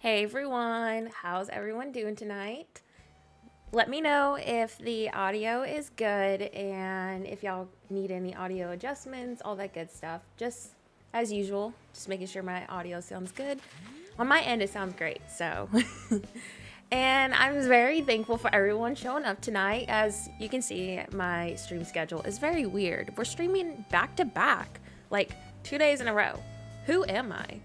Hey everyone, how's everyone doing tonight? Let me know if the audio is good and if y'all need any audio adjustments, all that good stuff. Just as usual, just making sure my audio sounds good. On my end, it sounds great, so. And I'm very thankful for everyone showing up tonight. As you can see, my stream schedule is very weird. We're streaming back to back, like 2 days in a row. Who am I?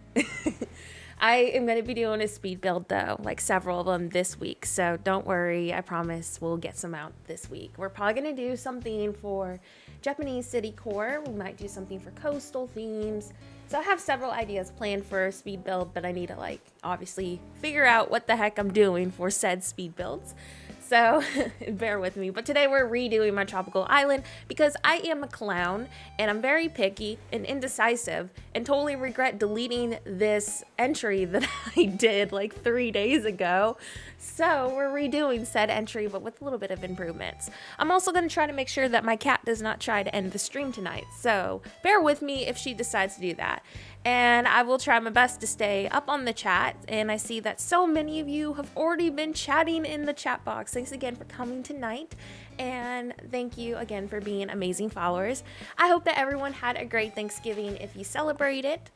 I am going to be doing a speed build though, like several of them this week. So don't worry, I promise we'll get some out this week. We're probably going to do something for Japanese city core. We might do something for coastal themes. So I have several ideas planned for a speed build, but I need to obviously figure out what the heck I'm doing for said speed builds. So bear with me. But today we're redoing my tropical island because I am a clown and I'm very picky and indecisive and totally regret deleting this entry that I did like 3 days ago. So we're redoing said entry, but with a little bit of improvements. I'm also going to try to make sure that my cat does not try to end the stream tonight. So bear with me if she decides to do that. And I will try my best to stay up on the chat. And I see that so many of you have already been chatting in the chat box. Thanks again for coming tonight. And thank you again for being amazing followers. I hope that everyone had a great Thanksgiving if you celebrate it.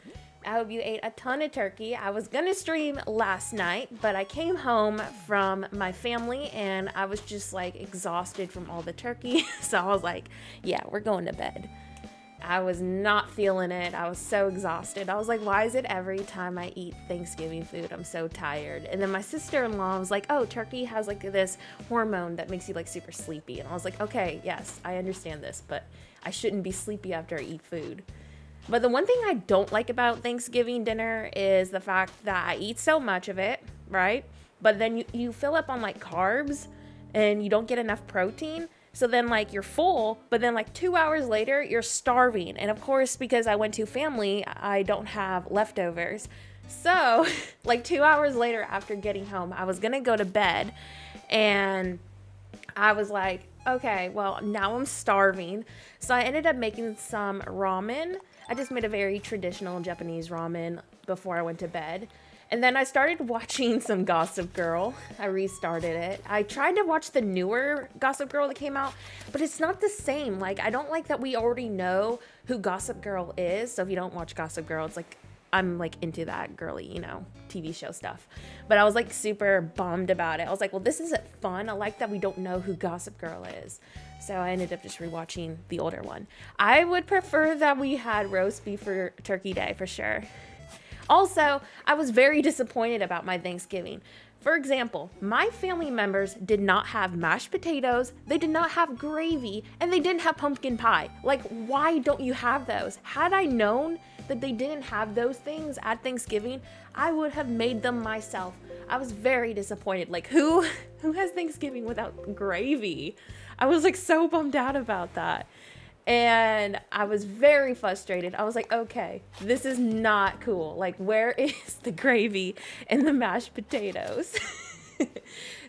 I hope you ate a ton of turkey. I was gonna stream last night, but I came home from my family and I was just exhausted from all the turkey. So I was like, yeah, we're going to bed. I was not feeling it. I was so exhausted. I was like, why is it every time I eat Thanksgiving food, I'm so tired? And then my sister-in-law was like, oh, turkey has this hormone that makes you super sleepy. And I was like, okay, yes, I understand this, but I shouldn't be sleepy after I eat food. But the one thing I don't like about Thanksgiving dinner is the fact that I eat so much of it, right? But then you fill up on carbs and you don't get enough protein. So then you're full, but then 2 hours later, you're starving. And of course, because I went to family, I don't have leftovers. So 2 hours later after getting home, I was gonna go to bed and I was like, okay, well, now I'm starving. So I ended up making some ramen. I just made a very traditional Japanese ramen before I went to bed. And then I started watching some Gossip Girl. I restarted it. I tried to watch the newer Gossip Girl that came out, but it's not the same. I don't like that we already know who Gossip Girl is. So if you don't watch Gossip Girl, it's I'm into that girly, TV show stuff. But I was super bummed about it. I was like, well, this isn't fun. I like that we don't know who Gossip Girl is. So I ended up just rewatching the older one. I would prefer that we had roast beef for Turkey Day for sure. Also, I was very disappointed about my Thanksgiving. For example, my family members did not have mashed potatoes, they did not have gravy, and they didn't have pumpkin pie. Why don't you have those? Had I known that they didn't have those things at Thanksgiving, I would have made them myself. I was very disappointed. Who has Thanksgiving without gravy? I was so bummed out about that. And I was very frustrated. I was like, okay, this is not cool. Where is the gravy and the mashed potatoes?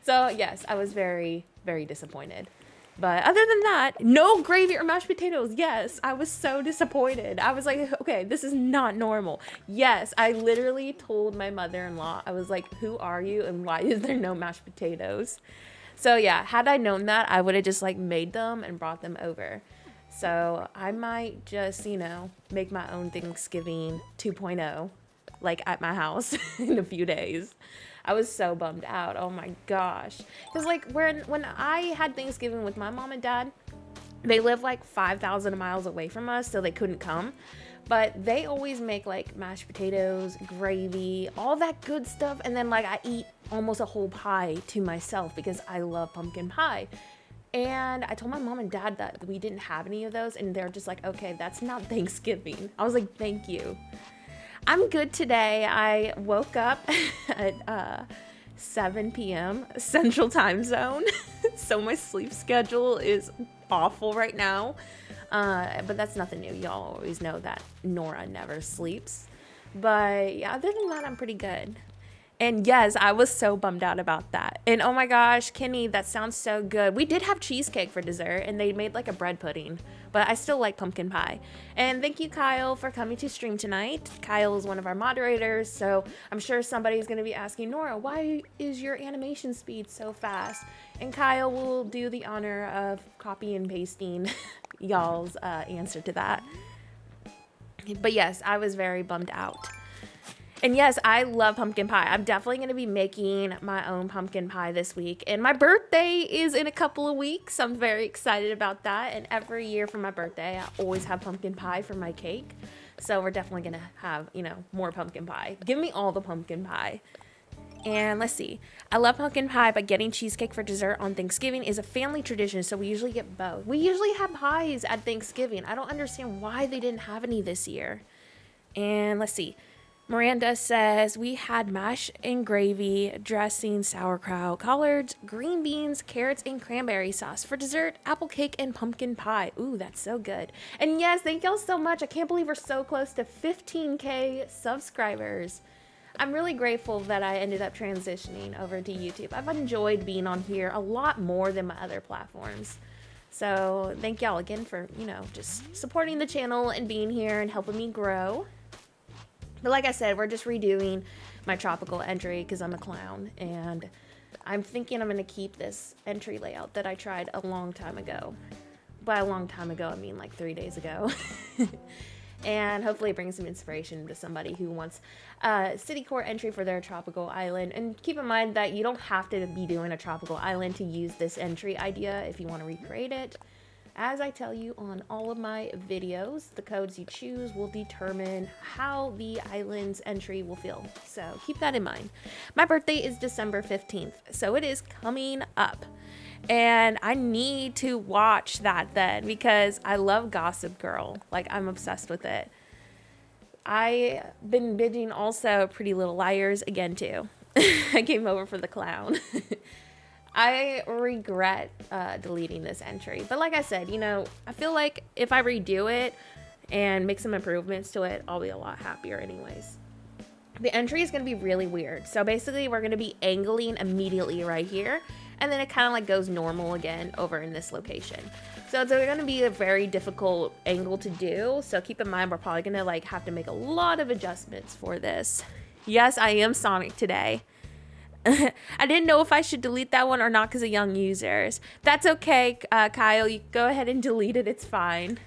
So yes, I was very, very disappointed. But other than that, no gravy or mashed potatoes. Yes, I was so disappointed. I was like, okay, this is not normal. Yes, I literally told my mother-in-law, I was like, who are you and why is there no mashed potatoes? So yeah, had I known that, I would have just made them and brought them over. So I might just, make my own Thanksgiving 2.0, at my house in a few days. I was so bummed out. Oh my gosh. Because when I had Thanksgiving with my mom and dad, they live 5,000 miles away from us, so they couldn't come. But they always make mashed potatoes, gravy, all that good stuff. And then I eat almost a whole pie to myself because I love pumpkin pie. And I told my mom and dad that we didn't have any of those, and they're just like, okay, that's not Thanksgiving. I was like, thank you. I'm good today. I woke up at 7 p.m. Central Time Zone, so my sleep schedule is awful right now. But that's nothing new. Y'all always know that Nora never sleeps. But yeah, other than that, I'm pretty good. And yes, I was so bummed out about that. And oh my gosh, Kenny, that sounds so good. We did have cheesecake for dessert and they made like a bread pudding, but I still like pumpkin pie. And thank you, Kyle, for coming to stream tonight. Kyle is one of our moderators, so I'm sure somebody's going to be asking, Nora, why is your animation speed so fast? And Kyle will do the honor of copy and pasting y'all's answer to that. But yes, I was very bummed out. And yes, I love pumpkin pie. I'm definitely going to be making my own pumpkin pie this week. And my birthday is in a couple of weeks. I'm very excited about that. And every year for my birthday, I always have pumpkin pie for my cake. So we're definitely going to have, you know, more pumpkin pie. Give me all the pumpkin pie. And let's see. I love pumpkin pie, but getting cheesecake for dessert on Thanksgiving is a family tradition, so we usually get both. We usually have pies at Thanksgiving. I don't understand why they didn't have any this year. And let's see. Miranda says, we had mash and gravy, dressing, sauerkraut, collards, green beans, carrots, and cranberry sauce. For dessert, apple cake and pumpkin pie. Ooh, that's so good. And yes, thank y'all so much. I can't believe we're so close to 15K subscribers. I'm really grateful that I ended up transitioning over to YouTube. I've enjoyed being on here a lot more than my other platforms. So thank y'all again for, you know, just supporting the channel and being here and helping me grow. But like I said, we're just redoing my tropical entry because I'm a clown. And I'm thinking I'm going to keep this entry layout that I tried a long time ago. By a long time ago, I mean like 3 days ago. And hopefully bring some inspiration to somebody who wants a city core entry for their tropical island. And keep in mind that you don't have to be doing a tropical island to use this entry idea if you want to recreate it. As I tell you on all of my videos, the codes you choose will determine how the island's entry will feel. So keep that in mind. My birthday is December 15th, so it is coming up. And I need to watch that then because I love Gossip Girl. Like, I'm obsessed with it. I've been binging also Pretty Little Liars again too. I came over for the clown. I regret deleting this entry. But like I said, you know, I feel like if I redo it and make some improvements to it, I'll be a lot happier anyways. The entry is going to be really weird. So basically, we're going to be angling immediately right here. And then it kind of like goes normal again over in this location. So it's going to be a very difficult angle to do. So keep in mind, we're probably going to like have to make a lot of adjustments for this. Yes, I am Sonic today. I didn't know if I should delete that one or not because of young users. That's okay, Kyle. You go ahead and delete it. It's fine.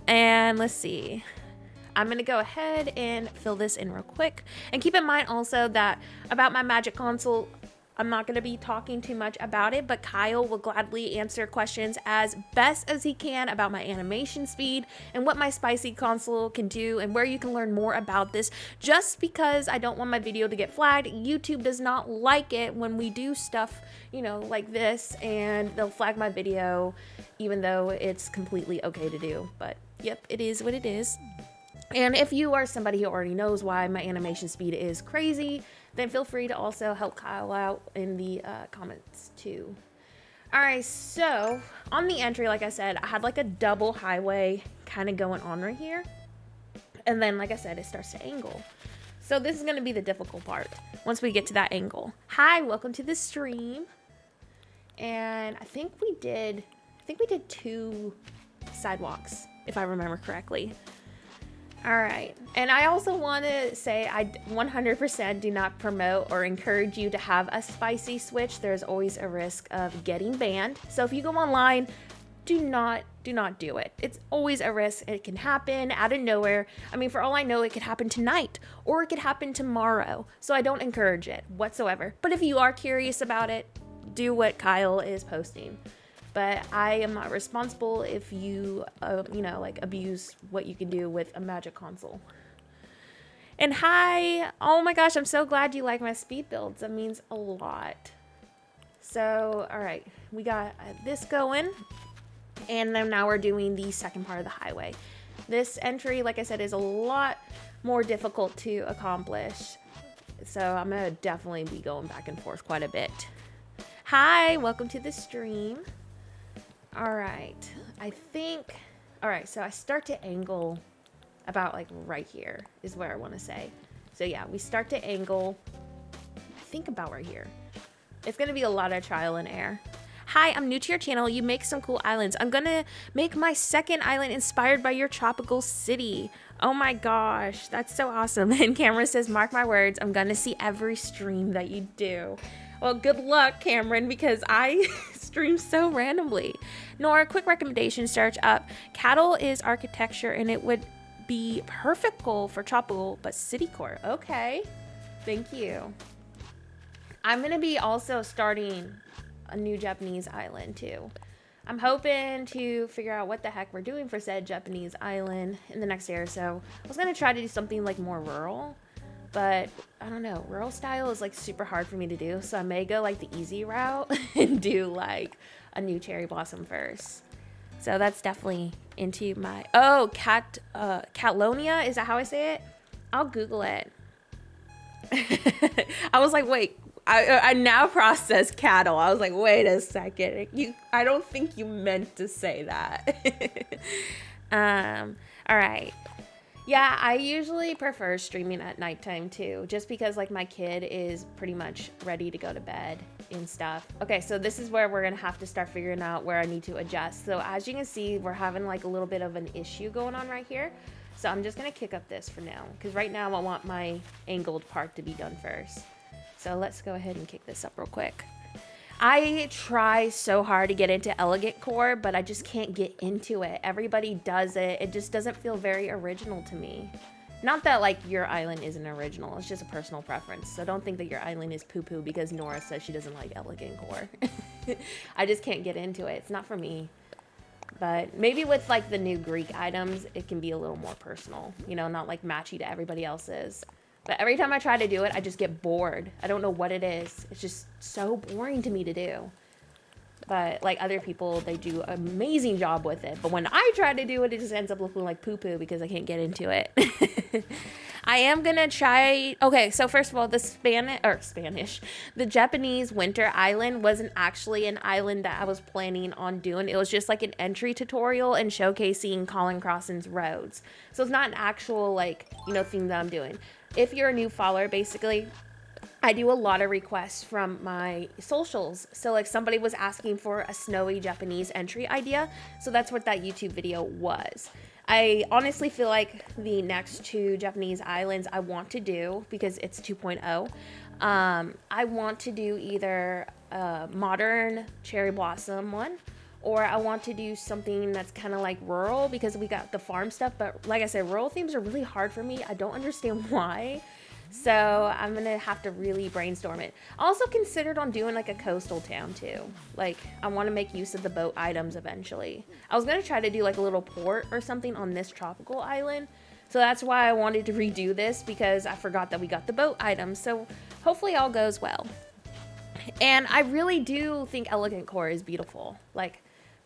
And let's see. I'm going to go ahead and fill this in real quick. And keep in mind also that about my Magic Console, I'm not going to be talking too much about it, but Kyle will gladly answer questions as best as he can about my animation speed and what my spicy console can do and where you can learn more about this. Just because I don't want my video to get flagged, YouTube does not like it when we do stuff, you know, like this, and they'll flag my video even though it's completely okay to do. But yep, it is what it is. And if you are somebody who already knows why my animation speed is crazy, then feel free to also help Kyle out in the comments too. All right, so on the entry, like I said, I had like a double highway kind of going on right here. And then, like I said, it starts to angle. So this is going to be the difficult part once we get to that angle. Hi, welcome to the stream. And I think we did 2 sidewalks, if I remember correctly. All right, and I also want to say I 100% do not promote or encourage you to have a spicy switch. There's always a risk of getting banned. So if you go online, do not do it. It's always a risk. It can happen out of nowhere. I mean, for all I know, it could happen tonight or it could happen tomorrow. So I don't encourage it whatsoever. But if you are curious about it, do what Kyle is posting. But I am not responsible if you, you know, like abuse what you can do with a Magic Console. And hi, oh my gosh, I'm so glad you like my speed builds. That means a lot. So, all right, we got this going. And then now we're doing the second part of the highway. This entry, like I said, is a lot more difficult to accomplish. So I'm going to definitely be going back and forth quite a bit. Hi, welcome to the stream. All right, all right, so I start to angle about like right here is where I want to say. So yeah, we start to angle think about right here. It's gonna be a lot of trial and error. Hi, I'm new to your channel. You make some cool islands. I'm gonna make my second island inspired by your tropical city. Oh my gosh, that's so awesome. And Cameron says, mark my words, I'm gonna see every stream that you do. Well, good luck, Cameron, because I stream so randomly. Nora, quick recommendation, search up cattle is architecture, and it would be perfect for tropical, but city core. Okay, thank you. I'm gonna be also starting a new Japanese island too. I'm hoping to figure out what the heck we're doing for said Japanese island in the next year or so. I was gonna try to do something like more rural, but I don't know, rural style is like super hard for me to do, so I may go like the easy route and do like a new cherry blossom first. So that's definitely into my, Catalonia, is that how I say it? I'll Google it. I was like, wait, I now process cattle. I was like, wait a second. I don't think you meant to say that. All right. Yeah, I usually prefer streaming at nighttime too, just because like my kid is pretty much ready to go to bed and stuff. Okay, so this is where we're gonna have to start figuring out where I need to adjust. So as you can see, we're having like a little bit of an issue going on right here. So I'm just gonna kick up this for now, because right now I want my angled part to be done first. So let's go ahead and kick this up real quick. I try so hard to get into elegant core, but I just can't get into it. Everybody does it. It just doesn't feel very original to me. Not that like your island isn't original. It's just a personal preference. So don't think that your island is poo-poo because Nora says she doesn't like elegant core. I just can't get into it. It's not for me. But maybe with like the new Greek items, it can be a little more personal. You know, not like matchy to everybody else's. But every time I try to do it, I just get bored. I don't know what it is. It's just so boring to me to do. But like other people, they do an amazing job with it. But when I try to do it, it just ends up looking like poo-poo because I can't get into it. I am gonna try. Okay, so first of all, the Japanese winter island wasn't actually an island that I was planning on doing. It was just like an entry tutorial and showcasing COLIN.CROSSING's roads. So it's not an actual like, you know, thing that I'm doing. If you're a new follower, basically, I do a lot of requests from my socials. So like somebody was asking for a snowy Japanese entry idea. So that's what that YouTube video was. I honestly feel like the next two Japanese islands I want to do, because it's 2.0, I want to do either a modern cherry blossom one, or I want to do something that's kind of like rural, because we got the farm stuff. But like I said, rural themes are really hard for me. I don't understand why. So I'm gonna have to really brainstorm it. I also considered on doing like a coastal town too. Like I want to make use of the boat items eventually. I was gonna try to do like a little port or something on this tropical island. So that's why I wanted to redo this, because I forgot that we got the boat items. So hopefully all goes well. And I really do think elegant core is beautiful.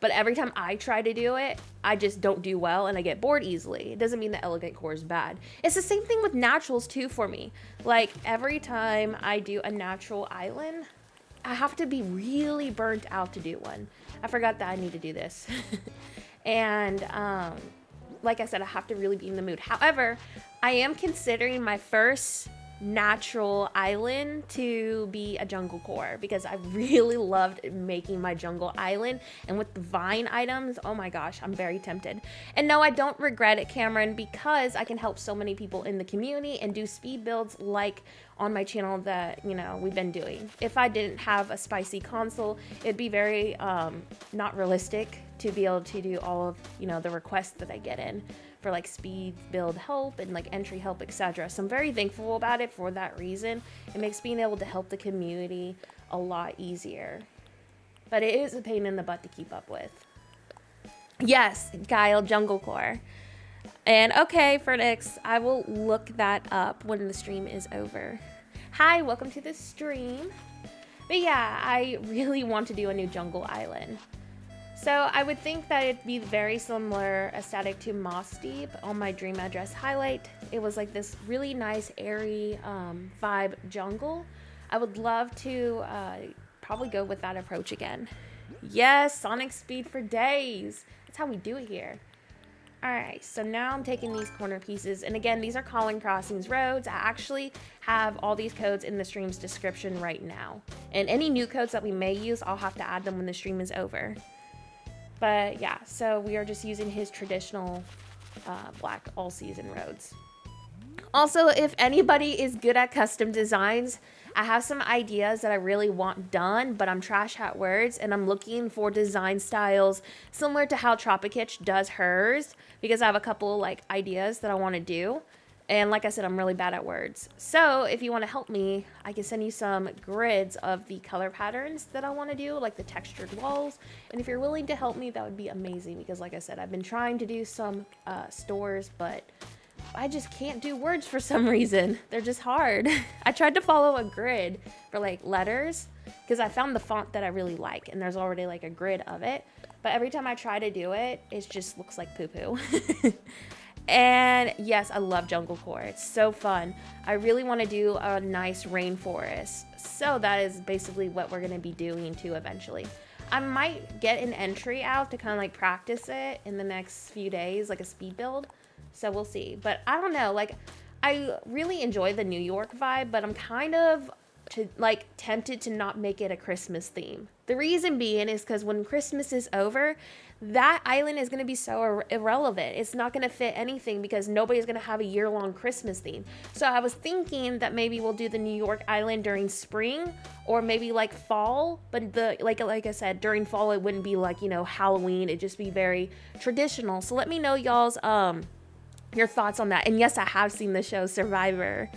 But every time I try to do it, I just don't do well and I get bored easily. It doesn't mean that elegant core is bad. It's the same thing with naturals too for me. Like every time I do a natural island, I have to be really burnt out to do one. I forgot that I need to do this. And like I said, I have to really be in the mood. However, I am considering my first natural island to be a jungle core, because I really loved making my jungle island, and with the vine items, oh my gosh, I'm very tempted. And no, I don't regret it, Cameron, because I can help so many people in the community and do speed builds like on my channel that, you know, we've been doing. If I didn't have a spicy console, it'd be very not realistic to be able to do all of, you know, the requests that I get in for like speed build help and like entry help, etc. So I'm very thankful about it for that reason. It makes being able to help the community a lot easier, but it is a pain in the butt to keep up with. Yes, Kyle, jungle core. And okay, Fernix, I will look that up when the stream is over. Hi, welcome to the stream. But yeah, I really want to do a new jungle island. So I would think that it'd be very similar aesthetic to Moss Deep on my dream address highlight. It was like this really nice airy vibe jungle. I would love to probably go with that approach again. Yes, Sonic speed for days. That's how we do it here. All right, so now I'm taking these corner pieces, and again, these are Colin Crossings roads. I actually have all these codes in the stream's description right now, and any new codes that we may use, I'll have to add them when the stream is over. But yeah, so we are just using his traditional black all-season roads. Also, if anybody is good at custom designs, I have some ideas that I really want done, but I'm trash at words, and I'm looking for design styles similar to how TROPIKITCH does hers, because I have a couple like ideas that I want to do. And like I said, I'm really bad at words. So if you want to help me, I can send you some grids of the color patterns that I want to do, like the textured walls. And if you're willing to help me, that would be amazing, because like I said, I've been trying to do some stores, but I just can't do words for some reason. They're just hard. I tried to follow a grid for like letters because I found the font that I really like, and there's already like a grid of it. But every time I try to do it, it just looks like poo-poo. And yes, I love jungle core. It's so fun. I really want to do a nice rainforest. So that is basically what we're going to be doing too eventually. I might get an entry out to kind of like practice it in the next few days, like a speed build. So we'll see. But I don't know, like I really enjoy the New York vibe, but I'm kind of tempted to not make it a Christmas theme. The reason being is because when Christmas is over, that island is going to be so irrelevant. It's not going to fit anything because nobody's going to have a year-long Christmas theme. So I was thinking that maybe we'll do the New York island during spring or maybe like fall. But like I said, during fall it wouldn't be like, you know, Halloween. It'd just be very traditional. So let me know y'all's your thoughts on that. And yes, I have seen the show Survivor.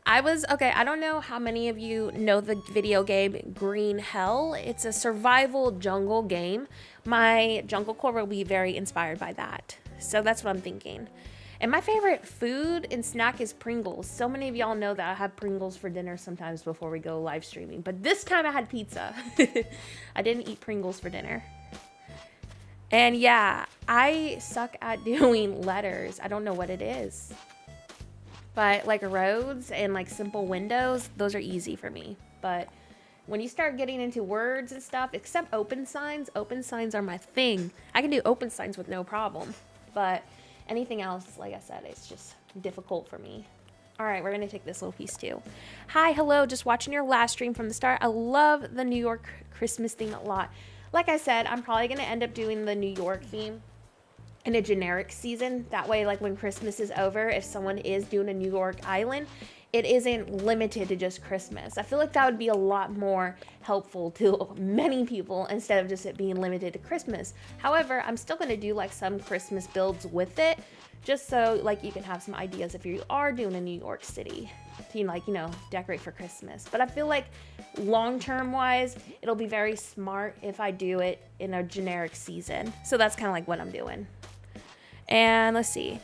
I don't know how many of you know the video game Green Hell. It's a survival jungle game. My jungle core will be very inspired by that. So that's what I'm thinking. And my favorite food and snack is Pringles. So many of y'all know that I have Pringles for dinner sometimes before we go live streaming. But this time I had pizza. I didn't eat Pringles for dinner. And yeah, I suck at doing letters. I don't know what it is. But like roads and like simple windows, those are easy for me. But when you start getting into words and stuff, except open signs are my thing. I can do open signs with no problem. But anything else, like I said, it's just difficult for me. All right, we're going to take this little piece too. Hi, hello, just watching your last stream from the start. I love the New York Christmas theme a lot. Like I said, I'm probably going to end up doing the New York theme in a generic season. That way, like when Christmas is over, if someone is doing a New York island, it isn't limited to just Christmas. I feel like that would be a lot more helpful to many people instead of just it being limited to Christmas. However, I'm still going to do like some Christmas builds with it, just so like you can have some ideas if you are doing a New York City to, like, you know, decorate for Christmas. But I feel like long-term wise, it'll be very smart if I do it in a generic season. So that's kind of like what I'm doing. And let's see.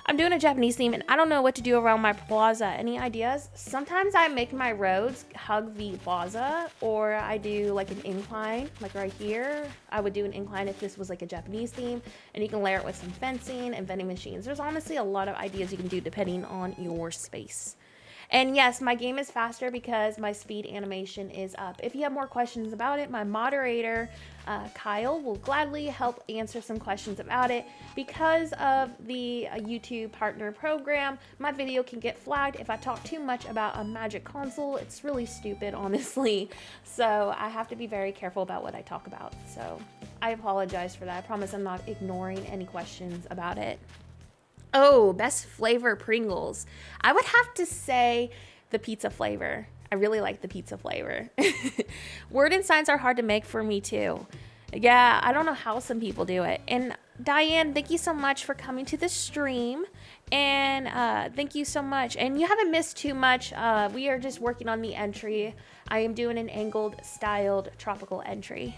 I'm doing a Japanese theme and I don't know what to do around my plaza. Any ideas? Sometimes I make my roads hug the plaza, or I do like an incline, like right here. I would do an incline if this was like a Japanese theme, and you can layer it with some fencing and vending machines. There's honestly a lot of ideas you can do depending on your space. And yes, my game is faster because my speed animation is up. If you have more questions about it, my moderator, Kyle, will gladly help answer some questions about it. Because of the YouTube partner program, my video can get flagged if I talk too much about a magic console. It's really stupid, honestly. So I have to be very careful about what I talk about. So I apologize for that. I promise I'm not ignoring any questions about it. Oh, best flavor Pringles. I would have to say the pizza flavor. I really like the pizza flavor. Word and signs are hard to make for me too. Yeah, I don't know how some people do it. And Diane, thank you so much for coming to the stream. And thank you so much. And you haven't missed too much. We are just working on the entry. I am doing an angled styled tropical entry.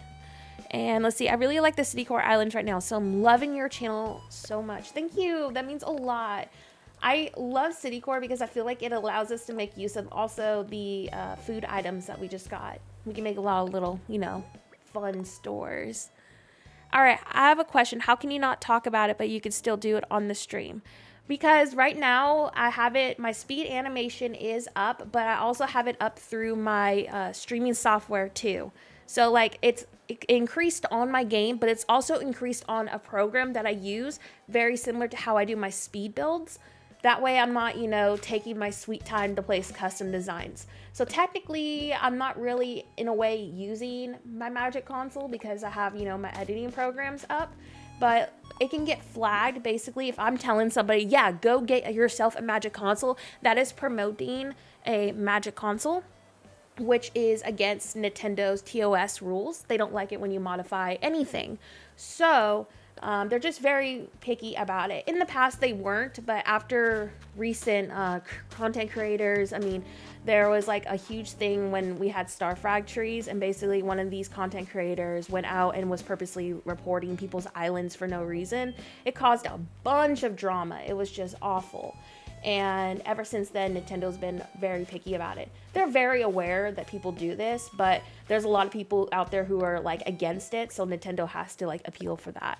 And let's see, I really like the City Core Islands right now, so I'm loving your channel so much. Thank you. That means a lot. I love City Core because I feel like it allows us to make use of also the food items that we just got. We can make a lot of little, you know, fun stores. All right, I have a question. How can you not talk about it, but you can still do it on the stream? Because right now I have it, my speed animation is up, but I also have it up through my streaming software too. So like it's increased on my game, but it's also increased on a program that I use very similar to how I do my speed builds. That way I'm not, you know, taking my sweet time to place custom designs. So technically I'm not really in a way using my Magic Console because I have, you know, my editing programs up, but it can get flagged basically if I'm telling somebody, yeah, go get yourself a Magic Console. That is promoting a Magic Console, which is against Nintendo's TOS rules. They don't like it when you modify anything. So they're just very picky about it. In the past, they weren't, but after recent content creators, I mean, there was like a huge thing when we had star frag trees, and basically one of these content creators went out and was purposely reporting people's islands for no reason. It caused a bunch of drama. It was just awful. And ever since then, Nintendo's been very picky about it. They're very aware that people do this, but there's a lot of people out there who are like against it, so Nintendo has to like appeal for that.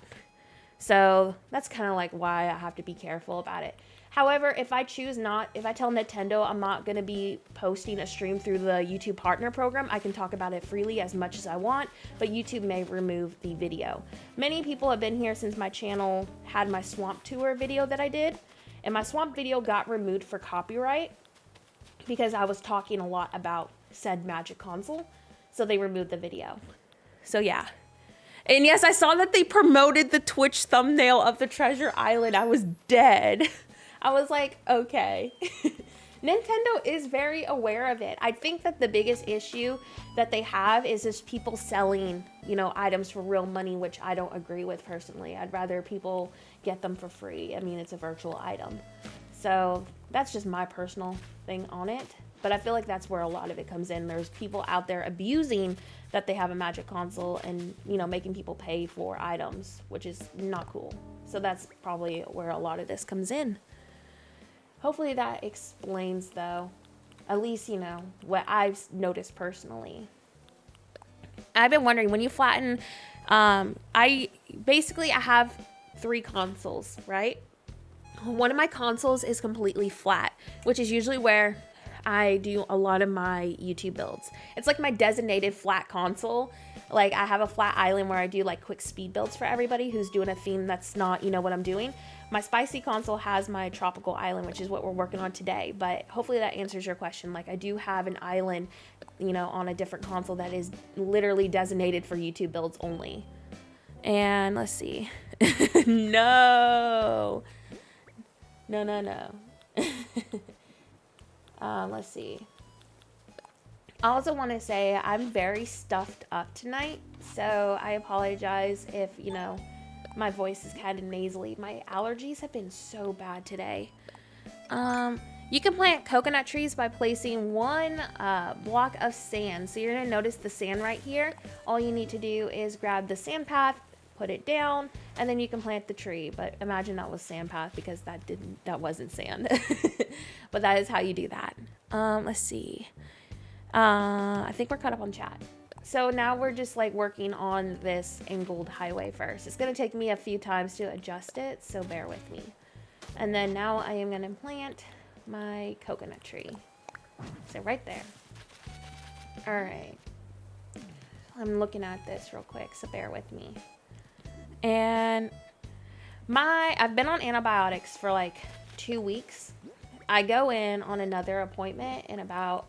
So that's kind of like why I have to be careful about it. However, if I tell Nintendo I'm not going to be posting a stream through the YouTube Partner Program, I can talk about it freely as much as I want, but YouTube may remove the video. Many people have been here since my channel had my Swamp Tour video that I did, and my Swamp video got removed for copyright because I was talking a lot about said Magic Console, so they removed the video. So yeah. And yes, I saw that they promoted the Twitch thumbnail of the Treasure Island. I was dead. I was like, okay. Nintendo is very aware of it. I think that the biggest issue that they have is just people selling, you know, items for real money, which I don't agree with personally. I'd rather people get them for free. I mean, it's a virtual item. So that's just my personal thing on it. But I feel like that's where a lot of it comes in. There's people out there abusing that they have a Magic Console and, you know, making people pay for items, which is not cool. So that's probably where a lot of this comes in. Hopefully that explains, though, at least, you know, what I've noticed personally. I've been wondering, when you flatten, I have 3 consoles, right? One of my consoles is completely flat, which is usually where I do a lot of my YouTube builds. It's like my designated flat console. Like I have a flat island where I do like quick speed builds for everybody who's doing a theme that's not, you know, what I'm doing. My spicy console has my tropical island, which is what we're working on today. But hopefully that answers your question. Like I do have an island, you know, on a different console that is literally designated for YouTube builds only. And let's see. No. Let's see. I also want to say I'm very stuffed up tonight, so I apologize if, you know, my voice is kind of nasally. My allergies have been so bad today. You can plant coconut trees by placing 1 block of sand. So you're going to notice the sand right here. All you need to do is grab the sand path, put it down, and then you can plant the tree. But imagine that was sand path because that wasn't sand. But that is how you do that. Let's see. I think we're caught up on chat. So now we're just like working on this angled highway first. It's going to take me a few times to adjust it, so bear with me. And then now I am going to plant my coconut tree. So right there. All right. I'm looking at this real quick, so bear with me. And I've been on antibiotics for like 2 weeks. I go in on another appointment in about,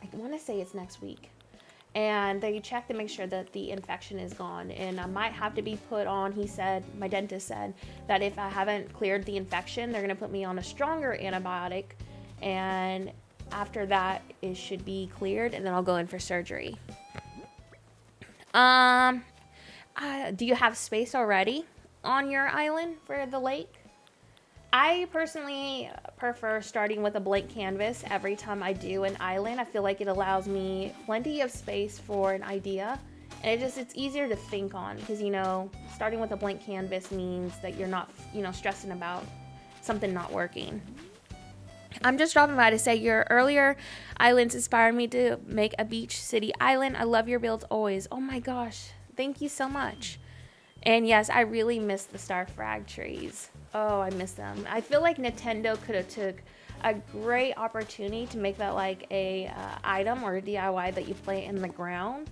I want to say it's next week. And they check to make sure that the infection is gone. And I might have to be put on, my dentist said, that if I haven't cleared the infection, they're going to put me on a stronger antibiotic. And after that, it should be cleared, and then I'll go in for surgery. Do you have space already on your island for the lake? I personally prefer starting with a blank canvas every time I do an island. I feel like it allows me plenty of space for an idea, and it's easier to think on because, you know, starting with a blank canvas means that you're not, you know, stressing about something not working. I'm just dropping by to say your earlier islands inspired me to make a beach city island. I love your builds always. Oh my gosh, thank you so much. And yes, I really miss the star frag trees. Oh, I miss them. I feel like Nintendo could have took a great opportunity to make that like a item or a DIY that you play in the ground.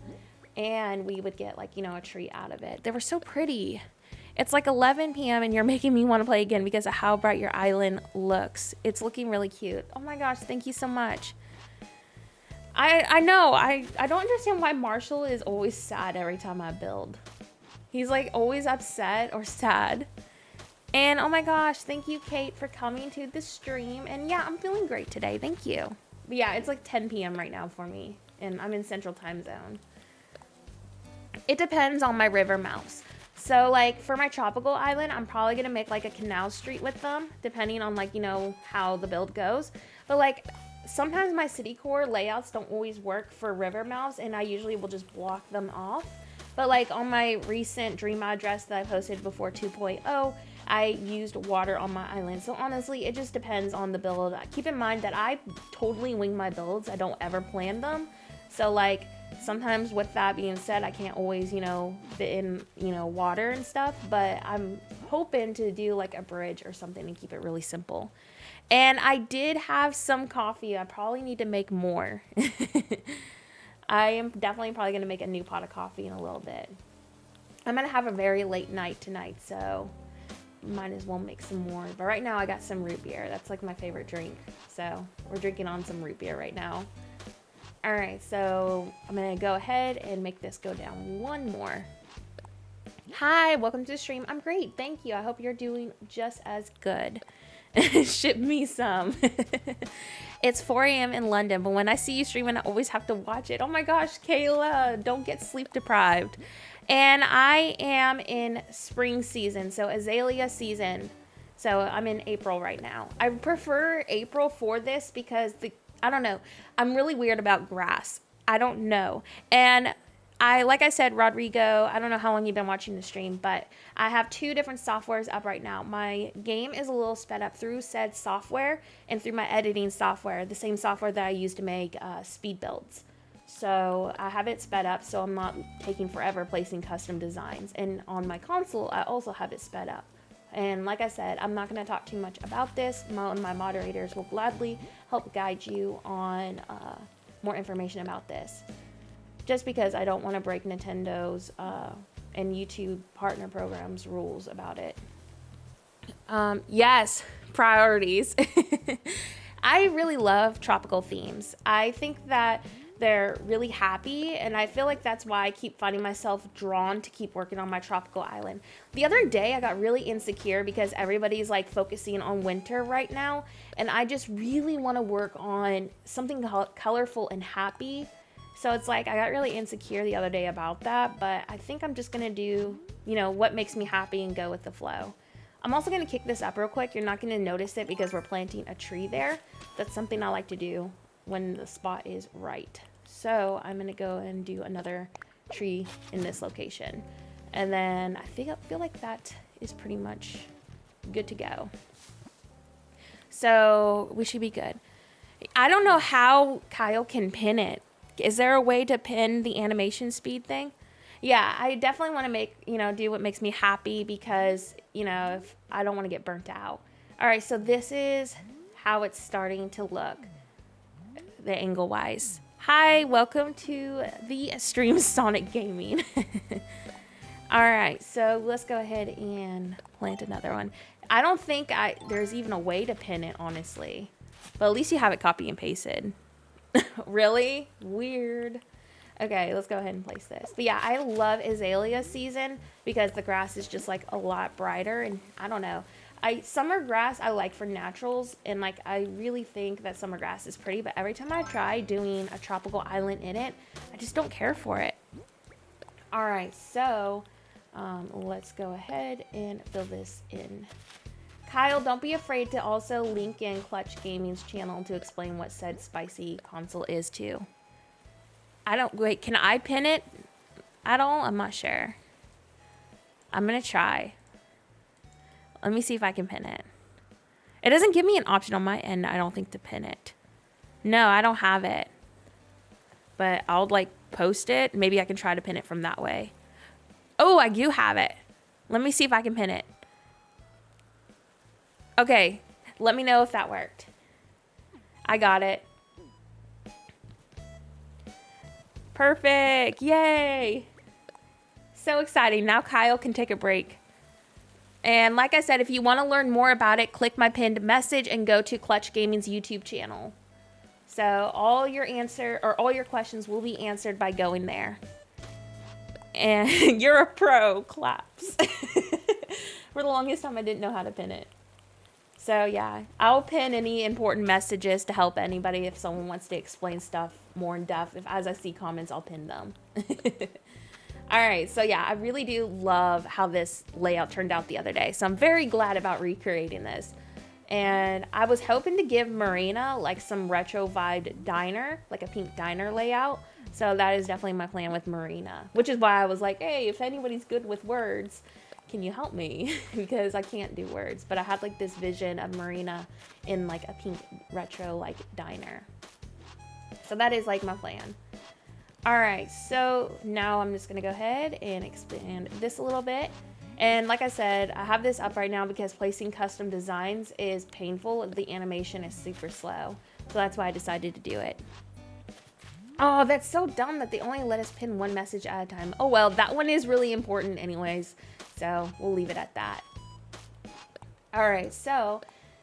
and we would get like, you know, a treat out of it. They were so pretty. It's like 11 p.m. and you're making me want to play again because of how bright your island looks. It's looking really cute. Oh my gosh, thank you so much. I know, I don't understand why Marshall is always sad every time I build. He's like always upset or sad. And oh my gosh, thank you, Kate, for coming to the stream. And yeah, I'm feeling great today. Thank you. But yeah, it's like 10 p.m. right now for me, and I'm in Central Time Zone. It depends on my river mouse. So like for my tropical island, I'm probably gonna make like a canal street with them, depending on like, you know, how the build goes. But like sometimes my city core layouts don't always work for river mouse, and I usually will just block them off. But like on my recent dream address that I posted before 2.0, I used water on my island. So honestly, it just depends on the build. Keep in mind that I totally wing my builds. I don't ever plan them. So like sometimes with that being said, I can't always, you know, fit in, you know, water and stuff, but I'm hoping to do like a bridge or something and keep it really simple. And I did have some coffee. I probably need to make more. I am definitely probably going to make a new pot of coffee in a little bit. I'm going to have a very late night tonight, so might as well make some more. But right now I got some root beer. That's like my favorite drink. So we're drinking on some root beer right now. All right, so I'm going to go ahead and make this go down one more. Hi, welcome to the stream. I'm great. Thank you. I hope you're doing just as good. Ship me some. It's 4 a.m. in London, but when I see you streaming, I always have to watch it. Oh my gosh, Kayla, don't get sleep deprived. And I am in spring season, so azalea season. So I'm in April right now. I prefer April for this because I don't know. I'm really weird about grass. I don't know. And like I said, Rodrigo, I don't know how long you've been watching the stream, but I have 2 different softwares up right now. My game is a little sped up through said software and through my editing software, the same software that I use to make speed builds. So I have it sped up so I'm not taking forever placing custom designs. And on my console, I also have it sped up. And like I said, I'm not going to talk too much about this. My moderators will gladly help guide you on more information about this. Just because I don't want to break Nintendo's and YouTube partner programs rules about it. Yes, priorities. I really love tropical themes. I think that they're really happy, and I feel like that's why I keep finding myself drawn to keep working on my tropical island. The other day, I got really insecure because everybody's like focusing on winter right now, and I just really want to work on something colorful and happy. So it's like I got really insecure the other day about that, but I think I'm just gonna do, you know, what makes me happy and go with the flow. I'm also gonna kick this up real quick. You're not gonna notice it because we're planting a tree there. That's something I like to do when the spot is right. So I'm gonna go and do another tree in this location. And then I feel like that is pretty much good to go. So we should be good. I don't know how Kyle can pin it. Is there a way to pin the animation speed thing? Yeah, I definitely want to make, you know, do what makes me happy because, you know, if I don't want to get burnt out. All right, so this is how it's starting to look, the angle wise. Hi, welcome to the stream Sonic Gaming. All right, so let's go ahead and plant another one. I don't think there's even a way to pin it, honestly, but at least you have it copy and pasted. Really? Weird. Okay, let's go ahead and place this. But yeah, I love azalea season because the grass is just like a lot brighter, and I don't know. Summer grass I like for naturals, and like I really think that summer grass is pretty, but every time I try doing a tropical island in it, I just don't care for it. All right, so let's go ahead and fill this in. Kyle, don't be afraid to also link in Clutch Gaming's channel to explain what said spicy console is too. Wait, can I pin it at all? I'm not sure. I'm gonna try. Let me see if I can pin it. It doesn't give me an option on my end, I don't think, to pin it. No, I don't have it. But I'll like post it. Maybe I can try to pin it from that way. Oh, I do have it. Let me see if I can pin it. Okay, let me know if that worked. I got it. Perfect. Yay. So exciting. Now Kyle can take a break. And like I said, if you want to learn more about it, click my pinned message and go to Clutch Gaming's YouTube channel. So all your questions will be answered by going there. And you're a pro. Claps. For the longest time, I didn't know how to pin it. So yeah, I'll pin any important messages to help anybody if someone wants to explain stuff more in depth. As I see comments, I'll pin them. All right, so yeah, I really do love how this layout turned out the other day. So I'm very glad about recreating this. And I was hoping to give Marina like some retro vibe diner, like a pink diner layout. So that is definitely my plan with Marina, which is why I was like, hey, if anybody's good with words, can you help me? Because I can't do words, but I had like this vision of Marina in like a pink retro like diner. So that is like my plan. All right, so now I'm just gonna go ahead and expand this a little bit. And like I said, I have this up right now because placing custom designs is painful. The animation is super slow. So that's why I decided to do it. Oh, that's so dumb that they only let us pin one message at a time. Oh well, that one is really important anyways. So we'll leave it at that. All right, so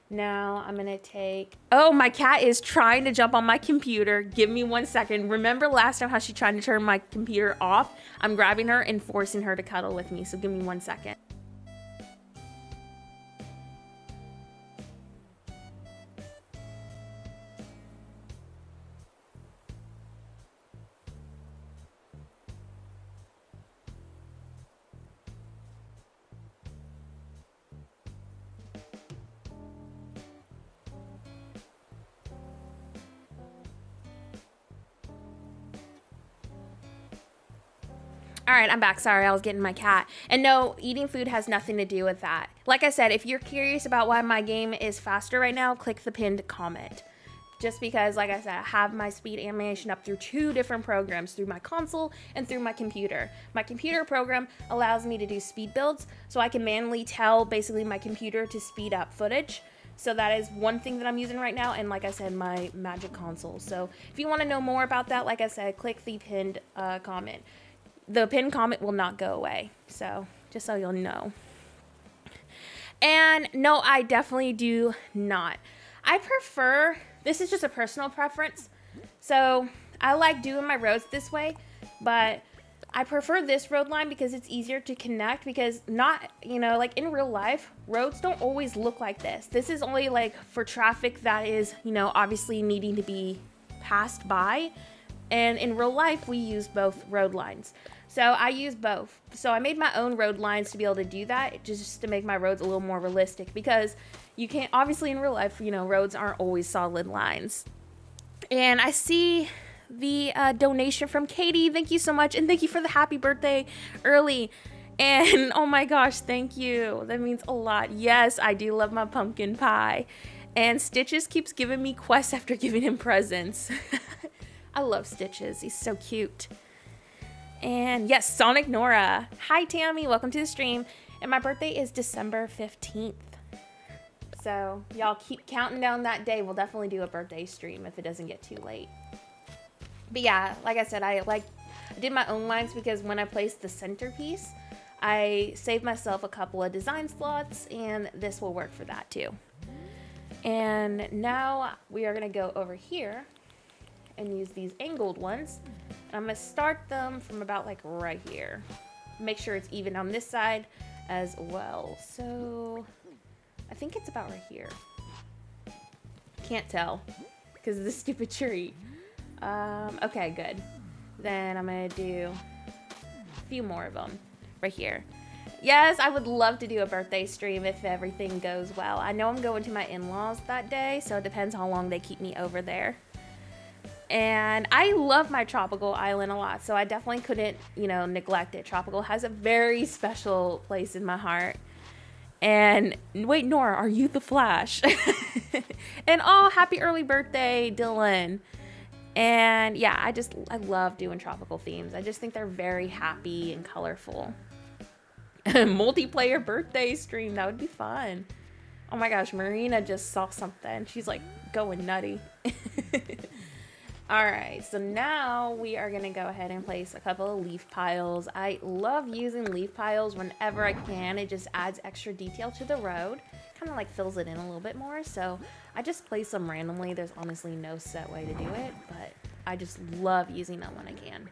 now I'm gonna take, oh, my cat is trying to jump on my computer. Give me 1 second. Remember last time how she tried to turn my computer off? I'm grabbing her and forcing her to cuddle with me. So give me 1 second. All right, I'm back. Sorry, I was getting my cat. And no, eating food has nothing to do with that. Like I said, if you're curious about why my game is faster right now, click the pinned comment. Just because, like I said, I have my speed animation up through 2 different programs, through my console and through my computer. My computer program allows me to do speed builds, so I can manually tell basically my computer to speed up footage. So that is one thing that I'm using right now, and like I said, my Magic Console. So if you want to know more about that, like I said, click the pinned comment. The pinned comment will not go away, so just so you'll know. And no, I definitely do not. I prefer, this is just a personal preference, so I like doing my roads this way, but I prefer this road line because it's easier to connect, because not, you know, like in real life, roads don't always look like this. This is only like for traffic that is, you know, obviously needing to be passed by. And in real life, we use both road lines. So I use both. So I made my own road lines to be able to do that, just to make my roads a little more realistic, because you can't, obviously in real life, you know, roads aren't always solid lines. And I see the donation from Katie. Thank you so much. And thank you for the happy birthday early. And oh my gosh, thank you. That means a lot. Yes, I do love my pumpkin pie. And Stitches keeps giving me quests after giving him presents. I love Stitches. He's so cute. And yes, Sonic Nora. Hi, Tammy. Welcome to the stream. And my birthday is December 15th. So y'all keep counting down that day. We'll definitely do a birthday stream if it doesn't get too late. But yeah, like I said, I did my own lines because when I placed the centerpiece, I saved myself a couple of design slots, and this will work for that too. And now we are going to go over here and use these angled ones. I'm gonna start them from about like right here. Make sure it's even on this side as well. So I think it's about right here. Can't tell because of the stupid tree. Okay, good. Then I'm gonna do a few more of them right here. Yes, I would love to do a birthday stream if everything goes well. I know I'm going to my in-laws that day, so it depends how long they keep me over there. And I love my tropical island a lot, so I definitely couldn't, you know, neglect it. Tropical has a very special place in my heart. And wait, Nora, are you the Flash? And oh, happy early birthday, Dylan. And yeah, I love doing tropical themes. I just think they're very happy and colorful. Multiplayer birthday stream, that would be fun. Oh my gosh, Marina just saw something. She's like going nutty. All right, so now we are gonna go ahead and place a couple of leaf piles. I love using leaf piles whenever I can. It just adds extra detail to the road, kind of like fills it in a little bit more. So I just place them randomly. There's honestly no set way to do it, but I just love using them when I can.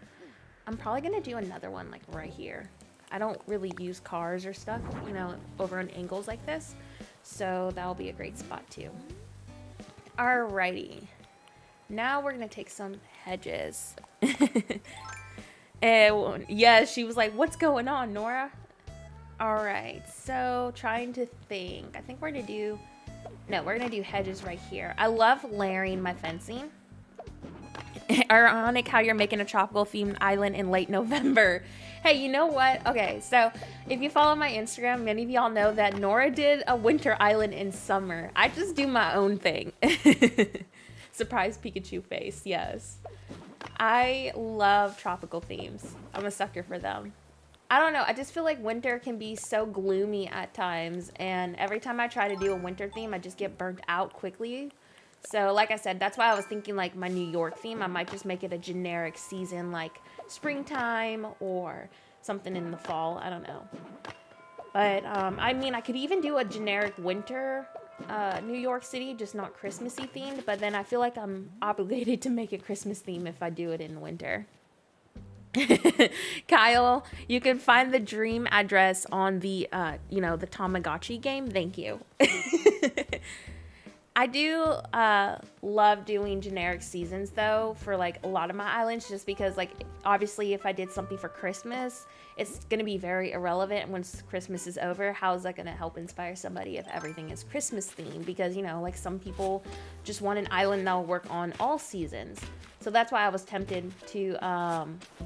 I'm probably gonna do another one like right here. I don't really use cars or stuff, you know, over on angles like this. So that'll be a great spot too. Alrighty. Now we're gonna take some hedges. And yeah, she was like, what's going on, Nora? Alright, so trying to think. I think we're gonna do hedges right here. I love layering my fencing. Ironic how you're making a tropical themed island in late November. Hey, you know what? Okay, so if you follow my Instagram, many of y'all know that Nora did a winter island in summer. I just do my own thing. Surprise Pikachu face, yes. I love tropical themes. I'm a sucker for them. I don't know, I just feel like winter can be so gloomy at times, and every time I try to do a winter theme, I just get burnt out quickly. So like I said, that's why I was thinking like my New York theme, I might just make it a generic season like springtime or something in the fall, I don't know. But I mean, I could even do a generic winter New York City, just not Christmassy themed, but then I feel like I'm obligated to make a Christmas theme if I do it in winter. Kyle, you can find the dream address on the the Tamagotchi game. Thank you. I do love doing generic seasons though for like a lot of my islands, just because like obviously if I did something for Christmas, it's gonna be very irrelevant once Christmas is over. How is that gonna help inspire somebody if everything is Christmas themed? Because you know, like some people just want an island that'll work on all seasons. So that's why I was tempted to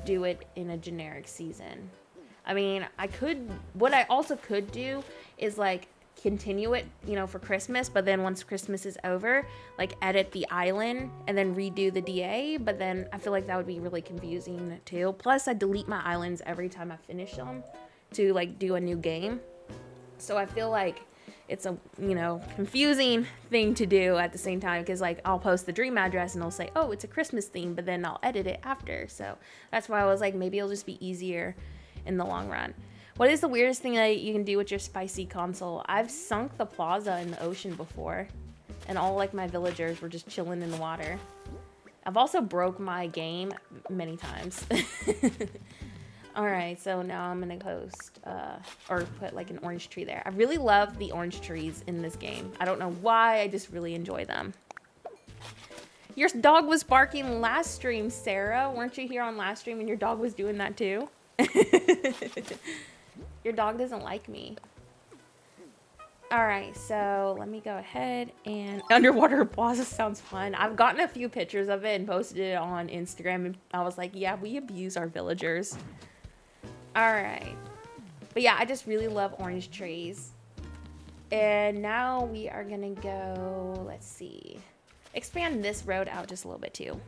do it in a generic season. I mean, what I also could do is like continue it, you know, for Christmas, but then once Christmas is over, like edit the island and then redo the DA, but then I feel like that would be really confusing too. Plus I delete my islands every time I finish them to like do a new game. So I feel like it's a, you know, confusing thing to do at the same time, because like I'll post the dream address and it'll say, oh, it's a Christmas theme, but then I'll edit it after. So that's why I was like, maybe it'll just be easier in the long run. What is the weirdest thing that you can do with your spicy console? I've sunk the plaza in the ocean before, and all like my villagers were just chilling in the water. I've also broke my game many times. Alright, so now I'm gonna post, or put like an orange tree there. I really love the orange trees in this game. I don't know why, I just really enjoy them. Your dog was barking last stream, Sarah. Weren't you here on last stream and your dog was doing that too? Your dog doesn't like me. Alright, so let me go ahead and... Underwater plaza sounds fun. I've gotten a few pictures of it and posted it on Instagram, and I was like, yeah, we abuse our villagers. Alright. But yeah, I just really love orange trees. And now we are gonna go... Let's see. Expand this road out just a little bit too.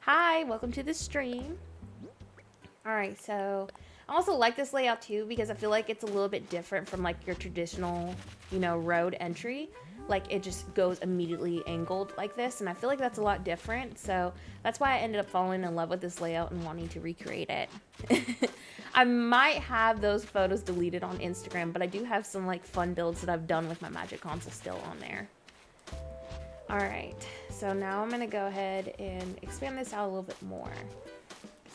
Hi, welcome to the stream. Alright, so... I also like this layout too because I feel like it's a little bit different from like your traditional, you know, road entry. Like it just goes immediately angled like this, and I feel like that's a lot different. So that's why I ended up falling in love with this layout and wanting to recreate it. I might have those photos deleted on Instagram, but I do have some like fun builds that I've done with my Magic Console still on there. Alright, so now I'm gonna go ahead and expand this out a little bit more.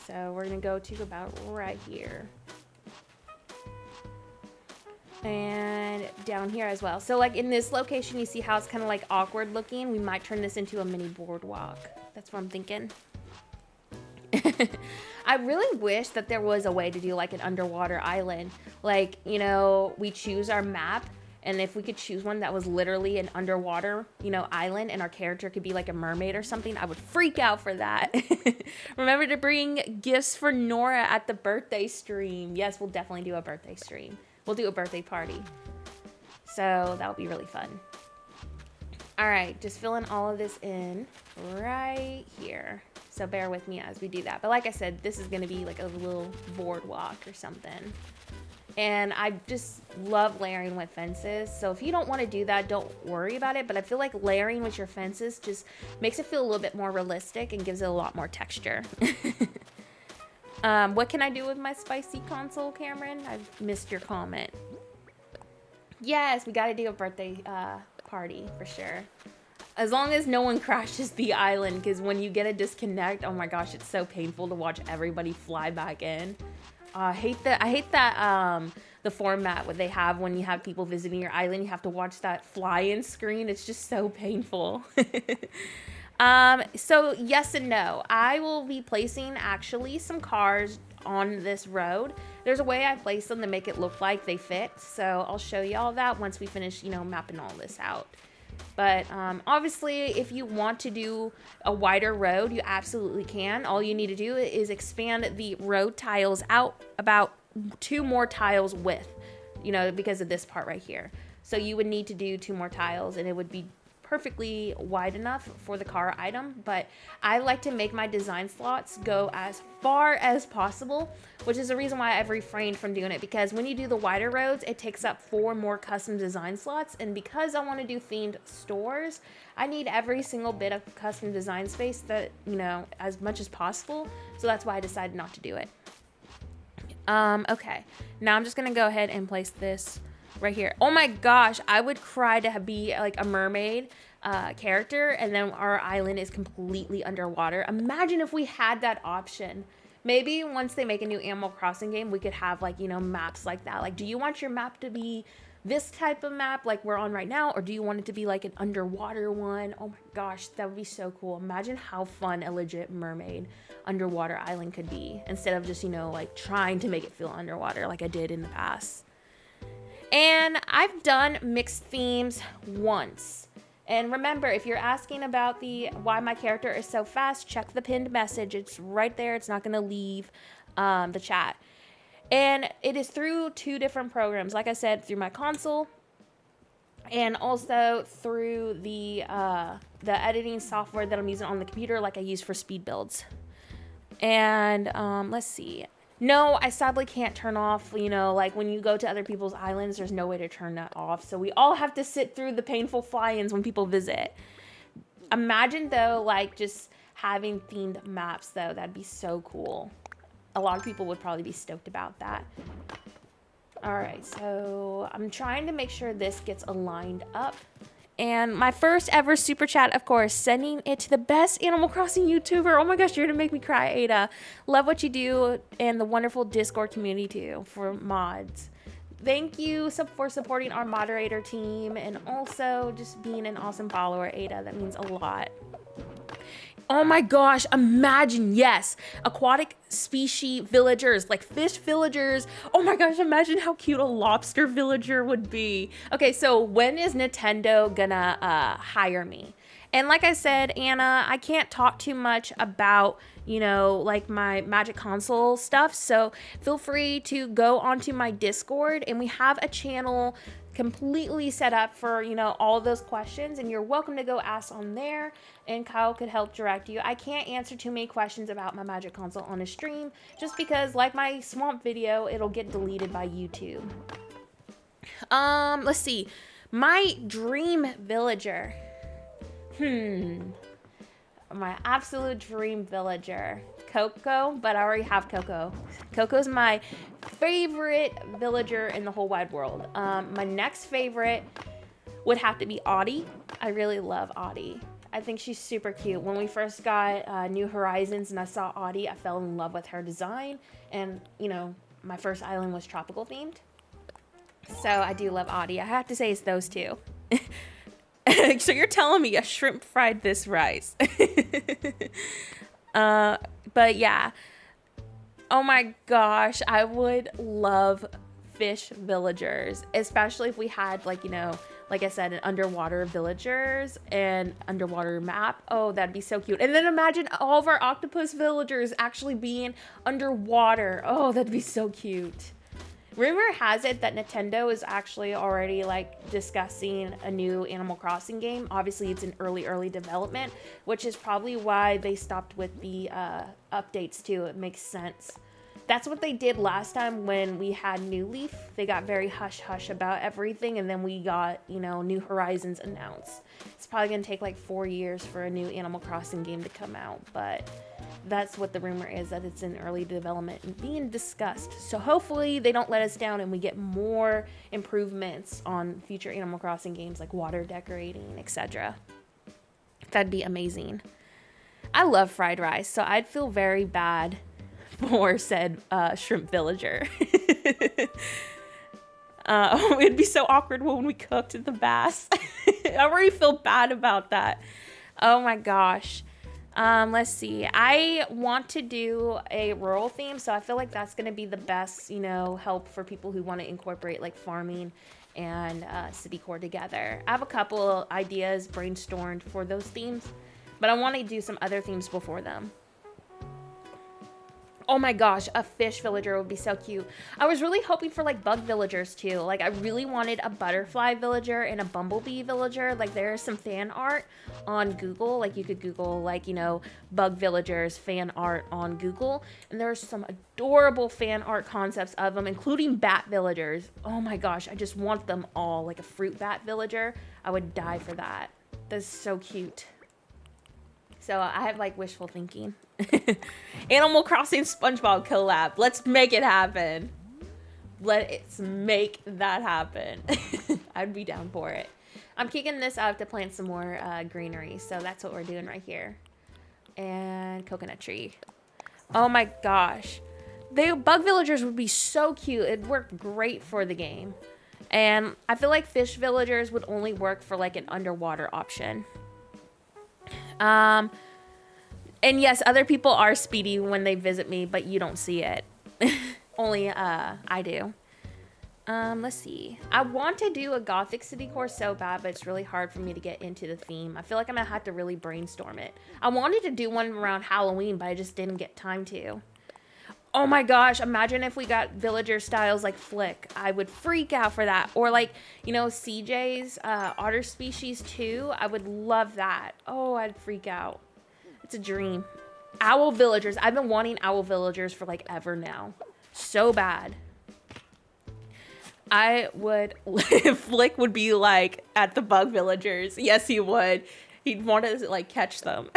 So we're gonna go to about right here. And down here as well. So like in this location, you see how it's kind of like awkward looking? We might turn this into a mini boardwalk. That's what I'm thinking. I really wish that there was a way to do like an underwater island. Like, you know, we choose our map, and if we could choose one that was literally an underwater, you know, island, and our character could be like a mermaid or something, I would freak out for that. Remember to bring gifts for Nora at the birthday stream. Yes, we'll definitely do a birthday stream. We'll do a birthday party. So that'll be really fun. All right, just filling all of this in right here. So bear with me as we do that. But like I said, this is gonna be like a little boardwalk or something. And I just love layering with fences. So if you don't want to do that, don't worry about it. But I feel like layering with your fences just makes it feel a little bit more realistic and gives it a lot more texture. What can I do with my spicy console, Cameron? I've missed your comment. Yes, we got to do a birthday party for sure. As long as no one crashes the island, because when you get a disconnect, oh my gosh, it's so painful to watch everybody fly back in. I hate that the format what they have when you have people visiting your island. You have to watch that fly-in screen. It's just so painful. So yes and no. I will be placing actually some cars on this road. There's a way I place them to make it look like they fit. So I'll show you all that once we finish, mapping all this out. But obviously, if you want to do a wider road, you absolutely can. All you need to do is expand the road tiles out about 2 more tiles width, because of this part right here. So you would need to do 2 more tiles, and it would be perfectly wide enough for the car item. But I like to make my design slots go as far as possible, which is the reason why I've refrained from doing it, because when you do the wider roads, it takes up 4 more custom design slots. And because I want to do themed stores, I need every single bit of custom design space that, as much as possible. So that's why I decided not to do it. Okay, now I'm just gonna go ahead and place this right here. Oh my gosh, I would cry to be like a mermaid character, and then our island is completely underwater. Imagine if we had that option. Maybe once they make a new Animal Crossing game, we could have like, maps like that. Like, do you want your map to be this type of map like we're on right now, or do you want it to be like an underwater one? Oh my gosh, that would be so cool. Imagine how fun a legit mermaid underwater island could be, instead of just, like trying to make it feel underwater like I did in the past. And I've done mixed themes once. And remember, if you're asking about why my character is so fast, check the pinned message. It's right there. It's not going to leave the chat. And it is through 2 different programs. Like I said, through my console, and also through the editing software that I'm using on the computer, like I use for speed builds. And let's see. No, I sadly can't turn off, like when you go to other people's islands, there's no way to turn that off. So we all have to sit through the painful fly-ins when people visit. Imagine though, like just having themed maps though, that'd be so cool. A lot of people would probably be stoked about that. All right, so I'm trying to make sure this gets aligned up. And my first ever super chat, of course, sending it to the best Animal Crossing YouTuber. Oh my gosh, you're gonna make me cry, Ada. Love what you do, and the wonderful Discord community too for mods. Thank you for supporting our moderator team, and also just being an awesome follower, Ada. That means a lot. Oh my gosh, imagine, yes, aquatic species villagers, like fish villagers. Oh my gosh, imagine how cute a lobster villager would be. Okay, so when is Nintendo gonna hire me? And like I said, Anna, I can't talk too much about, like my Magic Console stuff. So feel free to go onto my Discord, and we have a channel completely set up for, all of those questions, and you're welcome to go ask on there, and Kyle could help direct you. I can't answer too many questions about my Magic Console on a stream, just because like my swamp video, it'll get deleted by YouTube. Let's see. My dream villager. My absolute dream villager. Coco, but I already have Coco. Coco's my favorite villager in the whole wide world. My next favorite would have to be Audie. I really love Audie. I think she's super cute. When we first got New Horizons and I saw Audie, I fell in love with her design. And, my first island was tropical themed. So I do love Audie. I have to say it's those 2. So you're telling me a shrimp fried this rice. But yeah. Oh my gosh, I would love fish villagers, especially if we had like I said, an underwater villagers and underwater map. Oh, that'd be so cute. And then imagine all of our octopus villagers actually being underwater. Oh, that'd be so cute. Rumor has it that Nintendo is actually already like discussing a new Animal Crossing game. Obviously, it's in early development, which is probably why they stopped with the updates too. It makes sense. That's what they did last time when we had New Leaf. They got very hush-hush about everything, and then we got, you know, New Horizons announced. It's probably going to take like 4 years for a new Animal Crossing game to come out, but that's what the rumor is, that it's in early development and being discussed. So hopefully they don't let us down and we get more improvements on future Animal Crossing games like water decorating, etc. That'd be amazing. I love fried rice, so I'd feel very bad for said shrimp villager. It'd be so awkward when we cooked the bass. I already feel bad about that. Oh my gosh. Let's see. I want to do a rural theme, so I feel like that's going to be the best, you know, help for people who want to incorporate like farming and city core together. I have a couple ideas brainstormed for those themes, but I want to do some other themes before them. Oh my gosh, a fish villager would be so cute. I was really hoping for like bug villagers too. Like I really wanted a butterfly villager and a bumblebee villager. Like there's some fan art on Google. Like you could Google like, you know, bug villagers fan art on Google. And there's some adorable fan art concepts of them, including bat villagers. Oh my gosh, I just want them all. Like a fruit bat villager. I would die for that. That's so cute. So I have like wishful thinking. Animal Crossing SpongeBob collab. Let's make it happen. Let's make that happen. I'd be down for it. I'm kicking this out to plant some more greenery. So that's what we're doing right here. And coconut tree. Oh my gosh. Bug villagers would be so cute. It'd work great for the game. And I feel like fish villagers would only work for like an underwater option. And yes, other people are speedy when they visit me, but you don't see it. Only I do. Let's see. I want to do a gothic city core so bad, but it's really hard for me to get into the theme. I feel like I'm gonna have to really brainstorm it. I wanted to do one around Halloween, but I just didn't get time to. Oh my gosh, imagine if we got villager styles like Flick. I would freak out for that. Or like, you know, CJ's Otter Species 2. I would love that. Oh, I'd freak out. It's a dream. Owl villagers. I've been wanting owl villagers for like ever now. So bad. I would, Flick would be like at the bug villagers. Yes, he would. He'd want to like catch them.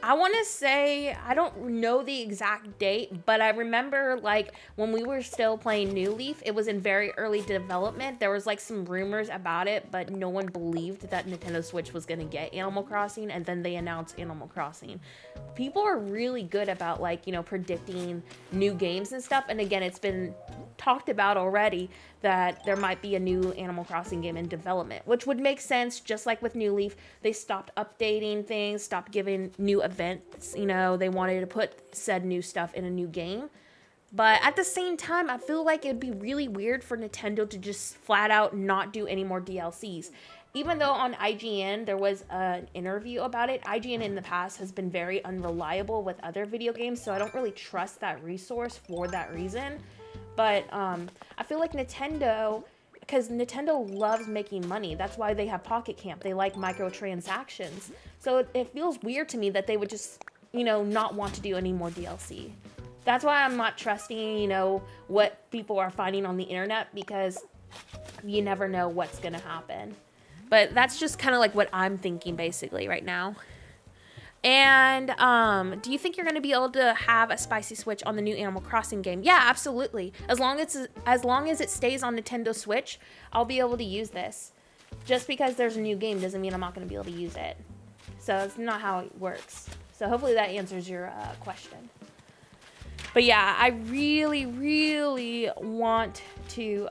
I want to say, I don't know the exact date, but I remember like when we were still playing New Leaf, it was in very early development. There was like some rumors about it, but no one believed that Nintendo Switch was going to get Animal Crossing, and then they announced Animal Crossing. People are really good about like, you know, predicting new games and stuff. And again, it's been talked about already that there might be a new Animal Crossing game in development, which would make sense. Just like with New Leaf, they stopped updating things, stopped giving new events, you know, they wanted to put said new stuff in a new game. But at the same time, I feel like it'd be really weird for Nintendo to just flat out not do any more DLCs. Even though on IGN there was an interview about it, IGN in the past has been very unreliable with other video games, so I don't really trust that resource for that reason. But I feel like Nintendo, because Nintendo loves making money. That's why they have Pocket Camp. They like microtransactions. So it feels weird to me that they would just, you know, not want to do any more DLC. That's why I'm not trusting, you know, what people are finding on the internet, because you never know what's going to happen. But that's just kind of like what I'm thinking basically right now. And do you think you're going to be able to have a spicy switch on the new Animal Crossing game? Yeah, absolutely. As long as it stays on Nintendo Switch, I'll be able to use this. Just because there's a new game doesn't mean I'm not going to be able to use it. So it's not how it works. So hopefully that answers your question. But yeah, I really, really want to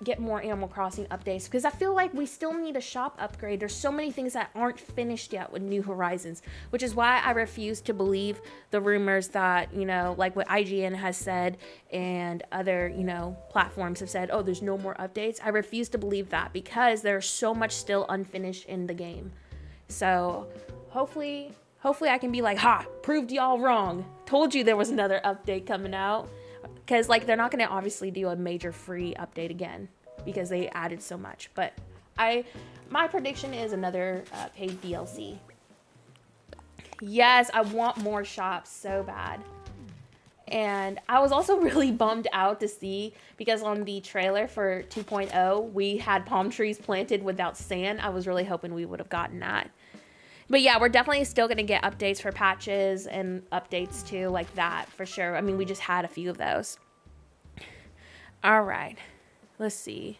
get more Animal Crossing updates, because I feel like we still need a shop upgrade. There's so many things that aren't finished yet with New Horizons, which is why I refuse to believe the rumors that, you know, like what IGN has said and other, you know, platforms have said, oh, there's no more updates. I refuse to believe that, because there's so much still unfinished in the game. So hopefully I can be like, ha, proved y'all wrong. Told you there was another update coming out. Because, like, they're not going to obviously do a major free update again, because they added so much. But my prediction is another paid DLC. Yes, I want more shops so bad. And I was also really bummed out to see, because on the trailer for 2.0, we had palm trees planted without sand. I was really hoping we would have gotten that. But yeah, we're definitely still going to get updates for patches and updates too, like that for sure. I mean, we just had a few of those. All right, let's see.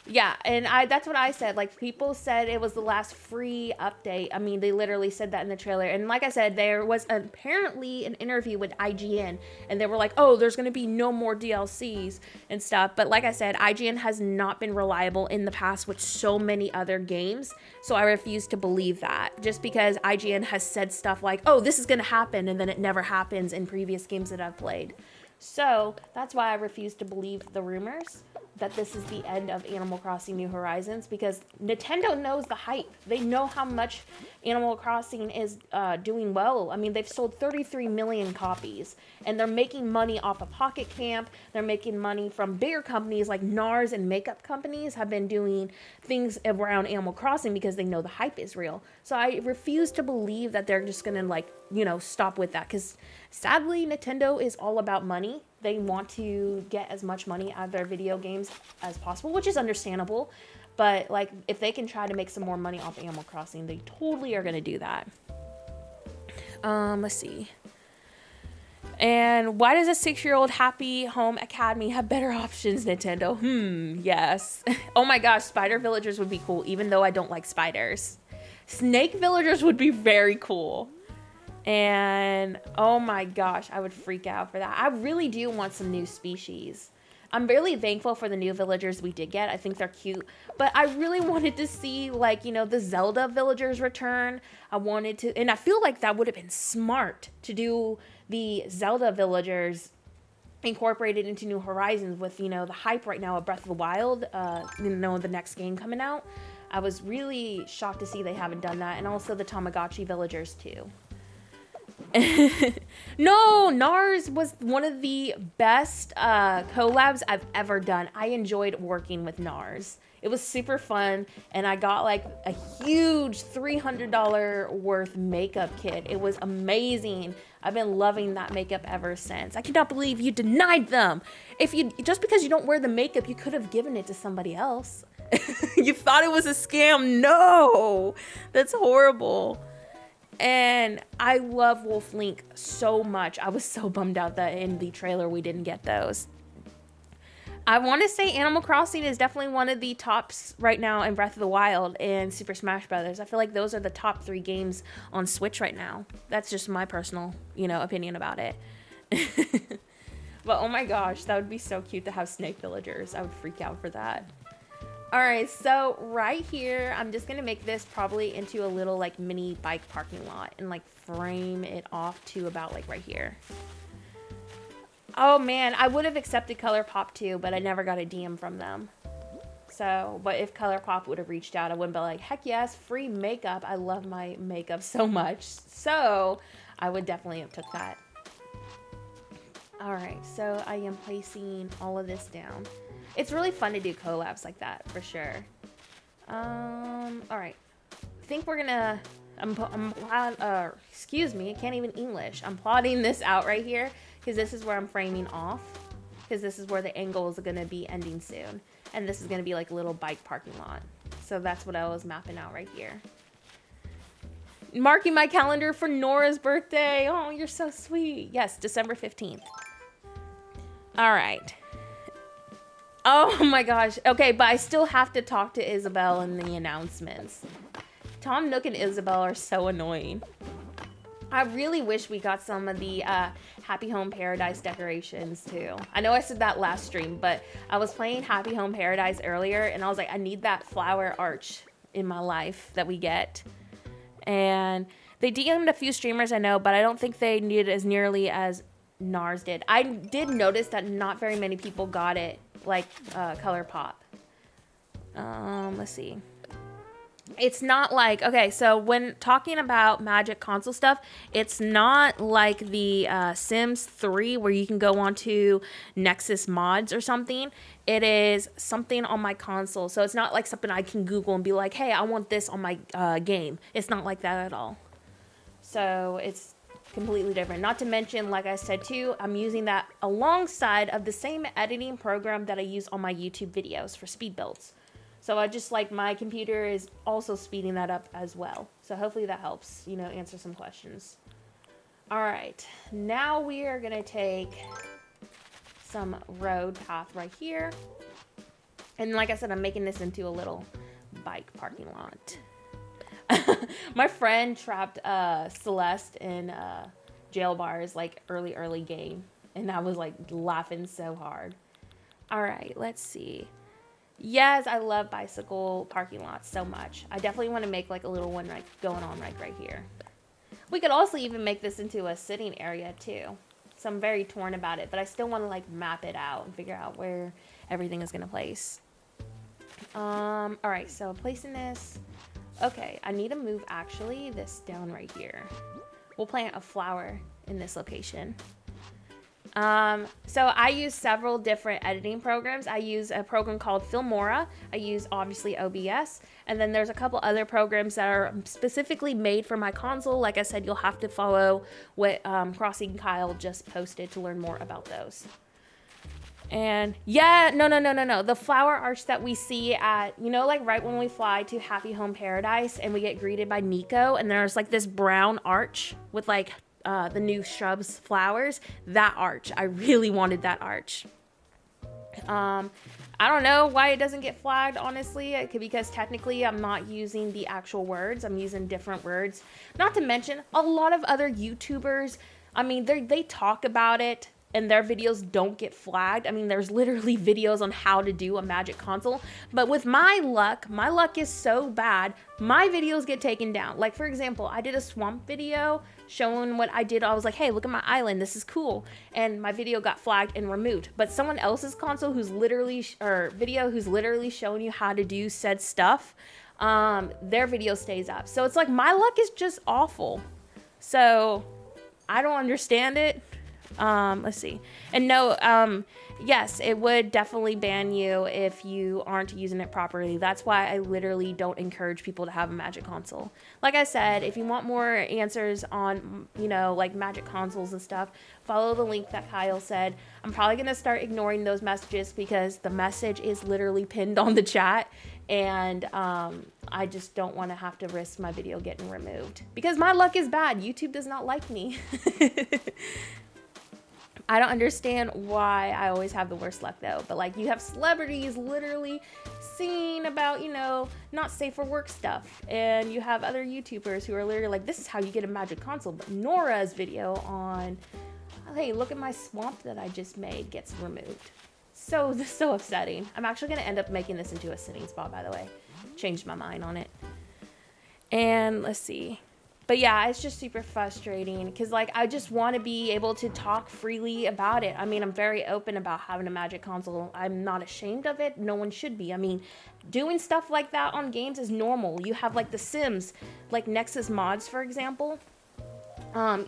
Yeah, and that's what I said. Like, people said it was the last free update. I mean, they literally said that in the trailer. And like I said, there was apparently an interview with IGN, and they were like, oh, there's going to be no more DLCs and stuff. But like I said, IGN has not been reliable in the past with so many other games. So I refuse to believe that, just because IGN has said stuff like, oh, this is going to happen, and then it never happens in previous games that I've played. So that's why I refuse to believe the rumors that this is the end of Animal Crossing New Horizons, because Nintendo knows the hype. They know how much Animal Crossing is doing well. I mean, they've sold 33 million copies, and they're making money off of Pocket Camp. They're making money from bigger companies like NARS, and makeup companies have been doing things around Animal Crossing because they know the hype is real. So I refuse to believe that they're just gonna, like, you know, stop with that, because sadly, Nintendo is all about money. They want to get as much money out of their video games as possible, which is understandable. But, like, if they can try to make some more money off Animal Crossing, they totally are going to do that. Let's see. And why does a 6-year-old Happy Home Academy have better options, Nintendo? Yes. Oh my gosh, spider villagers would be cool, even though I don't like spiders. Snake villagers would be very cool. And oh my gosh, I would freak out for that. I really do want some new species. I'm really thankful for the new villagers we did get. I think they're cute, but I really wanted to see, like, you know, the Zelda villagers return. I wanted to, and I feel like that would have been smart to do the Zelda villagers incorporated into New Horizons with, you know, the hype right now of Breath of the Wild, you know, the next game coming out. I was really shocked to see they haven't done that. And also the Tamagotchi villagers too. No, NARS was one of the best collabs I've ever done. I enjoyed working with NARS. It was super fun, and I got like a huge $300 worth makeup kit. It was amazing. I've been loving that makeup ever since. I cannot believe you denied them. Just because you don't wear the makeup, you could have given it to somebody else. You thought it was a scam. No, that's horrible. And I love Wolf Link so much. I was so bummed out that in the trailer we didn't get those. I want to say Animal Crossing is definitely one of the tops right now in Breath of the Wild and Super Smash Brothers. I feel like those are the top 3 games on Switch right now. That's just my personal, you know, opinion about it. But oh my gosh, that would be so cute to have snake villagers. I would freak out for that. All right, so right here, I'm just gonna make this probably into a little like mini bike parking lot and like frame it off to about like right here. Oh man, I would have accepted ColourPop too, but I never got a DM from them. So, but if ColourPop would have reached out, I would have been like, heck yes, free makeup. I love my makeup so much. So I would definitely have took that. All right, so I am placing all of this down. It's really fun to do collabs like that, for sure. All right. I think we're gonna, excuse me, I can't even English. I'm plotting this out right here, because this is where I'm framing off, because this is where the angle is gonna be ending soon. And this is gonna be like a little bike parking lot. So that's what I was mapping out right here. Marking my calendar for Nora's birthday. Oh, you're so sweet. Yes, December 15th. All right. Oh my gosh. Okay, but I still have to talk to Isabel in the announcements. Tom Nook and Isabel are so annoying. I really wish we got some of the Happy Home Paradise decorations too. I know I said that last stream, but I was playing Happy Home Paradise earlier and I was like, I need that flower arch in my life that we get. And they DM'd a few streamers I know, but I don't think they need it as nearly as NARS did. I did notice that not very many people got it like ColourPop. Let's see. It's not like, okay, so when talking about Magic console stuff, it's not like the Sims 3 where you can go onto Nexus mods or something. It is something on my console. So it's not like something I can Google and be like, hey, I want this on my game. It's not like that at all. So it's completely different. Not to mention, like I said too, I'm using that alongside of the same editing program that I use on my YouTube videos for speed builds. So I just like my computer is also speeding that up as well. So hopefully that helps, you know, answer some questions. All right, now we are gonna take some road path right here. And like I said, I'm making this into a little bike parking lot. My friend trapped Celeste in jail bars like early game, and I was like laughing so hard. All right, let's see. Yes, I love bicycle parking lots so much. I definitely want to make like a little one like going on like right here. We could also even make this into a sitting area too. So I'm very torn about it, but I still want to like map it out and figure out where everything is gonna place. All right, so placing this. Okay, I need to move actually this down right here. We'll plant a flower in this location. So I use several different editing programs. I use a program called Filmora. I use obviously OBS. And then there's a couple other programs that are specifically made for my console. Like I said, you'll have to follow what Crossing Kyle just posted to learn more about those. And yeah, no. The flower arch that we see at, you know, like right when we fly to Happy Home Paradise and we get greeted by Nico and there's like this brown arch with like the new shrubs, flowers, that arch. I really wanted that arch. I don't know why it doesn't get flagged, honestly. It could, because technically I'm not using the actual words. I'm using different words. Not to mention a lot of other YouTubers, I mean, they talk about it and their videos don't get flagged. I mean, there's literally videos on how to do a magic console. But with my luck is so bad, my videos get taken down. Like, for example, I did a swamp video showing what I did. I was like, hey, look at my island. This is cool. And my video got flagged and removed. But someone else's console who's literally, who's literally showing you how to do said stuff, their video stays up. So it's like, my luck is just awful. So I don't understand it. Let's see. And no, yes, it would definitely ban you if you aren't using it properly. That's why I literally don't encourage people to have a magic console. Like I said, if you want more answers on, you know, like magic consoles and stuff, follow the link that Kyle said. I'm probably going to start ignoring those messages because the message is literally pinned on the chat. And I just don't want to have to risk my video getting removed because my luck is bad. YouTube does not like me. I don't understand why I always have the worst luck though, but like you have celebrities literally singing about, you know, not safe for work stuff. And you have other YouTubers who are literally like, this is how you get a magic console. But Nora's video on, hey, look at my swamp that I just made gets removed. So upsetting. I'm actually going to end up making this into a sitting spot, by the way. Changed my mind on it. And let's see. But yeah, it's just super frustrating because like I just want to be able to talk freely about it. I mean, I'm very open about having a magic console. I'm not ashamed of it. No one should be. I mean, doing stuff like that on games is normal. You have like The Sims, like Nexus mods, for example.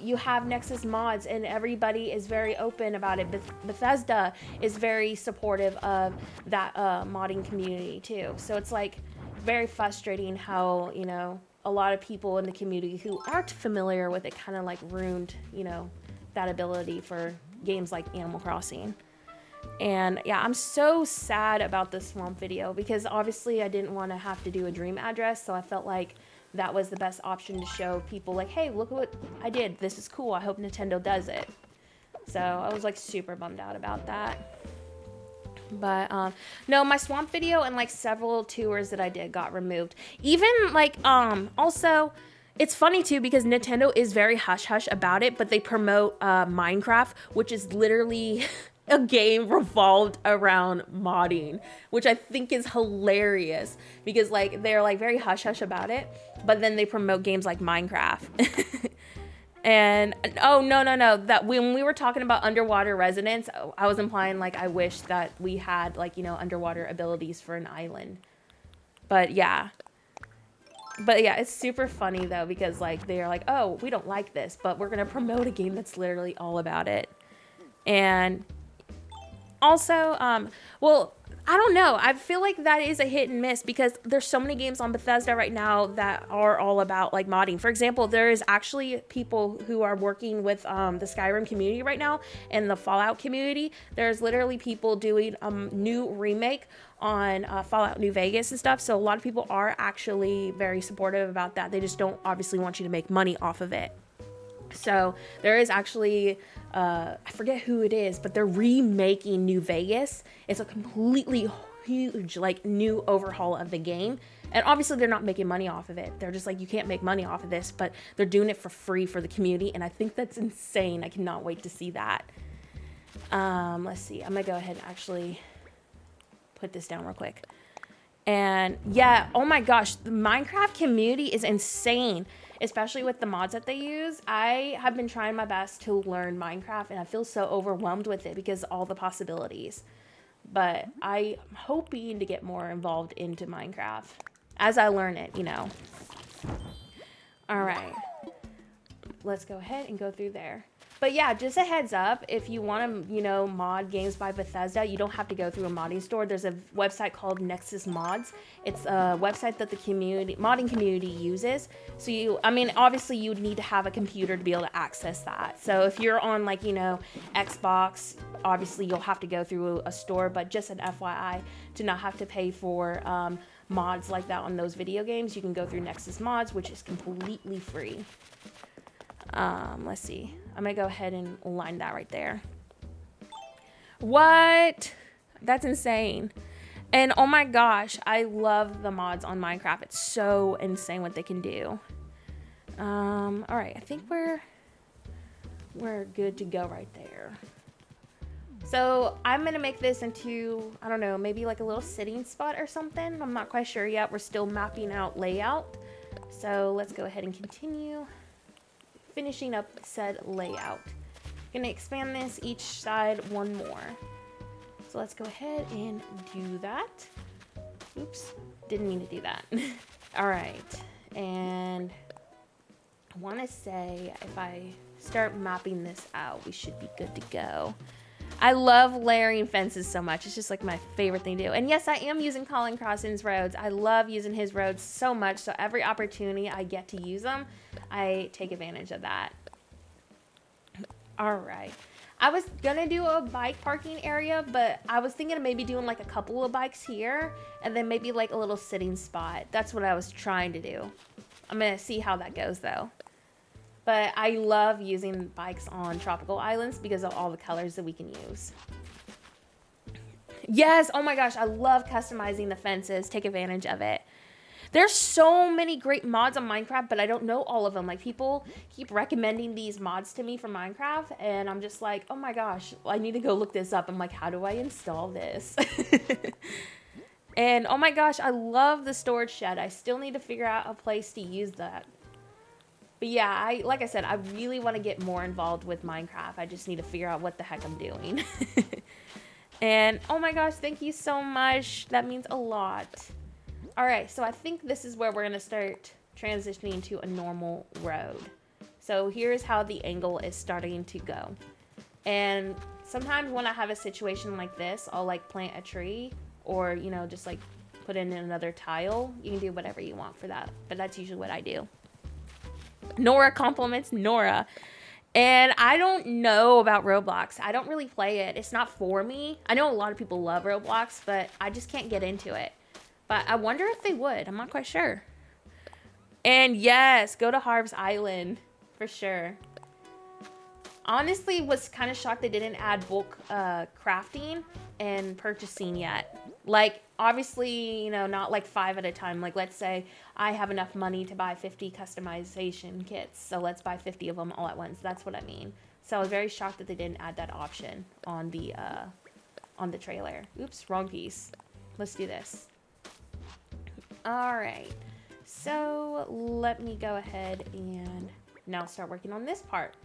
You have Nexus mods and everybody is very open about it. Bethesda is very supportive of that modding community too. So it's like very frustrating how, you know, a lot of people in the community who aren't familiar with it kind of like ruined, you know, that ability for games like Animal Crossing. And yeah, I'm so sad about this swamp video because obviously I didn't want to have to do a dream address. So I felt like that was the best option to show people like, hey, look what I did. This is cool. I hope Nintendo does it. So I was like super bummed out about that. But no, my swamp video and like several tours that I did got removed. Even like also it's funny too because Nintendo is very hush hush about it, but they promote Minecraft, which is literally a game revolved around modding, which I think is hilarious because like they're like very hush hush about it, but then they promote games like Minecraft. And oh no, that when we were talking about underwater residents, I was implying like I wish that we had like, you know, underwater abilities for an island. But yeah, it's super funny though because like they're like, oh, we don't like this, but we're gonna promote a game that's literally all about it. And also, well, I don't know. I feel like that is a hit and miss because there's so many games on Bethesda right now that are all about like modding. For example, there is actually people who are working with the Skyrim community right now and the Fallout community. There's literally people doing a new remake on Fallout New Vegas and stuff. So a lot of people are actually very supportive about that. They just don't obviously want you to make money off of it. So there is actually, I forget who it is, but they're remaking New Vegas. It's a completely huge, like, new overhaul of the game. And obviously they're not making money off of it. They're just like, you can't make money off of this, but they're doing it for free for the community. And I think that's insane. I cannot wait to see that. Let's see. I'm going to go ahead and actually put this down real quick. And yeah, oh my gosh, the Minecraft community is insane, especially with the mods that they use. I have been trying my best to learn Minecraft and I feel so overwhelmed with it because of all the possibilities. But I'm hoping to get more involved into Minecraft as I learn it, you know. All right, let's go ahead and go through there. But yeah, just a heads up, if you want to, you know, mod games by Bethesda, you don't have to go through a modding store. There's a website called Nexus Mods. It's a website that the modding community uses. So I mean, obviously you would need to have a computer to be able to access that. So if you're on like, you know, Xbox, obviously you'll have to go through a store, but just an FYI, to not have to pay for mods like that on those video games, you can go through Nexus Mods, which is completely free. Let's see. I'm gonna go ahead and line that right there. What? That's insane. And oh my gosh, I love the mods on Minecraft. It's so insane what they can do. All right, I think we're good to go right there. So I'm gonna make this into, I don't know, maybe like a little sitting spot or something. I'm not quite sure yet. We're still mapping out layout. So let's go ahead and continue finishing up said layout. Gonna expand this each side one more. So let's go ahead and do that. Oops, didn't mean to do that. All right, and I want to say if I start mapping this out, we should be good to go. I love layering fences so much. It's just like my favorite thing to do. And yes, I am using COLIN.CROSSING's roads. I love using his roads so much. So every opportunity I get to use them, I take advantage of that. All right. I was going to do a bike parking area, but I was thinking of maybe doing like a couple of bikes here and then maybe like a little sitting spot. That's what I was trying to do. I'm going to see how that goes though. But I love using bikes on tropical islands because of all the colors that we can use. Yes, oh my gosh, I love customizing the fences. Take advantage of it. There's so many great mods on Minecraft, but I don't know all of them. Like, people keep recommending these mods to me for Minecraft, and I'm just like, oh my gosh, I need to go look this up. I'm like, how do I install this? And oh my gosh, I love the storage shed. I still need to figure out a place to use that. But yeah, like I said, I really want to get more involved with Minecraft. I just need to figure out what the heck I'm doing. And oh my gosh, thank you so much. That means a lot. All right, so I think this is where we're going to start transitioning to a normal road. So here's how the angle is starting to go. And sometimes when I have a situation like this, I'll like plant a tree or, you know, just like put in another tile. You can do whatever you want for that, but that's usually what I do. Nora compliments Nora. And I don't know about Roblox. I don't really play it. It's not for me. I know a lot of people love Roblox, but I just can't get into it. But I wonder if they would. I'm not quite sure. And yes, go to Harv's Island for sure. Honestly, was kind of shocked they didn't add bulk crafting and purchasing yet. Like, obviously, you know, not like 5 at a time. Like, let's say I have enough money to buy 50 customization kits. So let's buy 50 of them all at once. That's what I mean. So I was very shocked that they didn't add that option on the trailer. Oops, wrong piece. Let's do this. All right. So let me go ahead and now start working on this part.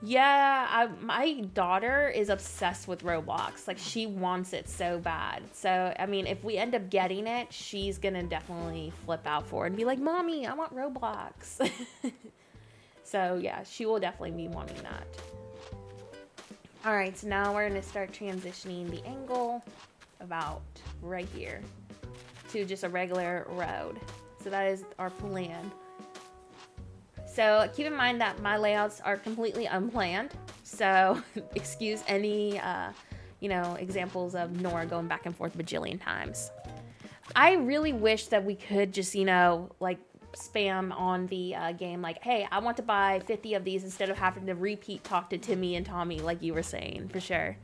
Yeah, my daughter is obsessed with Roblox. Like, she wants it so bad. So, I mean, if we end up getting it, she's going to definitely flip out for it and be like, Mommy, I want Roblox. So, yeah, she will definitely be wanting that. All right, so now we're going to start transitioning the angle about right here to just a regular road. So that is our plan. So keep in mind that my layouts are completely unplanned. So excuse any, examples of Nora going back and forth a bajillion times. I really wish that we could just, spam on the game like, hey, I want to buy 50 of these instead of having to repeat talk to Timmy and Tommy like you were saying, for sure.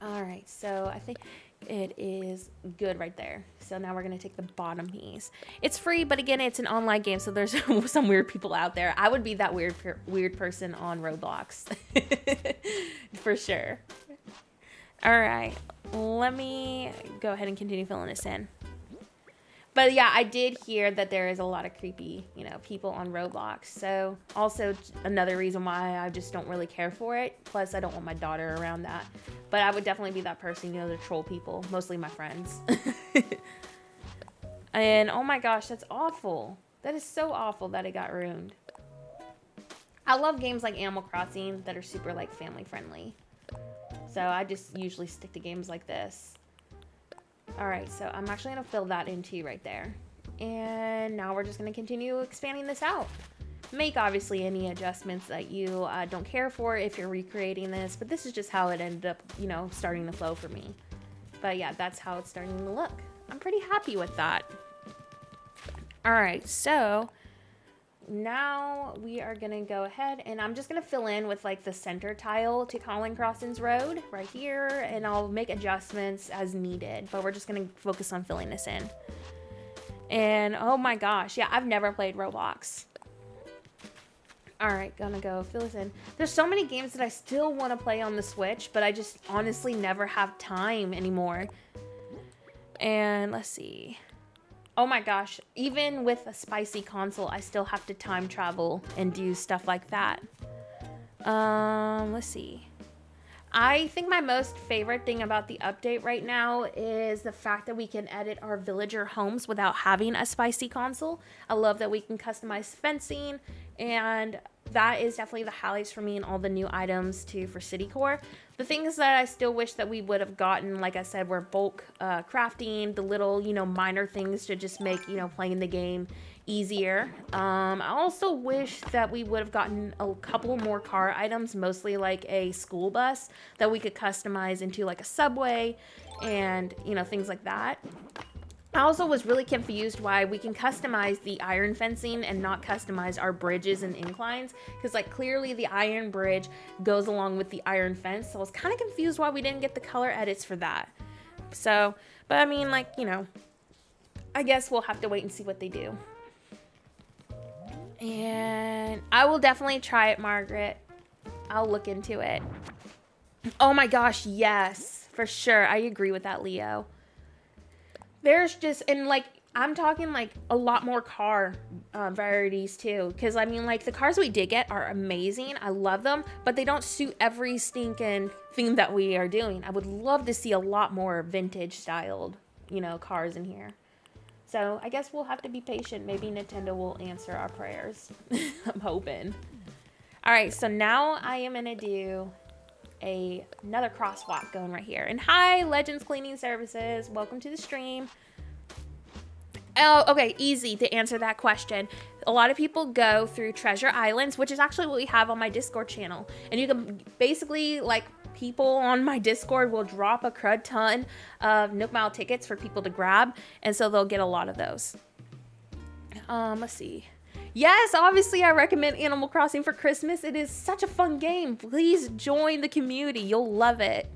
All right, so I think it is good right there. So now we're going to take the bottom piece. It's free, but again, it's an online game, so there's some weird people out there. I would be that weird person on Roblox. For sure. All right, let me go ahead and continue filling this in. But yeah, I did hear that there is a lot of creepy, people on Roblox. So also another reason why I just don't really care for it. Plus, I don't want my daughter around that. But I would definitely be that person, to troll people. Mostly my friends. And oh my gosh, that's awful. That is so awful that it got ruined. I love games like Animal Crossing that are super family friendly. So I just usually stick to games like this. Alright, so I'm actually going to fill that in too right there. And now we're just going to continue expanding this out. Make obviously any adjustments that you don't care for if you're recreating this, but this is just how it ended up, starting to flow for me. But yeah, that's how it's starting to look. I'm pretty happy with that. Alright, so now we are going to go ahead and I'm just going to fill in with the center tile to COLIN.CROSSING's road right here, and I'll make adjustments as needed, but we're just going to focus on filling this in. And oh my gosh, yeah, I've never played Roblox. All right, gonna go fill this in. There's so many games that I still want to play on the Switch, but I just honestly never have time anymore. And let's see. Oh my gosh, even with a spicy console, I still have to time travel and do stuff like that. Let's see. I think my most favorite thing about the update right now is the fact that we can edit our villager homes without having a spicy console. I love that we can customize fencing, and that is definitely the highlights for me and all the new items too for City Core. The things that I still wish that we would have gotten, like I said, were bulk crafting, the little, minor things to just make, playing the game easier. I also wish that we would have gotten a couple more car items, mostly like a school bus that we could customize into like a subway and, things like that. I also was really confused why we can customize the iron fencing and not customize our bridges and inclines, because clearly the iron bridge goes along with the iron fence, so I was kind of confused why we didn't get the color edits for that. So, but I mean, I guess we'll have to wait and see what they do. And I will definitely try it, Margaret. I'll look into it. Oh my gosh, yes, for sure. I agree with that, Leo. There's just, and I'm talking a lot more car varieties too. Because I mean, the cars we did get are amazing. I love them, but they don't suit every stinking thing that we are doing. I would love to see a lot more vintage styled, cars in here. So I guess we'll have to be patient. Maybe Nintendo will answer our prayers. I'm hoping. All right, so now I am gonna do another crosswalk going right here. And hi, Legends Cleaning Services. Welcome to the stream. Oh, okay, easy to answer that question. A lot of people go through Treasure Islands, which is actually what we have on my Discord channel. And you can basically, people on my Discord will drop a crud ton of Nook Mile tickets for people to grab. And so they'll get a lot of those. Let's see. Yes, obviously I recommend Animal Crossing for Christmas. It is such a fun game. Please join the community. You'll love it.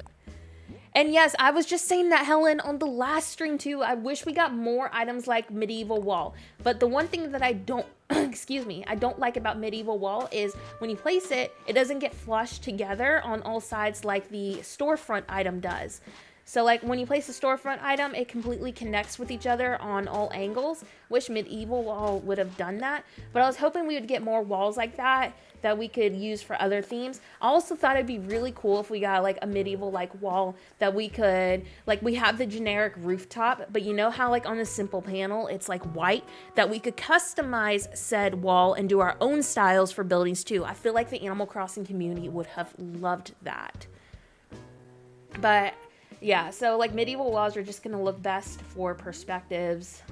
And yes, I was just saying that, Helen, on the last stream too. I wish we got more items like Medieval Wall. But the one thing that I don't, I don't like about Medieval Wall is when you place it, it doesn't get flushed together on all sides like the storefront item does. So when you place a storefront item, it completely connects with each other on all angles. Wish Medieval Wall would have done that. But I was hoping we would get more walls like that we could use for other themes. I also thought it'd be really cool if we got a medieval wall that we could, we have the generic rooftop, but you know how on the simple panel, it's white, that we could customize said wall and do our own styles for buildings too. I feel like the Animal Crossing community would have loved that. But Yeah, so like medieval walls are just gonna look best for perspectives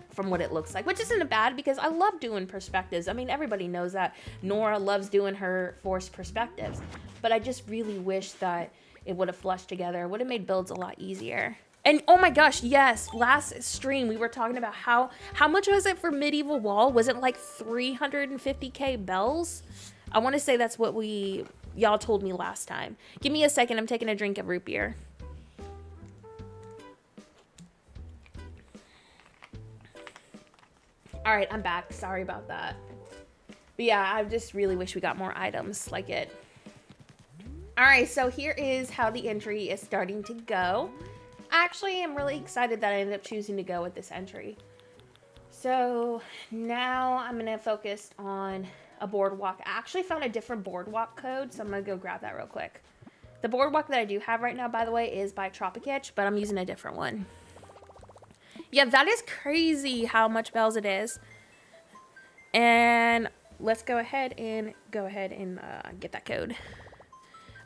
from what it looks like, which isn't bad because I love doing perspectives. I mean, everybody knows that Nora loves doing her forced perspectives, but I just really wish that it would have flushed together. It would have made builds a lot easier. And oh my gosh, yes, last stream we were talking about how much was it for medieval wall? Was it like 350k bells? I want to say that's what y'all told me last time. Give me a second, I'm taking a drink of root beer. All right, I'm back. Sorry about that. But yeah, I just really wish we got more items like it. All right, so here is how the entry is starting to go. Actually, I'm really excited that I ended up choosing to go with this entry. So now I'm gonna focus on a boardwalk. I actually found a different boardwalk code, so I'm gonna go grab that real quick. The boardwalk that I do have right now, by the way, is by TROPIKITCH, but I'm using a different one. Yeah, that is crazy how much bells it is. And let's go ahead and get that code.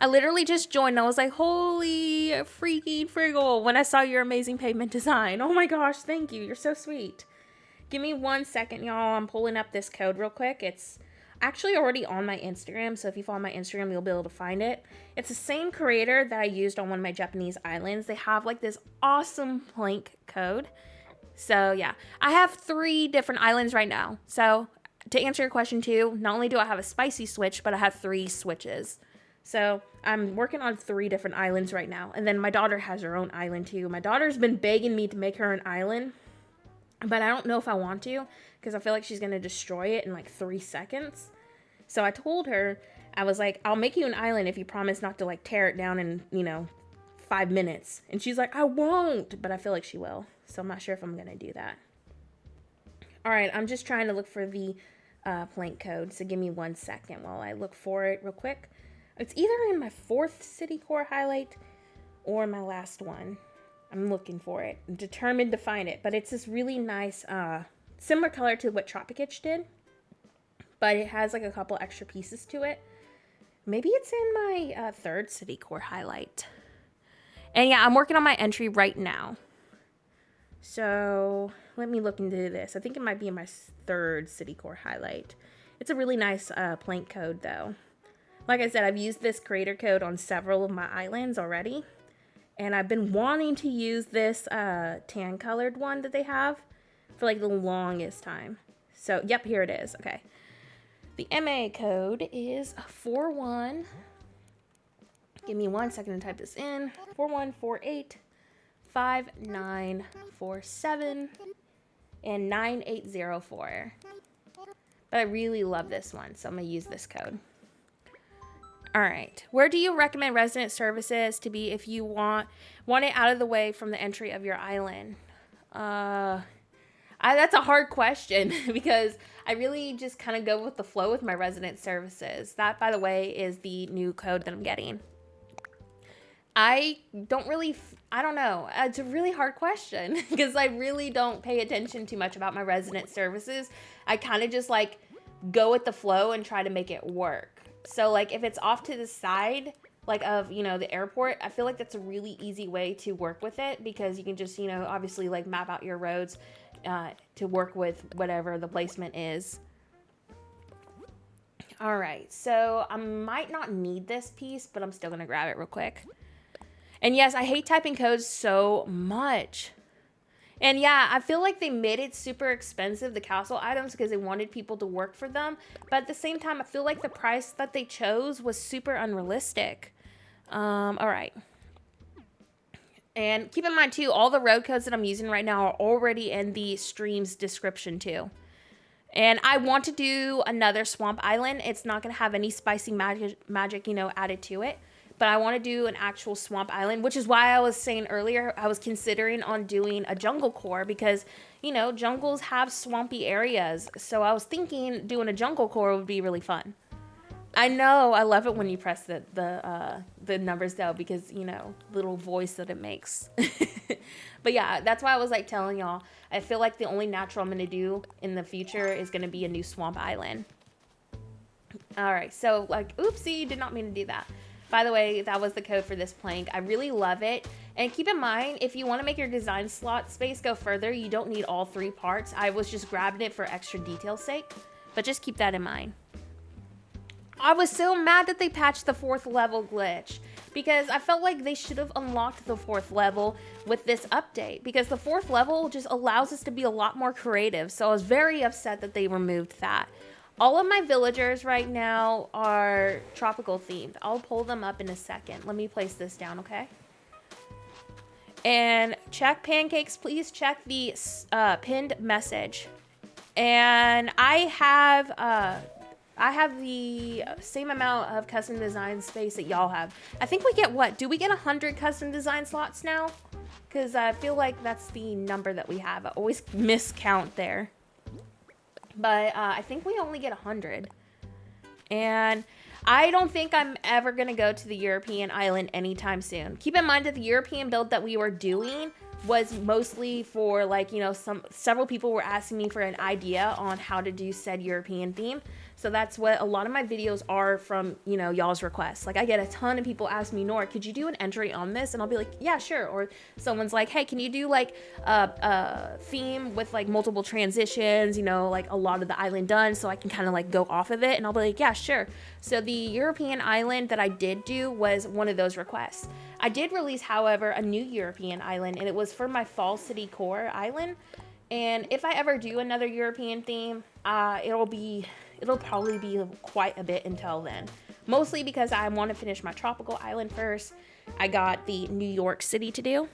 I literally just joined. I was like, holy freaking friggle when I saw your amazing pavement design. Oh my gosh, thank you. You're so sweet. Give me 1 second, y'all. I'm pulling up this code real quick. It's actually already on my Instagram, so if you follow my Instagram, you'll be able to find it. It's the same creator that I used on one of my Japanese islands. They have like this awesome plank code. So yeah, I have 3 different islands right now. So to answer your question too, not only do I have a spicy switch, but I have 3 switches. So I'm working on 3 different islands right now. And then my daughter has her own island too. My daughter's been begging me to make her an island, but I don't know if I want to because I feel like she's going to destroy it in like 3 seconds. So I told her, I was like, I'll make you an island if you promise not to like tear it down in, 5 minutes. And she's like, I won't, but I feel like she will. So I'm not sure if I'm going to do that. All right, I'm just trying to look for the plank code. So give me 1 second while I look for it real quick. It's either in my 4th city core highlight or my last one. I'm looking for it. I'm determined to find it. But it's this really nice, similar color to what TROPIKITCH did. But it has like a couple extra pieces to it. Maybe it's in my 3rd city core highlight. And yeah, I'm working on my entry right now. So let me look into this. I think it might be in my 3rd city core highlight. It's a really nice plank code though. Like I said, I've used this creator code on several of my islands already. And I've been wanting to use this tan colored one that they have for like the longest time. So, yep, here it is. Okay. The MA code is 41. Give me 1 second to type this in. 41485947 and 9804. But I really love this one, so I'm going to use this code. All right. Where do you recommend resident services to be if you want it out of the way from the entry of your island? That's a hard question because I really just kind of go with the flow with my resident services. That, by the way, is the new code that I'm getting. I don't know. It's a really hard question because I really don't pay attention too much about my resident services. I kind of just like go with the flow and try to make it work. So like if it's off to the side, like of, the airport, I feel like that's a really easy way to work with it because you can just, obviously like map out your roads to work with whatever the placement is. All right, so I might not need this piece, but I'm still gonna grab it real quick. And yes, I hate typing codes so much. And yeah, I feel like they made it super expensive, the castle items, because they wanted people to work for them. But at the same time, I feel like the price that they chose was super unrealistic. All right. And keep in mind, too, all the road codes that I'm using right now are already in the stream's description, too. And I want to do another swamp island. It's not going to have any spicy magic, added to it. But I want to do an actual swamp island, which is why I was saying earlier I was considering on doing a jungle core because, jungles have swampy areas. So I was thinking doing a jungle core would be really fun. I know. I love it when you press the numbers down because, little voice that it makes. But yeah, that's why I was like telling y'all, I feel like the only natural I'm going to do in the future is going to be a new swamp island. All right. So like, oopsie, did not mean to do that. By the way, that was the code for this plank. I really love it. And keep in mind, if you want to make your design slot space go further, you don't need all 3 parts. I was just grabbing it for extra detail's sake, but just keep that in mind. I was so mad that they patched the 4th level glitch, because I felt like they should have unlocked the 4th level with this update, because the 4th level just allows us to be a lot more creative. So I was very upset that they removed that. All of my villagers right now are tropical themed. I'll pull them up in a second. Let me place this down, okay? And check pancakes, please check the pinned message. And I have the same amount of custom design space that y'all have. I think we get what? Do we get 100 custom design slots now? Because I feel like that's the number that we have. I always miscount there. But I think we only get 100. And I don't think I'm ever going to go to the European island anytime soon. Keep in mind that the European build that we were doing was mostly for, like, you know, several people were asking me for an idea on how to do said European theme. So that's what a lot of my videos are from, you know, y'all's requests. Like, I get a ton of people ask me, Nora, could you do an entry on this? And I'll be like, yeah, sure. Or someone's like, hey, can you do like a theme with like multiple transitions, you know, like a lot of the island done, so I can kind of like go off of it? And I'll be like, yeah, sure. So the European island that I did do was one of those requests. I did release, however, a new European island, and it was for my Fall City Core island. And if I ever do another European theme, it'll probably be quite a bit until then. Mostly because I want to finish my tropical island first. I got the New York City to do.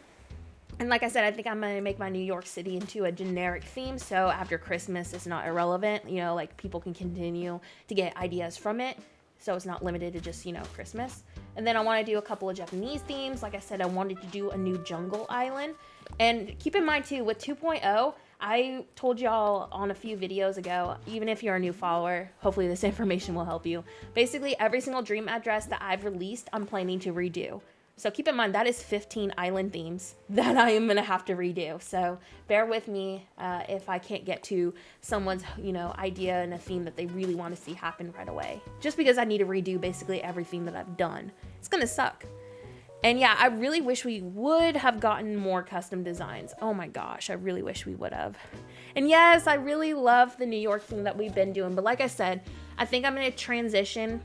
And like I said, I think I'm going to make my New York City into a generic theme. So after Christmas, it's not irrelevant. You know, like people can continue to get ideas from it. So it's not limited to just, you know, Christmas. And then I want to do a couple of Japanese themes. Like I said, I wanted to do a new jungle island. And keep in mind too, with 2.0, I told y'all on a few videos ago, even if you're a new follower, hopefully this information will help you. Basically, every single dream address that I've released, I'm planning to redo. So keep in mind, that is 15 island themes that I am going to have to redo. So bear with me if I can't get to someone's, you know, idea and a theme that they really want to see happen right away. Just because I need to redo basically everything that I've done. It's going to suck. And yeah, I really wish we would have gotten more custom designs. Oh my gosh, I really wish we would have. And yes, I really love the New York theme that we've been doing. But like I said, I think I'm going to transition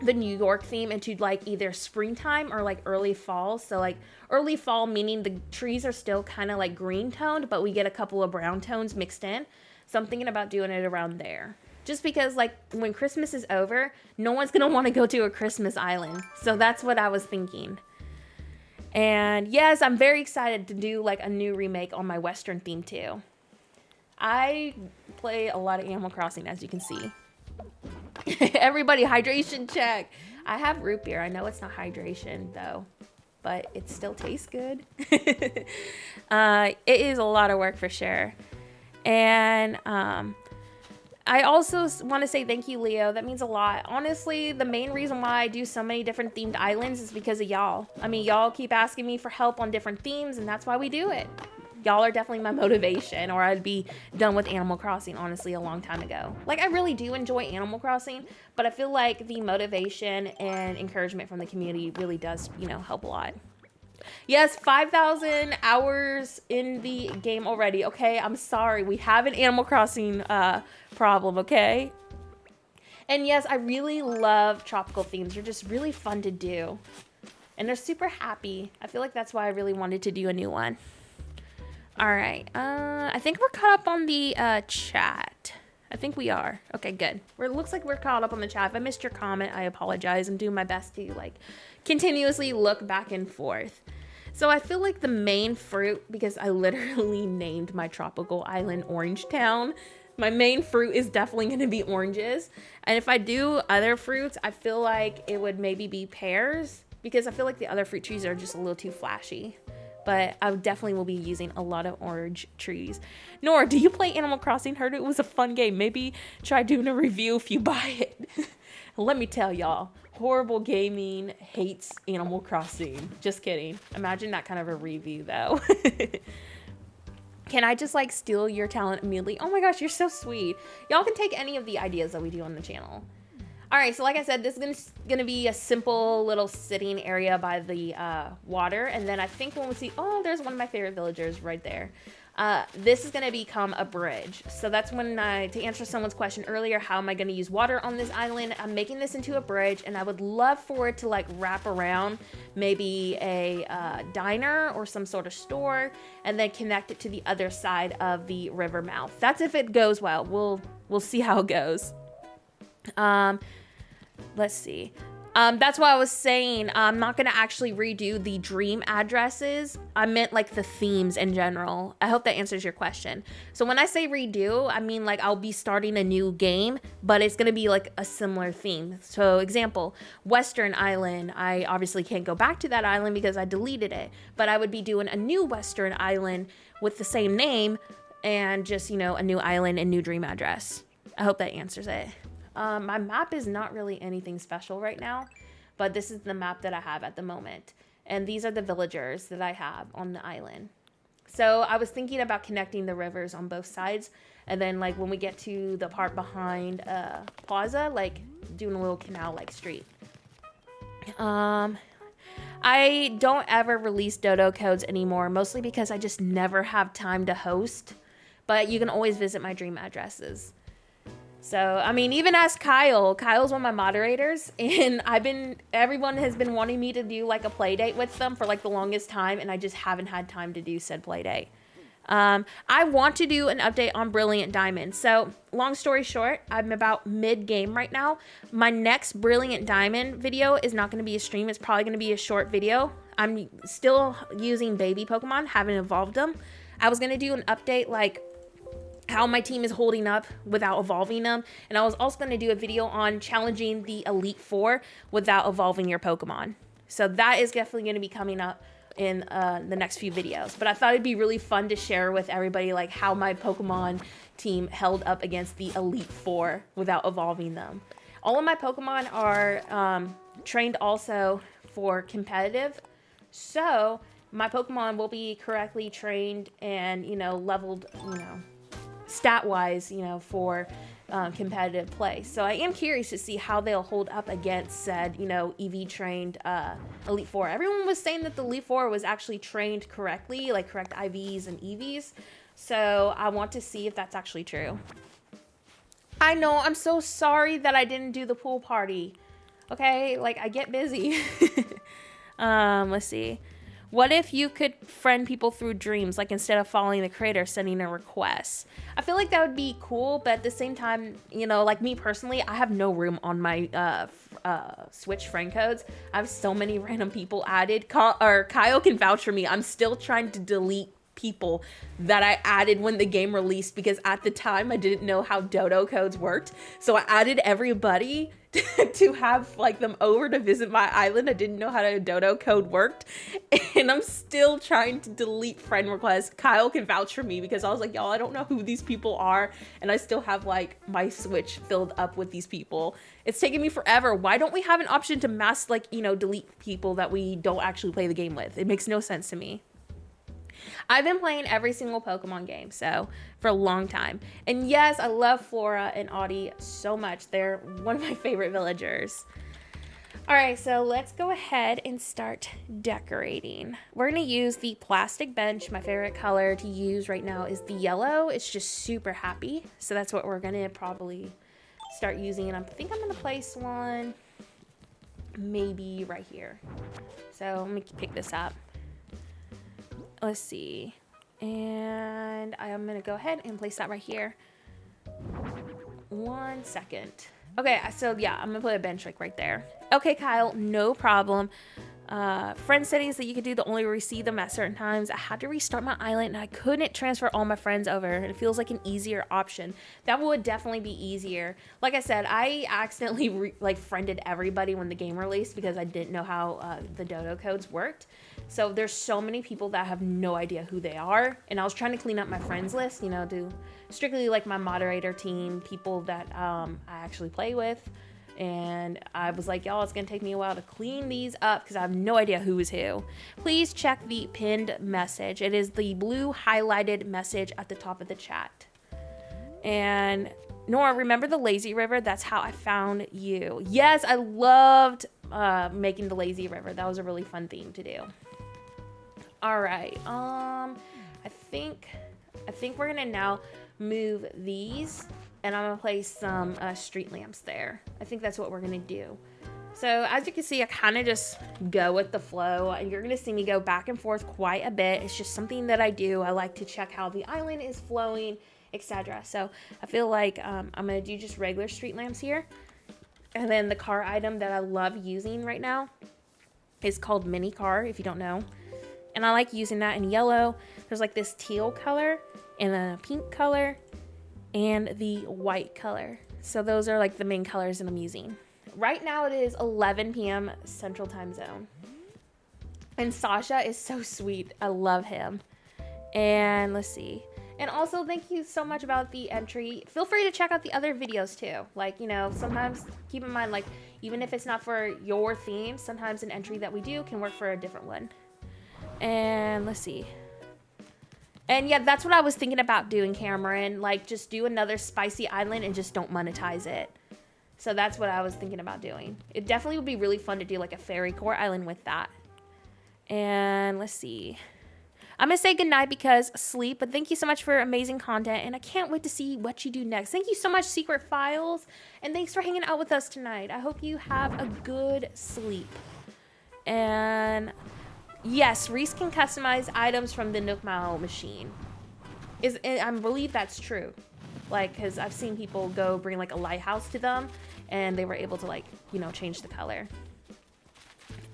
the New York theme into like either springtime or like early fall. So like early fall, meaning the trees are still kind of like green toned, but we get a couple of brown tones mixed in. So I'm thinking about doing it around there. Just because, like, when Christmas is over, no one's going to want to go to a Christmas island. So that's what I was thinking. And yes, I'm very excited to do, like, a new remake on my Western theme, too. I play a lot of Animal Crossing, as you can see. Everybody, hydration check. I have root beer. I know it's not hydration, though. But it still tastes good. It is a lot of work, for sure. And, I also want to say thank you, Leo. That means a lot. Honestly, the main reason why I do so many different themed islands is because of y'all. I mean, y'all keep asking me for help on different themes, and that's why we do it. Y'all are definitely my motivation, or I'd be done with Animal Crossing, honestly, a long time ago. Like, I really do enjoy Animal Crossing, but I feel like the motivation and encouragement from the community really does, you know, help a lot. Yes, 5,000 hours in the game already. Okay, I'm sorry. We have an Animal Crossing problem, okay? And yes, I really love tropical themes. They're just really fun to do. And they're super happy. I feel like that's why I really wanted to do a new one. All right. I think we're caught up on the chat. I think we are. Okay, good. It looks like we're caught up on the chat. If I missed your comment, I apologize. I'm doing my best to, like, continuously look back and forth. So I feel like the main fruit, because I literally named my tropical island Orange Town, my main fruit is definitely going to be oranges. And if I do other fruits, I feel like it would maybe be pears, because I feel like the other fruit trees are just a little too flashy. But I definitely will be using a lot of orange trees. Nora, do you play Animal Crossing? Heard it was a fun game. Maybe try doing a review if you buy it. Let me tell y'all, Horrible Gaming hates Animal Crossing. Just kidding. Imagine that kind of a review, though. Can I just, like, steal your talent immediately? Oh my gosh, you're so sweet. Y'all can take any of the ideas that we do on the channel. All right, so like I said, this is gonna be a simple little sitting area by the water, and then I think when we see, oh, there's one of my favorite villagers right there. This is gonna become a bridge. So that's when to answer someone's question earlier, how am I gonna use water on this island? I'm making this into a bridge, and I would love for it to like wrap around maybe a diner or some sort of store, and then connect it to the other side of the river mouth. That's if it goes well. We'll see how it goes. Let's see. That's why I was saying I'm not going to actually redo the dream addresses. I meant like the themes in general. I hope that answers your question. So when I say redo, I mean like I'll be starting a new game, but it's going to be like a similar theme. So example, Western Island. I obviously can't go back to that island because I deleted it, but I would be doing a new Western Island with the same name and just, you know, a new island and new dream address. I hope that answers it. My map is not really anything special right now, but this is the map that I have at the moment. And these are the villagers that I have on the island. So I was thinking about connecting the rivers on both sides. And then like when we get to the part behind Plaza, like doing a little canal-like street. I don't ever release dodo codes anymore, mostly because I just never have time to host. But you can always visit my dream addresses. So, I mean, even ask Kyle. Kyle's one of my moderators, and everyone has been wanting me to do like a play date with them for like the longest time, and I just haven't had time to do said play date. I want to do an update on Brilliant Diamond. So, long story short, I'm about mid-game right now. My next Brilliant Diamond video is not going to be a stream. It's probably going to be a short video. I'm still using baby Pokemon, haven't evolved them. I was going to do an update like how my team is holding up without evolving them. And I was also going to do a video on challenging the Elite Four without evolving your Pokemon. So that is definitely going to be coming up in the next few videos. But I thought it'd be really fun to share with everybody like how my Pokemon team held up against the Elite Four without evolving them. All of my Pokemon are trained also for competitive. So my Pokemon will be correctly trained and, you know, leveled, you know, stat-wise, you know, for competitive play. So I am curious to see how they'll hold up against said, you know, EV-trained Elite Four. Everyone was saying that the Elite Four was actually trained correctly, like correct IVs and EVs. So I want to see if that's actually true. I know, I'm so sorry that I didn't do the pool party. Okay, like I get busy. Let's see. What if you could friend people through dreams, like instead of following the creator, sending a request? I feel like that would be cool, but at the same time, you know, like me personally, I have no room on my Switch friend codes. I have so many random people added. Kyle can vouch for me. I'm still trying to delete people that I added when the game released because at the time I didn't know how dodo codes worked. So I added everybody to have like them over to visit my island. I didn't know how a dodo code worked, and I'm still trying to delete friend requests. Kyle can vouch for me because I was like, y'all, I don't know who these people are, and I still have like my Switch filled up with these people. It's taken me forever. Why don't we have an option to mass, like, you know, delete people that we don't actually play the game with? It makes no sense to me. I've been playing every single Pokemon game, so for a long time. And yes, I love Flora and Audie so much. They're one of my favorite villagers. All right, so let's go ahead and start decorating. We're gonna use the plastic bench. My favorite color to use right now is the yellow. It's just super happy. So that's what we're gonna probably start using. And I think I'm gonna place one maybe right here. So let me pick this up. Let's see, and I'm gonna go ahead and place that right here. 1 second. Okay, so yeah, I'm gonna put a bench like right there. Okay, Kyle, no problem. Friend settings that you could do that only receive them at certain times. I had to restart my island and I couldn't transfer all my friends over. It feels like an easier option. That would definitely be easier. Like I said, I accidentally friended everybody when the game released because I didn't know how the dodo codes worked. So there's so many people that have no idea who they are. And I was trying to clean up my friends list, you know, do strictly like my moderator team, people that I actually play with. And I was like, y'all, it's gonna take me a while to clean these up because I have no idea who is who. Please check the pinned message. It is the blue highlighted message at the top of the chat. And Nora, remember the lazy river? That's how I found you. Yes, I loved making the lazy river. That was a really fun theme to do. All right. I think we're gonna now move these, and I'm gonna place some street lamps there. I think that's what we're gonna do. So as you can see, I kind of just go with the flow, and you're gonna see me go back and forth quite a bit. It's just something that I do. I like to check how the island is flowing, etc. So I feel like I'm gonna do just regular street lamps here. And then the car item that I love using right now is called mini car, if you don't know. And I like using that in yellow. There's like this teal color and a pink color and the white color. So those are like the main colors that I'm using. Right now it is 11 p.m. Central Time Zone. And Sasha is so sweet. I love him. And let's see. And also, thank you so much about the entry. Feel free to check out the other videos too. Like, you know, sometimes keep in mind, like, even if it's not for your theme, sometimes an entry that we do can work for a different one. And let's see. And yeah, that's what I was thinking about doing, Cameron. Like, just do another spicy island and just don't monetize it. So that's what I was thinking about doing. It definitely would be really fun to do like a fairy core island with that. And let's see. I'm going to say goodnight because sleep, but thank you so much for amazing content, and I can't wait to see what you do next. Thank you so much, Secret Files, and thanks for hanging out with us tonight. I hope you have a good sleep. And yes, Reese can customize items from the Nook Mile machine. I believe that's true. Like, because I've seen people go bring like a lighthouse to them, and they were able to, like, you know, change the color.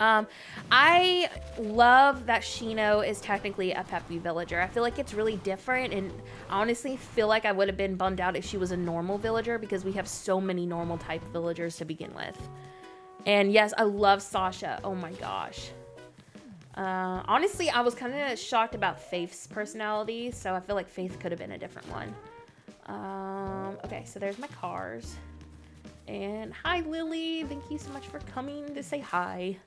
I love that Shino is technically a Peppy villager. I feel like it's really different, and I honestly feel like I would have been bummed out if she was a normal villager, because we have so many normal type villagers to begin with. And yes, I love Sasha. Oh my gosh. Honestly, I was kind of shocked about Faith's personality, so I feel like Faith could have been a different one. Okay, so there's my cars. And hi, Lily. Thank you so much for coming to say hi.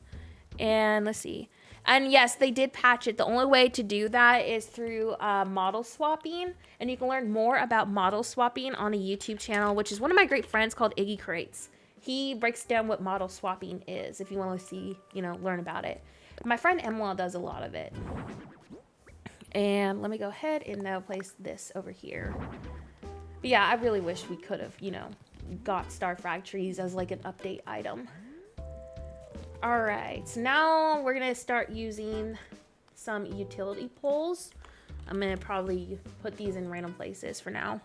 And let's see. And yes, they did patch it. The only way to do that is through model swapping. And you can learn more about model swapping on a YouTube channel, which is one of my great friends called Iggy Crates. He breaks down what model swapping is if you want to see, you know, learn about it. My friend Emma does a lot of it. And let me go ahead and now place this over here. But yeah, I really wish we could have, you know, got star frag trees as like an update item. All right, so now we're gonna start using some utility poles. I'm gonna probably put these in random places for now.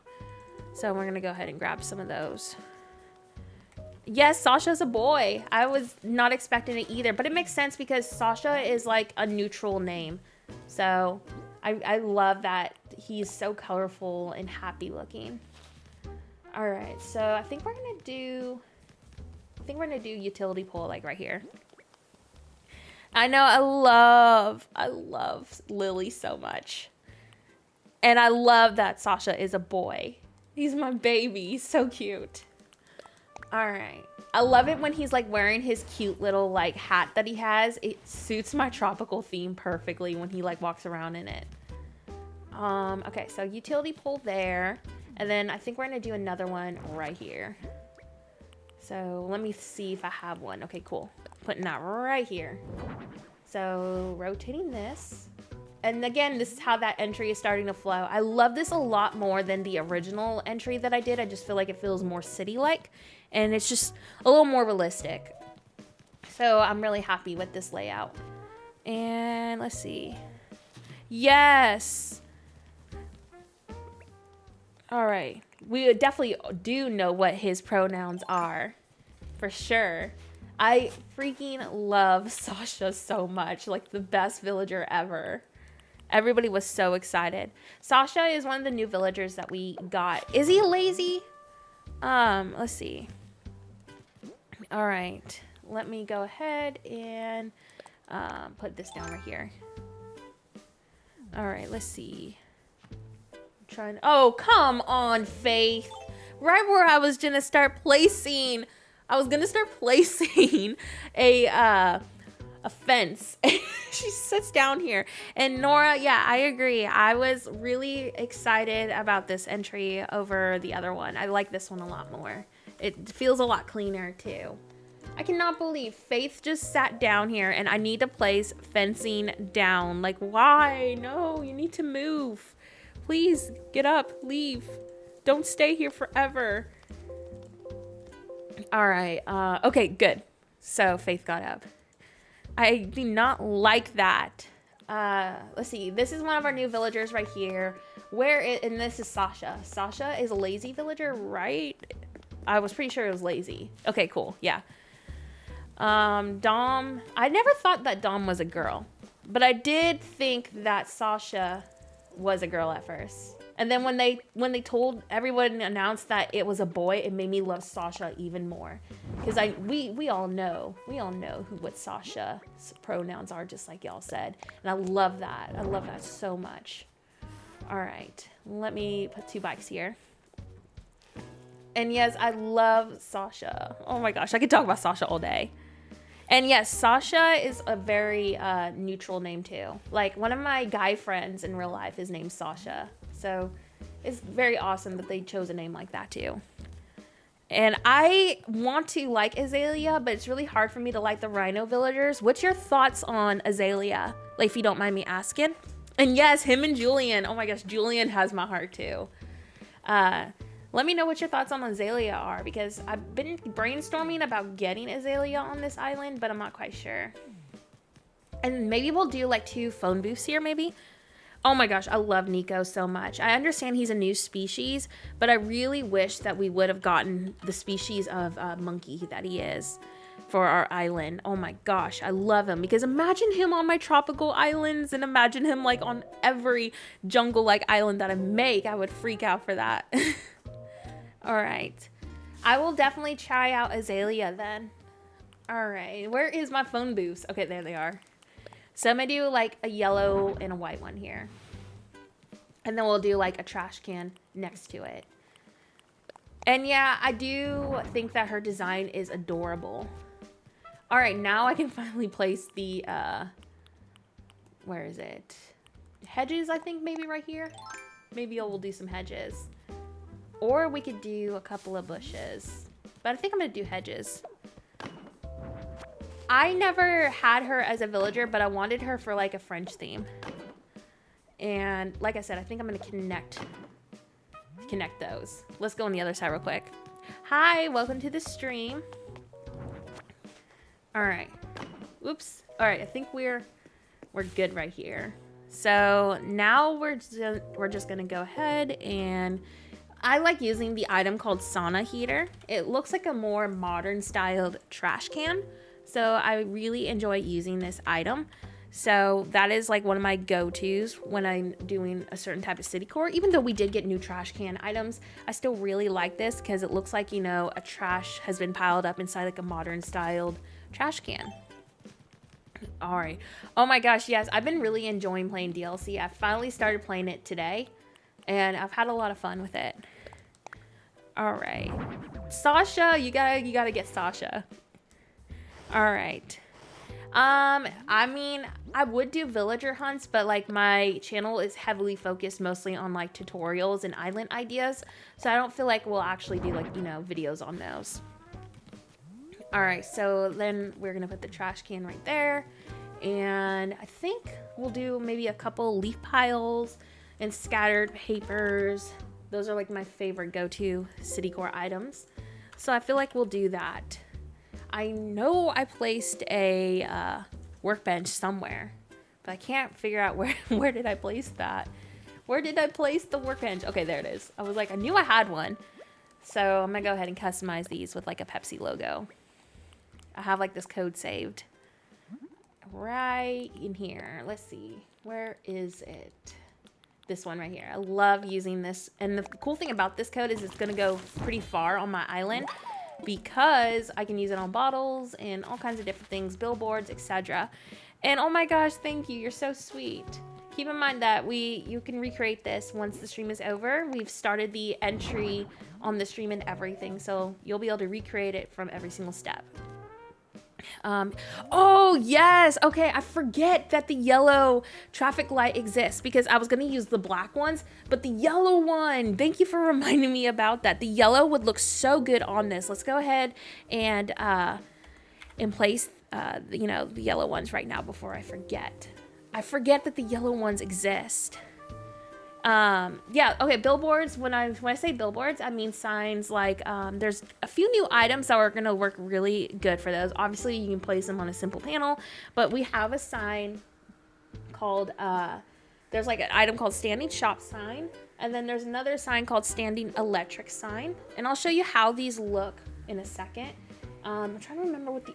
So we're gonna go ahead and grab some of those. Yes, Sasha's a boy. I was not expecting it either, but it makes sense because Sasha is like a neutral name. So I love that he's so colorful and happy looking. All right, so I think we're gonna do utility pole like right here. I know I love Lily so much. And I love that Sasha is a boy. He's my baby. He's so cute. All right. I love it when he's like wearing his cute little like hat that he has. It suits my tropical theme perfectly when he like walks around in it. Okay, so utility pole there. And then I think we're gonna do another one right here. So let me see if I have one. Okay, cool. Putting that right here. So rotating this. And again, this is how that entry is starting to flow. I love this a lot more than the original entry that I did. I just feel like it feels more city-like. And it's just a little more realistic. So I'm really happy with this layout. And let's see. Yes! All right. We definitely do know what his pronouns are. For sure. I freaking love Sasha so much. Like, the best villager ever. Everybody was so excited. Sasha is one of the new villagers that we got. Is he lazy? Let's see. All right. Let me go ahead and put this down right here. All right, let's see. Oh, come on, Faith. Right where I was gonna start placing a a fence. She sits down here. And Nora, yeah, I agree. I was really excited about this entry over the other one. I like this one a lot more. It feels a lot cleaner too. I cannot believe Faith just sat down here and I need to place fencing down. Like, why? No, you need to move. Please get up, leave. Don't stay here forever. All right. Okay, good. So Faith got up. I do not like that. Let's see. This is one of our new villagers right here. And this is Sasha. Sasha is a lazy villager, right? I was pretty sure it was lazy. Okay, cool. Yeah. Dom. I never thought that Dom was a girl, but I did think that Sasha was a girl at first. And then when they told everyone, announced that it was a boy, it made me love Sasha even more. Because we all know what Sasha's pronouns are, just like y'all said. And I love that. I love that so much. All right, let me put 2 bikes here. And yes, I love Sasha. Oh my gosh, I could talk about Sasha all day. And yes, Sasha is a very neutral name too. Like one of my guy friends in real life is named Sasha. So it's very awesome that they chose a name like that too. And I want to like Azalea, but it's really hard for me to like the Rhino villagers. What's your thoughts on Azalea? Like, if you don't mind me asking. And yes, him and Julian. Oh my gosh, Julian has my heart too. Let me know what your thoughts on Azalea are, because I've been brainstorming about getting Azalea on this island, but I'm not quite sure. And maybe we'll do like 2 phone booths here, maybe. Oh my gosh, I love Nico so much. I understand he's a new species, but I really wish that we would have gotten the species of monkey that he is for our island. Oh my gosh, I love him, because imagine him on my tropical islands and imagine him like on every jungle-like island that I make. I would freak out for that. All right, I will definitely try out Azalea then. All right, where is my phone booths? Okay, there they are. So I'm gonna do like a yellow and a white one here. And then we'll do like a trash can next to it. And yeah, I do think that her design is adorable. All right, now I can finally place the, where is it? Hedges, I think maybe right here. Maybe we'll do some hedges. Or we could do a couple of bushes. But I think I'm gonna do hedges. I never had her as a villager, but I wanted her for like a French theme. And like I said, I think I'm gonna connect those. Let's go on the other side real quick. Hi, welcome to the stream. All right. Oops. All right, I think we're good right here. So now we're just gonna go ahead, and I like using the item called sauna heater. It looks like a more modern styled trash can. So I really enjoy using this item. So that is like one of my go-tos when I'm doing a certain type of city core. Even though we did get new trash can items, I still really like this because it looks like, you know, a trash has been piled up inside like a modern styled trash can. All right. Oh my gosh, yes, I've been really enjoying playing DLC. I finally started playing it today, and I've had a lot of fun with it. All right. Sasha, you gotta get Sasha. All right. I mean, I would do villager hunts, but like my channel is heavily focused mostly on like tutorials and island ideas. So I don't feel like we'll actually do like, you know, videos on those. All right. So then we're going to put the trash can right there. And I think we'll do maybe a couple leaf piles and scattered papers. Those are like my favorite go-to city core items. So I feel like we'll do that. I know I placed a workbench somewhere, but I can't figure out where did I place that. Where did I place the workbench? Okay, there it is. I was like, I knew I had one. So I'm gonna go ahead and customize these with like a Pepsi logo. I have like this code saved right in here. Let's see, where is it? This one right here. I love using this. And the cool thing about this code is it's gonna go pretty far on my island, because I can use it on bottles and all kinds of different things, billboards, etc. And oh my gosh, thank you. You're so sweet. Keep in mind that you can recreate this once the stream is over. We've started the entry on the stream and everything, so you'll be able to recreate it from every single step. Oh yes, okay, I forget that the yellow traffic light exists because I was gonna use the black ones, but the yellow one, thank you for reminding me about that. The yellow would look so good on this. Let's go ahead and place you know, the yellow ones right now before I forget. I forget that the yellow ones exist. Yeah, okay, billboards, when I say billboards, I mean signs. Like there's a few new items that are going to work really good for those. Obviously you can place them on a simple panel, but we have a sign called there's like an item called standing shop sign, and then there's another sign called standing electric sign, and I'll show you how these look in a second. I'm trying to remember what the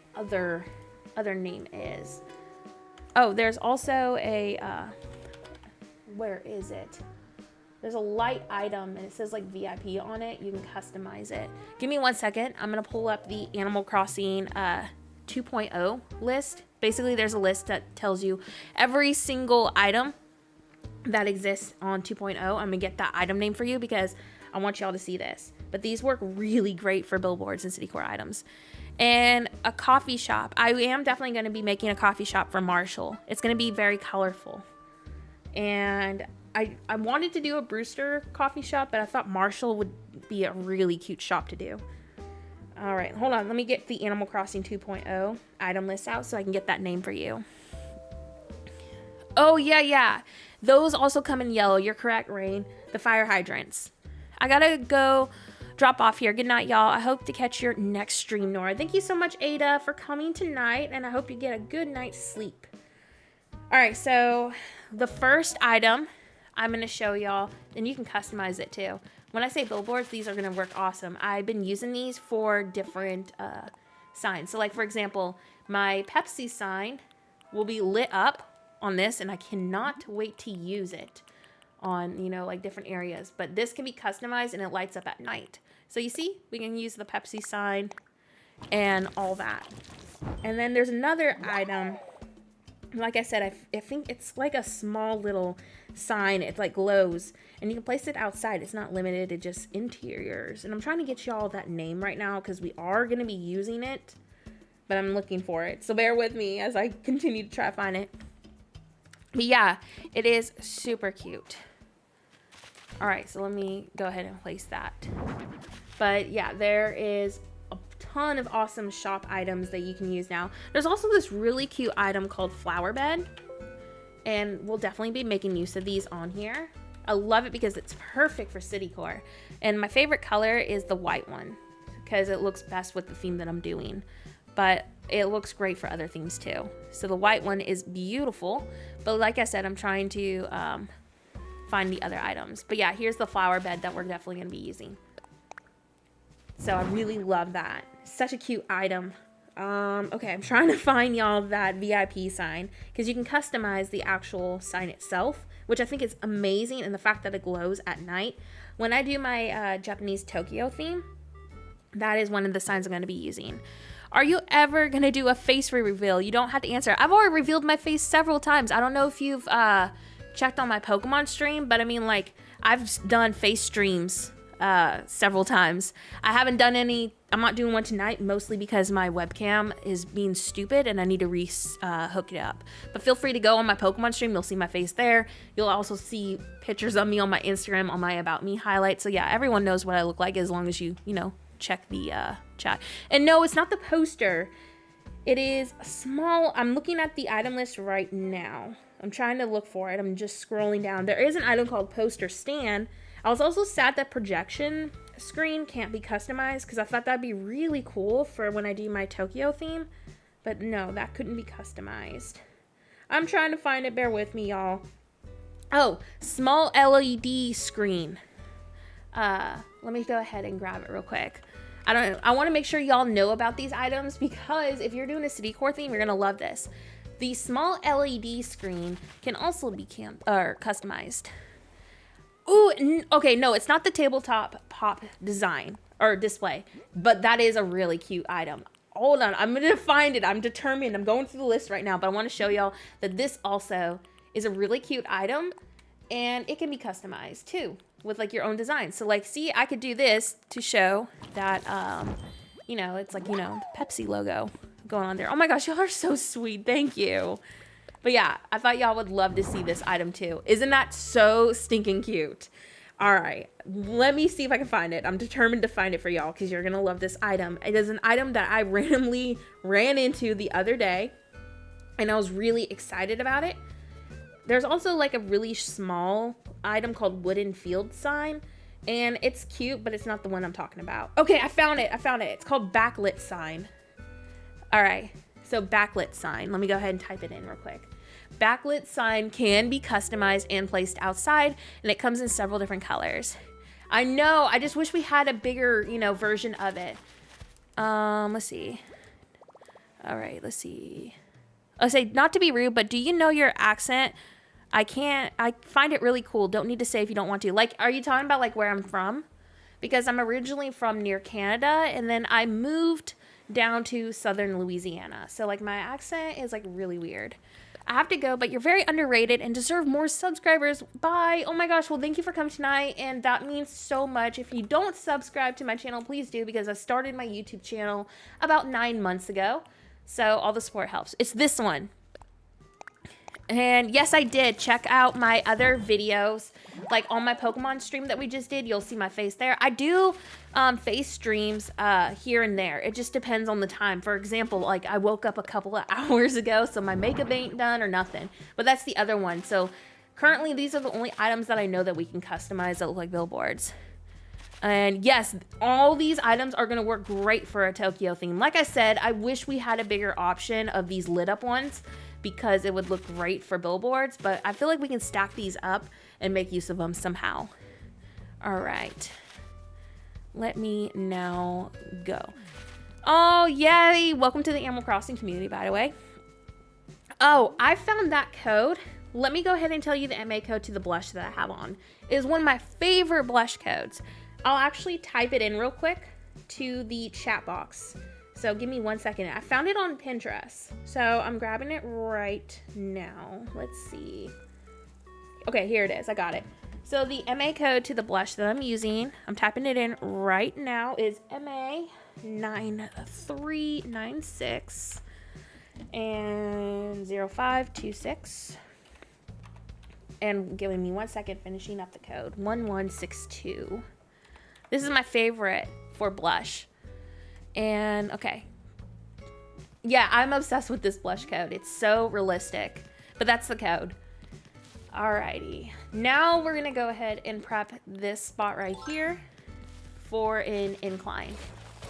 other name is. Oh, there's also a where is it? There's a light item and it says like VIP on it. You can customize it. Give me 1 second. I'm gonna pull up the Animal Crossing 2.0 list. Basically, there's a list that tells you every single item that exists on 2.0. I'm gonna get that item name for you because I want y'all to see this. But these work really great for billboards and city core items. And a coffee shop. I am definitely gonna be making a coffee shop for Marshall. It's gonna be very colorful. And I wanted to do a Brewster coffee shop, but I thought Marshall would be a really cute shop to do. All right, hold on. Let me get the Animal Crossing 2.0 item list out so I can get that name for you. Oh, yeah. Those also come in yellow. You're correct, Rain. The fire hydrants. I gotta go drop off here. Good night, y'all. I hope to catch your next stream, Nora. Thank you so much, Ada, for coming tonight, and I hope you get a good night's sleep. All right, so the first item I'm going to show y'all, and you can customize it too. When I say billboards, these are going to work awesome. I've been using these for different signs. So like, for example, my Pepsi sign will be lit up on this, and I cannot wait to use it on, you know, like different areas. But this can be customized and it lights up at night. So you see, we can use the Pepsi sign and all that. And then there's another item. Like I said, I think it's like a small little sign. It like glows, and you can place it outside. It's not limited to just interiors. And I'm trying to get y'all that name right now because we are going to be using it, but I'm looking for it. So bear with me as I continue to try to find it. But yeah, it is super cute. All right, so let me go ahead and place that. But yeah, there is ton of awesome shop items that you can use now. There's also this really cute item called flower bed, and we'll definitely be making use of these on here. I love it because it's perfect for city core, and my favorite color is the white one because it looks best with the theme that I'm doing, but it looks great for other themes too. So the white one is beautiful, but like I said, I'm trying to find the other items. But yeah, here's the flower bed that we're definitely going to be using. So I really love that. Such a cute item. Okay, I'm trying to find y'all that VIP sign because you can customize the actual sign itself, which I think is amazing, and the fact that it glows at night. When I do my Japanese Tokyo theme, that is one of the signs I'm going to be using. Are you ever going to do a face reveal? You don't have to answer. I've already revealed my face several times. I don't know if you've checked on my Pokemon stream, but I mean, like, I've done face streams several times. I haven't done any. I'm not doing one tonight, mostly because my webcam is being stupid and I need to hook it up. But feel free to go on my Pokemon stream. You'll see my face there. You'll also see pictures of me on my Instagram, on my About Me highlights. So yeah, everyone knows what I look like as long as you know, check the chat. And no, it's not the poster. It is small. I'm looking at the item list right now. I'm trying to look for it. I'm just scrolling down. There is an item called poster stand. I was also sad that projection screen can't be customized because I thought that'd be really cool for when I do my Tokyo theme. But no, that couldn't be customized. I'm trying to find it. Bear with me, y'all. Oh, small LED screen. Let me go ahead and grab it real quick. I want to make sure y'all know about these items because if you're doing a city core theme, you're going to love this. The small LED screen can also be customized. Ooh, okay, no, it's not the tabletop pop design or display, but that is a really cute item. Hold on, I'm gonna find it. I'm determined. I'm going through the list right now, but I want to show y'all that this also is a really cute item, and it can be customized too with like your own design. So like, see, I could do this to show that, you know, it's like, you know, the Pepsi logo going on there. Oh my gosh, y'all are so sweet. Thank you. But yeah, I thought y'all would love to see this item too. Isn't that so stinking cute? All right, let me see if I can find it. I'm determined to find it for y'all because you're going to love this item. It is an item that I randomly ran into the other day, and I was really excited about it. There's also like a really small item called wooden field sign, and it's cute, but it's not the one I'm talking about. Okay, I found it. It's called backlit sign. All right, so backlit sign. Let me go ahead and type it in real quick. Backlit sign can be customized and placed outside, and it comes in several different colors. I know, I just wish we had a bigger, version of it. Let's see. All right, let's see. I'll say, not to be rude, but do you know your accent? I find it really cool. Don't need to say if you don't want to. Like, are you talking about like where I'm from? Because I'm originally from near Canada, and then I moved down to southern Louisiana. So like my accent is like really weird. I have to go, but you're very underrated and deserve more subscribers. Bye. Oh my gosh. Well, thank you for coming tonight. And that means so much. If you don't subscribe to my channel, please do, because I started my YouTube channel about 9 months ago. So all the support helps. It's this one. And yes, I did check out my other videos, like on my Pokemon stream that we just did. You'll see my face there. I do face streams here and there. It just depends on the time. For example, like I woke up a couple of hours ago, so my makeup ain't done or nothing. But that's the other one. So currently, these are the only items that I know that we can customize that look like billboards. And yes, all these items are going to work great for a Tokyo theme. Like I said, I wish we had a bigger option of these lit up ones, because it would look great for billboards, but I feel like we can stack these up and make use of them somehow. All right. Let me now go. Oh, yay. Welcome to the Animal Crossing community, by the way. Oh, I found that code. Let me go ahead and tell you the MA code to the blush that I have on. It is one of my favorite blush codes. I'll actually type it in real quick to the chat box. So give me 1 second. I found it on Pinterest. So I'm grabbing it right now. Let's see. Okay, here it is. I got it. So the MA code to the blush that I'm using, I'm typing it in right now, is MA9396 and 0526. And giving me 1 second, finishing up the code. 1162. This is my favorite for blush. And okay, yeah, I'm obsessed with this blush code. It's so realistic, but that's the code. Alrighty, now we're gonna go ahead and prep this spot right here for an incline.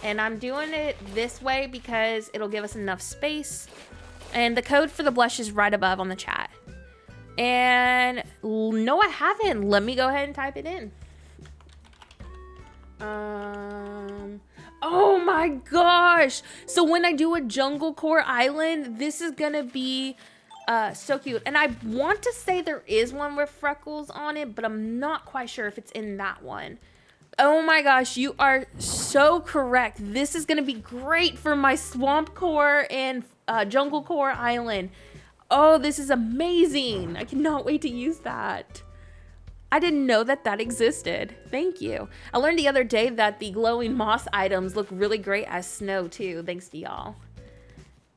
And I'm doing it this way because it'll give us enough space. And the code for the blush is right above on the chat. And no, I haven't. Let me go ahead and type it in. Oh my gosh. So when I do a Jungle Core Island, this is gonna be so cute. And I want to say there is one with freckles on it, but I'm not quite sure if it's in that one. Oh my gosh, you are so correct. This is gonna be great for my Swamp Core and Jungle Core Island. Oh, this is amazing. I cannot wait to use that. I didn't know that that existed. Thank you. I learned the other day that the glowing moss items look really great as snow too, thanks to y'all.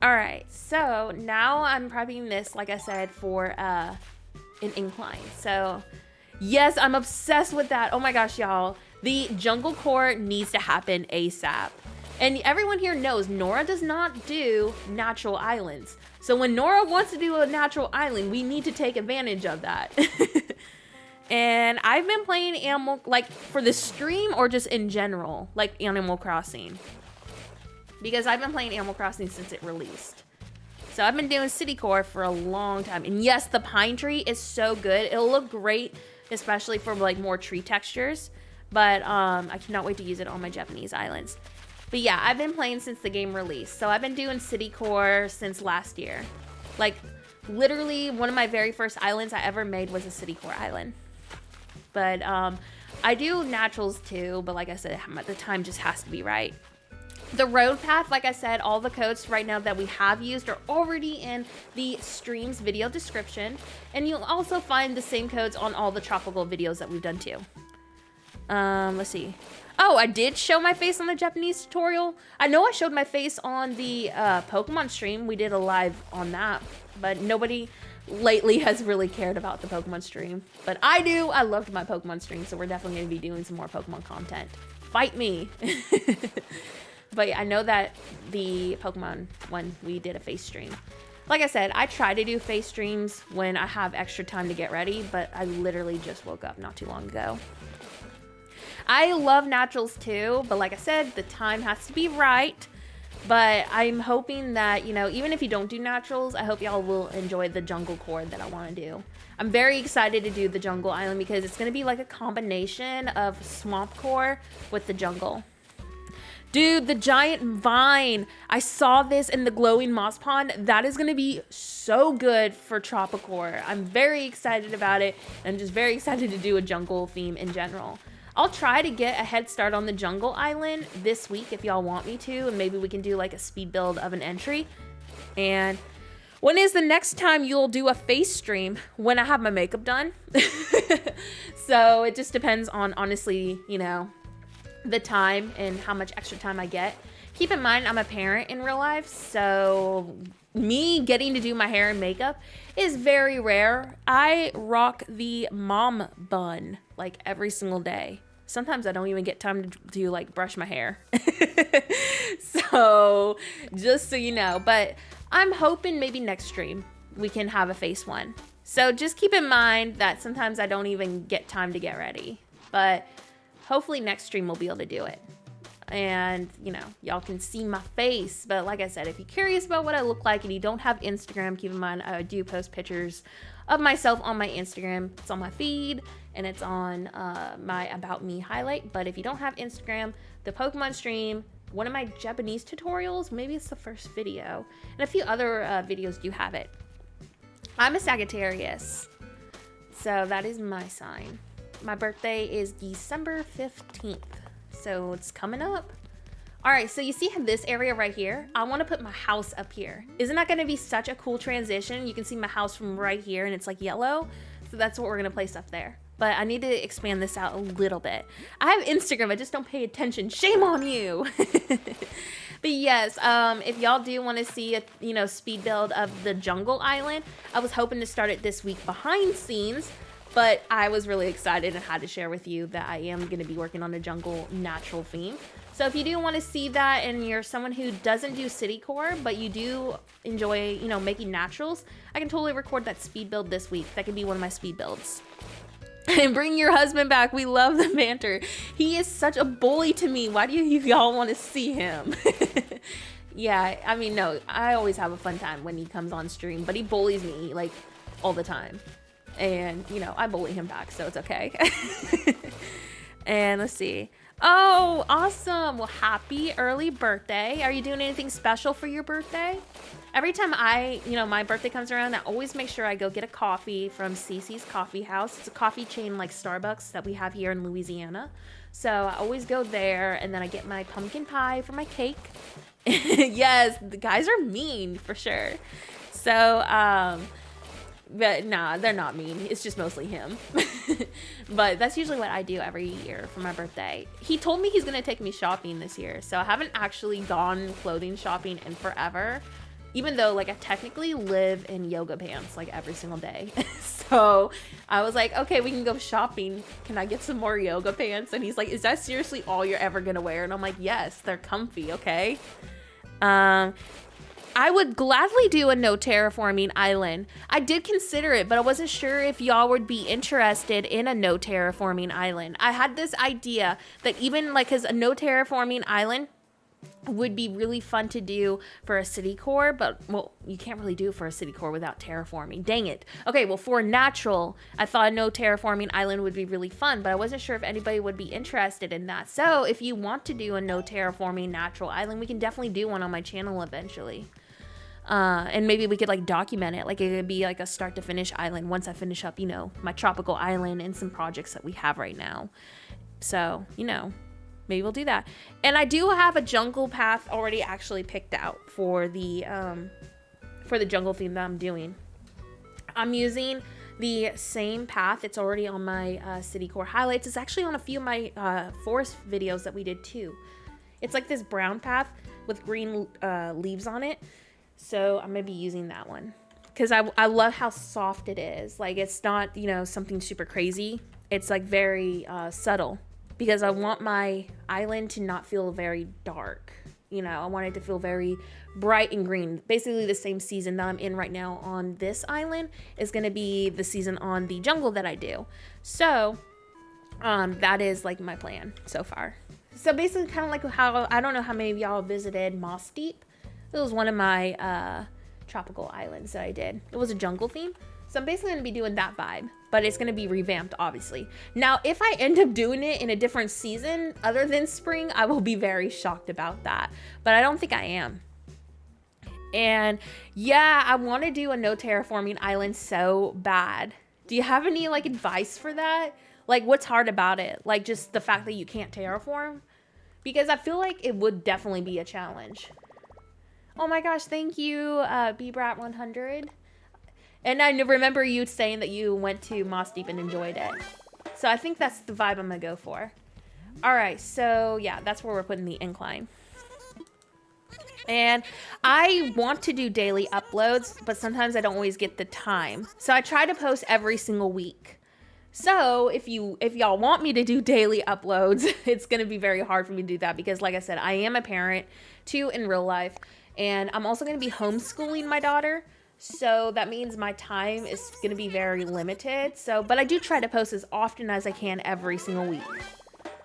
All right, so now I'm prepping this, like I said, for an incline. So yes, I'm obsessed with that. Oh my gosh, y'all. The Jungle Core needs to happen ASAP. And everyone here knows Nora does not do natural islands. So when Nora wants to do a natural island, we need to take advantage of that. And I've been playing Animal, like for the stream or just in general, like Animal Crossing. Because I've been playing Animal Crossing since it released. So I've been doing City Core for a long time. And yes, the pine tree is so good. It'll look great, especially for like more tree textures. But I cannot wait to use it on my Japanese islands. But yeah, I've been playing since the game released. So I've been doing City Core since last year. Like literally one of my very first islands I ever made was a City Core island. But I do naturals too, but like I said, the time just has to be right. The road path, like I said, all the codes right now that we have used are already in the stream's video description. And you'll also find the same codes on all the tropical videos that we've done too. Let's see. Oh, I did show my face on the Japanese tutorial. I know I showed my face on the Pokemon stream. We did a live on that, but nobody lately has really cared about the Pokemon stream. But I do. I loved my Pokemon stream, so we're definitely going to be doing some more Pokemon content. Fight me. But I know that the Pokemon one, we did a face stream. Like I said, I try to do face streams when I have extra time to get ready, but I literally just woke up not too long ago. I love naturals too, but like I said, the time has to be right. But I'm hoping that, you know, even if you don't do naturals, I hope y'all will enjoy the jungle core that I want to do. I'm very excited to do the jungle island because it's going to be like a combination of swamp core with the jungle. Dude, the giant vine. I saw this in the glowing moss pond. That is going to be so good for Tropicore. I'm very excited about it. I'm just very excited to do a jungle theme in general. I'll try to get a head start on the jungle island this week if y'all want me to, and maybe we can do like a speed build of an entry. And when is the next time you'll do a face stream? When I have my makeup done. So it just depends on, honestly, you know, the time and how much extra time I get. Keep in mind, I'm a parent in real life, so me getting to do my hair and makeup is very rare. I rock the mom bun like every single day. Sometimes I don't even get time to like brush my hair. So just so you know, but I'm hoping maybe next stream we can have a face one. So just keep in mind that sometimes I don't even get time to get ready, but hopefully next stream we'll be able to do it. And, you know, y'all can see my face. But like I said, if you're curious about what I look like and you don't have Instagram, keep in mind I do post pictures of myself on my Instagram. It's on my feed and it's on my About Me highlight. But if you don't have Instagram, the Pokemon stream, one of my Japanese tutorials, maybe it's the first video, and a few other videos do have it. I'm a Sagittarius, so that is my sign. My birthday is December 15th. So it's coming up. All right, so you see this area right here? I want to put my house up here. Isn't that going to be such a cool transition? You can see my house from right here and it's like yellow. So that's what we're going to place up there. But I need to expand this out a little bit. I have Instagram, I just don't pay attention. Shame on you. But yes, if y'all do want to see a, you know, speed build of the jungle island, I was hoping to start it this week behind scenes. But I was really excited and had to share with you that I am going to be working on a jungle natural theme. So if you do want to see that and you're someone who doesn't do city core, but you do enjoy, you know, making naturals, I can totally record that speed build this week. That could be one of my speed builds. And bring your husband back. We love the banter. He is such a bully to me. Why do y'all want to see him? Yeah, I mean, no, I always have a fun time when he comes on stream, but he bullies me like all the time. And, you know, I bully him back, so it's okay. And let's see. Oh, awesome. Well, happy early birthday. Are you doing anything special for your birthday? Every time my birthday comes around, I always make sure I go get a coffee from Cece's Coffee House. It's a coffee chain like Starbucks that we have here in Louisiana. So I always go there, and then I get my pumpkin pie for my cake. Yes, the guys are mean for sure. So, but nah, they're not mean. It's just mostly him. But that's usually what I do every year for my birthday. He told me he's going to take me shopping this year. So I haven't actually gone clothing shopping in forever. Even though like I technically live in yoga pants like every single day. So I was like, okay, we can go shopping. Can I get some more yoga pants? And he's like, is that seriously all you're ever going to wear? And I'm like, yes, they're comfy. Okay. I would gladly do a no terraforming island. I did consider it, but I wasn't sure if y'all would be interested in a no terraforming island. I had this idea that even like as a no terraforming island would be really fun to do for a city core, but well, you can't really do it for a city core without terraforming. Dang it. Okay, well for natural, I thought a no terraforming island would be really fun, but I wasn't sure if anybody would be interested in that. So if you want to do a no terraforming natural island, we can definitely do one on my channel eventually. And maybe we could like document it. Like it could be like a start to finish island once I finish up, you know, my tropical island and some projects that we have right now. So, you know, maybe we'll do that. And I do have a jungle path already actually picked out for the jungle theme that I'm doing. I'm using the same path. It's already on my city core highlights. It's actually on a few of my forest videos that we did too. It's like this brown path with green leaves on it. So I'm going to be using that one. Because I love how soft it is. Like, it's not, you know, something super crazy. It's like very subtle. Because I want my island to not feel very dark. You know, I want it to feel very bright and green. Basically the same season that I'm in right now on this island is going to be the season on the jungle that I do. So that is like my plan so far. So basically kind of like how, I don't know how many of y'all visited Moss Deep. It was one of my tropical islands that I did. It was a jungle theme. So I'm basically going to be doing that vibe, but it's going to be revamped, obviously. Now, if I end up doing it in a different season other than spring, I will be very shocked about that, but I don't think I am. And yeah, I want to do a no terraforming island so bad. Do you have any like advice for that? Like, what's hard about it? Like, just the fact that you can't terraform? Because I feel like it would definitely be a challenge. Oh my gosh, thank you, BBrat100. And I remember you saying that you went to Moss Deep and enjoyed it. So I think that's the vibe I'm going to go for. All right, so yeah, that's where we're putting the incline. And I want to do daily uploads, but sometimes I don't always get the time. So I try to post every single week. So if y'all want me to do daily uploads, it's going to be very hard for me to do that because, like I said, I am a parent too in real life. And I'm also going to be homeschooling my daughter. So that means my time is going to be very limited. So, but I do try to post as often as I can every single week.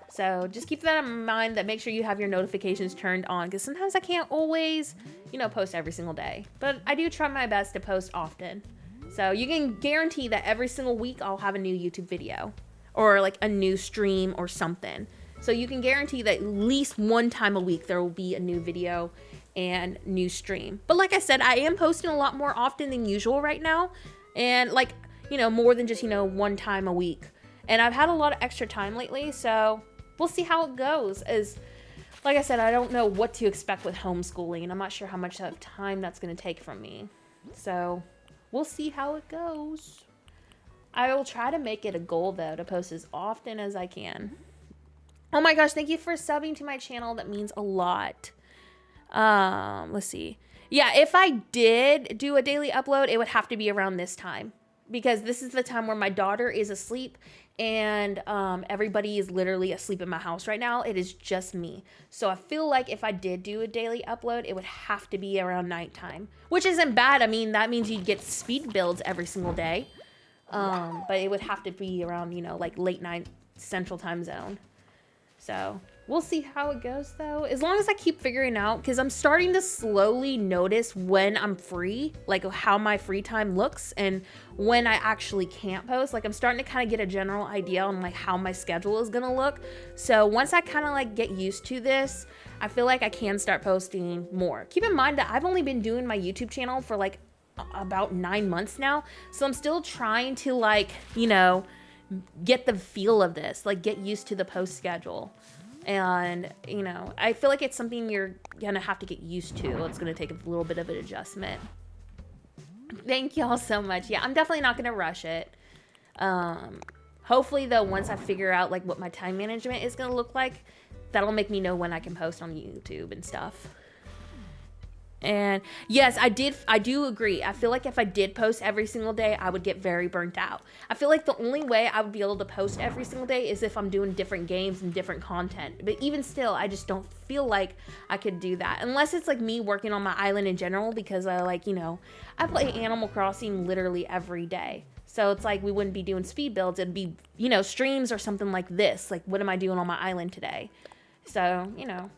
So just keep that in mind, that make sure you have your notifications turned on, because sometimes I can't always, you know, post every single day. But I do try my best to post often. So you can guarantee that every single week I'll have a new YouTube video or like a new stream or something. So you can guarantee that at least one time a week there will be a new video and new stream. But like I said, I am posting a lot more often than usual right now. And like, you know, more than just, you know, one time a week. And I've had a lot of extra time lately, so we'll see how it goes. As like I said, I don't know what to expect with homeschooling, and I'm not sure how much of time that's going to take from me. So we'll see how it goes. I will try to make it a goal, though, to post as often as I can. Oh my gosh, thank you for subbing to my channel. That means a lot. Let's see. Yeah, if I did do a daily upload, it would have to be around this time, because this is the time where my daughter is asleep and everybody is literally asleep in my house right now. It is just me. So I feel like if I did do a daily upload, it would have to be around nighttime, which isn't bad. I mean, that means you'd get speed builds every single day. But it would have to be around, you know, like late night Central Time Zone. So we'll see how it goes, though. As long as I keep figuring out, because I'm starting to slowly notice when I'm free, like how my free time looks and when I actually can't post. Like I'm starting to kind of get a general idea on like how my schedule is going to look. So once I kind of like get used to this, I feel like I can start posting more. Keep in mind that I've only been doing my YouTube channel for like about 9 months now. So I'm still trying to like, you know, get the feel of this, like get used to the post schedule. And, you know, I feel like it's something you're gonna have to get used to. It's gonna take a little bit of an adjustment. Thank y'all so much. Yeah, I'm definitely not gonna rush it. Hopefully, though, once I figure out like what my time management is gonna look like, that'll make me know when I can post on YouTube and stuff. And yes, I do agree. I feel like if I did post every single day, I would get very burnt out. I feel like the only way I would be able to post every single day is if I'm doing different games and different content. But even still, I just don't feel like I could do that. Unless it's like me working on my island in general, because I like, you know, I play Animal Crossing literally every day. So it's like we wouldn't be doing speed builds. It'd be, you know, streams or something like this. Like, what am I doing on my island today? So, you know.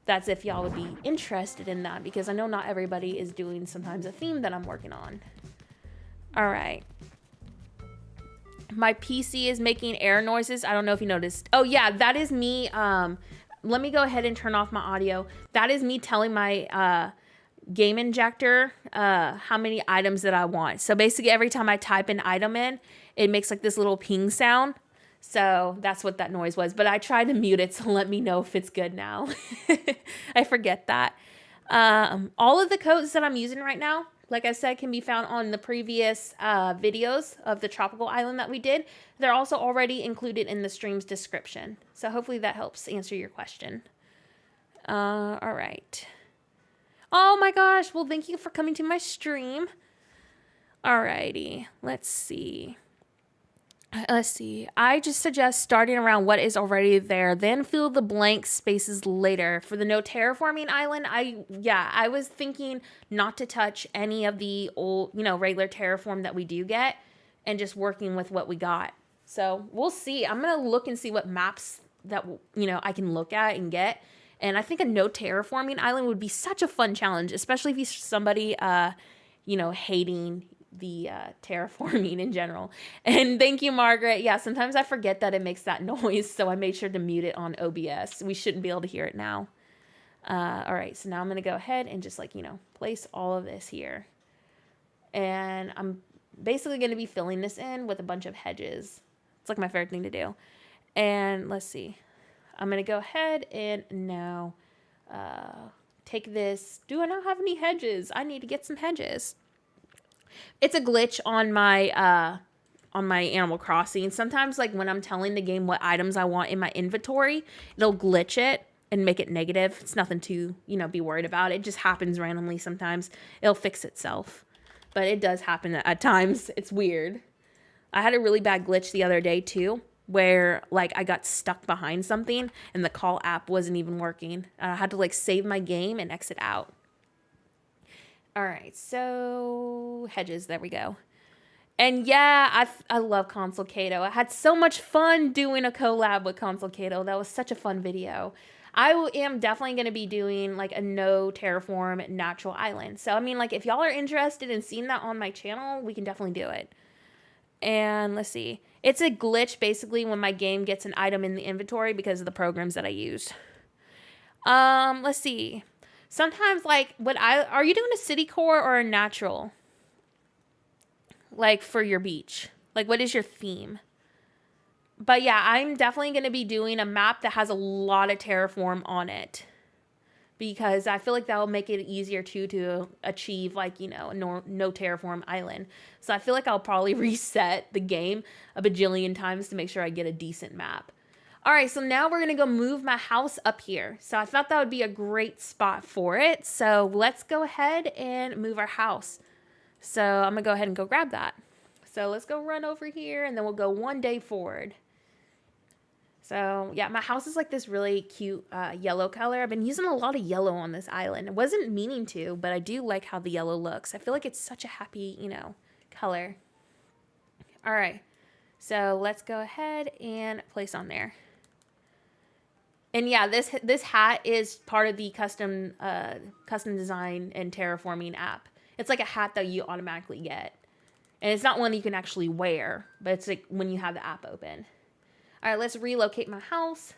That's if y'all would be interested in that, because I know not everybody is doing sometimes a theme that I'm working on. All right. My PC is making air noises. I don't know if you noticed. Oh, yeah, that is me. Let me go ahead and turn off my audio. That is me telling my game injector how many items that I want. So basically every time I type an item in, it makes like this little ping sound. So that's what that noise was. But I tried to mute it, so let me know if it's good now. I forget that. All of the codes that I'm using right now, like I said, can be found on the previous videos of the tropical island that we did. They're also already included in the stream's description. So hopefully that helps answer your question. All right. Oh my gosh. Well, thank you for coming to my stream. Alrighty. Let's see. I just suggest starting around what is already there, then fill the blank spaces later. For the no terraforming island, I was thinking not to touch any of the old, regular terraform that we do get and just working with what we got. So we'll see. I'm going to look and see what maps that, I can look at and get. And I think a no terraforming island would be such a fun challenge, especially if you're somebody, hating the terraforming in general. And thank you, Margaret. Yeah, sometimes I forget that it makes that noise, so I made sure to mute it on OBS. We shouldn't be able to hear it now. All right, so now I'm going to go ahead and just place all of this here. And I'm basically going to be filling this in with a bunch of hedges. It's like my favorite thing to do. And let's see. I'm going to go ahead and now take this. Do I not have any hedges? I need to get some hedges. It's a glitch on my Animal Crossing. Sometimes, when I'm telling the game what items I want in my inventory, it'll glitch it and make it negative. It's nothing to, be worried about. It just happens randomly sometimes. It'll fix itself. But it does happen at times. It's weird. I had a really bad glitch the other day, too, where, I got stuck behind something and the call app wasn't even working. I had to, save my game and exit out. All right, so hedges, there we go. And yeah, I love Console Kato. I had so much fun doing a collab with Console Kato. That was such a fun video. I am definitely going to be doing a no terraform natural island. So, if y'all are interested in seeing that on my channel, we can definitely do it. And let's see. It's a glitch basically when my game gets an item in the inventory because of the programs that I use. Let's see. Sometimes, are you doing a city core or a natural? For your beach? What is your theme? But yeah, I'm definitely going to be doing a map that has a lot of terraform on it. Because I feel like that will make it easier, too, to achieve, a no terraform island. So I feel like I'll probably reset the game a bajillion times to make sure I get a decent map. All right, so now we're going to go move my house up here. So I thought that would be a great spot for it. So let's go ahead and move our house. So I'm going to go ahead and go grab that. So let's go run over here, and then we'll go one day forward. So yeah, my house is this really cute yellow color. I've been using a lot of yellow on this island. I wasn't meaning to, but I do like how the yellow looks. I feel like it's such a happy, color. All right, so let's go ahead and place on there. And yeah, this hat is part of the custom design and terraforming app. It's like a hat that you automatically get. And it's not one that you can actually wear, but it's when you have the app open. All right, let's relocate my house.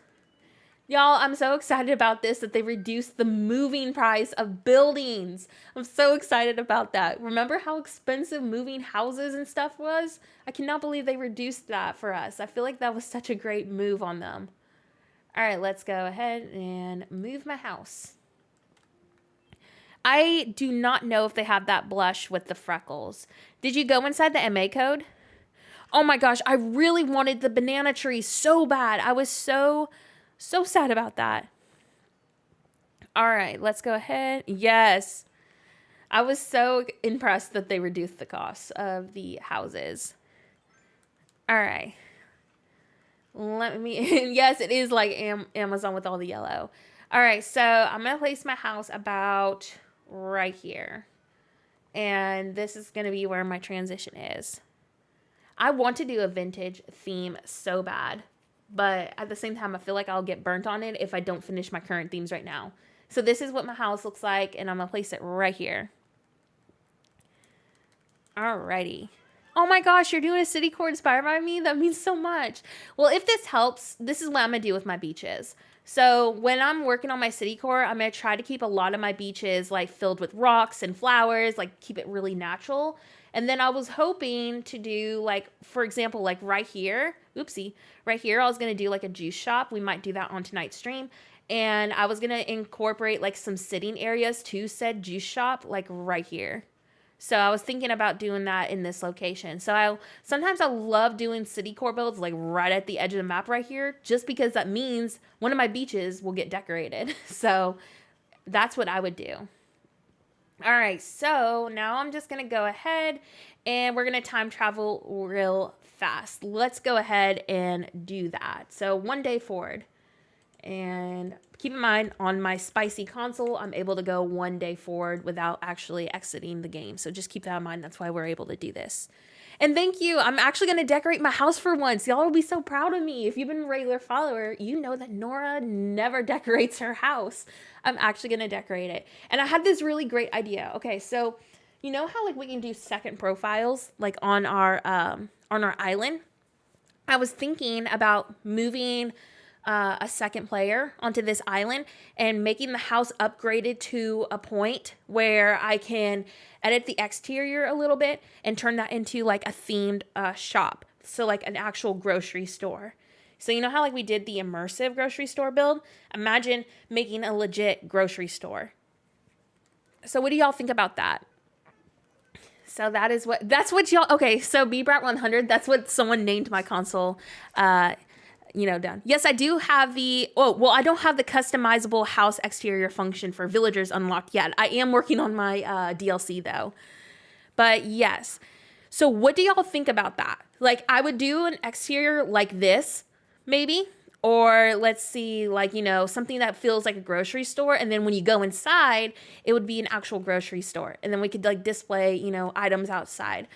Y'all, I'm so excited about this, that they reduced the moving price of buildings. I'm so excited about that. Remember how expensive moving houses and stuff was? I cannot believe they reduced that for us. I feel like that was such a great move on them. All right, let's go ahead and move my house. I do not know if they have that blush with the freckles. Did you go inside the MA code? Oh my gosh, I really wanted the banana tree so bad. I was so sad about that. All right, let's go ahead. Yes. I was so impressed that they reduced the cost of the houses. All right. Yes, it is like Amazon with all the yellow. All right, so I'm going to place my house about right here. And this is going to be where my transition is. I want to do a vintage theme so bad, but at the same time, I feel like I'll get burnt on it if I don't finish my current themes right now. So this is what my house looks like, and I'm going to place it right here. Alrighty. Oh my gosh, you're doing a city core inspired by me? That means so much. Well, if this helps, this is what I'm going to do with my beaches. So when I'm working on my city core, I'm going to try to keep a lot of my beaches filled with rocks and flowers, keep it really natural. And then I was hoping to do for example, right here, right here, I was going to do a juice shop. We might do that on tonight's stream. And I was going to incorporate some sitting areas to said juice shop, right here. So I was thinking about doing that in this location. So sometimes I love doing city core builds like right at the edge of the map right here, just because that means one of my beaches will get decorated. So that's what I would do. All right, so now I'm just going to go ahead and we're going to time travel real fast. Let's go ahead and do that. So 1 day forward. And keep in mind, on my spicy console, I'm able to go 1 day forward without actually exiting the game. So just keep that in mind. That's why we're able to do this. And thank you. I'm actually going to decorate my house for once. Y'all will be so proud of me. If you've been a regular follower, you know that Nora never decorates her house. I'm actually going to decorate it. And I had this really great idea. Okay, so you know how like we can do second profiles like on our island? I was thinking about moving a second player onto this island and making the house upgraded to a point where I can edit the exterior a little bit and turn that into like a themed shop. So like an actual grocery store. So you know how like we did the immersive grocery store build? Imagine making a legit grocery store. So what do y'all think about that? So that's what y'all, okay, so BBrat100, that's what someone named my console, done. Yes, I do have I don't have the customizable house exterior function for villagers unlocked yet. I am working on my DLC though. But yes. So what do y'all think about that? Like I would do an exterior like this, maybe. Or let's see, like, something that feels like a grocery store. And then when you go inside, it would be an actual grocery store. And then we could like display, items outside.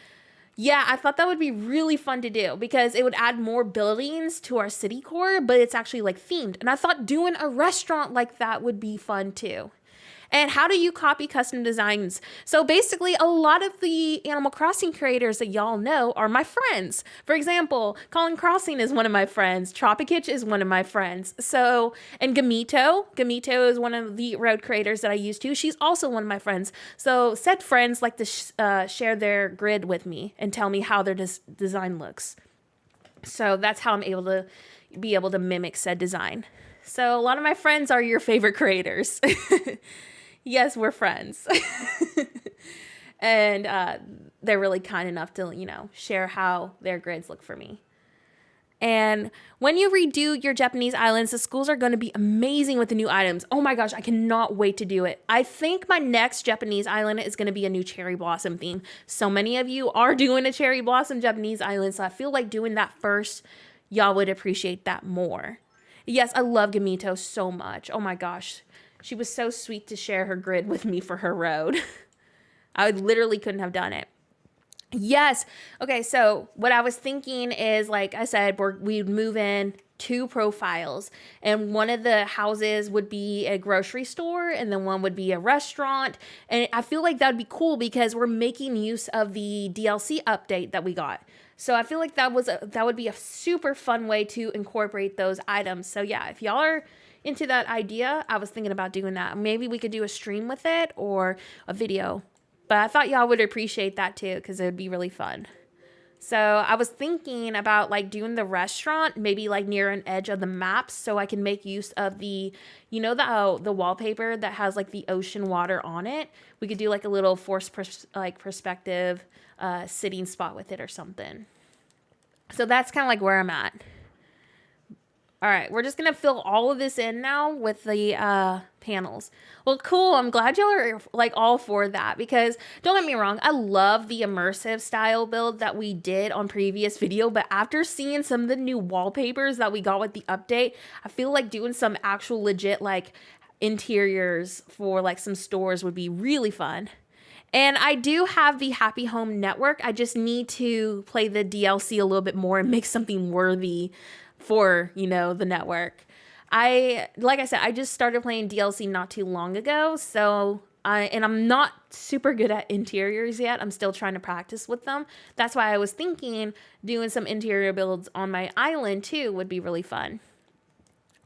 Yeah, I thought that would be really fun to do because it would add more buildings to our city core, but it's actually like themed. And I thought doing a restaurant like that would be fun too. And how do you copy custom designs? So basically, a lot of the Animal Crossing creators that y'all know are my friends. For example, COLIN.CROSSING is one of my friends. TROPIKITCH is one of my friends. So, and Gamito is one of the road creators that I used to. She's also one of my friends. So said friends like to share their grid with me and tell me how their design looks. So that's how I'm able to mimic said design. So a lot of my friends are your favorite creators. Yes, we're friends. And they're really kind enough to, share how their grids look for me. And when you redo your Japanese islands, the schools are going to be amazing with the new items. Oh my gosh, I cannot wait to do it. I think my next Japanese island is going to be a new cherry blossom theme. So many of you are doing a cherry blossom Japanese island, so I feel like doing that first, y'all would appreciate that more. Yes, I love Gamito so much. Oh my gosh. She was so sweet to share her grid with me for her road. I literally couldn't have done it. Yes. Okay, so what I was thinking is, like I said, we'd move in 2 profiles. And one of the houses would be a grocery store and then one would be a restaurant. And I feel like that would be cool because we're making use of the DLC update that we got. So I feel like that would be a super fun way to incorporate those items. So yeah, if y'all are into that idea, I was thinking about doing that. Maybe we could do a stream with it or a video. But I thought y'all would appreciate that too because it would be really fun. So I was thinking about like doing the restaurant maybe like near an edge of the map so I can make use of the wallpaper that has like the ocean water on it. We could do like a little forced perspective sitting spot with it or something. So that's kind of like where I'm at. All right, we're just going to fill all of this in now with the panels. Well, cool. I'm glad y'all are like all for that because don't get me wrong. I love the immersive style build that we did on previous video, but after seeing some of the new wallpapers that we got with the update, I feel like doing some actual legit like interiors for like some stores would be really fun. And I do have the Happy Home Network. I just need to play the DLC a little bit more and make something worthy for, the network. Like I said, I just started playing DLC not too long ago. So I'm not super good at interiors yet. I'm still trying to practice with them. That's why I was thinking doing some interior builds on my island too would be really fun.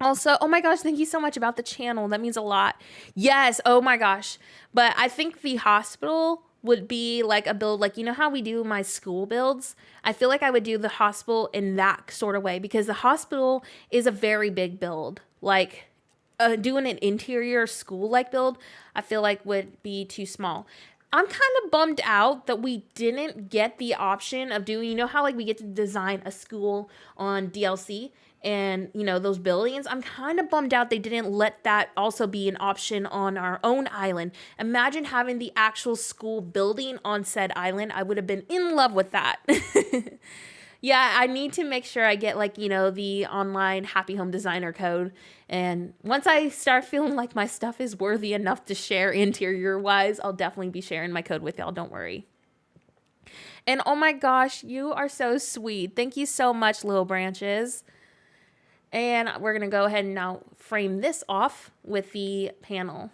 Also, oh my gosh, thank you so much about the channel. That means a lot. Yes, oh my gosh. But I think the hospital would be like a build, like, how we do my school builds? I feel like I would do the hospital in that sort of way because the hospital is a very big build. Like doing an interior school-like build, I feel like would be too small. I'm kind of bummed out that we didn't get the option of doing, you know how like we get to design a school on DLC and, you know, those buildings. I'm kind of bummed out they didn't let that also be an option on our own island. Imagine having the actual school building on said island. I would have been in love with that. Yeah, I need to make sure I get like, you know, the online happy home designer code. And once I start feeling like my stuff is worthy enough to share interior wise, I'll definitely be sharing my code with y'all. Don't worry. And oh my gosh, you are so sweet. Thank you so much, Little Branches. And we're going to go ahead and now frame this off with the panel.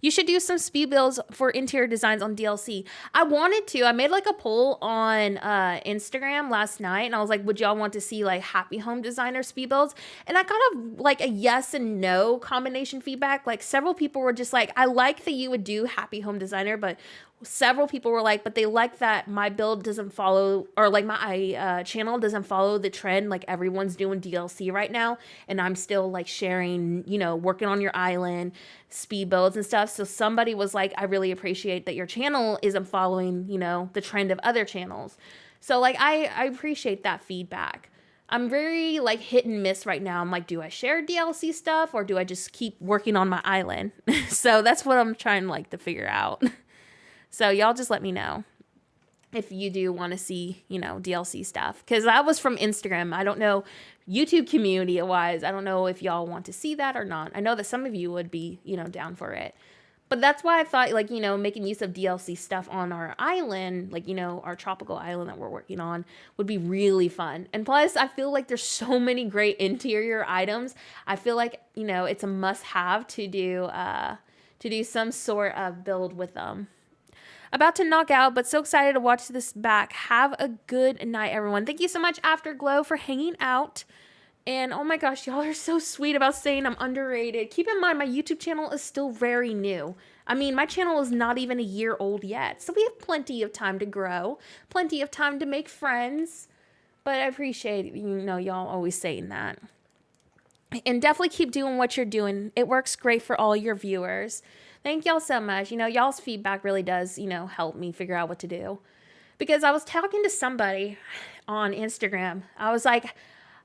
You should do some speed builds for interior designs on DLC. I wanted to. I made like a poll on Instagram last night, and I was like, would y'all want to see like happy home designer speed builds? And I kind of like a yes and no combination feedback. Like several people were just like, I like that you would do happy home designer, but several people were like, but they like that my build doesn't follow, or like my channel doesn't follow the trend. Like everyone's doing DLC right now, and I'm still like sharing, you know, working on your island, speed builds and stuff. So somebody was like, I really appreciate that your channel isn't following, you know, the trend of other channels. So like, I appreciate that feedback. I'm very like hit and miss right now. I'm like, do I share DLC stuff or do I just keep working on my island? So that's what I'm trying like to figure out. So y'all just let me know if you do want to see, you know, DLC stuff. Because that was from Instagram. I don't know, YouTube community-wise, I don't know if y'all want to see that or not. I know that some of you would be, you know, down for it. But that's why I thought, like, you know, making use of DLC stuff on our island, like, you know, our tropical island that we're working on, would be really fun. And plus, I feel like there's so many great interior items. I feel like, you know, it's a must-have to do some sort of build with them. About to knock out, but so excited to watch this back. Have a good night, everyone. Thank you so much, Afterglow, for hanging out. And oh my gosh, y'all are so sweet about saying I'm underrated. Keep in mind, my YouTube channel is still very new. I mean, my channel is not even a year old yet. So we have plenty of time to grow, plenty of time to make friends. But I appreciate, you know, y'all always saying that. And definitely keep doing what you're doing. It works great for all your viewers. Thank y'all so much. You know, y'all's feedback really does, you know, help me figure out what to do. Because I was talking to somebody on Instagram. I was like,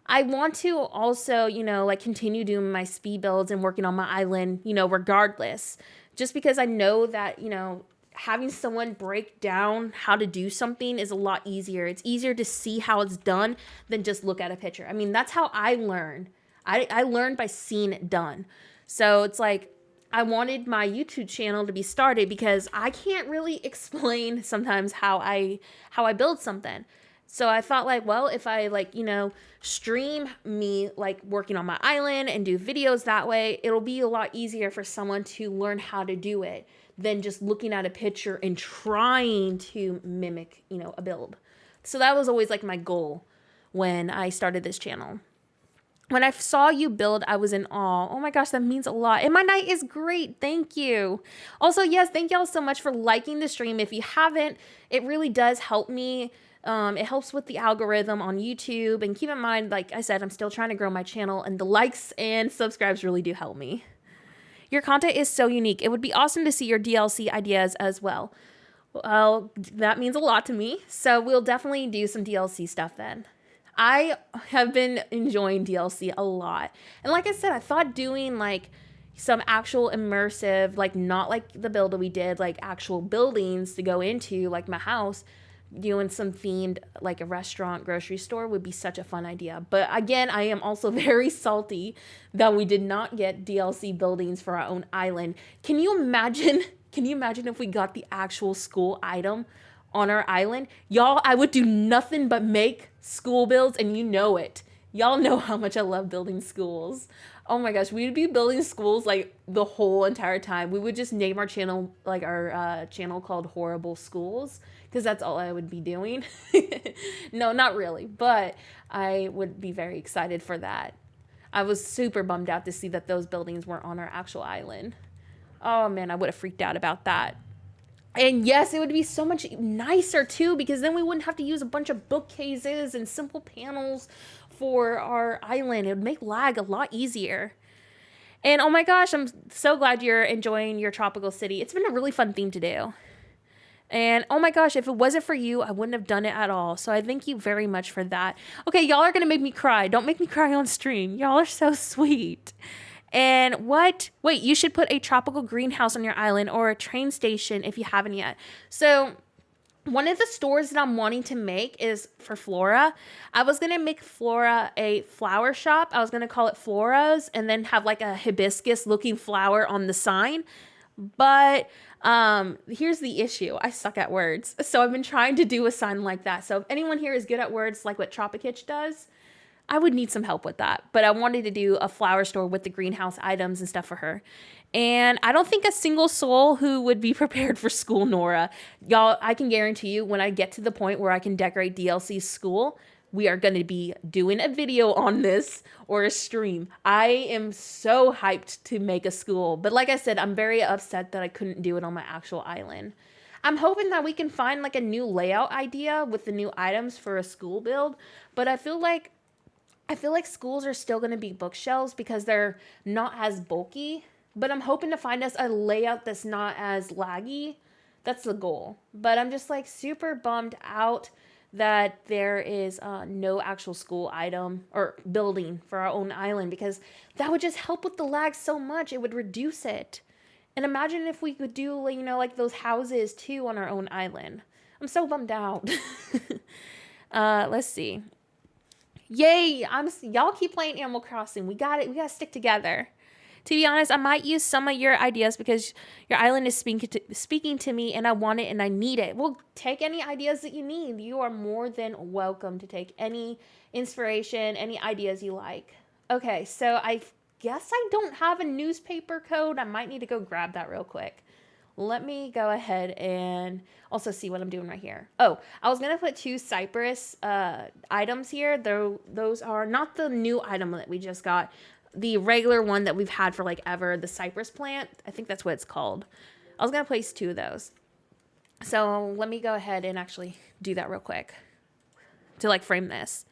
I want to also, you know, like continue doing my speed builds and working on my island, you know, regardless. Just because I know that, you know, having someone break down how to do something is a lot easier. It's easier to see how it's done than just look at a picture. I mean, that's how I learn. I learned by seeing it done. So it's like, I wanted my YouTube channel to be started because I can't really explain sometimes how I build something. So I thought like, well, if I like, you know, stream me like working on my island and do videos that way, it'll be a lot easier for someone to learn how to do it than just looking at a picture and trying to mimic, you know, a build. So that was always like my goal when I started this channel. When I saw you build, I was in awe. Oh my gosh, that means a lot. And my night is great. Thank you. Also, yes, thank y'all so much for liking the stream. If you haven't, it really does help me. It helps with the algorithm on YouTube. And keep in mind, like I said, I'm still trying to grow my channel. And the likes and subscribes really do help me. Your content is so unique. It would be awesome to see your DLC ideas as well. Well, that means a lot to me. So we'll definitely do some DLC stuff then. I have been enjoying DLC a lot. And like I said, I thought doing like some actual immersive, like not like the build that we did, like actual buildings to go into, like my house, doing some themed, like a restaurant, grocery store would be such a fun idea. But again, I am also very salty that we did not get DLC buildings for our own island. Can you imagine if we got the actual school item on our island? Y'all, I would do nothing but make school builds, and you know it. Y'all know how much I love building schools. Oh my gosh, we'd be building schools like the whole entire time. We would just name our channel, like our channel called Horrible Schools, because that's all I would be doing. No, not really, but I would be very excited for that. I was super bummed out to see that those buildings weren't on our actual island. Oh man, I would have freaked out about that. And yes, it would be so much nicer too, because then we wouldn't have to use a bunch of bookcases and simple panels for our island. It would make lag a lot easier. And oh my gosh, I'm so glad you're enjoying your tropical city. It's been a really fun theme to do. And oh my gosh, if it wasn't for you, I wouldn't have done it at all. So I thank you very much for that. Okay, y'all are going to make me cry. Don't make me cry on stream. Y'all are so sweet. And what? Wait, you should put a tropical greenhouse on your island or a train station if you haven't yet. So one of the stores that I'm wanting to make is for Flora. I was going to make Flora a flower shop. I was going to call it Flora's and then have like a hibiscus looking flower on the sign. But here's the issue. I suck at words. So I've been trying to do a sign like that. So if anyone here is good at words like what TROPIKITCH does, I would need some help with that. But I wanted to do a flower store with the greenhouse items and stuff for her. And I don't think a single soul who would be prepared for school, Nora. Y'all, I can guarantee you when I get to the point where I can decorate DLC's school, we are going to be doing a video on this or a stream. I am so hyped to make a school. But like I said, I'm very upset that I couldn't do it on my actual island. I'm hoping that we can find like a new layout idea with the new items for a school build. But I feel like schools are still going to be bookshelves because they're not as bulky. But I'm hoping to find us a layout that's not as laggy. That's the goal. But I'm just like super bummed out that there is no actual school item or building for our own island because that would just help with the lag so much. It would reduce it. And imagine if we could do, like those houses too on our own island. I'm so bummed out. Let's see. Yay! Y'all keep playing Animal Crossing. We got it. We gotta stick together. To be honest, I might use some of your ideas because your island is speaking to me and I want it and I need it. Well, take any ideas that you need. You are more than welcome to take any inspiration, any ideas you like. Okay, so I guess I don't have a newspaper code. I might need to go grab that real quick. Let me go ahead and also see what I'm doing right here. Oh, I was going to put 2 cypress items here. Those are not the new item that we just got. The regular one that we've had for like ever, the cypress plant. I think that's what it's called. I was going to place 2 of those. So let me go ahead and actually do that real quick to like frame this.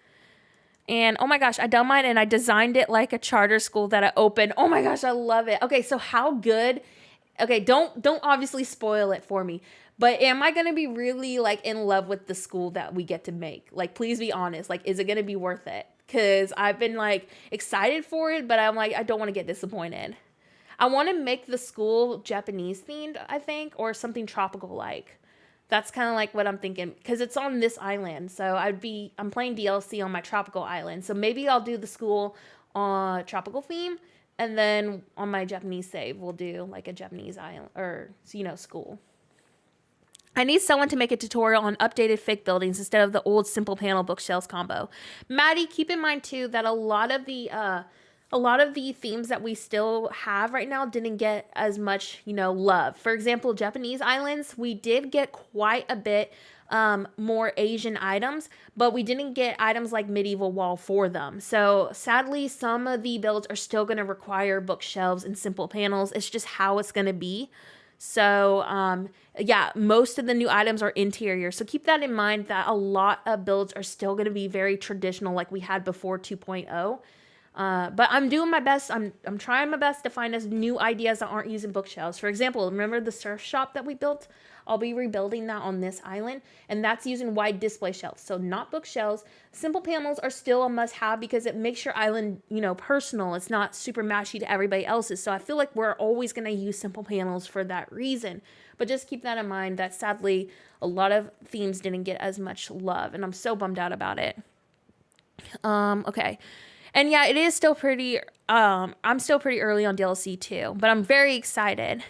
And oh my gosh, I done mine and I designed it like a charter school that I opened. Oh my gosh, I love it. Okay, so how good... Okay, don't obviously spoil it for me. But am I going to be really like in love with the school that we get to make? Like, please be honest. Like, is it going to be worth it? Because I've been like excited for it, but I'm like, I don't want to get disappointed. I want to make the school Japanese themed, I think, or something tropical like. That's kind of like what I'm thinking because it's on this island. So I'm playing DLC on my tropical island. So maybe I'll do the school on tropical theme. And then on my Japanese save, we'll do like a Japanese island or, school. I need someone to make a tutorial on updated fake buildings instead of the old simple panel bookshelves combo. Maddie, keep in mind too that a lot of the themes that we still have right now didn't get as much, love. For example, Japanese islands, we did get quite a bit more Asian items, but we didn't get items like medieval wall for them. So sadly, some of the builds are still going to require bookshelves and simple panels. It's just how it's going to be. So yeah, most of the new items are interior. So keep that in mind that a lot of builds are still going to be very traditional like we had before 2.0. But I'm doing my best. I'm trying my best to find us new ideas that aren't using bookshelves. For example, remember the surf shop that we built? I'll be rebuilding that on this island, and that's using wide display shelves. So not bookshelves. Simple panels are still a must-have because it makes your island, personal. It's not super mashy to everybody else's. So I feel like we're always going to use simple panels for that reason. But just keep that in mind that sadly, a lot of themes didn't get as much love, and I'm so bummed out about it. Okay. And yeah, it is still pretty, I'm still pretty early on DLC too, but I'm very excited.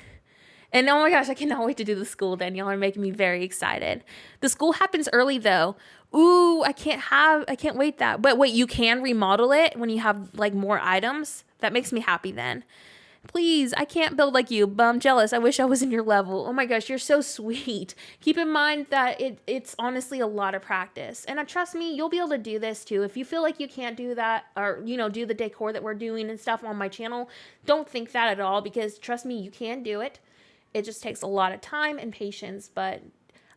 And oh my gosh, I cannot wait to do the school, Danielle. Are making me very excited. The school happens early though. Ooh, I can't wait that. But wait, you can remodel it when you have like more items? That makes me happy then. Please, I can't build like you, but I'm jealous. I wish I was in your level. Oh my gosh, you're so sweet. Keep in mind that it's honestly a lot of practice. And trust me, you'll be able to do this too. If you feel like you can't do that or, do the decor that we're doing and stuff on my channel, don't think that at all because trust me, you can do it. It just takes a lot of time and patience, but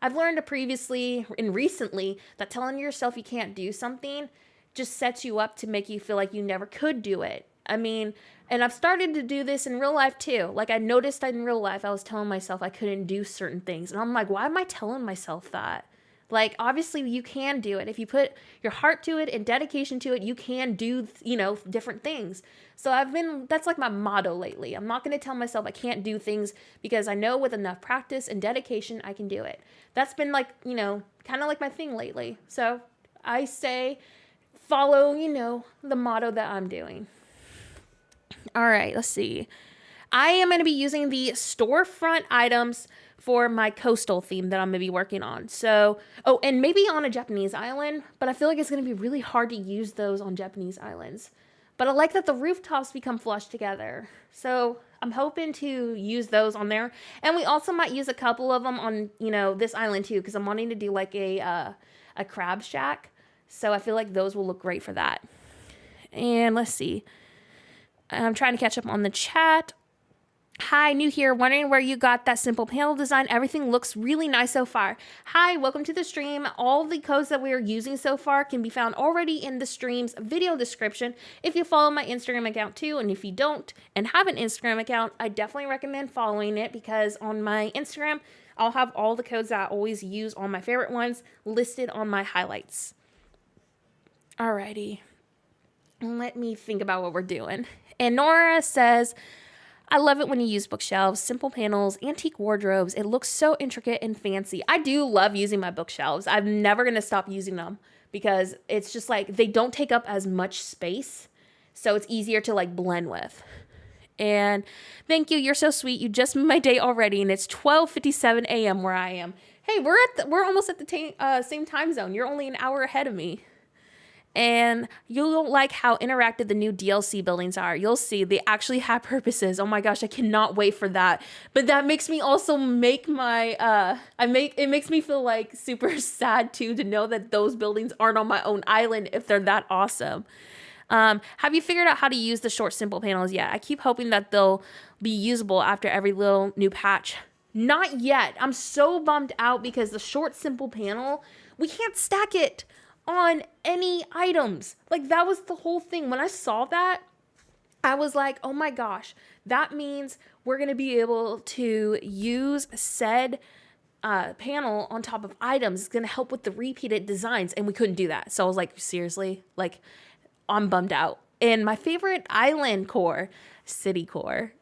I've learned previously and recently that telling yourself you can't do something just sets you up to make you feel like you never could do it. I mean, and I've started to do this in real life too. Like I noticed in real life, I was telling myself I couldn't do certain things. And I'm like, why am I telling myself that? Like, obviously you can do it. If you put your heart to it and dedication to it, you can do, different things. So that's like my motto lately. I'm not going to tell myself I can't do things because I know with enough practice and dedication, I can do it. That's been like, kind of like my thing lately. So I say, follow, the motto that I'm doing. All right, let's see. I am going to be using the storefront items for my coastal theme that I'm going to be working on. So, and maybe on a Japanese island, but I feel like it's going to be really hard to use those on Japanese islands. But I like that the rooftops become flush together. So I'm hoping to use those on there. And we also might use a couple of them on, this island too, because I'm wanting to do like a crab shack. So I feel like those will look great for that. And let's see. I'm trying to catch up on the chat. Hi, new here, wondering where you got that simple panel design. Everything looks really nice so far. Hi, welcome to the stream. All the codes that we are using so far can be found already in the stream's video description if you follow my Instagram account too. And if you don't and have an Instagram account, I definitely recommend following it because on my Instagram, I'll have all the codes that I always use on my favorite ones listed on my highlights. Alrighty, let me think about what we're doing. And Nora says, I love it when you use bookshelves, simple panels, antique wardrobes. It looks so intricate and fancy. I do love using my bookshelves. I'm never going to stop using them because it's just like they don't take up as much space. So it's easier to like blend with. And thank you. You're so sweet. You just made my day already. And it's 12:57 a.m. where I am. Hey, we're almost at the same time zone. You're only an hour ahead of me. And you'll like how interactive the new DLC buildings are. You'll see they actually have purposes. Oh my gosh, I cannot wait for that. But that makes me also make my it makes me feel like super sad too to know that those buildings aren't on my own island if they're that awesome. Have you figured out how to use the short simple panels yet? I keep hoping that they'll be usable after every little new patch. Not yet. I'm so bummed out because the short simple panel, we can't stack it on any items. Like that was the whole thing. When I saw that, I was like, oh my gosh, that means we're going to be able to use said panel on top of items. It's going to help with the repeated designs. And we couldn't do that. So I was like, seriously, like I'm bummed out. And my favorite island core, city core.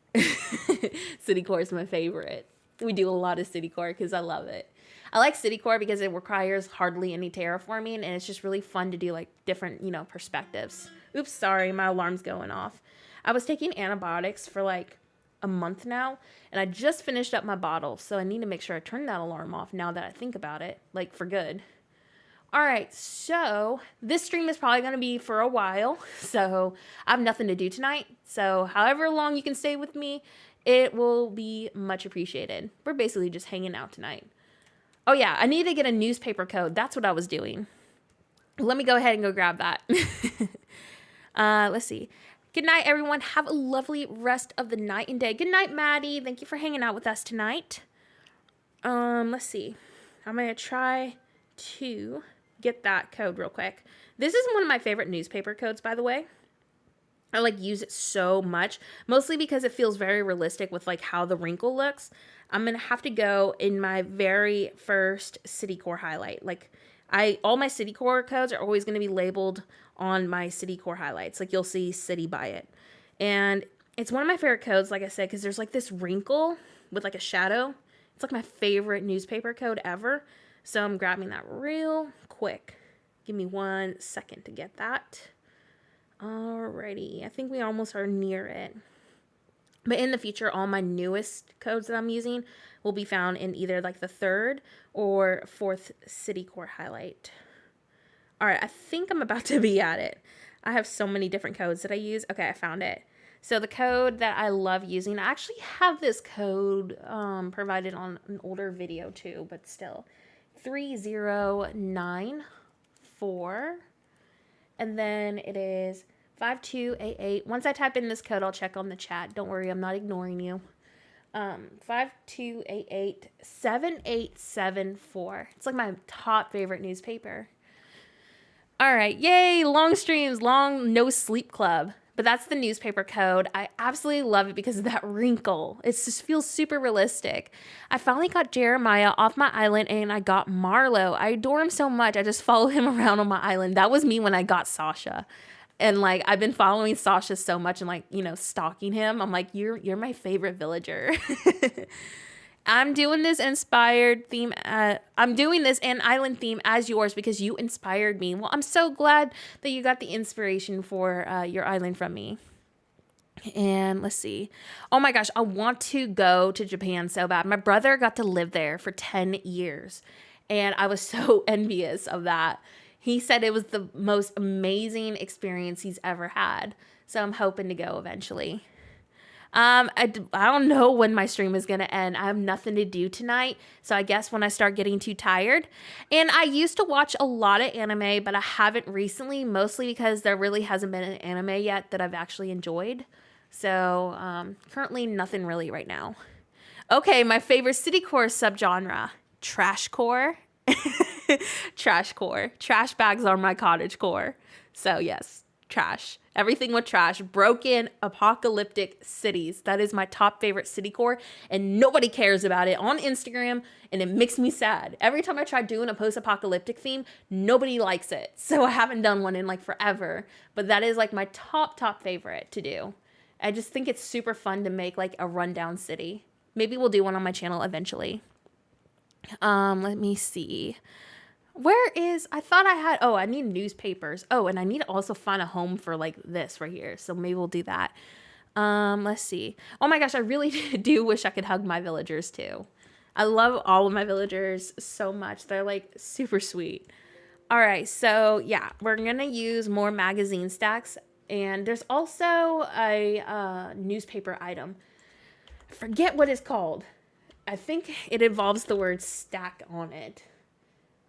City core is my favorite. We do a lot of city core because I love it. I like city core because it requires hardly any terraforming and it's just really fun to do like different, perspectives. Oops, sorry, my alarm's going off. I was taking antibiotics for like a month now and I just finished up my bottle. So I need to make sure I turn that alarm off now that I think about it, like for good. All right, so this stream is probably going to be for a while. So I have nothing to do tonight. So however long you can stay with me, it will be much appreciated. We're basically just hanging out tonight. Oh yeah, I need to get a newspaper code. That's what I was doing. Let me go ahead and go grab that. Let's see. Good night, everyone. Have a lovely rest of the night and day. Good night, Maddie. Thank you for hanging out with us tonight. Let's see. I'm going to try to get that code real quick. This is one of my favorite newspaper codes, by the way. I like use it so much, mostly because it feels very realistic with like how the wrinkle looks. I'm going to have to go in my very first city core highlight. Like all my city core codes are always going to be labeled on my city core highlights. Like you'll see city by it. And it's one of my favorite codes, like I said, because there's like this wrinkle with like a shadow. It's like my favorite newspaper code ever. So I'm grabbing that real quick. Give me 1 second to get that. Alrighty, I think we almost are near it. But in the future, all my newest codes that I'm using will be found in either like the 3rd or 4th city core highlight. All right, I think I'm about to be at it. I have so many different codes that I use. Okay, I found it. So the code that I love using, I actually have this code provided on an older video too, but still. 3094. And then it is 5288. Once I type in this code, I'll check on the chat. Don't worry, I'm not ignoring you. 5288-7874. It's like my top favorite newspaper. All right, yay, long streams, long no sleep club. But that's the newspaper code. I absolutely love it because of that wrinkle. It just feels super realistic. I finally got Jeremiah off my island and I got Marlo. I adore him so much. I just follow him around on my island. That was me when I got Sasha. And like, I've been following Sasha so much and like, you know, stalking him. I'm like, you're my favorite villager. I'm doing this inspired theme. I'm doing this an island theme as yours because you inspired me. Well, I'm so glad that you got the inspiration for your island from me. And let's see. Oh my gosh, I want to go to Japan so bad. My brother got to live there for 10 years. And I was so envious of that. He said it was the most amazing experience he's ever had. So I'm hoping to go eventually. I don't know when my stream is going to end. I have nothing to do tonight. So I guess when I start getting too tired. And I used to watch a lot of anime, but I haven't recently, mostly because there really hasn't been an anime yet that I've actually enjoyed. So currently nothing really right now. Okay, my favorite citycore subgenre, trashcore. Trashcore. Trash bags are my cottagecore. So yes, trash. Everything with trash. Broken, apocalyptic cities. That is my top favorite city core, and nobody cares about it on Instagram, and it makes me sad. Every time I try doing a post-apocalyptic theme, nobody likes it. So I haven't done one in like forever, but that is like my top favorite to do. I just think it's super fun to make like a rundown city. Maybe we'll do one on my channel eventually. Let me see. I thought I had, I need newspapers. Oh, and I need to also find a home for like this right here. So maybe we'll do that. Let's see. Oh my gosh, I really do wish I could hug my villagers too. I love all of my villagers so much. They're like super sweet. All right, so yeah, we're gonna use more magazine stacks. And there's also a newspaper item. I forget what it's called. I think it involves the word stack on it.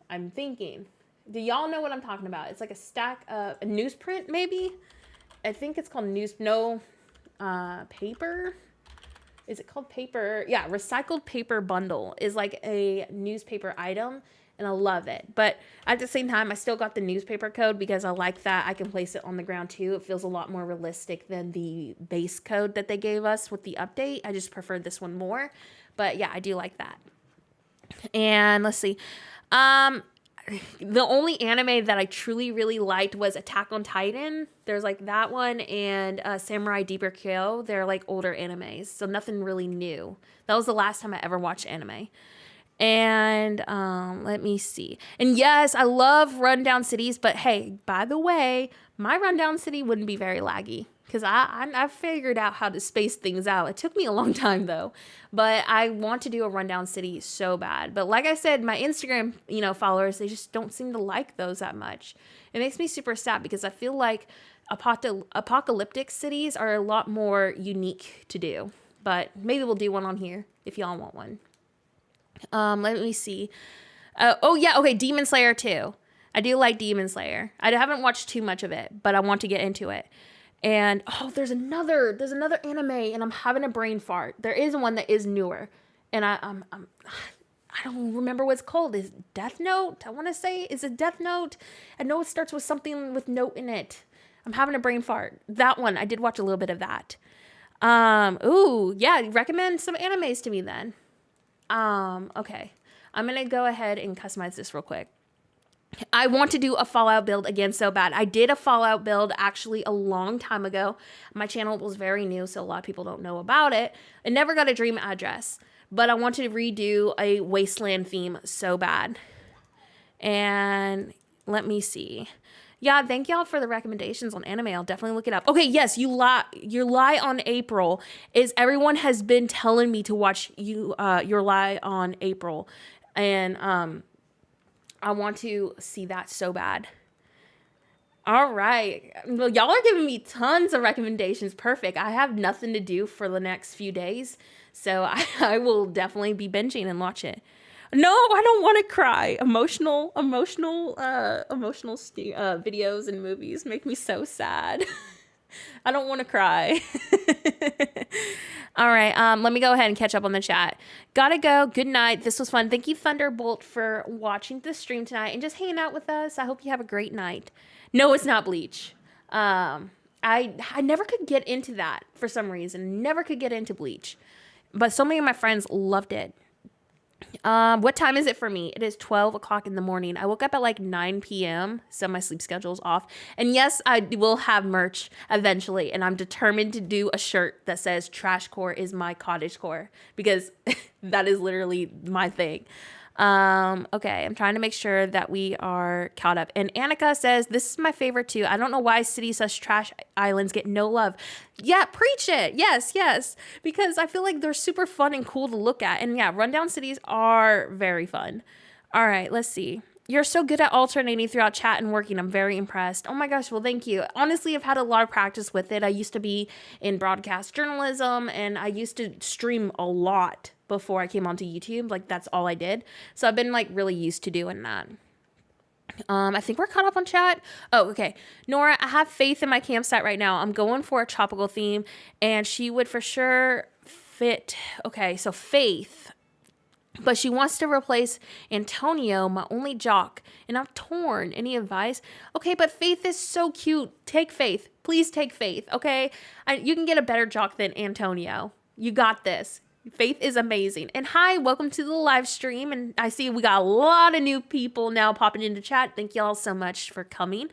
I'm thinking. Do y'all know what I'm talking about? It's like a stack of a newsprint, maybe? I think it's called paper. Is it called paper? Yeah, recycled paper bundle is like a newspaper item, and I love it. But at the same time, I still got the newspaper code because I like that. I can place it on the ground too. It feels a lot more realistic than the base code that they gave us with the update. I just preferred this one more. But yeah, I do like that. And let's see. The only anime that I truly really liked was Attack on Titan. There's like that one and Samurai Deeper Kyo. They're like older animes, so nothing really new. That was the last time I ever watched anime. And let me see. And yes, I love rundown cities, but hey, by the way, my rundown city wouldn't be very laggy. Because I figured out how to space things out. It took me a long time, though. But I want to do a rundown city so bad. But like I said, my Instagram, followers, they just don't seem to like those that much. It makes me super sad because I feel like apocalyptic cities are a lot more unique to do. But maybe we'll do one on here if y'all want one. Let me see. Okay, Demon Slayer too. I do like Demon Slayer. I haven't watched too much of it, but I want to get into it. And there's another anime, and I'm having a brain fart. There is one that is newer, and I don't remember what it's called. Is it Death Note? I want to say, is it Death Note? I know it starts with something with note in it. I'm having a brain fart. That one, I did watch a little bit of that. Recommend some animes to me then. Okay. I'm gonna go ahead and customize this real quick. I want to do a Fallout build again so bad. I did a Fallout build actually a long time ago. My channel was very new, so a lot of people don't know about it. I never got a dream address, but I want to redo a Wasteland theme so bad. And let me see. Yeah, thank y'all for the recommendations on anime. I'll definitely look it up. Okay, yes, Your Lie on April is everyone has been telling me to watch Your Lie on April. And I want to see that so bad. All right. Well, y'all are giving me tons of recommendations. Perfect. I have nothing to do for the next few days, so I will definitely be binging and watch it. No, I don't want to cry. Emotional videos and movies make me so sad. I don't want to cry. All right, let me go ahead and catch up on the chat. Gotta go. Good night. This was fun. Thank you, Thunderbolt, for watching the stream tonight and just hanging out with us. I hope you have a great night. No, it's not Bleach. I never could get into that for some reason. Never could get into Bleach. But so many of my friends loved it. What time is it for me? It is 12 o'clock in the morning. I woke up at like 9 p.m., so my sleep schedule is off. And yes, I will have merch eventually, and I'm determined to do a shirt that says Trash Core is my cottage core, because that is literally my thing. Okay, I'm trying to make sure that we are caught up. And Annika says, this is my favorite too. I don't know why cities such trash islands get no love. Yeah, preach it. Yes, yes. Because I feel like they're super fun and cool to look at. And yeah, rundown cities are very fun. All right, let's see. You're so good at alternating throughout chat and working. I'm very impressed. Oh my gosh, well, thank you. Honestly, I've had a lot of practice with it. I used to be in broadcast journalism, and I used to stream a lot before I came onto YouTube. Like, that's all I did. So I've been like really used to doing that. I think we're caught up on chat. Oh, okay. Nora, I have Faith in my campsite right now. I'm going for a tropical theme, and she would for sure fit. Okay, so Faith. But she wants to replace Antonio, my only jock, and I'm torn. Any advice? Okay, but Faith is so cute. Take Faith. Please take Faith, okay? You can get a better jock than Antonio. You got this. Faith is amazing. And hi, welcome to the live stream. And I see we got a lot of new people now popping into chat. Thank y'all so much for coming.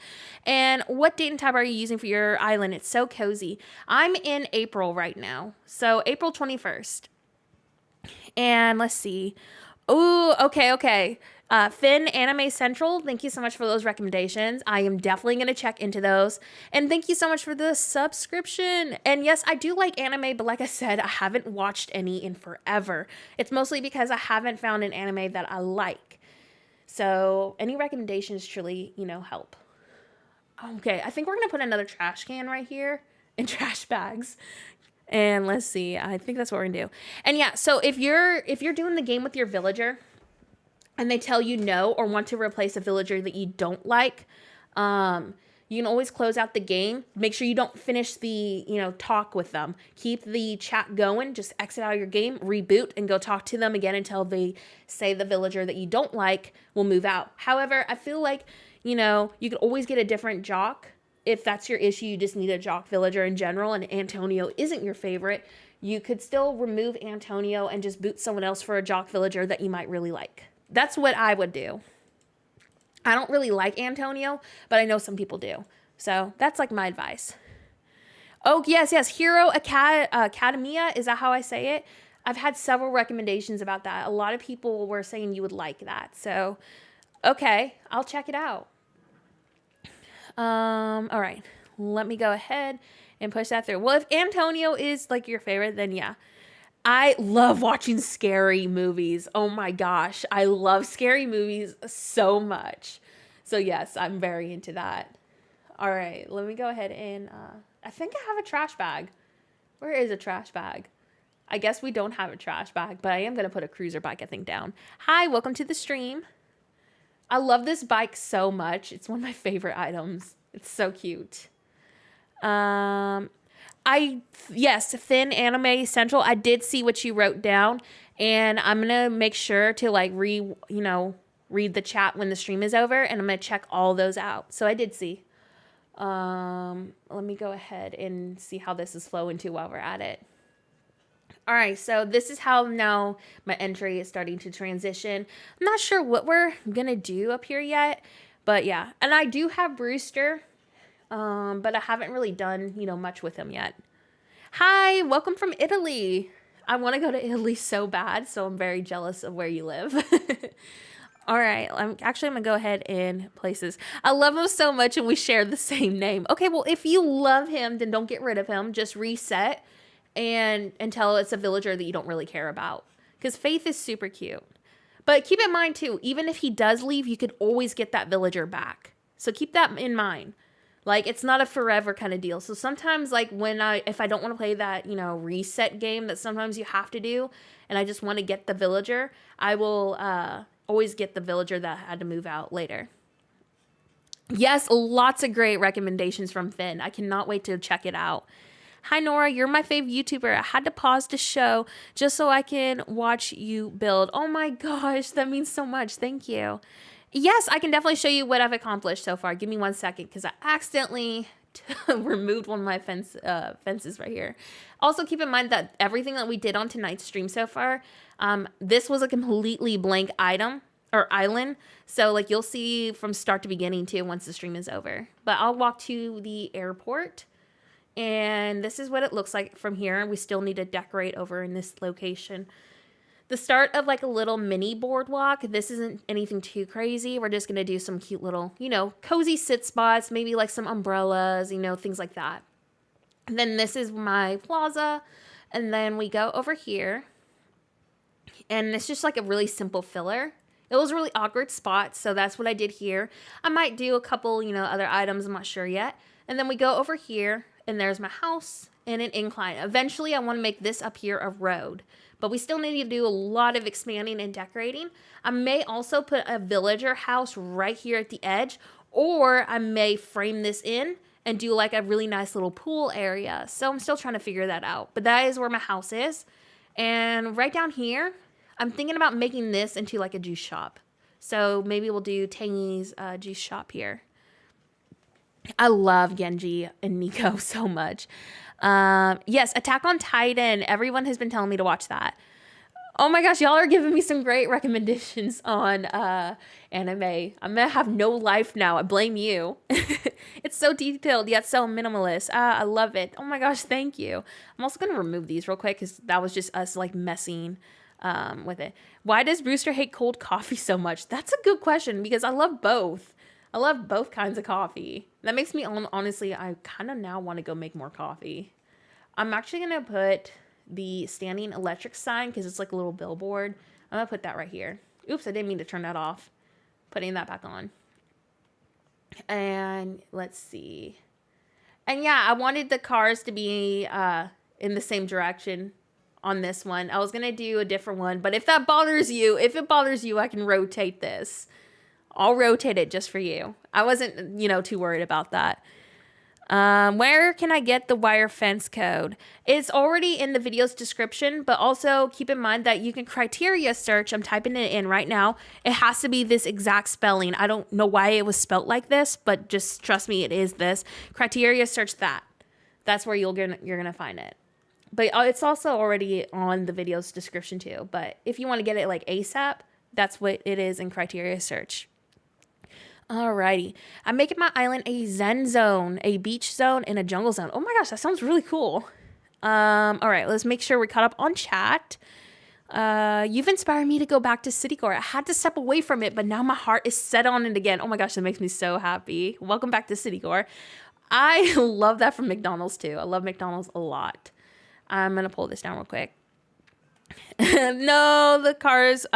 And what date and time are you using for your island? It's so cozy. I'm in April right now. So April 21st. And let's see. Oh, okay. Finn Anime Central, thank you so much for those recommendations. I am definitely going to check into those. And thank you so much for the subscription. And yes, I do like anime, but like I said, I haven't watched any in forever. It's mostly because I haven't found an anime that I like. So any recommendations truly, help. Okay, I think we're going to put another trash can right here and trash bags. And let's see, I think that's what we're gonna do. And yeah, so if you're doing the game with your villager and they tell you no or want to replace a villager that you don't like, you can always close out the game. Make sure you don't finish the, talk with them. Keep the chat going, just exit out of your game, reboot, and go talk to them again until they say the villager that you don't like will move out. However, I feel like, you could always get a different jock. If that's your issue, you just need a jock villager in general, and Antonio isn't your favorite, you could still remove Antonio and just boot someone else for a jock villager that you might really like. That's what I would do. I don't really like Antonio, but I know some people do. So that's like my advice. Oh, yes. Hero Academia, is that how I say it? I've had several recommendations about that. A lot of people were saying you would like that. So, okay, I'll check it out. All right, let me go ahead and push that through. Well, if Antonio is like your favorite, then yeah. I love watching scary movies. Oh my gosh, I love scary movies so much. So yes, I'm very into that. All right, let me go ahead and, I think I have a trash bag. Where is a trash bag? I guess we don't have a trash bag, but I am going to put a cruiser bike, I think, down. Hi, welcome to the stream. I love this bike so much. It's one of my favorite items. It's so cute. Yes, Finn Anime Central. I did see what you wrote down, and I'm going to make sure to read the chat when the stream is over, and I'm going to check all those out. So I did see. Let me go ahead and see how this is flowing too while we're at it. All right, so this is how now my entry is starting to transition. I'm not sure what we're going to do up here yet, but yeah. And I do have Brewster, but I haven't really done, much with him yet. Hi, welcome from Italy. I want to go to Italy so bad, so I'm very jealous of where you live. All right, I'm going to go ahead and place this. I love him so much, and we share the same name. Okay, well, if you love him, then don't get rid of him. Just reset. And until it's a villager that you don't really care about. Because Faith is super cute. But keep in mind, too, even if he does leave, you could always get that villager back. So keep that in mind. Like, it's not a forever kind of deal. So sometimes, like, if I don't want to play that, reset game that sometimes you have to do, and I just want to get the villager, I will always get the villager that had to move out later. Yes, lots of great recommendations from Finn. I cannot wait to check it out. Hi, Nora, you're my fave YouTuber. I had to pause the show just so I can watch you build. Oh my gosh, that means so much. Thank you. Yes, I can definitely show you what I've accomplished so far. Give me 1 second because I accidentally removed one of my fences right here. Also, keep in mind that everything that we did on tonight's stream so far, this was a completely blank item or island. So like you'll see from start to beginning too once the stream is over. But I'll walk to the airport. And this is what it looks like from here. We still need to decorate over in this location. The start of like a little mini boardwalk. This isn't anything too crazy. We're just going to do some cute little, you know, cozy sit spots, maybe like some umbrellas, you know, things like that. And then this is my plaza. And then we go over here. And it's just like a really simple filler. It was a really awkward spot, so that's what I did here. I might do a couple, you know, other items. I'm not sure yet. And then we go over here. And there's my house and an incline. Eventually, I want to make this up here a road. But we still need to do a lot of expanding and decorating. I may also put a villager house right here at the edge. Or I may frame this in and do like a really nice little pool area. So I'm still trying to figure that out. But that is where my house is. And right down here, I'm thinking about making this into like a juice shop. So maybe we'll do Tangy's juice shop here. I love Genji and Nico so much. Yes, Attack on Titan. Everyone has been telling me to watch that. Oh my gosh, y'all are giving me some great recommendations on anime. I'm gonna have no life now. I blame you. It's so detailed yet so minimalist. I love it. Oh my gosh, thank you. I'm also gonna remove these real quick because that was just us like messing with it. Why does Brewster hate cold coffee so much? That's a good question because I love both. I love both kinds of coffee. That makes me, honestly, I kind of now want to go make more coffee. I'm actually going to put the standing electric sign because it's like a little billboard. I'm going to put that right here. Oops, I didn't mean to turn that off. Putting that back on. And let's see. And yeah, I wanted the cars to be in the same direction on this one. I was going to do a different one. But if that bothers you, I can rotate this. I'll rotate it just for you. I wasn't, you know, too worried about that. Where can I get the wire fence code? It's already in the video's description, but also keep in mind that you can criteria search. I'm typing it in right now. It has to be this exact spelling. I don't know why it was spelt like this, but just trust me, it is this. Criteria search that. That's where you're gonna find it. But it's also already on the video's description too. But if you want to get it like ASAP, that's what it is in criteria search. Alrighty. I'm making my island a zen zone, a beach zone, and a jungle zone. Oh my gosh, that sounds really cool. Alright, let's make sure we're caught up on chat. You've inspired me to go back to Citycore. I had to step away from it, but now my heart is set on it again. Oh my gosh, that makes me so happy. Welcome back to Citycore. I love that from McDonald's too. I love McDonald's a lot. I'm gonna pull this down real quick. No, the cars,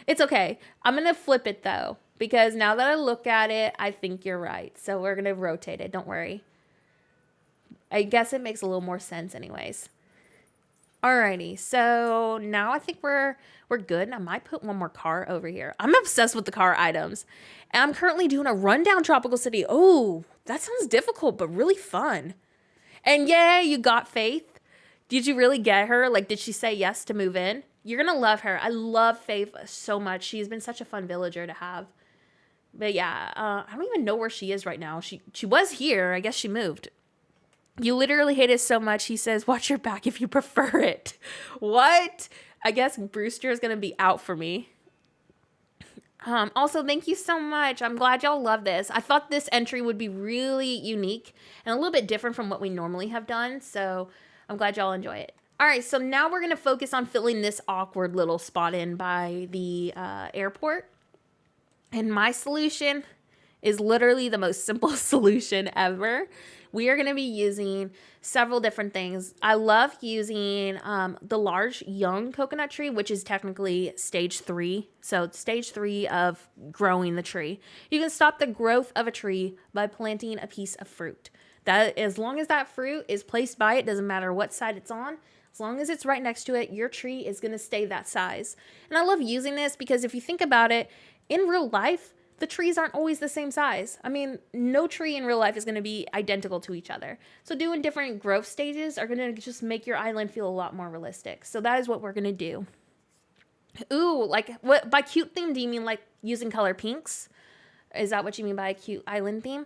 it's okay. I'm gonna flip it though. Because now that I look at it, I think you're right. So we're going to rotate it. Don't worry. I guess it makes a little more sense anyways. Alrighty. So now I think we're good. I might put one more car over here. I'm obsessed with the car items. And I'm currently doing a rundown Tropical City. Oh, that sounds difficult, but really fun. And yeah, you got Faith. Did you really get her? Like, did she say yes to move in? You're going to love her. I love Faith so much. She's been such a fun villager to have. But yeah, I don't even know where she is right now. She was here. I guess she moved. You literally hate it so much. He says, watch your back if you prefer it. What? I guess Brewster is going to be out for me. Also, thank you so much. I'm glad y'all love this. I thought this entry would be really unique and a little bit different from what we normally have done. So I'm glad y'all enjoy it. All right, so now we're going to focus on filling this awkward little spot in by the airport. And my solution is literally the most simple solution ever. We are going to be using several different things. I love using the large young coconut tree, which is technically stage 3. So it's stage 3 of growing the tree. You can stop the growth of a tree by planting a piece of fruit. That, as long as that fruit is placed by it, doesn't matter what side it's on, as long as it's right next to it, your tree is going to stay that size. And I love using this because if you think about it, in real life, the trees aren't always the same size. I mean, no tree in real life is going to be identical to each other. So doing different growth stages are going to just make your island feel a lot more realistic. So that is what we're going to do. Ooh, like what by cute theme, do you mean like using color pinks? Is that what you mean by a cute island theme?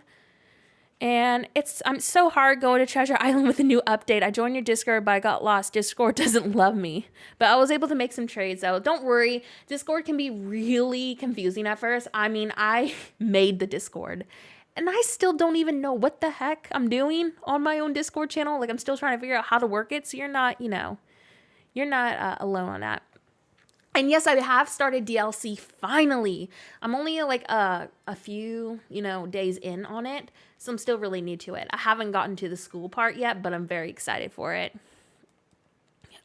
And I'm so hard going to Treasure Island with a new update. I joined your Discord, but I got lost. Discord doesn't love me. But I was able to make some trades, though. Don't worry. Discord can be really confusing at first. I mean, I made the Discord. And I still don't even know what the heck I'm doing on my own Discord channel. Like, I'm still trying to figure out how to work it. So you're not, you're not alone on that. And yes, I have started DLC finally. I'm only like a few, days in on it. So I'm still really new to it. I haven't gotten to the school part yet, but I'm very excited for it.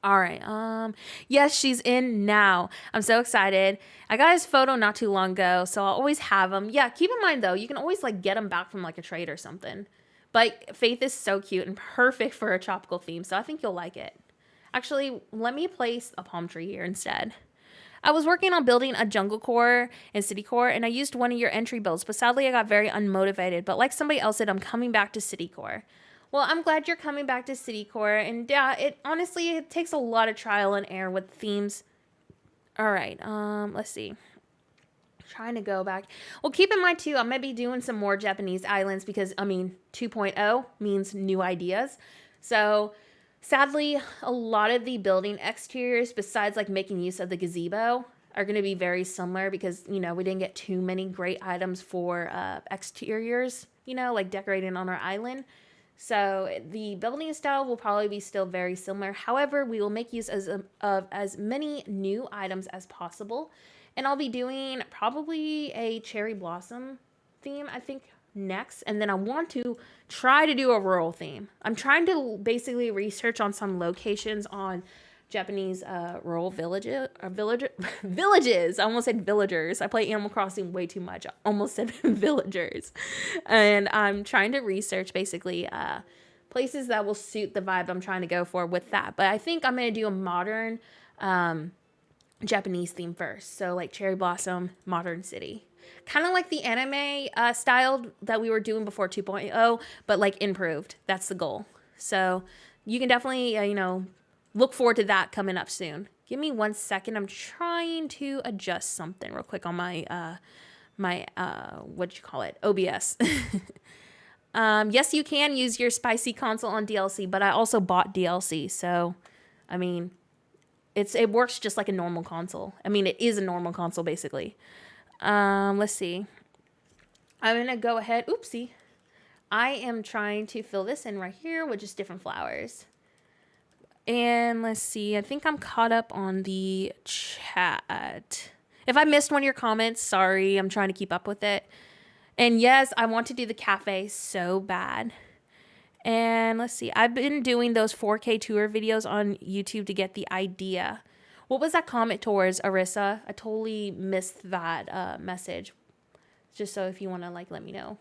All right. Yes, she's in now. I'm so excited. I got his photo not too long ago, so I'll always have him. Yeah, keep in mind though, you can always like get him back from like a trade or something. But Faith is so cute and perfect for a tropical theme, so I think you'll like it. Actually, let me place a palm tree here instead. I was working on building a jungle core and city core, and I used one of your entry builds, but sadly I got very unmotivated. But like somebody else said, I'm coming back to city core. Well, I'm glad you're coming back to city core, and yeah, it takes a lot of trial and error with themes. All right, let's see. Trying to go back. Well, keep in mind too, I'm gonna be doing some more Japanese islands because 2.0 means new ideas. So sadly, a lot of the building exteriors, besides like making use of the gazebo, are going to be very similar because, we didn't get too many great items for exteriors, like decorating on our island. So the building style will probably be still very similar. However, we will make use of as many new items as possible. And I'll be doing probably a cherry blossom theme, I think, next. And then I want to try to do a rural theme. I'm trying to basically research on some locations on Japanese rural villages. I almost said villagers. I play Animal Crossing way too much. I almost said villagers. And I'm trying to research basically places that will suit the vibe I'm trying to go for with that. But I think I'm going to do a modern Japanese theme first. So like cherry blossom, modern city. Kind of like the anime style that we were doing before 2.0, but like improved. That's the goal. So you can definitely, look forward to that coming up soon. Give me 1 second. I'm trying to adjust something real quick on my, OBS. Yes, you can use your spicy console on DLC, but I also bought DLC. So, it works just like a normal console. It is a normal console basically. Let's see. I'm going to go ahead. Oopsie. I am trying to fill this in right here with just different flowers. And let's see. I think I'm caught up on the chat. If I missed one of your comments, sorry. I'm trying to keep up with it. And yes, I want to do the cafe so bad. And let's see. I've been doing those 4K tour videos on YouTube to get the idea. What was that comment towards, Arissa? I totally missed that message. Just so if you want to let me know.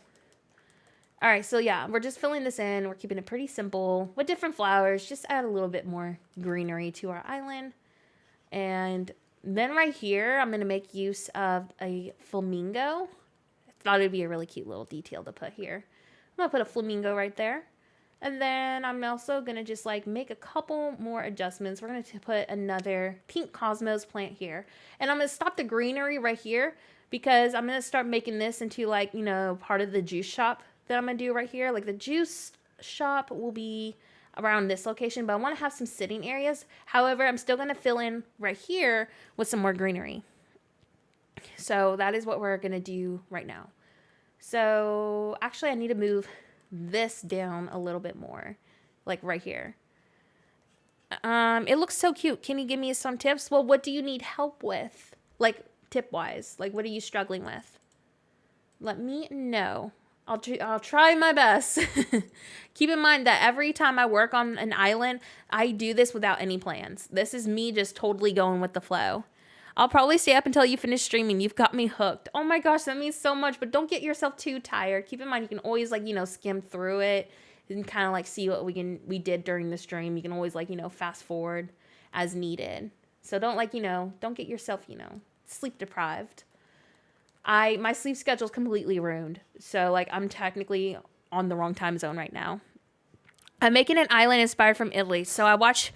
All right, so yeah, we're just filling this in. We're keeping it pretty simple with different flowers. Just add a little bit more greenery to our island. And then right here, I'm going to make use of a flamingo. I thought it would be a really cute little detail to put here. I'm going to put a flamingo right there. And then I'm also going to just make a couple more adjustments. We're going to put another pink cosmos plant here. And I'm going to stop the greenery right here because I'm going to start making this into part of the juice shop that I'm going to do right here. Like the juice shop will be around this location, but I want to have some sitting areas. However, I'm still going to fill in right here with some more greenery. So that is what we're going to do right now. So actually I need to move this down a little bit more, like right here. It looks so cute. Can you give me some tips? Well, what do you need help with? Like tip wise, what are you struggling with? Let me know. I'll try my best. Keep in mind that every time I work on an island, I do this without any plans. This is me just totally going with the flow. I'll probably stay up until you finish streaming. You've got me hooked. Oh my gosh, that means so much. But don't get yourself too tired. Keep in mind, you can always skim through it and kind of see what we did during the stream. You can always fast forward as needed. So don't don't get yourself sleep deprived. My sleep schedule is completely ruined. So I'm technically on the wrong time zone right now. I'm making an island inspired from Italy. So I watch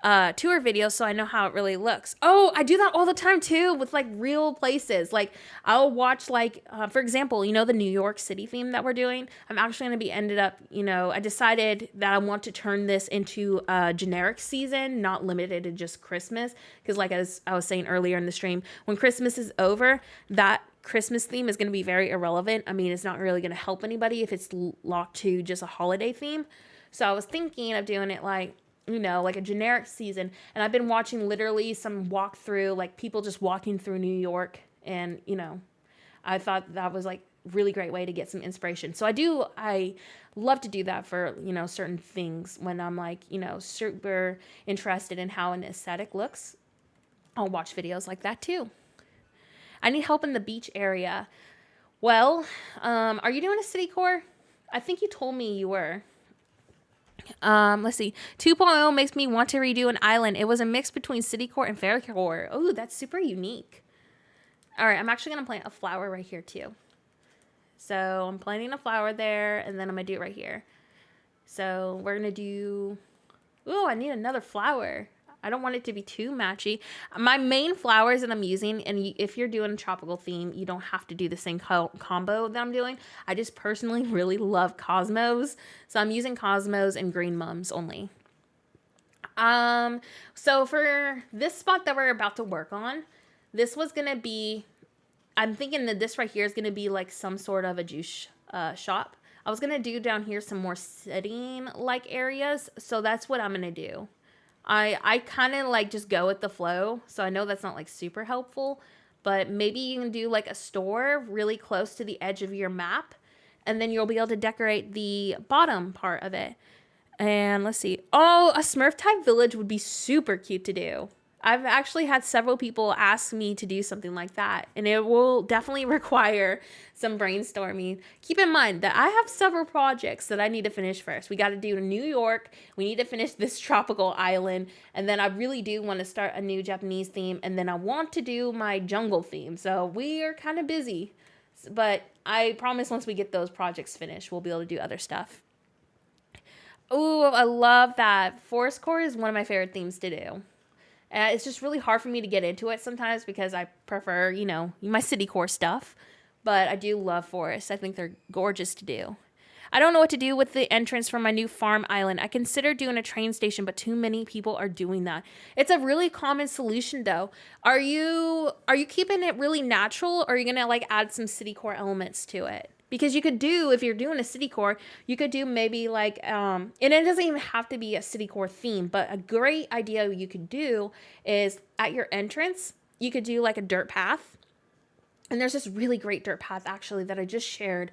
tour videos so I know how it really looks. Oh, I do that all the time too with like real places. Like I'll watch like, for example, you know, the New York City theme that we're doing. I'm actually going to be ended up, you know, I decided that I want to turn this into a generic season, not limited to just Christmas. Because like as I was saying earlier in the stream, when Christmas is over, that Christmas theme is going to be very irrelevant. I mean, it's not really going to help anybody if it's locked to just a holiday theme. So I was thinking of doing it like, you know, like a generic season. And I've been watching literally some walkthrough, like people just walking through New York. And, you know, I thought that was like really great way to get some inspiration. So I love to do that for, you know, certain things when I'm like, you know, super interested in how an aesthetic looks. I'll watch videos like that too. I need help in the beach area. Well, are you doing a city core? I think you told me you were. Let's see. 2.0 makes me want to redo an island. It was a mix between city core and fair core. Oh, that's super unique. All right, I'm actually going to plant a flower right here too. So I'm planting a flower there, and then I'm going to do it right here. So we're going to do... Ooh, I need another flower. I don't want it to be too matchy. My main flowers that I'm using, and if you're doing a tropical theme, you don't have to do the same combo that I'm doing. I just personally really love cosmos. So I'm using cosmos and green mums only. So for this spot that we're about to work on, this was going to be, I'm thinking that this right here is going to be like some sort of a juice shop. I was going to do down here some more sitting like areas. So that's what I'm going to do. I kind of like just go with the flow. So I know that's not like super helpful, but maybe you can do like a store really close to the edge of your map, and then you'll be able to decorate the bottom part of it. And let's see. Oh, a Smurf type village would be super cute to do. I've actually had several people ask me to do something like that, and it will definitely require some brainstorming. Keep in mind that I have several projects that I need to finish first. We got to do New York. We need to finish this tropical island, and then I really do want to start a new Japanese theme, and then I want to do my jungle theme. So we are kind of busy, but I promise once we get those projects finished, we'll be able to do other stuff. Oh, I love that. Forest core is one of my favorite themes to do. It's just really hard for me to get into it sometimes because I prefer, you know, my city core stuff. But I do love forests. I think they're gorgeous to do. I don't know what to do with the entrance for my new farm island. I considered doing a train station, but too many people are doing that. It's a really common solution, though. Are you keeping it really natural, or are you going to, like, add some city core elements to it? Because you could do, if you're doing a city core, you could do maybe like, and it doesn't even have to be a city core theme, but a great idea you could do is at your entrance, you could do like a dirt path. And there's this really great dirt path actually that I just shared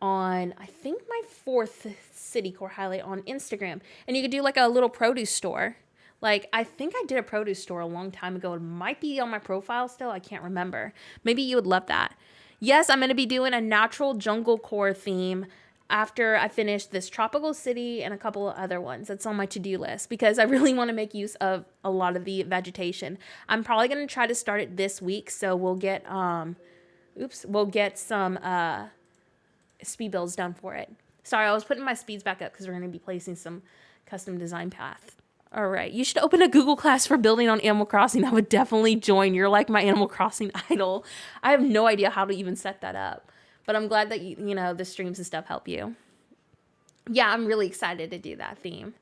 on, I think my 4th city core highlight on Instagram. And you could do like a little produce store. Like, I think I did a produce store a long time ago. It might be on my profile still. I can't remember. Maybe you would love that. Yes, I'm going to be doing a natural jungle core theme after I finish this tropical city and a couple of other ones. That's on my to-do list because I really want to make use of a lot of the vegetation. I'm probably going to try to start it this week, so we'll get some speed builds done for it. Sorry, I was putting my speeds back up because we're going to be placing some custom design path. All right, you should open a Google class for building on Animal Crossing. I would definitely join. You're like my Animal Crossing idol. I have no idea how to even set that up, but I'm glad that you know the streams and stuff help you. Yeah, I'm really excited to do that theme.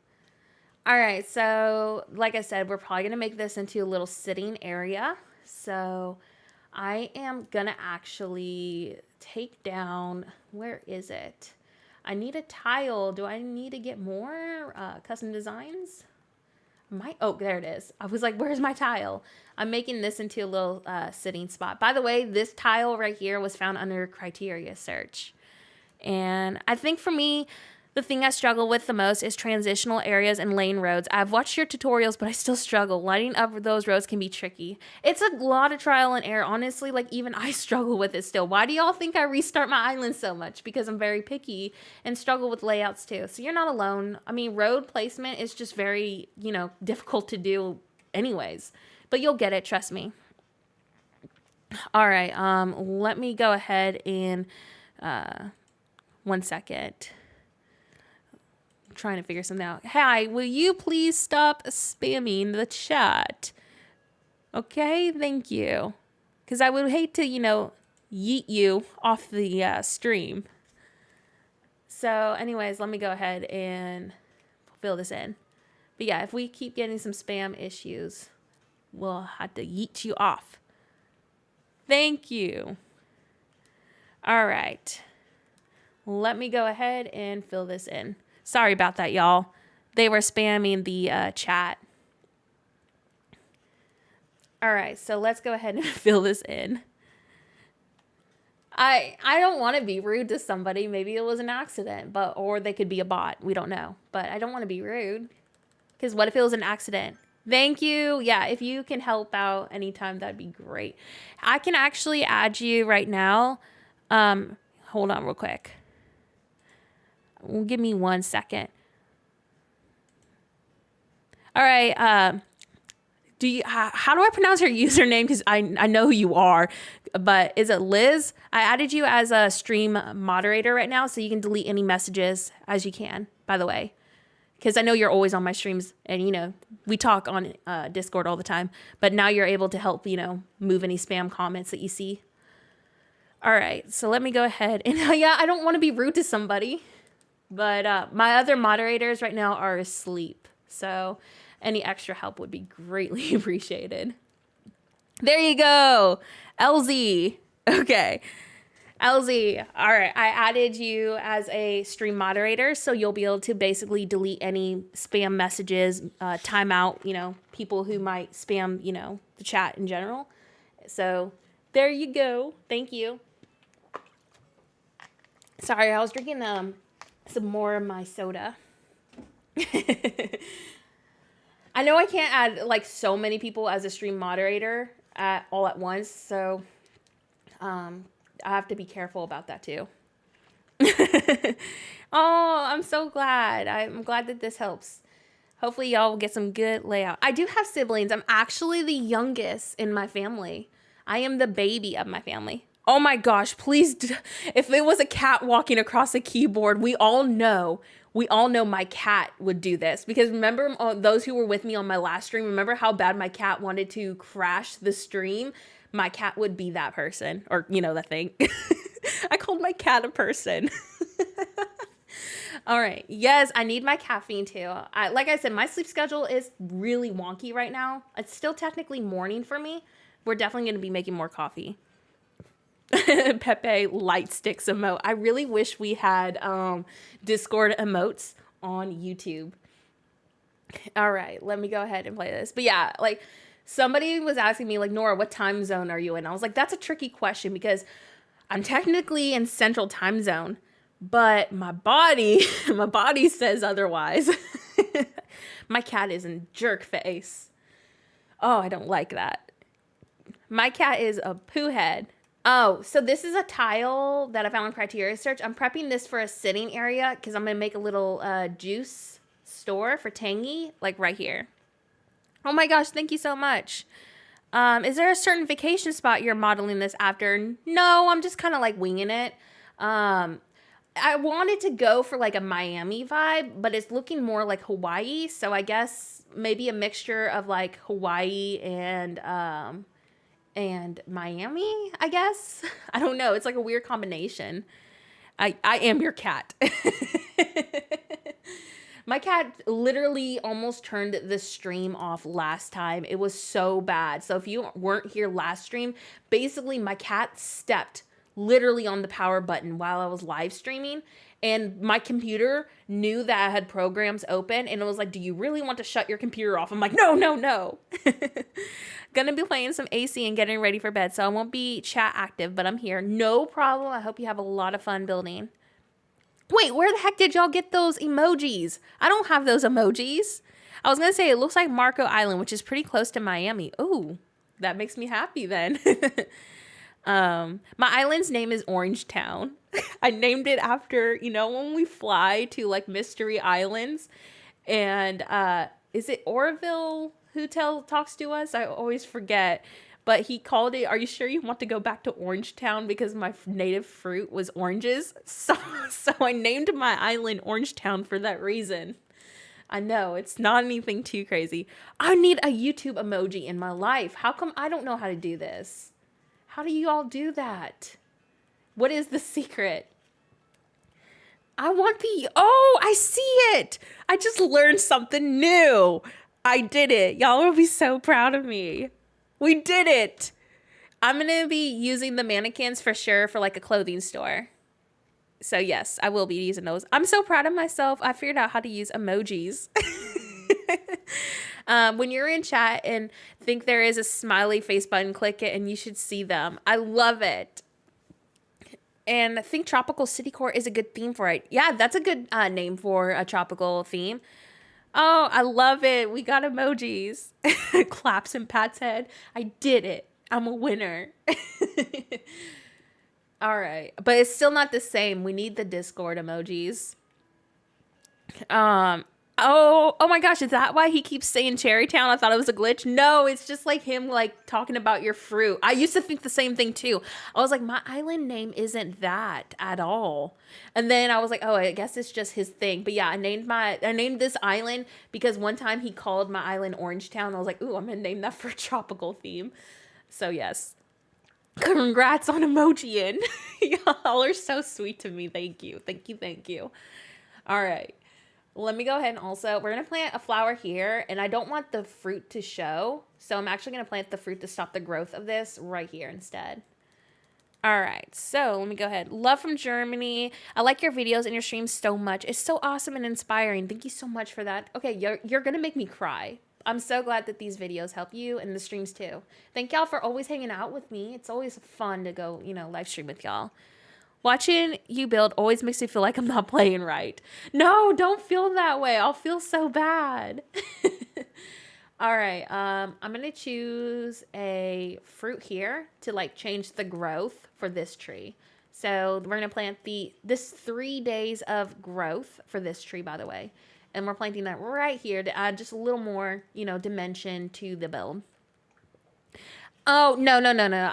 All right, so like I said, we're probably gonna make this into a little sitting area. So I am gonna actually take down, where is it? I need a tile. Do I need to get more custom designs? Oh, there it is. I was like, where's my tile? I'm making this into a little sitting spot. By the way, this tile right here was found under criteria search. And I think for me, the thing I struggle with the most is transitional areas and lane roads. I've watched your tutorials, but I still struggle. Lighting up those roads can be tricky. It's a lot of trial and error. Honestly, like even I struggle with it still. Why do y'all think I restart my island so much? Because I'm very picky and struggle with layouts too. So you're not alone. I mean, road placement is just very, you know, difficult to do anyways. But you'll get it, trust me. All right, let me go ahead and 1 second. trying to figure something out. Hi, will you please stop spamming the chat? Okay, thank you. Because I would hate to, yeet you off the stream. So anyways, let me go ahead and fill this in. But yeah, if we keep getting some spam issues, we'll have to yeet you off. Thank you. All right. Let me go ahead and fill this in. Sorry about that, y'all. They were spamming the chat. All right, so let's go ahead and fill this in. I don't want to be rude to somebody. Maybe it was an accident, or they could be a bot. We don't know. But I don't want to be rude. Because what if it was an accident? Thank you. Yeah, if you can help out anytime, that'd be great. I can actually add you right now. Hold on real quick. Give me 1 second. All right. How do I pronounce your username? Because I know who you are, but is it Liz? I added you as a stream moderator right now, so you can delete any messages as you can, by the way. Because I know you're always on my streams, and, we talk on Discord all the time. But now you're able to help, move any spam comments that you see. All right, so let me go ahead. And yeah, I don't want to be rude to somebody. But my other moderators right now are asleep. So any extra help would be greatly appreciated. There you go. LZ. Okay. LZ. All right. I added you as a stream moderator, so you'll be able to basically delete any spam messages, timeout, people who might spam, the chat in general. So there you go. Thank you. Sorry, I was drinking some more of my soda. I know I can't add so many people as a stream moderator all at once, so I have to be careful about that too. Oh, I'm so glad. I'm glad that this helps. Hopefully y'all will get some good layout. I do have siblings. I'm actually the youngest in my family. I am the baby of my family. Oh my gosh, please. If it was a cat walking across a keyboard, we all know my cat would do this. Because remember, those who were with me on my last stream, remember how bad my cat wanted to crash the stream? My cat would be that person, or the thing. I called my cat a person. All right. Yes, I need my caffeine too. Like I said, my sleep schedule is really wonky right now. It's still technically morning for me. We're definitely going to be making more coffee. Pepe light sticks emote. I really wish we had Discord emotes on YouTube. All right, let me go ahead and play this. But yeah, somebody was asking me Nora, what time zone are you in? I was like, that's a tricky question because I'm technically in Central Time Zone, but my body says otherwise. My cat is in jerk face. Oh, I don't like that. My cat is a poo head. Oh, so this is a tile that I found on Criteria Search. I'm prepping this for a sitting area because I'm going to make a little juice store for Tangy, right here. Oh my gosh, thank you so much. Is there a certain vacation spot you're modeling this after? No, I'm just kind of winging it. I wanted to go for a Miami vibe, but it's looking more like Hawaii. So I guess maybe a mixture of Hawaii and Miami, I guess. I don't know. It's a weird combination. I am your cat. My cat literally almost turned the stream off last time. It was so bad. So if you weren't here last stream, basically my cat stepped literally on the power button while I was live streaming. And my computer knew that I had programs open. And it was like, do you really want to shut your computer off? I'm like, no. Gonna be playing some AC and getting ready for bed. So I won't be chat active, but I'm here. No problem. I hope you have a lot of fun building. Wait, where the heck did y'all get those emojis? I don't have those emojis. I was going to say, it looks like Marco Island, which is pretty close to Miami. Ooh, that makes me happy then. My island's name is Orange Town. I named it after, when we fly to mystery islands. And is it Orville who talks to us? I always forget. but he called it, "Are you sure you want to go back to Orange Town?" Because my native fruit was oranges. So I named my island Orange Town for that reason. I know, it's not anything too crazy. I need a YouTube emoji in my life. How come I don't know how to do this? How do you all do that? What is the secret? I want oh, I see it. I just learned something new. I did it. Y'all will be so proud of me. We did it. I'm going to be using the mannequins for sure for like a clothing store. So yes, I will be using those. I'm so proud of myself. I figured out how to use emojis. When you're in chat and think there is a smiley face button, click it and you should see them. I love it. And I think tropical city core is a good theme for it. Yeah, that's a good name for a tropical theme. Oh, I love it. We got emojis. Claps and Pat's head. I did it. I'm a winner. All right. But it's still not the same. We need the Discord emojis. Oh my gosh. Is that why he keeps saying Cherrytown? I thought it was a glitch. No, it's just like him like talking about your fruit. I used to think the same thing too. I was like, my island name isn't that at all. And then I was like, oh, I guess it's just his thing. But yeah, I named this island because one time he called my island Orange Town. I was like, ooh, I'm gonna name that for a tropical theme. So yes. Congrats on emojiing. Y'all are so sweet to me. Thank you. Thank you. Thank you. All right. Let me go ahead and also, we're going to plant a flower here, and I don't want the fruit to show. So I'm actually going to plant the fruit to stop the growth of this right here instead. All right. So let me go ahead. Love from Germany. I like your videos and your streams so much. It's so awesome and inspiring. Thank you so much for that. Okay. You're going to make me cry. I'm so glad that these videos help you and the streams too. Thank y'all for always hanging out with me. It's always fun to go, live stream with y'all. Watching you build always makes me feel like I'm not playing right. No, don't feel that way. I'll feel so bad. All right. I'm going to choose a fruit here to like change the growth for this tree. So we're going to plant this 3 days of growth for this tree, by the way. And we're planting that right here to add just a little more, dimension to the build. Oh, no.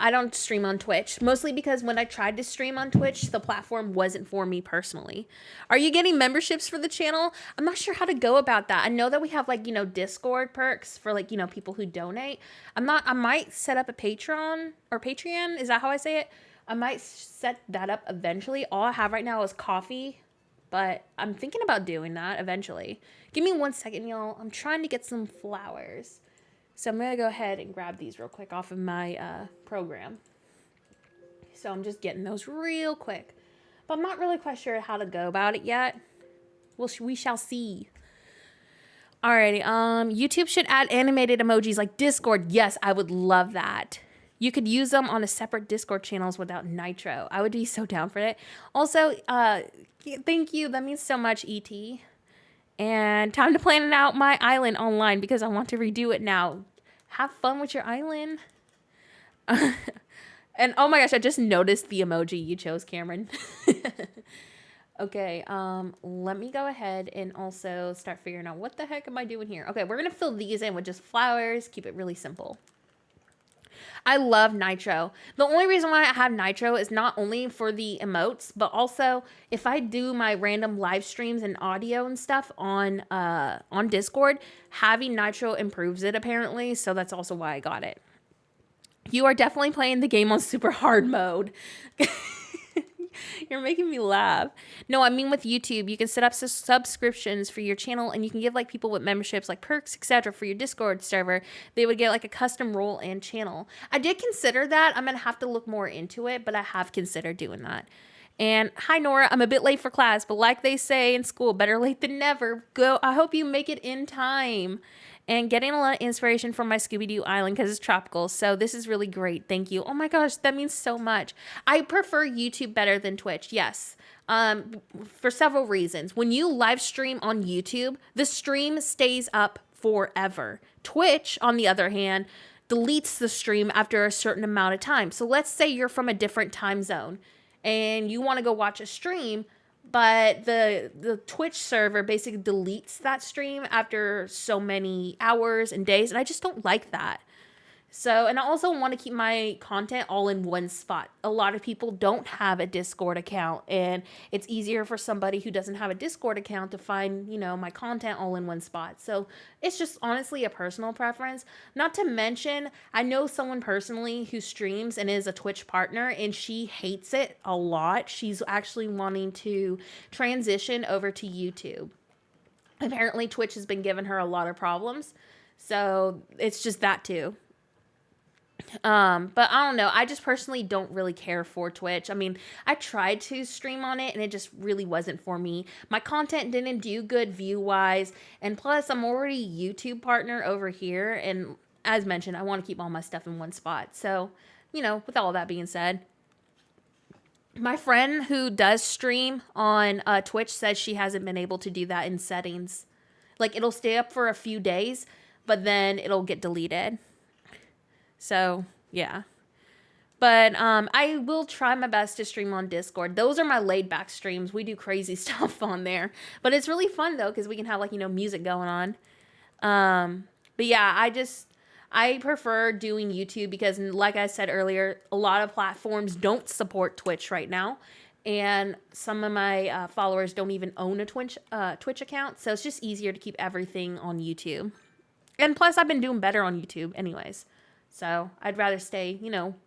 I don't stream on Twitch. Mostly because when I tried to stream on Twitch, the platform wasn't for me personally. Are you getting memberships for the channel? I'm not sure how to go about that. I know that we have like, Discord perks for like, people who donate. I might set up a Patreon or Patreon. Is that how I say it? I might set that up eventually. All I have right now is coffee. But I'm thinking about doing that eventually. Give me 1 second, y'all. I'm trying to get some flowers. So I'm going to go ahead and grab these real quick off of my program. So I'm just getting those real quick. But I'm not really quite sure how to go about it yet. We shall see. Alrighty. YouTube should add animated emojis like Discord. Yes, I would love that. You could use them on a separate Discord channels without Nitro. I would be so down for it. Also, thank you. That means so much, ET. And time to plan out my island online because I want to redo it now. Have fun with your island. And oh my gosh, I just noticed the emoji you chose, Cameron. Okay, let me go ahead and also start figuring out what the heck am I doing here. Okay, we're going to fill these in with just flowers. Keep it really simple. I love Nitro. The only reason why I have Nitro is not only for the emotes, but also if I do my random live streams and audio and stuff on Discord, having Nitro improves it apparently. So that's also why I got it. You are definitely playing the game on super hard mode. You're making me laugh. No, I mean with YouTube, you can set up subscriptions for your channel and you can give like people with memberships like perks, etc. for your Discord server. They would get like a custom role and channel. I did consider that. I'm going to have to look more into it, but I have considered doing that. And hi, Nora. I'm a bit late for class, but like they say in school, better late than never. I hope you make it in time. And getting a lot of inspiration from my Scooby-Doo island because it's tropical. So this is really great. Thank you. Oh my gosh, that means so much. I prefer YouTube better than Twitch. Yes. For several reasons. When you live stream on YouTube, the stream stays up forever. Twitch, on the other hand, deletes the stream after a certain amount of time. So let's say you're from a different time zone and you want to go watch a stream, but the Twitch server basically deletes that stream after so many hours and days. And I just don't like that. So, and I also want to keep my content all in one spot. A lot of people don't have a Discord account, and it's easier for somebody who doesn't have a Discord account to find, my content all in one spot. So, it's just honestly a personal preference. Not to mention, I know someone personally who streams and is a Twitch partner, and she hates it a lot. She's actually wanting to transition over to YouTube. Apparently, Twitch has been giving her a lot of problems. So, it's just that too. But I don't know. I just personally don't really care for Twitch. I mean, I tried to stream on it and it just really wasn't for me. My content didn't do good view wise. And plus, I'm already YouTube partner over here. And as mentioned, I want to keep all my stuff in one spot. So, with all that being said, my friend who does stream on Twitch says she hasn't been able to do that in settings. Like, it'll stay up for a few days, but then it'll get deleted. So, yeah. But I will try my best to stream on Discord. Those are my laid back streams. We do crazy stuff on there. But it's really fun, though, because we can have, music going on. But, yeah, I prefer doing YouTube because, like I said earlier, a lot of platforms don't support Twitch right now. And some of my followers don't even own a Twitch account. So, it's just easier to keep everything on YouTube. And plus, I've been doing better on YouTube anyways. So I'd rather stay,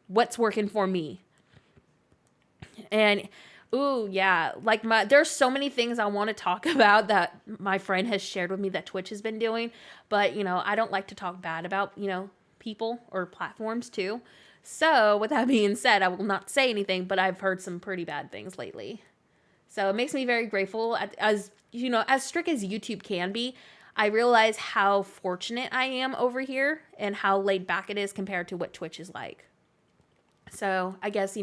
what's working for me. And, there's so many things I want to talk about that my friend has shared with me that Twitch has been doing. But, I don't like to talk bad about, people or platforms too. So with that being said, I will not say anything, but I've heard some pretty bad things lately. So it makes me very grateful. As strict as YouTube can be, I realize how fortunate I am over here and how laid back it is compared to what Twitch is like. So I guess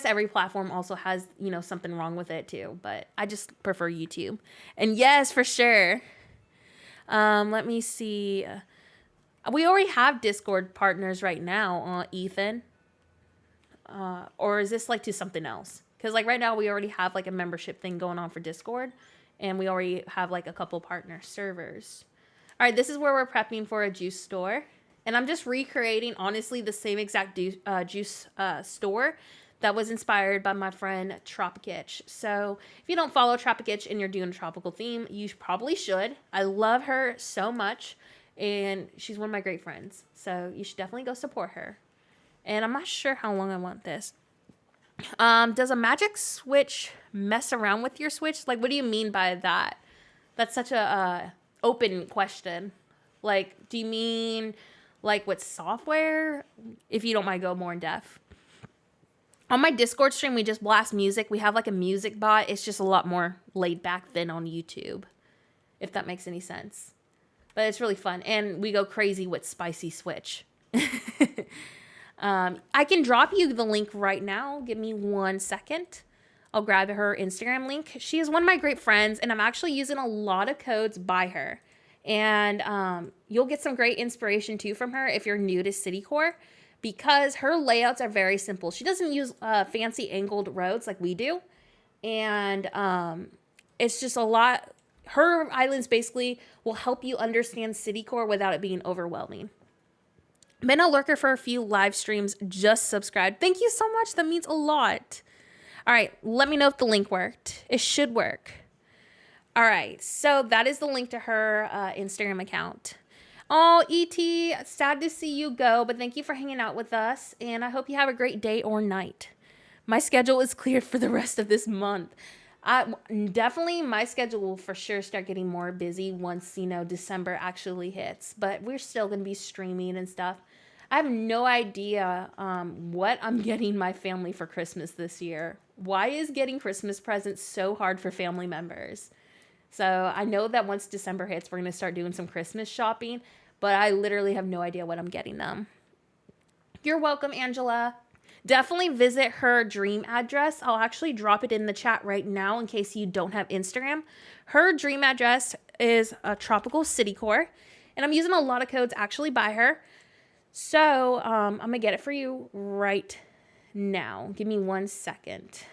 every platform also has, something wrong with it too, but I just prefer YouTube. And yes, for sure. Let me see. We already have Discord partners right now, Ethan. Or is this to something else? Because right now we already have a membership thing going on for Discord. And we already have a couple partner servers. All right, this is where we're prepping for a juice store. And I'm just recreating, honestly, the same exact juice store that was inspired by my friend TROPIKITCH. So if you don't follow TROPIKITCH and you're doing a tropical theme, you probably should. I love her so much. And she's one of my great friends. So you should definitely go support her. And I'm not sure how long I want this. Does a magic switch mess around with your switch? What do you mean by that? That's such a open question. Do you mean with software? If you don't mind, go more in depth. On my Discord stream, we just blast music. We have a music bot. It's just a lot more laid back than on YouTube, if that makes any sense. But it's really fun, and we go crazy with Spicy Switch. I can drop you the link right now. Give me 1 second. I'll grab her Instagram link. She is one of my great friends, and I'm actually using a lot of codes by her. And you'll get some great inspiration, too, from her if you're new to CityCore, because her layouts are very simple. She doesn't use fancy angled roads like we do. And it's just a lot. Her islands basically will help you understand CityCore without it being overwhelming. Been a lurker for a few live streams, just subscribed. Thank you so much. That means a lot. All right, let me know if the link worked. It should work. All right, so that is the link to her Instagram account. Oh, E.T., sad to see you go, but thank you for hanging out with us, and I hope you have a great day or night. My schedule is cleared for the rest of this month. Definitely, my schedule will for sure start getting more busy once, December actually hits. But we're still going to be streaming and stuff. I have no idea what I'm getting my family for Christmas this year. Why is getting Christmas presents so hard for family members? So I know that once December hits, we're going to start doing some Christmas shopping. But I literally have no idea what I'm getting them. You're welcome, Angela. Definitely visit her dream address. I'll actually drop it in the chat right now in case you don't have Instagram. Her dream address is Tropical CityCore, and I'm using a lot of codes actually by her. So I'm going to get it for you right now. Give me 1 second.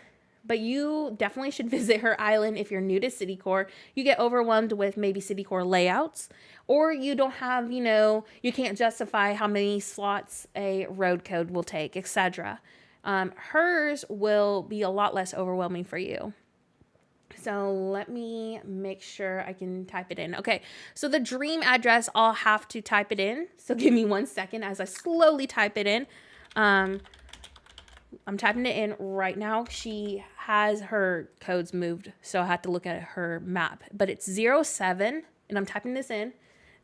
but you definitely should visit her island if you're new to Citicore. You get overwhelmed with maybe Citicore layouts, or you don't have, you can't justify how many slots a road code will take, etc. Hers will be a lot less overwhelming for you. So let me make sure I can type it in. Okay, so the dream address, I'll have to type it in. So give me 1 second as I slowly type it in. I'm typing it in right now. She has her codes moved, so I have to look at her map. But it's 07, and I'm typing this in,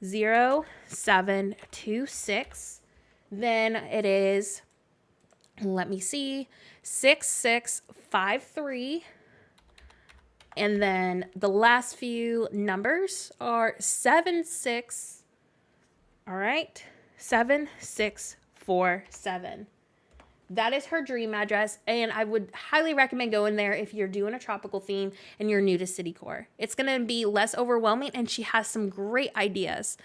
0726. Then it is, let me see, 6653. And then the last few numbers are 76. All right, 7647. That is her dream address, and I would highly recommend going there if you're doing a tropical theme and you're new to Citicore. It's going to be less overwhelming, and she has some great ideas.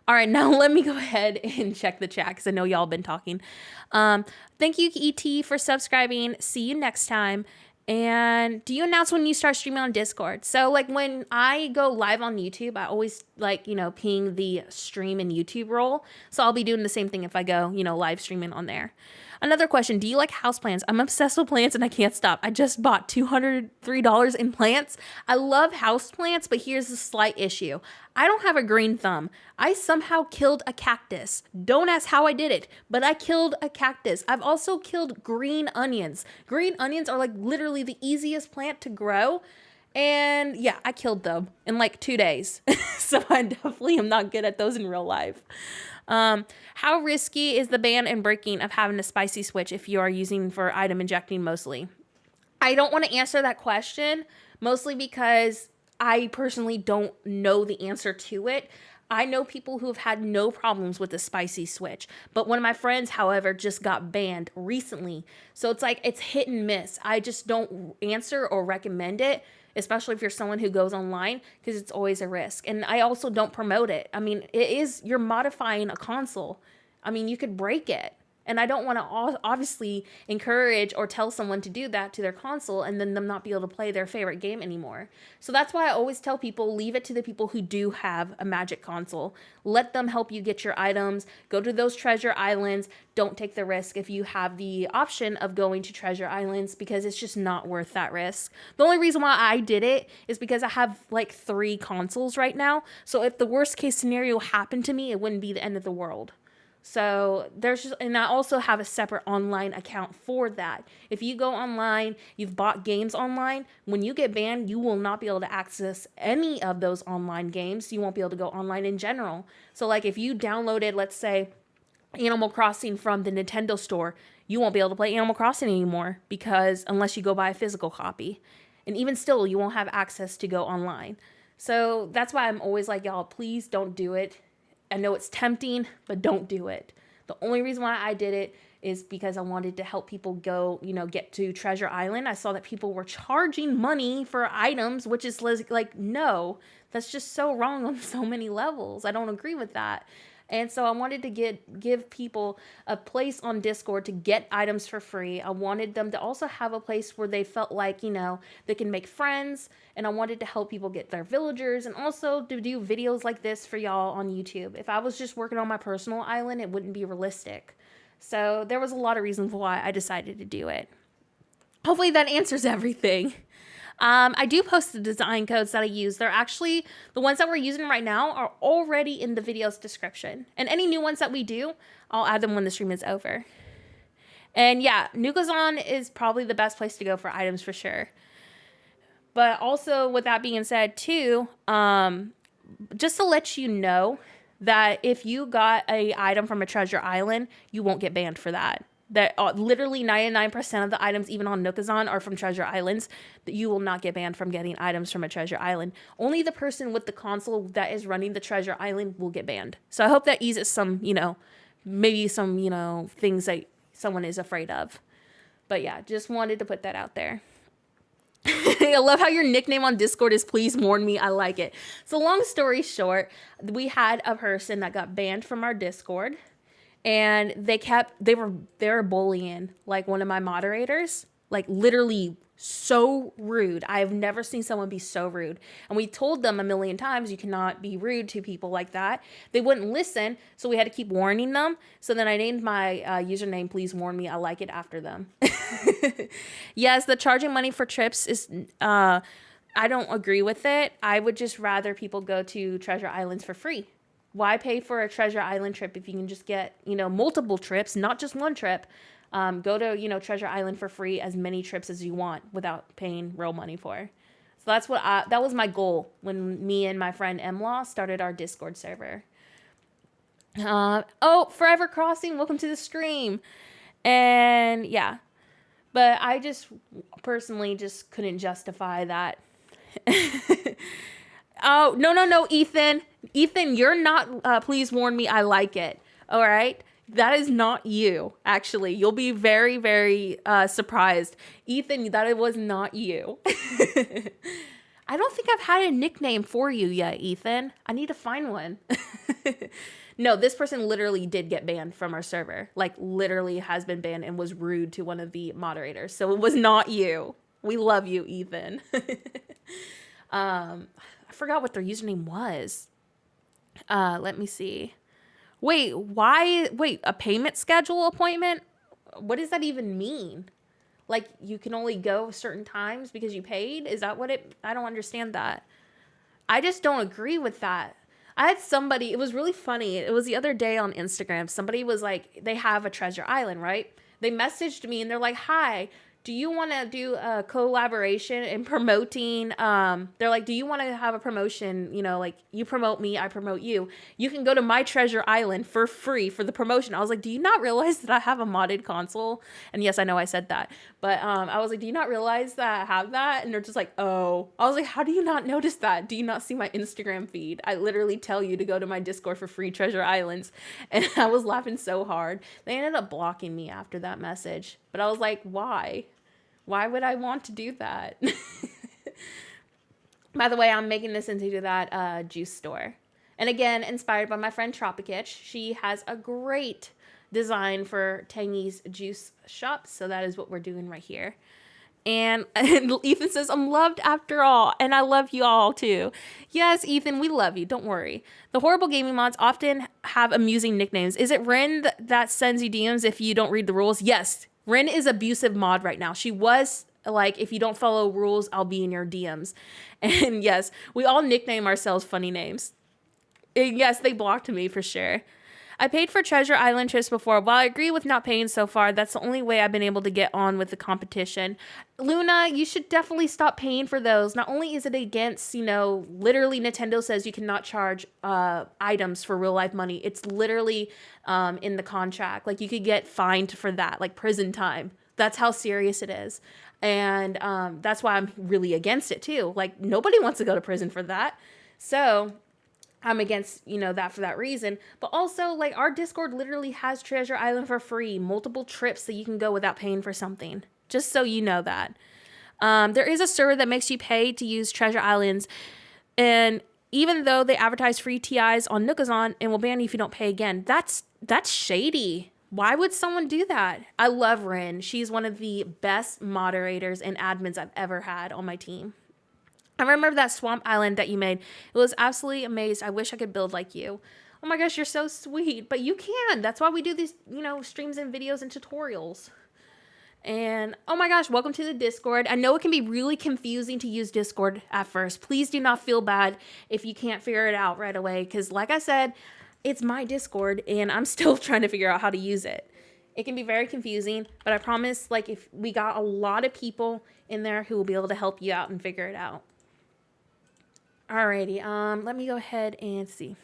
All right, now let me go ahead and check the chat because I know y'all been talking. Thank you, ET, for subscribing. See you next time. And do you announce when you start streaming on Discord? So like when I go live on YouTube, I always ping the stream and YouTube role. So I'll be doing the same thing if I go, live streaming on there. Another question, do you like houseplants? I'm obsessed with plants and I can't stop. I just bought $203 in plants. I love houseplants, but here's a slight issue. I don't have a green thumb. I somehow killed a cactus. Don't ask how I did it, but I killed a cactus. I've also killed green onions. Green onions are like literally the easiest plant to grow. And yeah, I killed them in like 2 days. So I definitely am not good at those in real life. How risky is the ban and breaking of having a spicy switch if you are using for item injecting mostly? I don't want to answer that question, mostly because I personally don't know the answer to it. I know people who have had no problems with the spicy switch, but one of my friends, however, just got banned recently. So it's like, it's hit and miss. I just don't answer or recommend it, especially if you're someone who goes online, because it's always a risk. And I also don't promote it. I mean, you're modifying a console. I mean, you could break it. And I don't want to obviously encourage or tell someone to do that to their console and then them not be able to play their favorite game anymore. So that's why I always tell people, leave it to the people who do have a Magic console. Let them help you get your items. Go to those treasure islands. Don't take the risk if you have the option of going to treasure islands, because it's just not worth that risk. The only reason why I did it is because I have like 3 consoles right now. So if the worst case scenario happened to me, it wouldn't be the end of the world. So and I also have a separate online account for that. If you go online, you've bought games online, when you get banned, you will not be able to access any of those online games. You won't be able to go online in general. So like if you downloaded, let's say, Animal Crossing from the Nintendo store, you won't be able to play Animal Crossing anymore, because unless you go buy a physical copy. And even still, you won't have access to go online. So that's why I'm always like, y'all, please don't do it. I know it's tempting, but don't do it. The only reason why I did it is because I wanted to help people go, get to Treasure Island. I saw that people were charging money for items, which is like, no, that's just so wrong on so many levels. I don't agree with that. And so I wanted to give people a place on Discord to get items for free. I wanted them to also have a place where they felt like, they can make friends. And I wanted to help people get their villagers, and also to do videos like this for y'all on YouTube. If I was just working on my personal island, it wouldn't be realistic. So there was a lot of reasons why I decided to do it. Hopefully that answers everything. I do post the design codes that I use. They're actually, the ones that we're using right now are already in the video's description. And any new ones that we do, I'll add them when the stream is over. And yeah, Nukazon is probably the best place to go for items for sure. But also, with that being said too, just to let you know that if you got an item from a treasure island, you won't get banned for that. That literally 99% of the items, even on Nukazon, are from treasure islands. That you will not get banned from getting items from a treasure island. Only the person with the console that is running the treasure island will get banned. So I hope that eases some, maybe some, things that someone is afraid of. But yeah, just wanted to put that out there. I love how your nickname on Discord is Please Warn Me. I like it. So long story short, we had a person that got banned from our Discord. And they were bullying like one of my moderators. Like literally so rude. I have never seen someone be so rude. And we told them a million times, you cannot be rude to people like that. They wouldn't listen. So we had to keep warning them. So then I named my username, please warn me, I like it, after them. Yes, the charging money for trips is, I don't agree with it. I would just rather people go to Treasure Islands for free. Why pay for a Treasure Island trip if you can just get, multiple trips, not just one trip? Go to, Treasure Island for free, as many trips as you want without paying real money for. So that was my goal when me and my friend Emlaw started our Discord server. Forever Crossing, welcome to the stream. And yeah, but I just personally just couldn't justify that. Oh, no, Ethan. Ethan, you're not, please warn me, I like it. All right. That is not you, actually. You'll be very, very surprised. Ethan, that was not you. I don't think I've had a nickname for you yet, Ethan. I need to find one. No, this person literally did get banned from our server. Like, literally has been banned and was rude to one of the moderators. So it was not you. We love you, Ethan. I forgot what their username was. Let me see. Wait, a payment schedule appointment? What does that even mean? Like, you can only go certain times because you paid? Is that what I don't understand that. I just don't agree with that. I had somebody, it was really funny. It was the other day on Instagram. Somebody was like, they have a Treasure Island, right? They messaged me and they're like, hi, do you want to do a collaboration in promoting, they're like, do you want to have a promotion, like you promote me, I promote you. You can go to my Treasure Island for free for the promotion. I was like, do you not realize that I have a modded console? And yes, I know I said that, but I was like, do you not realize that I have that? And they're just like, oh. I was like, how do you not notice that? Do you not see my Instagram feed? I literally tell you to go to my Discord for free Treasure Islands. And I was laughing so hard. They ended up blocking me after that message. But I was like, why? Why would I want to do that? By the way, I'm making this into that juice store. And again, inspired by my friend TROPIKITCH. She has a great design for Tangy's juice shop. So that is what we're doing right here. And Ethan says, I'm loved after all. And I love you all too. Yes, Ethan, we love you. Don't worry. The horrible gaming mods often have amusing nicknames. Is it Ren that sends you DMs if you don't read the rules? Yes. Ren is abusive mod right now. She was like, if you don't follow rules, I'll be in your DMs. And yes, we all nickname ourselves funny names. And yes, they blocked me for sure. I paid for Treasure Island trips before. While I agree with not paying so far, that's the only way I've been able to get on with the competition. Luna, you should definitely stop paying for those. Not only is it against, literally Nintendo says you cannot charge items for real life money. It's literally in the contract. Like, you could get fined for that, like prison time. That's how serious it is. And that's why I'm really against it too. Like, nobody wants to go to prison for that. So I'm against, that for that reason. But also, like, our Discord literally has Treasure Island for free. Multiple trips that you can go without paying for something. Just so you know that. There is a server that makes you pay to use Treasure Islands. And even though they advertise free TIs on Nookazon and will ban you if you don't pay again, that's shady. Why would someone do that? I love Rin. She's one of the best moderators and admins I've ever had on my team. I remember that swamp island that you made. It was absolutely amazing. I wish I could build like you. Oh my gosh, you're so sweet. But you can. That's why we do these, streams and videos and tutorials. And oh my gosh, welcome to the Discord. I know it can be really confusing to use Discord at first. Please do not feel bad if you can't figure it out right away. Because like I said, it's my Discord and I'm still trying to figure out how to use it. It can be very confusing, but I promise, like, if we got a lot of people in there who will be able to help you out and figure it out. Alrighty, let me go ahead and see.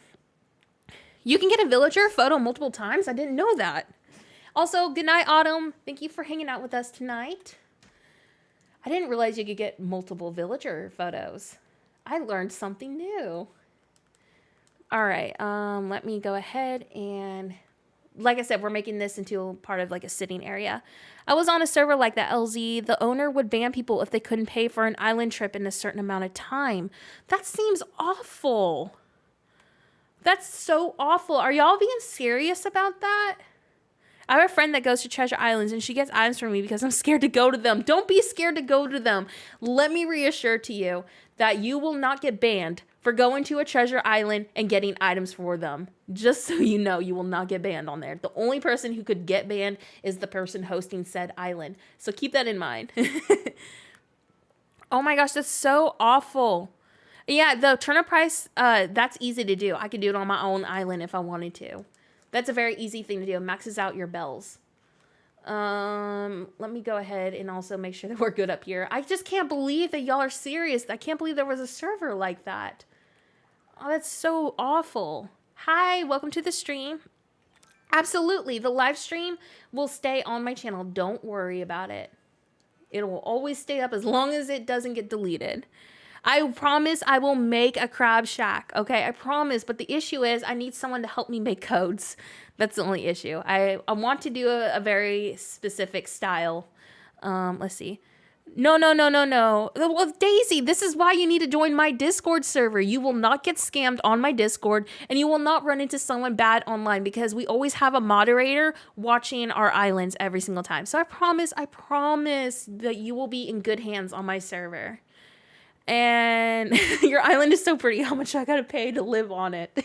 You can get a villager photo multiple times? I didn't know that. Also, good night, Autumn. Thank you for hanging out with us tonight. I didn't realize you could get multiple villager photos. I learned something new. Alright, let me go ahead and, like I said, we're making this into part of like a sitting area. I was on a server like that, LZ. The owner would ban people if they couldn't pay for an island trip in a certain amount of time. That seems awful. That's so awful. Are y'all being serious about that? I have a friend that goes to treasure islands and she gets items from me because I'm scared to go to them. Don't be scared to go to them. Let me reassure to you that you will not get banned for going to a treasure island and getting items for them. Just so you know, you will not get banned on there. The only person who could get banned is the person hosting said island. So keep that in mind. Oh my gosh, that's so awful. Yeah, the turnip price, that's easy to do. I could do it on my own island if I wanted to. That's a very easy thing to do. It maxes out your bells. Let me go ahead and also make sure that we're good up here. I just can't believe that y'all are serious. I can't believe there was a server like that. Oh, that's so awful. Hi, welcome to the stream. Absolutely, the live stream will stay on my channel. Don't worry about it. It will always stay up as long as it doesn't get deleted. I promise I will make a crab shack. Okay, I promise. But the issue is I need someone to help me make codes. That's the only issue. I want to do a very specific style. Let's see. No. Well, Daisy, this is why you need to join my Discord server. You will not get scammed on my Discord, and you will not run into someone bad online because we always have a moderator watching our islands every single time. So I promise that you will be in good hands on my server. And your island is so pretty. How much I gotta pay to live on it?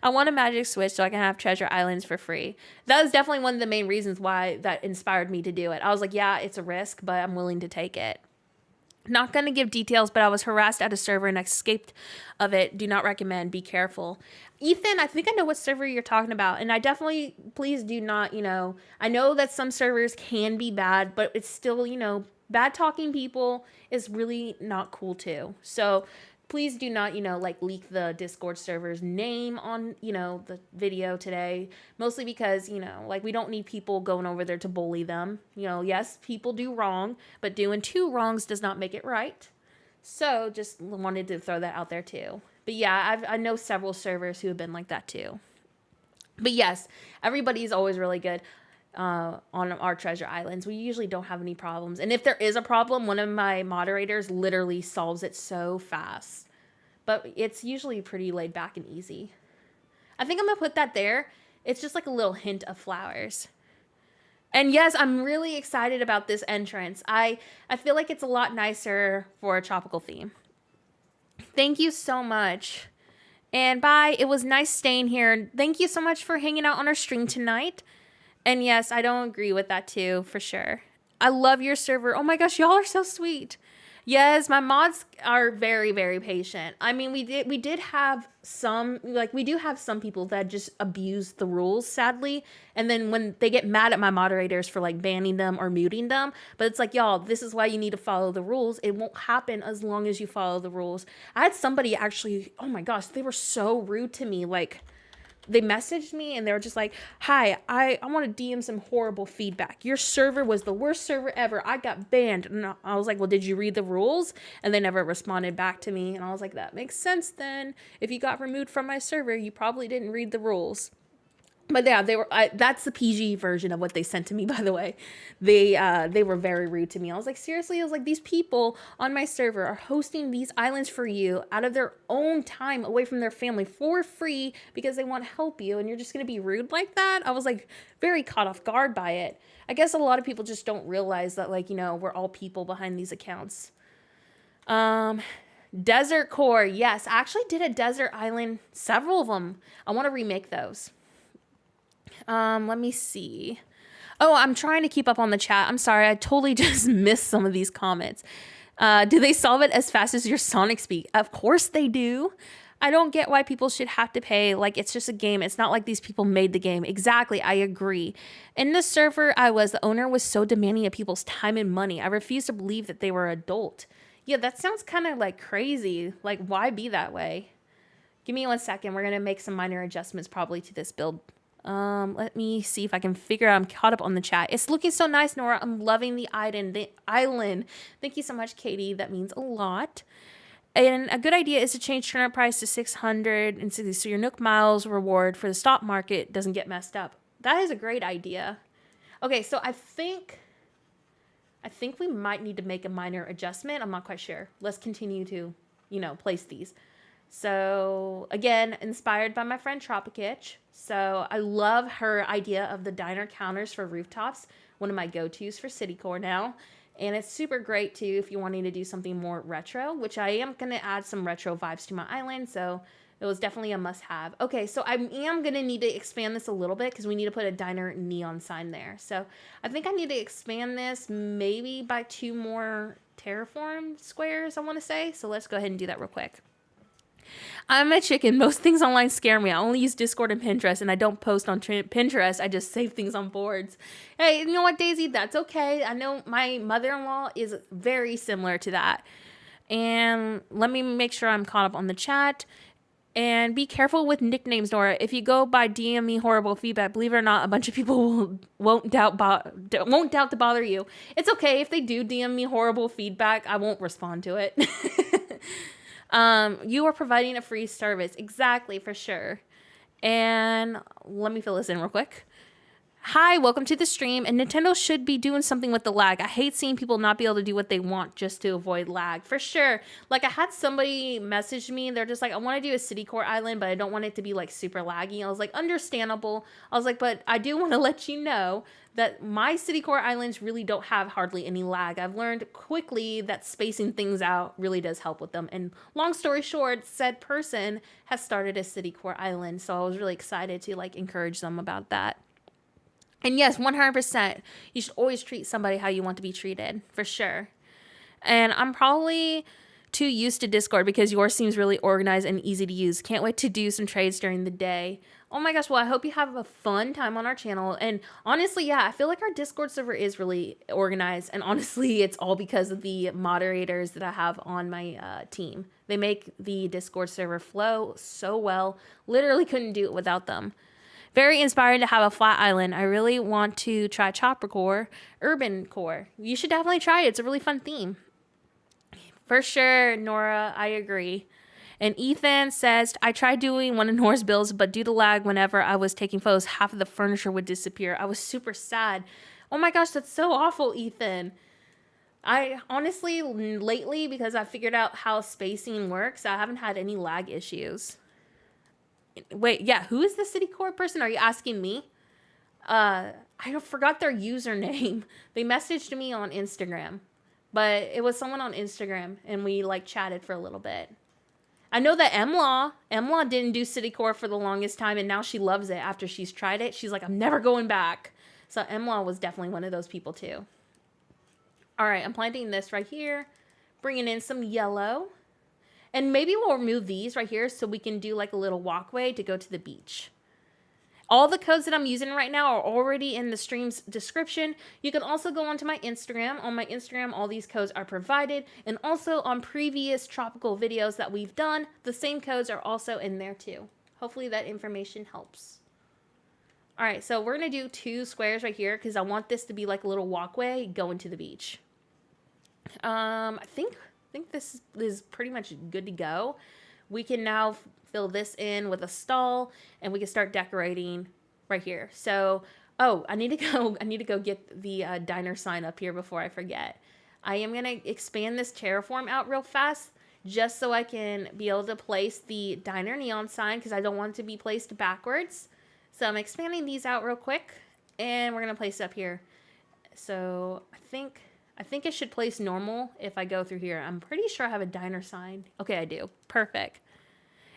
I want a magic switch so I can have treasure islands for free. That was definitely one of the main reasons why that inspired me to do it. I was like, yeah, it's a risk, but I'm willing to take it. Not going to give details, but I was harassed at a server and escaped of it. Do not recommend. Be careful. Ethan, I think I know what server you're talking about. And I definitely, please do not, I know that some servers can be bad, but it's still, bad talking people is really not cool too. So please do not, leak the Discord server's name on, the video today. Mostly because, we don't need people going over there to bully them. Yes, people do wrong, but doing 2 wrongs does not make it right. So just wanted to throw that out there too. But yeah, I know several servers who have been like that too. But yes, everybody's always really good on our treasure islands. We usually don't have any problems. And if there is a problem, one of my moderators literally solves it so fast. But it's usually pretty laid back and easy. I think I'm going to put that there. It's just like a little hint of flowers. And yes, I'm really excited about this entrance. I feel like it's a lot nicer for a tropical theme. Thank you so much. And bye. It was nice staying here. Thank you so much for hanging out on our stream tonight. And yes, I don't agree with that too, for sure. I love your server. Oh my gosh, y'all are so sweet. Yes, my mods are very, very patient. I mean, we did have some, we do have some people that just abuse the rules, sadly. And then when they get mad at my moderators for banning them or muting them, but it's like, y'all, this is why you need to follow the rules. It won't happen as long as you follow the rules. I had somebody actually, oh my gosh, they were so rude to me. They messaged me and they were just like, hi, I want to DM some horrible feedback. Your server was the worst server ever. I got banned. And I was like, well, did you read the rules? And they never responded back to me. And I was like, that makes sense then. If you got removed from my server, you probably didn't read the rules. But yeah, that's the PG version of what they sent to me, by the way. They were very rude to me. I was like, seriously? I was like, these people on my server are hosting these islands for you out of their own time away from their family for free because they want to help you. And you're just going to be rude like that? I was very caught off guard by it. I guess a lot of people just don't realize that we're all people behind these accounts. Desert Core. Yes, I actually did a desert island, several of them. I want to remake those. Let me see. Oh, I'm trying to keep up on the chat. I'm sorry. I totally just missed some of these comments. Do they solve it as fast as your Sonic speed? Of course they do. I don't get why people should have to pay. It's just a game. It's not like these people made the game. Exactly. I agree. In the server the owner was so demanding of people's time and money. I refuse to believe that they were adult. Yeah, that sounds kind of crazy. Why be that way? Give me 1 second. We're going to make some minor adjustments probably to this build. Let me see if I can figure out. I'm caught up on the chat. It's looking so nice, Nora. I'm loving the island. Thank you so much, Katie. That means a lot. And a good idea is to change turnip price to 660 so your Nook Miles reward for the stock market doesn't get messed up. That is a great idea. Okay, so I think we might need to make a minor adjustment. I'm not quite sure. Let's continue to, place these. So again, inspired by my friend TROPIKITCH. So I love her idea of the diner counters for rooftops. One of my go-tos for city core now. And it's super great too if you're wanting to do something more retro, which I am going to add some retro vibes to my island. So it was definitely a must-have. Okay, so I am going to need to expand this a little bit because we need to put a diner neon sign there. So I think I need to expand this maybe by 2 more terraform squares, I want to say. So let's go ahead and do that real quick. I'm a chicken. Most things online scare me. I only use Discord and Pinterest, and I don't post on Pinterest. I just save things on boards. Hey, you know what, Daisy? That's okay. I know my mother-in-law is very similar to that. And let me make sure I'm caught up on the chat. And be careful with nicknames, Nora. If you go by DM me horrible feedback, believe it or not, a bunch of people won't doubt to bother you. It's okay if they do DM me horrible feedback. I won't respond to it. You are providing a free service. Exactly, for sure. And let me fill this in real quick. Hi, welcome to the stream. And Nintendo should be doing something with the lag. I hate seeing people not be able to do what they want just to avoid lag. For sure. Like, I had somebody message me. They're just like, I want to do a city core island, but I don't want it to be, like, super laggy. I was like, understandable. I was like, but I do want to let you know that my city core islands really don't have hardly any lag. I've learned quickly that spacing things out really does help with them. And long story short, said person has started a city core island. So I was really excited to, like, encourage them about that. And yes, 100%, you should always treat somebody how you want to be treated, for sure. And I'm probably too used to Discord because yours seems really organized and easy to use. Can't wait to do some trades during the day. Oh my gosh, well, I hope you have a fun time on our channel. And honestly, yeah, I feel like our Discord server is really organized. And honestly, it's all because of the moderators that I have on my team. They make the Discord server flow so well. Literally couldn't do it without them. Very inspiring to have a flat island. I really want to try chopper core, urban core. You should definitely try it. It's a really fun theme. For sure, Nora, I agree. And Ethan says, I tried doing one of Nora's builds, but due to lag, whenever I was taking photos, half of the furniture would disappear. I was super sad. Oh my gosh, that's so awful, Ethan. I honestly, lately, because I figured out how spacing works, I haven't had any lag issues. Wait, yeah, who is the city core person? Are you asking me? I forgot their username. They messaged me on Instagram, but it was someone on Instagram, and we like chatted for a little bit. I know that Emlaw didn't do city core for the longest time, and now she loves it after she's tried it. She's like, I'm never going back. So Emlaw was definitely one of those people too. All right, I'm planting this right here, bringing in some yellow. And maybe we'll remove these right here so we can do like a little walkway to go to the beach. All the codes that I'm using right now are already in the stream's description. You can also go onto my Instagram. On my Instagram, all these codes are provided. And also on previous tropical videos that we've done, the same codes are also in there too. Hopefully that information helps. All right, so we're going to do 2 squares right here because I want this to be like a little walkway going to the beach. I think this is pretty much good to go. We can now fill this in with a stall and we can start decorating right here. So, oh, I need to go get the diner sign up here before I forget. I am going to expand this terraform out real fast just so I can be able to place the diner neon sign because I don't want it to be placed backwards. So I'm expanding these out real quick and we're going to place it up here. So I think it should place normal if I go through here. I'm pretty sure I have a diner sign. Okay, I do. Perfect.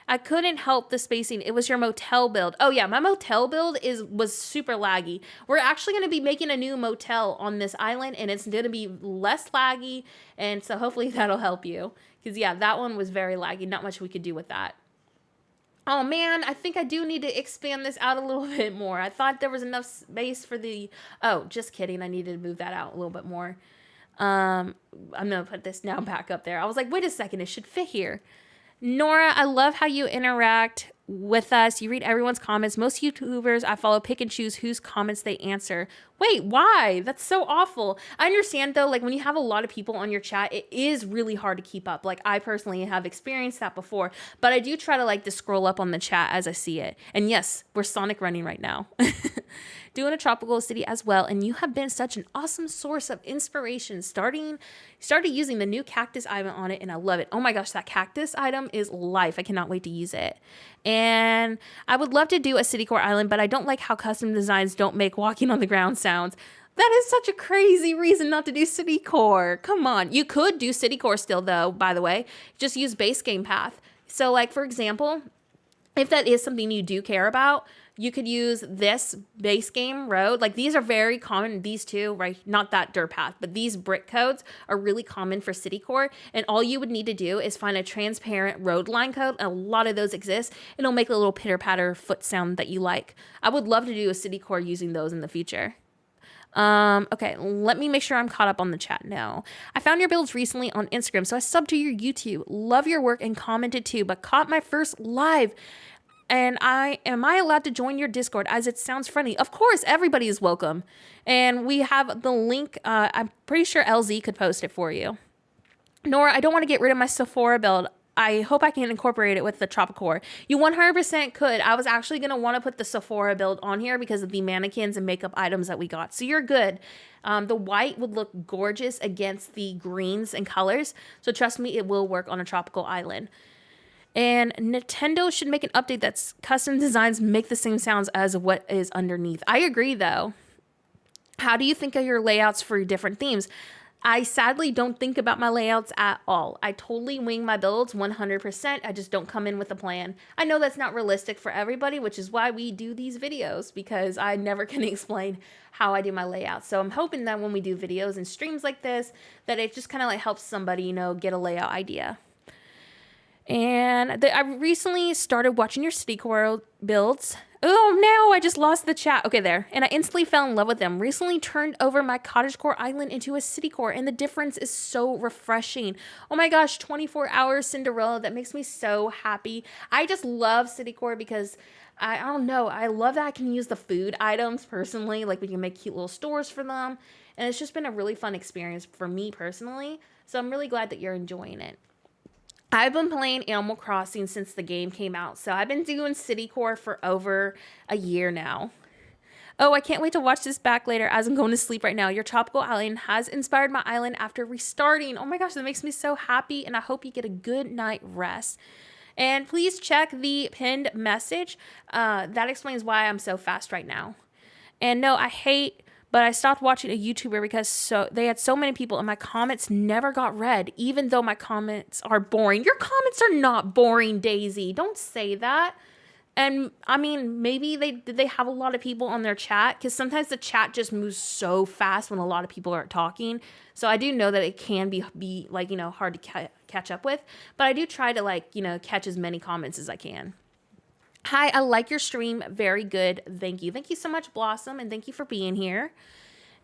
I couldn't help the spacing. It was your motel build. Oh yeah, my motel build was super laggy. We're actually going to be making a new motel on this island and it's going to be less laggy. And so hopefully that'll help you. Because yeah, that one was very laggy. Not much we could do with that. Oh man, I think I do need to expand this out a little bit more. I thought there was enough space for the... Oh, just kidding. I needed to move that out a little bit more. I'm going to put this now back up there. I was like, wait a second, it should fit here. Nora, I love how you interact with us. You read everyone's comments. Most YouTubers I follow pick and choose whose comments they answer. Wait, why? That's so awful. I understand though, like when you have a lot of people on your chat, it is really hard to keep up. Like I personally have experienced that before, but I do try to like to scroll up on the chat as I see it. And yes, we're Sonic running right now. Doing a tropical city as well, and you have been such an awesome source of inspiration. Started using the new cactus item on it, and I love it. Oh my gosh, that cactus item is life. I cannot wait to use it. And I would love to do a city core island, but I don't like how custom designs don't make walking on the ground sounds. That is such a crazy reason not to do city core. Come on. You could do city core still though, by the way. Just use base game path. So like for example, if that is something you do care about, you could use this base game road. Like these are very common, these two, right? Not that dirt path, but these brick codes are really common for city core. And all you would need to do is find a transparent road line code. A lot of those exist. It'll make a little pitter patter foot sound that you like. I would love to do a city core using those in the future. Okay, let me make sure I'm caught up on the chat now. I found your builds recently on Instagram, so I subbed to your YouTube. Love your work and commented too, but caught my first live. And am I allowed to join your Discord as it sounds friendly? Of course, everybody is welcome. And we have the link. I'm pretty sure LZ could post it for you. Nora, I don't want to get rid of my Sephora build. I hope I can incorporate it with the Tropicore. You 100% could. I was actually going to want to put the Sephora build on here because of the mannequins and makeup items that we got. So you're good. The white would look gorgeous against the greens and colors. So trust me, it will work on a tropical island. And Nintendo should make an update that's custom designs make the same sounds as what is underneath. I agree though. How do you think of your layouts for your different themes? I sadly don't think about my layouts at all. I totally wing my builds 100%. I just don't come in with a plan. I know that's not realistic for everybody, which is why we do these videos, because I never can explain how I do my layouts. So I'm hoping that when we do videos and streams like this, that it just kind of like helps somebody, you know, get a layout idea. And I recently started watching your city core builds. Oh no, I just lost the chat. Okay, there. And I instantly fell in love with them. Recently turned over my cottagecore island into a city core, and the difference is so refreshing. Oh my gosh, 24 hours Cinderella. That makes me so happy. I just love city core because I don't know. I love that I can use the food items personally. Like we can make cute little stores for them. And it's just been a really fun experience for me personally. So I'm really glad that you're enjoying it. I've been playing Animal Crossing since the game came out, so I've been doing city core for over a year now. Oh, I can't wait to watch this back later as I'm going to sleep right now. Your tropical island has inspired my island after restarting. Oh my gosh, that makes me so happy, and I hope you get a good night rest. And please check the pinned message. That explains why I'm so fast right now. And no, but I stopped watching a YouTuber because they had so many people and my comments never got read, even though my comments are boring. Your comments are not boring, Daisy. Don't say that. And I mean, maybe they have a lot of people on their chat, because sometimes the chat just moves so fast when a lot of people are talking. So I do know that it can be like, you know, hard to catch up with, but I do try to like, you know, catch as many comments as I can. Hi, I like your stream. Very good. Thank you. Thank you so much, Blossom, and thank you for being here.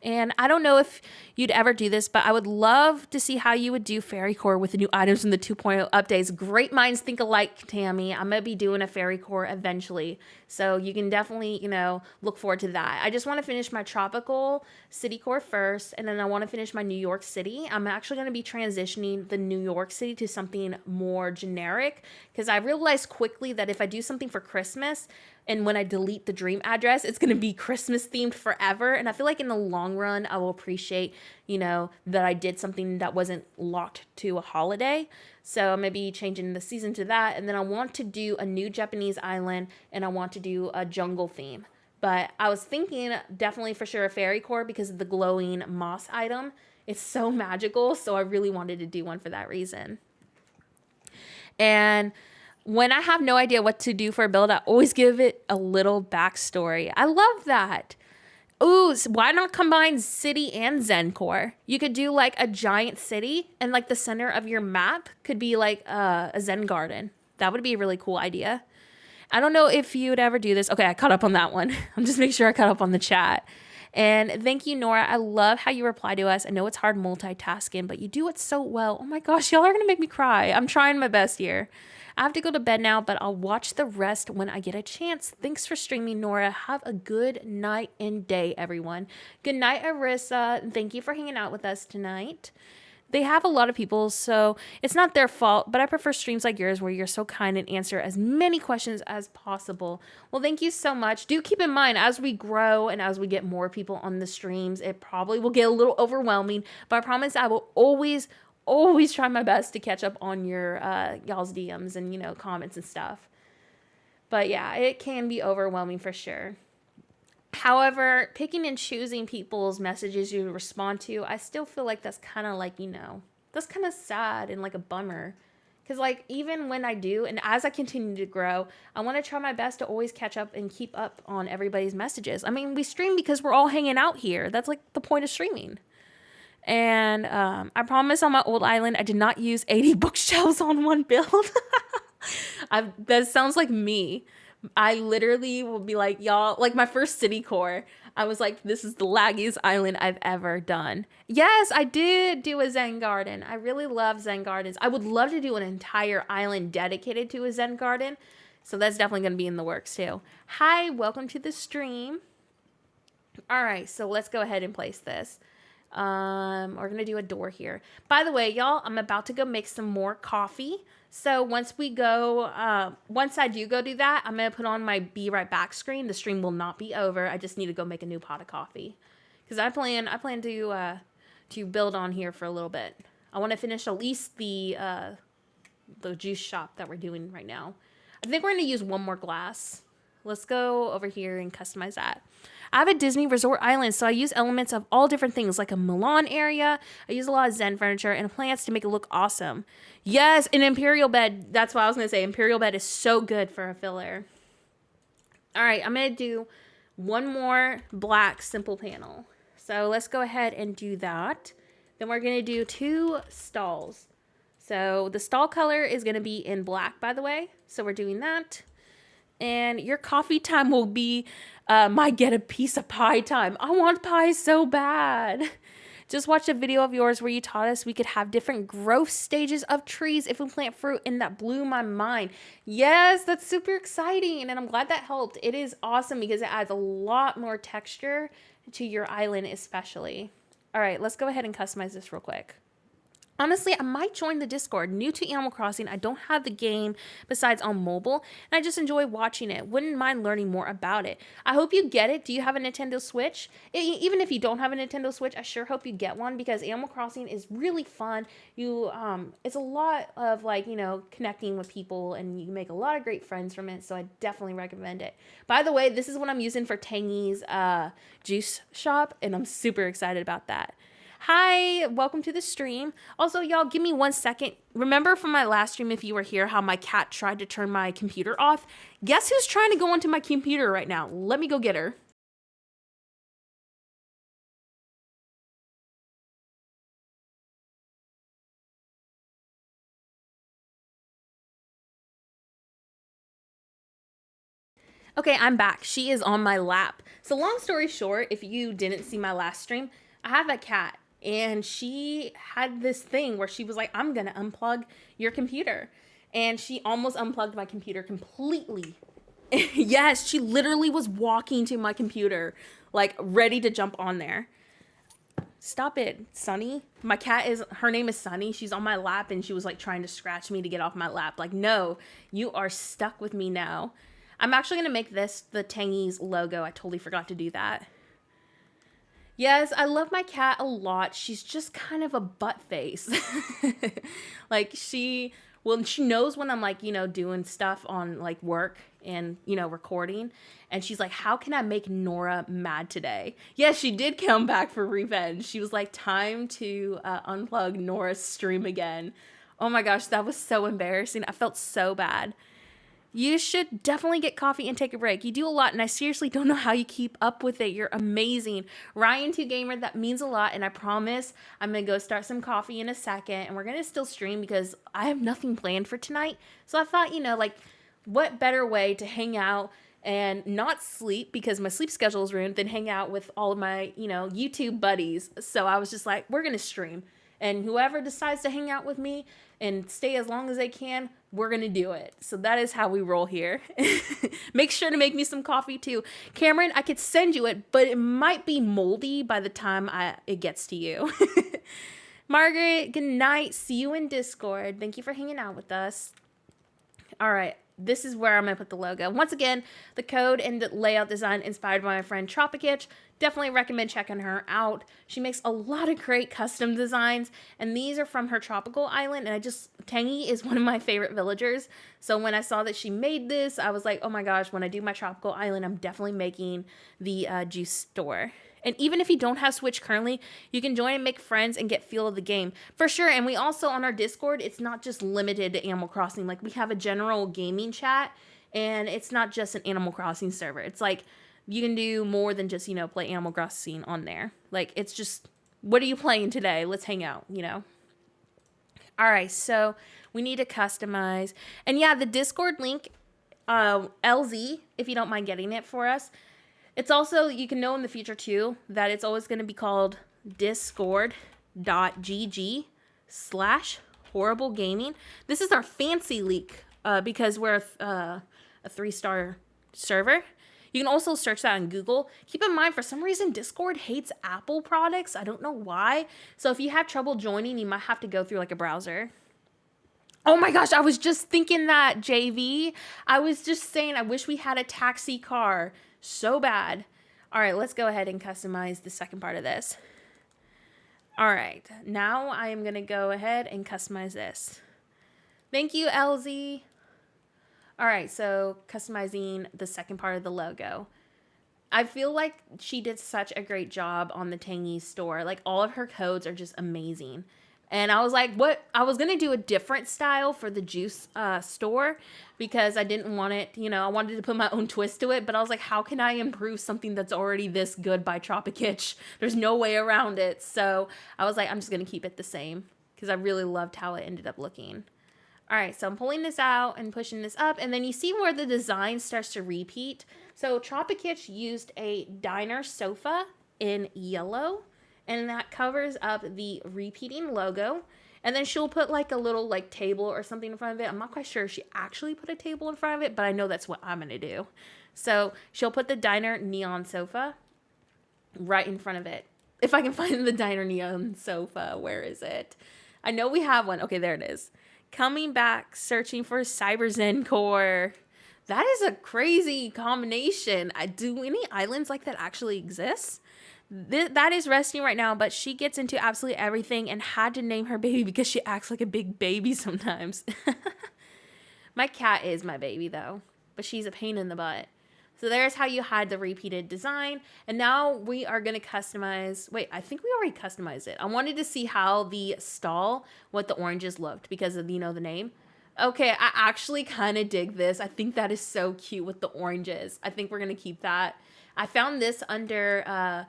And I don't know if you'd ever do this, but I would love to see how you would do Fairy Core with the new items in the 2.0 updates. Great minds think alike, Tammy. I'm going to be doing a Fairy Core eventually. So you can definitely, you know, look forward to that. I just want to finish my tropical city core first, and then I want to finish my New York City. I'm actually going to be transitioning the New York City to something more generic, because I realized quickly that if I do something for Christmas, and when I delete the dream address, it's going to be Christmas themed forever. And I feel like in the long run, I will appreciate, you know, that I did something that wasn't locked to a holiday. So I'm going to be changing the season to that. And then I want to do a new Japanese island, and I want to do a jungle theme. But I was thinking definitely for sure a fairy core because of the glowing moss item. It's so magical. So I really wanted to do one for that reason. And when I have no idea what to do for a build, I always give it a little backstory. I love that. Ooh, so why not combine city and Zen core? You could do like a giant city, and like the center of your map could be like a Zen garden. That would be a really cool idea. I don't know if you would ever do this. Okay, I caught up on that one. I'm just making sure I caught up on the chat. And thank you, Nora. I love how you reply to us. I know it's hard multitasking, but you do it so well. Oh my gosh, y'all are going to make me cry. I'm trying my best here. I have to go to bed now, but I'll watch the rest when I get a chance. Thanks for streaming, Nora. Have a good night and day, everyone. Good night, Arissa. Thank you for hanging out with us tonight. They have a lot of people, so it's not their fault, but I prefer streams like yours where you're so kind and answer as many questions as possible. Well, thank you so much. Do keep in mind, as we grow and as we get more people on the streams, it probably will get a little overwhelming, but I promise I will always try my best to catch up on your y'all's DMs and, comments and stuff. But yeah, it can be overwhelming for sure. However, picking and choosing people's messages you respond to, I still feel like that's kind of like, that's kind of sad and like a bummer. Because like, even when I do, and as I continue to grow, I want to try my best to always catch up and keep up on everybody's messages. I mean, we stream because we're all hanging out here. That's like the point of streaming. And I promise on my old island, I did not use 80 bookshelves on one build. That sounds like me. I literally will be like, y'all, like my first city core, I was like, this is the laggiest island I've ever done. Yes, I did do a Zen garden. I really love Zen gardens. I would love to do an entire island dedicated to a Zen garden. So that's definitely going to be in the works too. Hi, welcome to the stream. All right, so let's go ahead and place this. We're going to do a door here. By the way, y'all, I'm about to go make some more coffee. So once I do go do that, I'm going to put on my be right back screen. The stream will not be over. I just need to go make a new pot of coffee. Because I plan to build on here for a little bit. I want to finish at least the juice shop that we're doing right now. I think we're going to use one more glass. Let's go over here and customize that. I have a Disney resort island, so I use elements of all different things, like a Milan area. I use a lot of Zen furniture and plants to make it look awesome. Yes, an Imperial bed. That's what I was going to say. Imperial bed is so good for a filler. All right, I'm going to do one more black simple panel. So let's go ahead and do that. Then we're going to do 2 stalls. So the stall color is going to be in black, by the way. So we're doing that. And your coffee time will be my get a piece of pie time. I want pie so bad. Just watched a video of yours where you taught us we could have different growth stages of trees if we plant fruit, and that blew my mind. Yes, that's super exciting, and I'm glad that helped. It is awesome because it adds a lot more texture to your island especially. All right, let's go ahead and customize this real quick. Honestly, I might join the Discord. New to Animal Crossing, I don't have the game besides on mobile, and I just enjoy watching it. Wouldn't mind learning more about it. I hope you get it. Do you have a Nintendo Switch? Even if you don't have a Nintendo Switch, I sure hope you get one because Animal Crossing is really fun. It's a lot of connecting with people, and you make a lot of great friends from it, so I definitely recommend it. By the way, this is what I'm using for Tangy's juice shop, and I'm super excited about that. Hi, welcome to the stream. Also, y'all, give me 1 second. Remember from my last stream, if you were here, how my cat tried to turn my computer off? Guess who's trying to go onto my computer right now? Let me go get her. Okay, I'm back. She is on my lap. So long story short, if you didn't see my last stream, I have a cat. And she had this thing where she was like, I'm going to unplug your computer. And she almost unplugged my computer completely. Yes, she literally was walking to my computer, like ready to jump on there. Stop it, Sunny. My cat her name is Sunny. She's on my lap and she was like trying to scratch me to get off my lap. Like, no, you are stuck with me now. I'm actually going to make this the Tangy's logo. I totally forgot to do that. Yes, I love my cat a lot. She's just kind of a butt face. Like she knows when I'm doing stuff on like work and, recording. And she's like, how can I make Nora mad today? Yes, she did come back for revenge. She was like, time to unplug Nora's stream again. Oh my gosh, that was so embarrassing. I felt so bad. You should definitely get coffee and take a break. You do a lot, and I seriously don't know how you keep up with it. You're amazing. Ryan2Gamer, that means a lot, and I promise I'm going to go start some coffee in a second, and we're going to still stream because I have nothing planned for tonight. So I thought, what better way to hang out and not sleep because my sleep schedule is ruined, then hang out with all of my, YouTube buddies. So I was just like, we're going to stream. And whoever decides to hang out with me and stay as long as they can, we're going to do it. So that is how we roll here. Make sure to make me some coffee too. Cameron, I could send you it, but it might be moldy by the time it gets to you. Margaret, good night. See you in Discord. Thank you for hanging out with us. All right. This is where I'm going to put the logo. Once again, the code and the layout design inspired by my friend TROPIKITCH. Definitely recommend checking her out. She makes a lot of great custom designs, and these are from her tropical island, and Tangy is one of my favorite villagers. So when I saw that she made this, I was like, oh my gosh, when I do my tropical island, I'm definitely making the juice store. And even if you don't have Switch currently, you can join and make friends and get feel of the game. For sure, and we also, on our Discord, it's not just limited to Animal Crossing. Like, we have a general gaming chat, and it's not just an Animal Crossing server. It's like, you can do more than just, play Animal Crossing on there. Like, it's just, what are you playing today? Let's hang out, All right, so we need to customize. And yeah, the Discord link, LZ, if you don't mind getting it for us. It's also, you can know in the future too, that it's always going to be called discord.gg/horriblegaming. This is our fancy leak because we're a 3-star server. You can also search that on Google. Keep in mind, for some reason, Discord hates Apple products. I don't know why. So if you have trouble joining, you might have to go through like a browser. Oh my gosh, I was just thinking that, JV. I was just saying, I wish we had a taxi car. So bad. All right, let's go ahead and customize the second part of this. All right, now I am going to go ahead and customize this. Thank you, LZ. All right, so customizing the second part of the logo. I feel like she did such a great job on the Tangy store. Like, all of her codes are just amazing. And I was like, what? I was going to do a different style for the juice store because I didn't want it, I wanted to put my own twist to it. But I was like, how can I improve something that's already this good by TROPIKITCH? There's no way around it. So I was like, I'm just going to keep it the same because I really loved how it ended up looking. All right, so I'm pulling this out and pushing this up. And then you see where the design starts to repeat. So TROPIKITCH used a diner sofa in yellow. And that covers up the repeating logo. And then she'll put like a little like table or something in front of it. I'm not quite sure if she actually put a table in front of it, but I know that's what I'm going to do. So she'll put the diner neon sofa right in front of it. If I can find the diner neon sofa, where is it? I know we have one. Okay, there it is. Coming back, searching for Cyberzen core. That is a crazy combination. Do any islands like that actually exist? That is resting right now, but she gets into absolutely everything and had to name her baby because she acts like a big baby sometimes. My cat is my baby, though, but she's a pain in the butt. So there's how you hide the repeated design. And now we are going to customize. Wait, I think we already customized it. I wanted to see how the stall, what the oranges looked because of, the name. Okay, I actually kind of dig this. I think that is so cute with the oranges. I think we're going to keep that. I found this under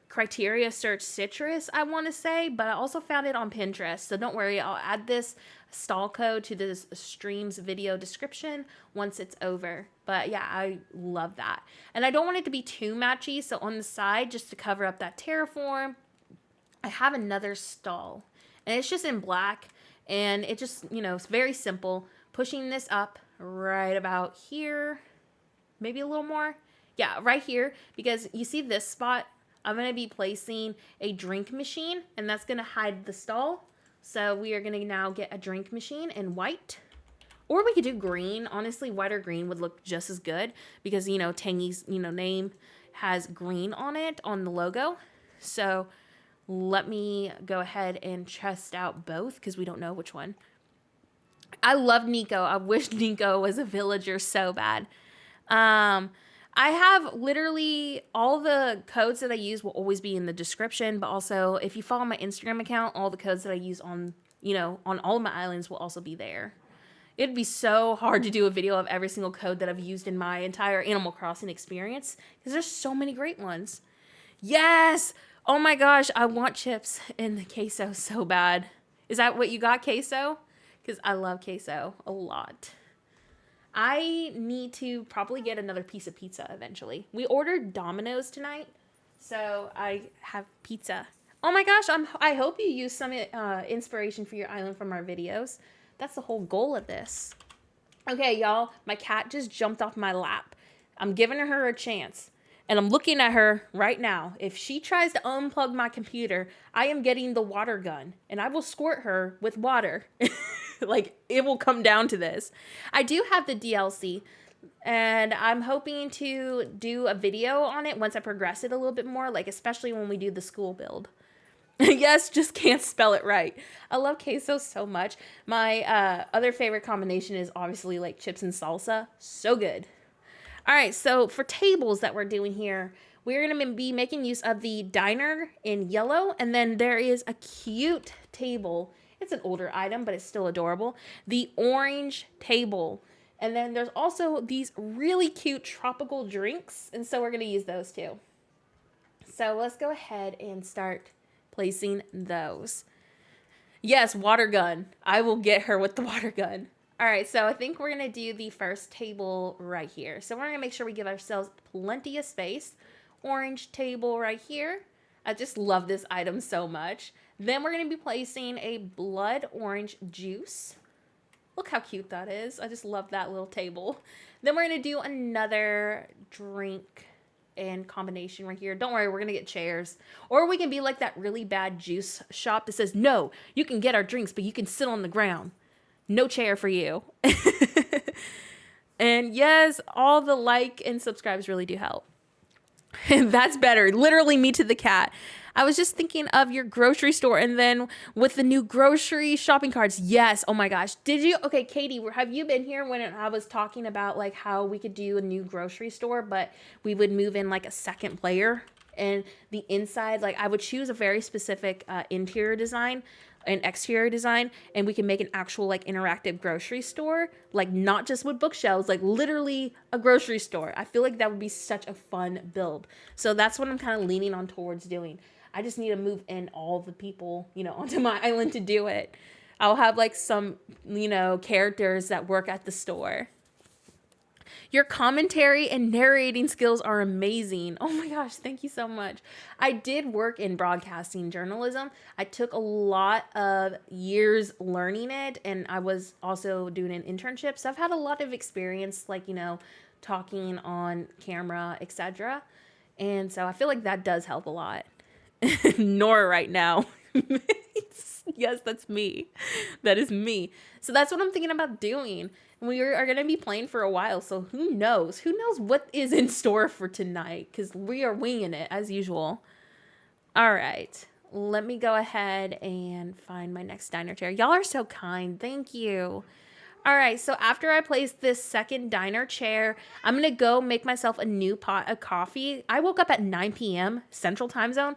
criteria search citrus, I want to say, but I also found it on Pinterest. So don't worry, I'll add this stall code to this stream's video description once it's over. But yeah, I love that. And I don't want it to be too matchy. So on the side, just to cover up that terraform, I have another stall. And it's just in black. And it just, it's very simple. Pushing this up right about here. Maybe a little more. Yeah, right here. Because you see this spot? I'm going to be placing a drink machine, and that's going to hide the stall. So we are going to now get a drink machine in white. Or we could do green. Honestly, white or green would look just as good because, Tangy's, name has green on it on the logo. So let me go ahead and test out both because we don't know which one. I love Nico. I wish Nico was a villager so bad. I have literally all the codes that I use will always be in the description, but also if you follow my Instagram account, all the codes that I use on, on all of my islands will also be there. It'd be so hard to do a video of every single code that I've used in my entire Animal Crossing experience because there's so many great ones. Yes! Oh my gosh, I want chips in the queso so bad. Is that what you got, queso? Because I love queso a lot. I need to probably get another piece of pizza eventually. We ordered Domino's tonight, so I have pizza. Oh my gosh, I hope you use some inspiration for your island from our videos. That's the whole goal of this. Okay, y'all, my cat just jumped off my lap. I'm giving her a chance. And I'm looking at her right now. If she tries to unplug my computer, I am getting the water gun. And I will squirt her with water. Like, it will come down to this. I do have the DLC. And I'm hoping to do a video on it once I progress it a little bit more. Like, especially when we do the school build. Yes, just can't spell it right. I love queso so much. My other favorite combination is obviously like chips and salsa. So good. All right, so for tables that we're doing here, we're going to be making use of the diner in yellow. And then there is a cute table. It's an older item, but it's still adorable. The orange table. And then there's also these really cute tropical drinks. And so we're going to use those too. So let's go ahead and start placing those. Yes, water gun. I will get her with the water gun. All right, so I think we're going to do the first table right here. So we're going to make sure we give ourselves plenty of space. Orange table right here. I just love this item so much. Then we're going to be placing a blood orange juice. Look how cute that is. I just love that little table. Then we're going to do another drink and combination right here. Don't worry, we're going to get chairs. Or we can be like that really bad juice shop that says, no, you can get our drinks, but you can sit on the ground. No chair for you. And yes, all the like and subscribes really do help. That's better. Literally me to the cat. I was just thinking of your grocery store and then with the new grocery shopping carts. Yes. Oh my gosh. Did you? Okay, Katie, have you been here when I was talking about like how we could do a new grocery store, but we would move in like a second player and the inside, like I would choose a very specific interior design and exterior design, and we can make an actual like interactive grocery store, like not just with bookshelves, like literally a grocery store. I feel like that would be such a fun build. So that's what I'm kind of leaning on towards doing. I just need to move in all the people, you know, onto my island to do it. I'll have like some, you know, characters that work at the store. Your commentary and narrating skills are amazing. Oh my gosh, thank you so much. I did work in broadcasting journalism. I took a lot of years learning it, and I was also doing an internship. So I've had a lot of experience, like, you know, talking on camera, etc. And so I feel like that does help a lot. Nora right now. Yes, that's me. That is me. So that's what I'm thinking about doing. We are going to be playing for a while, so who knows? Who knows what is in store for tonight? Because we are winging it, as usual. All right. Let me go ahead and find my next diner chair. Y'all are so kind. Thank you. All right, so after I place this second diner chair, I'm going to go make myself a new pot of coffee. I woke up at 9 p.m. Central Time Zone,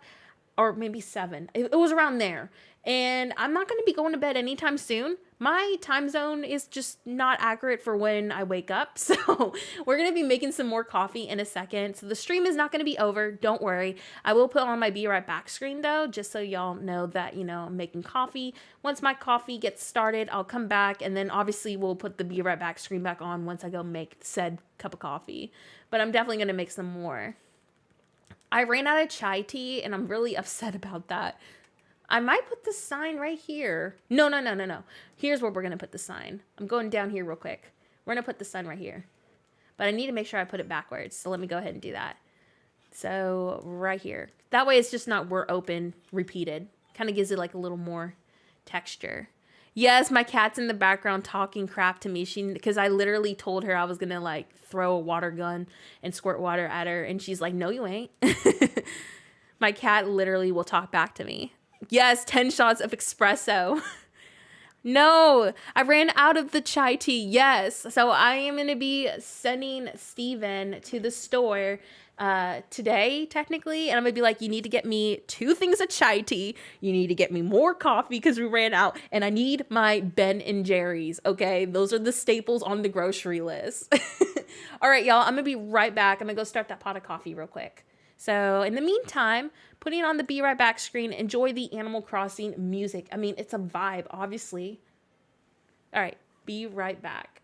or maybe 7. It was around there. And I'm not going to be going to bed anytime soon. My time zone is just not accurate for when I wake up. So we're going to be making some more coffee in a second. So the stream is not going to be over. Don't worry. I will put on my Be Right Back screen though, just so y'all know that, you know, I'm making coffee. Once my coffee gets started, I'll come back. And then obviously we'll put the Be Right Back screen back on once I go make said cup of coffee. But I'm definitely going to make some more. I ran out of chai tea and I'm really upset about that. I might put the sign right here. No. Here's where we're going to put the sign. I'm going down here real quick. We're going to put the sign right here. But I need to make sure I put it backwards. So let me go ahead and do that. So right here. That way it's just not we're open repeated. Kind of gives it like a little more texture. Yes, my cat's in the background talking crap to me. Because I literally told her I was going to like throw a water gun and squirt water at her. And she's like, no, you ain't. My cat literally will talk back to me. Yes, 10 shots of espresso. No, I ran out of the chai tea. Yes. So I am going to be sending Steven to the store today, technically. And I'm going to be like, you need to get me 2 things of chai tea. You need to get me more coffee because we ran out. And I need my Ben and Jerry's. Okay. Those are the staples on the grocery list. All right, y'all. I'm going to be right back. I'm going to go start that pot of coffee real quick. So in the meantime, putting on the Be Right Back screen, enjoy the Animal Crossing music. I mean, it's a vibe, obviously. All right, be right back.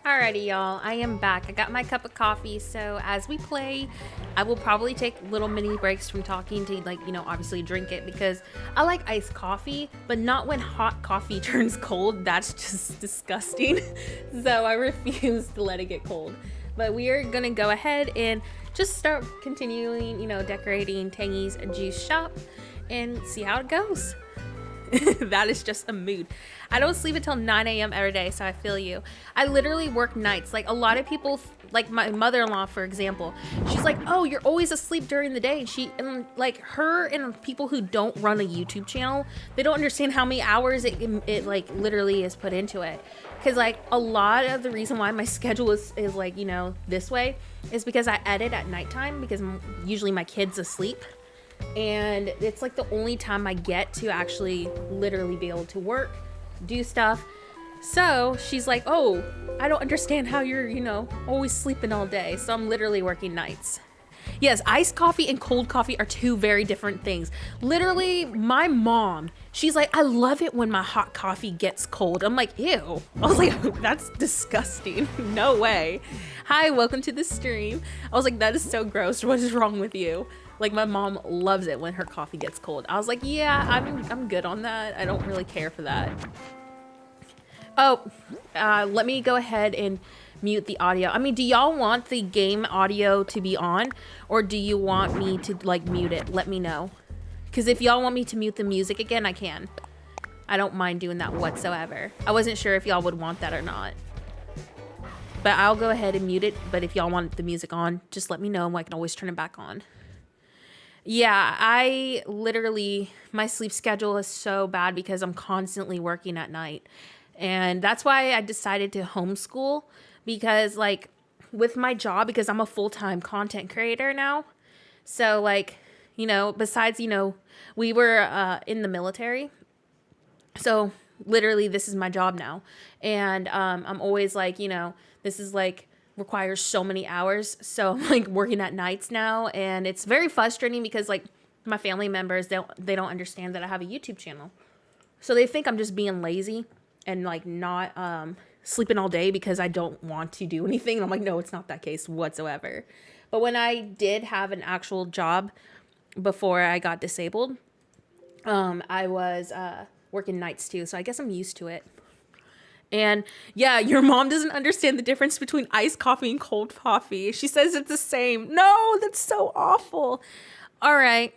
Alrighty, y'all, I am back. I got my cup of coffee, so as we play, I will probably take little mini breaks from talking to, like, you know, obviously drink it, because I like iced coffee, but not when hot coffee turns cold. That's just disgusting. So I refuse to let it get cold. But we are gonna go ahead and just start continuing, you know, decorating Tangy's juice shop and see how it goes. That is just a mood. I don't sleep until 9 a.m. every day, so I feel you. I literally work nights. Like, a lot of people, like my mother-in-law, for example, she's like, oh, you're always asleep during the day. And like, her and people who don't run a YouTube channel, they don't understand how many hours it like literally is put into it. Because like, a lot of the reason why my schedule is like, you know, this way is because I edit at nighttime, because usually my kid's asleep. And it's like the only time I get to actually literally be able to work, do stuff. So she's like, oh, I don't understand how you're, you know, always sleeping all day. So I'm literally working nights. Yes, iced coffee and cold coffee are two very different things. Literally, my mom, she's like, I love it when my hot coffee gets cold. I'm like, ew. I was like, that's disgusting. No way. Hi, welcome to the stream. I was like, that is so gross. What is wrong with you? Like, my mom loves it when her coffee gets cold. I was like, yeah, I'm good on that. I don't really care for that. Oh, let me go ahead and mute the audio. I mean, do y'all want the game audio to be on, or do you want me to like mute it? Let me know. Because if y'all want me to mute the music again, I can. I don't mind doing that whatsoever. I wasn't sure if y'all would want that or not. But I'll go ahead and mute it. But if y'all want the music on, just let me know. I can always turn it back on. Yeah, I literally, my sleep schedule is so bad because I'm constantly working at night. And that's why I decided to homeschool, because like with my job, because I'm a full-time content creator now. So like, you know, besides, you know, we were in the military. So literally this is my job now. And I'm always like, you know, this is like, requires so many hours, so I'm like working at nights now, and it's very frustrating because like my family members, they don't understand that I have a YouTube channel, so they think I'm just being lazy and like not sleeping all day because I don't want to do anything. And I'm like, no, it's not that case whatsoever. But when I did have an actual job before I got disabled, I was working nights too, so I guess I'm used to it. And yeah, your mom doesn't understand the difference between iced coffee and cold coffee. She says it's the same. No, that's so awful. All right.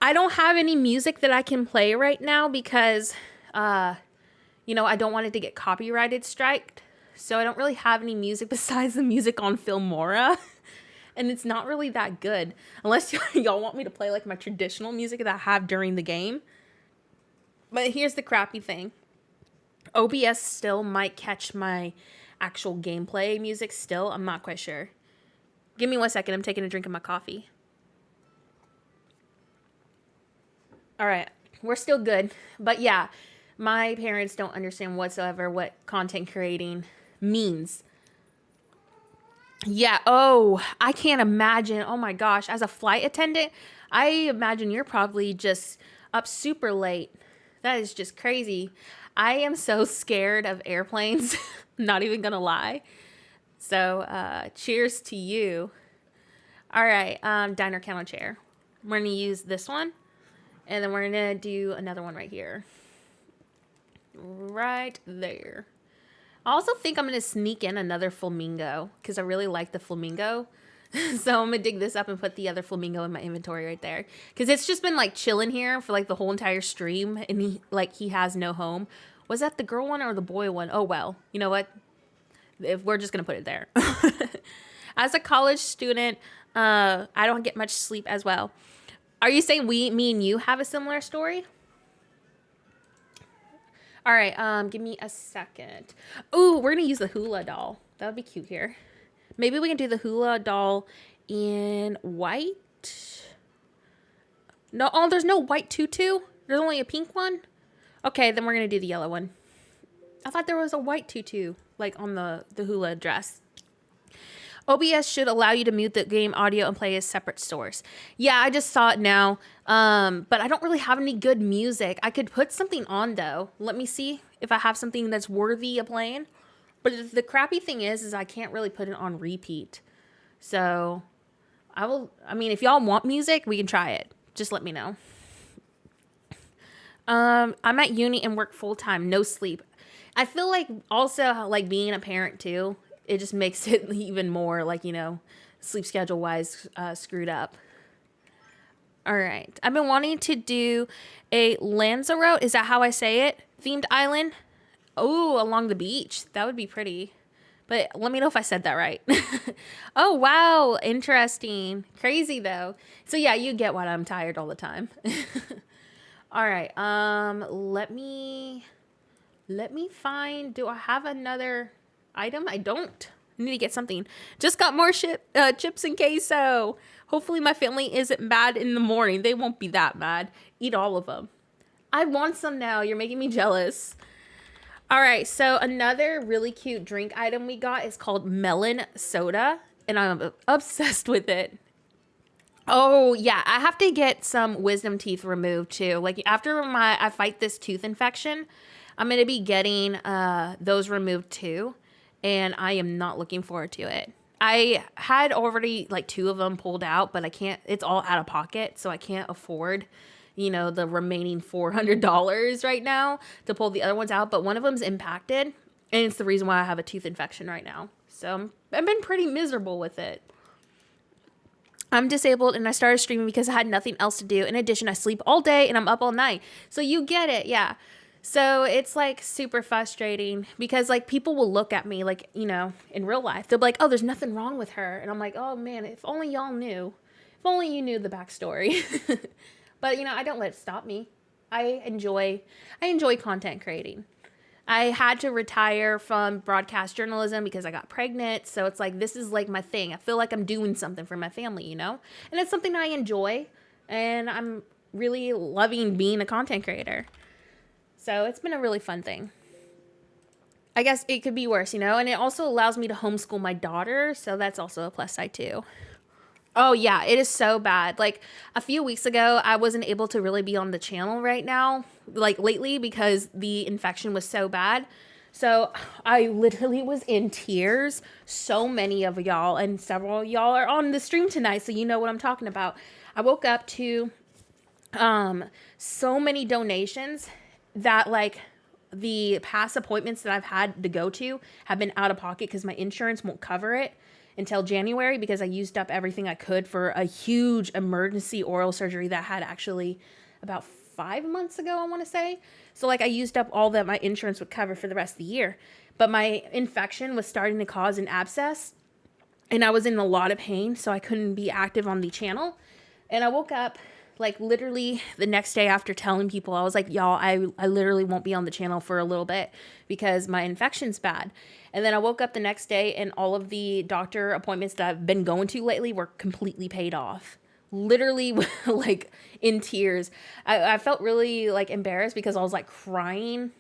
I don't have any music that I can play right now because, you know, I don't want it to get copyrighted striked. So I don't really have any music besides the music on Filmora. And it's not really that good. Unless y'all want me to play like my traditional music that I have during the game. But here's the crappy thing. OBS still might catch my actual gameplay music still. I'm not quite sure. Give me 1 second. I'm taking a drink of my coffee. All right. We're still good. But yeah, my parents don't understand whatsoever what content creating means. Yeah. Oh, I can't imagine. Oh my gosh. As a flight attendant, I imagine you're probably just up super late. That is just crazy. I am so scared of airplanes. Not even gonna lie. So cheers to you. All right, diner counter chair. We're gonna use this one, and then we're gonna do another one right here. Right there. I also think I'm gonna sneak in another flamingo because I really like the flamingo. So I'm gonna dig this up and put the other flamingo in my inventory right there, because it's just been like chilling here for like the whole entire stream, and he has no home. Was that the girl one or the boy one? Oh well, you know what, if we're just gonna put it there. As a college student, I don't get much sleep as well. Are you saying me and you have a similar story? All right, give me a second. Ooh, we're gonna use the hula doll. That would be cute here. Maybe we can do the hula doll in white. No, oh, there's no white tutu. There's only a pink one. Okay, then we're gonna do the yellow one. I thought there was a white tutu, like on the hula dress. OBS should allow you to mute the game audio and play as separate source. Yeah, I just saw it now. But I don't really have any good music. I could put something on though. Let me see if I have something that's worthy of playing. But the crappy thing is I can't really put it on repeat. So I mean, if y'all want music, we can try it. Just let me know. I'm at uni and work full time, no sleep. I feel like also like being a parent too, it just makes it even more like, sleep schedule wise screwed up. All right. I've been wanting to do a Lanzarote, is that how I say it? Themed island. Oh, along the beach. That would be pretty. But let me know if I said that right. Oh, wow. Interesting. Crazy, though. So, yeah, you get why I'm tired all the time. All right. Let me find. Do I have another item? I don't. I need to get something. Just got more chips and queso. Hopefully my family isn't mad in the morning. They won't be that mad. Eat all of them. I want some now. You're making me jealous. All right, so another really cute drink item we got is called melon soda, and I'm obsessed with it. Oh, yeah, I have to get some wisdom teeth removed, too. Like, after I fight this tooth infection, I'm going to be getting those removed, too, and I am not looking forward to it. I had already, like, 2 of them pulled out, but I can't, it's all out of pocket, so I can't afford the remaining $400 right now to pull the other ones out. But one of them's impacted, and it's the reason why I have a tooth infection right now. So I've been pretty miserable with it. I'm disabled, and I started streaming because I had nothing else to do. In addition, I sleep all day, and I'm up all night. So you get it, yeah. So it's, like, super frustrating because, like, people will look at me, like, in real life. They'll be like, oh, there's nothing wrong with her. And I'm like, oh, man, if only y'all knew. If only you knew the backstory. But, I don't let it stop me. I enjoy content creating. I had to retire from broadcast journalism because I got pregnant. So it's like, this is like my thing. I feel like I'm doing something for my family, And it's something I enjoy. And I'm really loving being a content creator. So it's been a really fun thing. I guess it could be worse, And it also allows me to homeschool my daughter. So that's also a plus side too. Oh, yeah, it is so bad. Like, a few weeks ago, I wasn't able to really be on the channel right now, like, lately, because the infection was so bad. So, I literally was in tears. So many of y'all, and several of y'all are on the stream tonight, so you know what I'm talking about. I woke up to so many donations that, like, the past appointments that I've had to go to have been out of pocket because my insurance won't cover it until January because I used up everything I could for a huge emergency oral surgery that I had actually about 5 months ago, I want to say. So, like, I used up all that my insurance would cover for the rest of the year. But my infection was starting to cause an abscess, and I was in a lot of pain, so I couldn't be active on the channel. And I woke up, like, literally the next day after telling people, I was like, y'all, I literally won't be on the channel for a little bit because my infection's bad. And then I woke up the next day and all of the doctor appointments that I've been going to lately were completely paid off. Literally, like, in tears. I felt really, like, embarrassed because I was, like, crying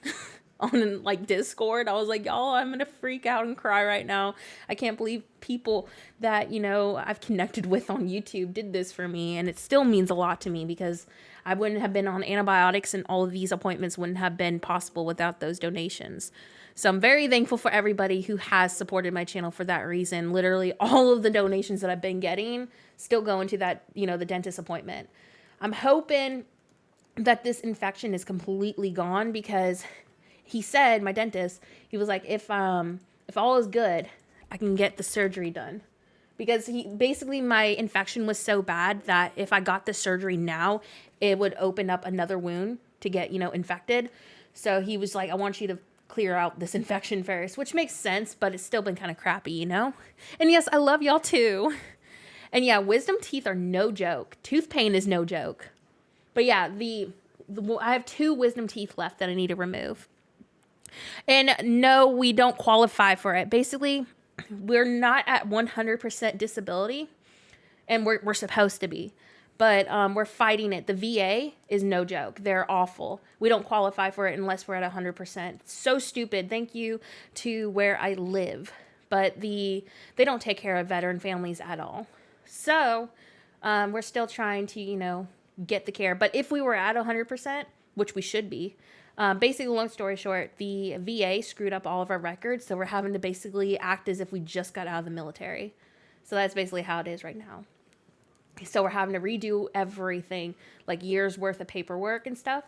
on, like, Discord. I was like, y'all, I'm gonna freak out and cry right now. I can't believe people that, I've connected with on YouTube did this for me. And it still means a lot to me because I wouldn't have been on antibiotics and all of these appointments wouldn't have been possible without those donations. So I'm very thankful for everybody who has supported my channel for that reason. Literally all of the donations that I've been getting still go into that, the dentist appointment. I'm hoping that this infection is completely gone because he said, my dentist, he was like, if all is good, I can get the surgery done. Because basically my infection was so bad that if I got the surgery now, it would open up another wound to get, infected. So he was like, I want you to clear out this infection first, which makes sense, but it's still been kind of crappy, And yes, I love y'all too. And yeah, wisdom teeth are no joke. Tooth pain is no joke. But yeah, I have 2 wisdom teeth left that I need to remove. And no, we don't qualify for it. Basically, we're not at 100% disability, and we're supposed to be. But we're fighting it. The VA is no joke. They're awful. We don't qualify for it unless we're at 100%. So stupid. Thank you to where I live. But they don't take care of veteran families at all. So we're still trying to, get the care. But if we were at 100%, which we should be, Basically, long story short, the VA screwed up all of our records, so we're having to basically act as if we just got out of the military. So that's basically how it is right now. So we're having to redo everything, like years worth of paperwork and stuff.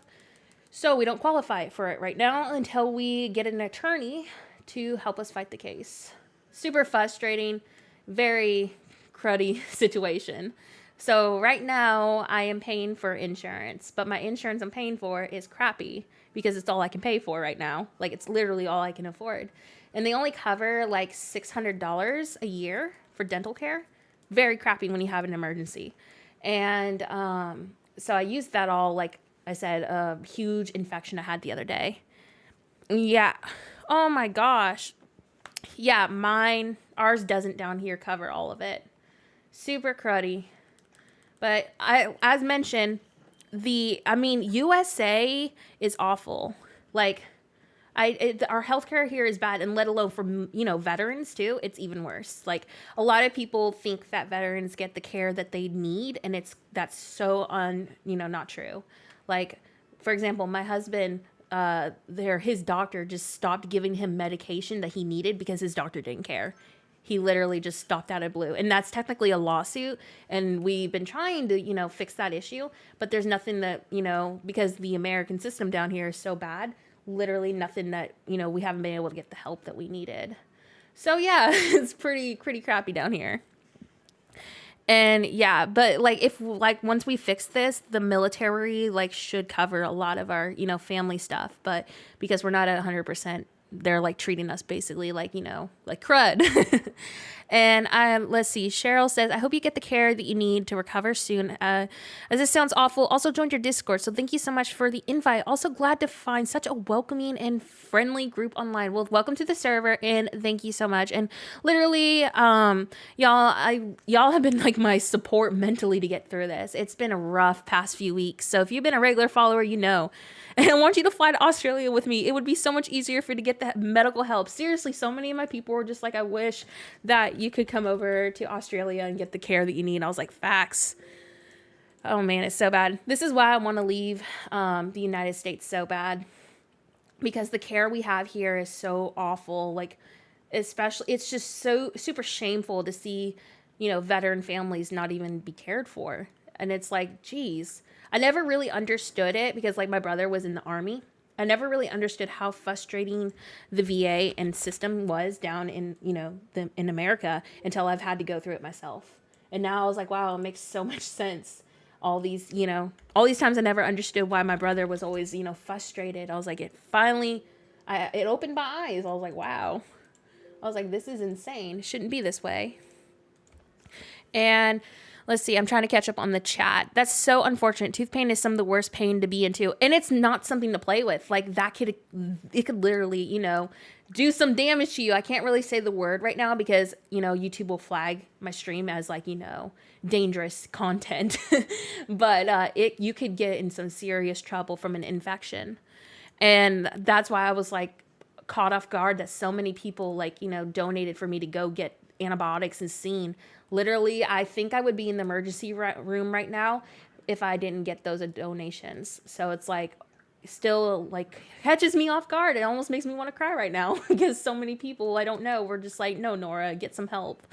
So we don't qualify for it right now until we get an attorney to help us fight the case. Super frustrating, very cruddy situation. So right now I am paying for insurance, but my insurance I'm paying for is crappy because it's all I can pay for right now. Like, it's literally all I can afford. And they only cover like $600 a year for dental care. Very crappy when you have an emergency. And so I used that all, like I said, a huge infection I had the other day. Yeah. Oh my gosh. Yeah, ours doesn't down here cover all of it. Super cruddy. But as mentioned, USA is awful. Like, our healthcare here is bad, and let alone for, veterans too, it's even worse. Like, a lot of people think that veterans get the care that they need, and that's so not true. Like, for example, my husband, his doctor just stopped giving him medication that he needed because his doctor didn't care. He literally just stopped out of blue. And that's technically a lawsuit. And we've been trying to, fix that issue. But there's nothing that, because the American system down here is so bad, literally nothing that, we haven't been able to get the help that we needed. So, yeah, it's pretty crappy down here. And yeah, but once we fix this, the military should cover a lot of our, family stuff. But because we're not at 100%, they're treating us basically like crud. And let's see. Cheryl says, I hope you get the care that you need to recover soon. As this sounds awful, also joined your Discord. So thank you so much for the invite. Also glad to find such a welcoming and friendly group online. Well, welcome to the server and thank you so much. And literally, y'all have been my support mentally to get through this. It's been a rough past few weeks. So if you've been a regular follower, and I want you to fly to Australia with me. It would be so much easier for you to get that medical help. Seriously, so many of my people were just I wish that you could come over to Australia and get the care that you need. I was like, facts. Oh man, it's so bad. This is why I want to leave the United States so bad. Because the care we have here is so awful. Especially, it's just so super shameful to see, veteran families not even be cared for. And it's geez. I never really understood it because my brother was in the Army. I never really understood how frustrating the VA and system was down in, in America until I've had to go through it myself. And now I was like, wow, it makes so much sense. All these times I never understood why my brother was always, frustrated. I was like, it opened my eyes. I was like, wow. I was like, this is insane. It shouldn't be this way. And let's see, I'm trying to catch up on the chat. That's so unfortunate. Tooth pain is some of the worst pain to be into. And it's not something to play with. It could literally, do some damage to you. I can't really say the word right now because, YouTube will flag my stream as dangerous content. But you could get in some serious trouble from an infection. And that's why I was caught off guard that so many people donated for me to go get antibiotics and seen. Literally, I think I would be in the emergency room right now if I didn't get those donations. So it's still catches me off guard. It almost makes me want to cry right now because so many people I don't know were just no, Nora, get some help.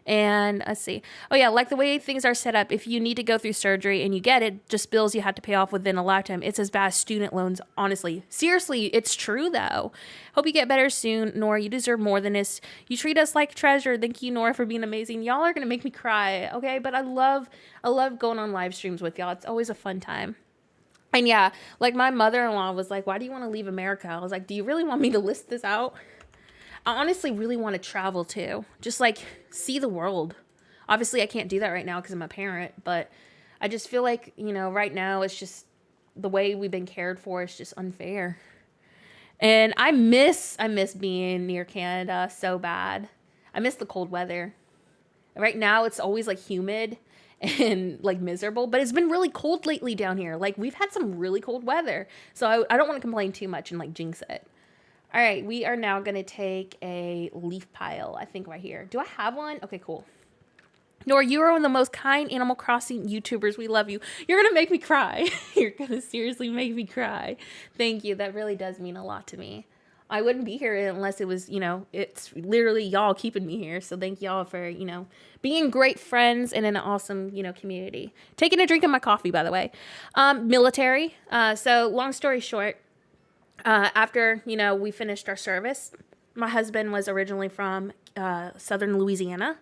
And let's see. Oh yeah, the way things are set up, if you need to go through surgery and you get it, just bills you have to pay off within a lifetime. It's as bad as student loans, honestly. Seriously, it's true though. Hope you get better soon, Nora. You deserve more than this. You treat us like treasure. Thank you, Nora, for being amazing. Y'all are gonna make me cry, okay? But I love going on live streams with y'all. It's always a fun time. And yeah, my mother-in-law was why do you want to leave America? I was like, do you really want me to list this out? I honestly really want to travel too. Just see the world. Obviously, I can't do that right now because I'm a parent, but I just feel right now it's just the way we've been cared for is just unfair. And I miss being near Canada so bad. I miss the cold weather. Right now, it's always humid and miserable, but it's been really cold lately down here. We've had some really cold weather. So I don't want to complain too much and jinx it. All right, we are now going to take a leaf pile, I think right here. Do I have one? Okay, cool. Nor, you are one of the most kind Animal Crossing YouTubers. We love you. You're going to make me cry. You're going to seriously make me cry. Thank you. That really does mean a lot to me. I wouldn't be here unless it was, it's literally y'all keeping me here. So thank y'all for, being great friends and an awesome, community. Taking a drink of my coffee, by the way. Military. So long story short, after, we finished our service, my husband was originally from southern Louisiana.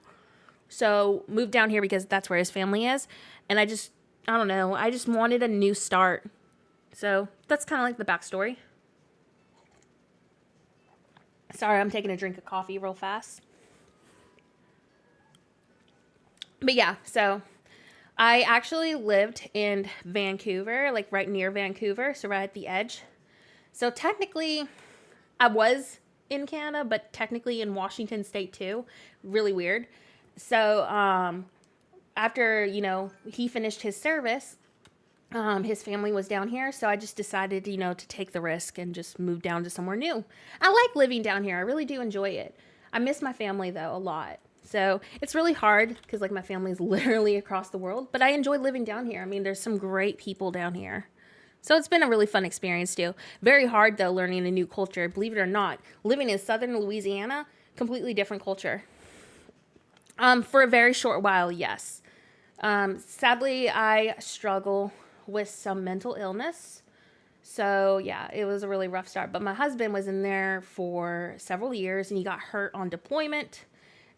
So moved down here because that's where his family is. And I don't know, I just wanted a new start. So that's kind of like the backstory. Sorry, I'm taking a drink of coffee real fast. But yeah, so I actually lived in Vancouver, like right near Vancouver, so right at the edge. So technically, I was in Canada, but technically in Washington State too. Really weird. So after, he finished his service, his family was down here. So I just decided, to take the risk and just move down to somewhere new. I like living down here. I really do enjoy it. I miss my family, though, a lot. So it's really hard because, my family is literally across the world. But I enjoy living down here. I mean, there's some great people down here. So it's been a really fun experience, too. Very hard, though, learning a new culture. Believe it or not, living in southern Louisiana, completely different culture. For a very short while, yes. Sadly, I struggle with some mental illness. So, yeah, it was a really rough start. But my husband was in there for several years, and he got hurt on deployment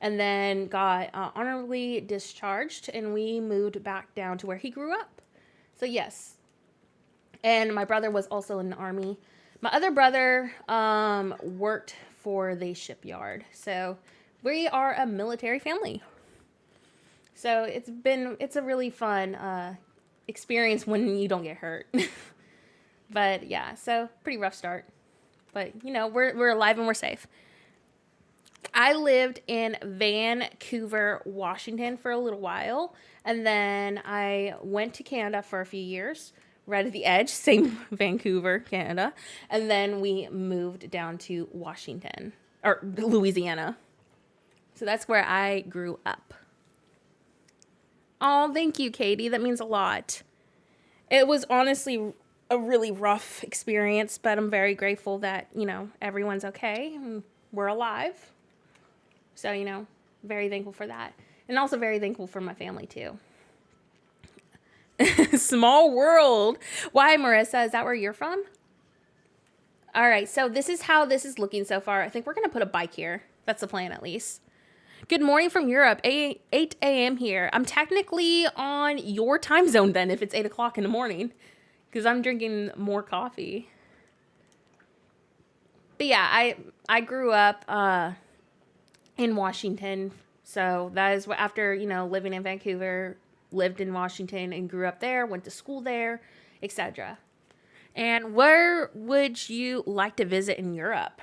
and then got honorably discharged, and we moved back down to where he grew up. So, yes. And my brother was also in the Army. My other brother worked for the shipyard. So we are a military family. So it's a really fun experience when you don't get hurt. But yeah, so pretty rough start. But we're alive and we're safe. I lived in Vancouver, Washington for a little while, and then I went to Canada for a few years, right at the edge, same Vancouver, Canada, and then we moved down to Washington, or Louisiana. So that's where I grew up. Oh, thank you, Katie. That means a lot. It was honestly a really rough experience, but I'm very grateful that, everyone's okay and we're alive. So, very thankful for that. And also very thankful for my family, too. Small world. Why, Marissa? Is that where you're from? All right. So this is how this is looking so far. I think we're going to put a bike here. That's the plan, at least. Good morning from Europe. 8 a.m. here. I'm technically on your time zone then if it's 8 o'clock in the morning because I'm drinking more coffee. But yeah, I grew up in Washington. So that is what, after, living in Vancouver, lived in Washington and grew up there, went to school there, etc. And where would you like to visit in Europe?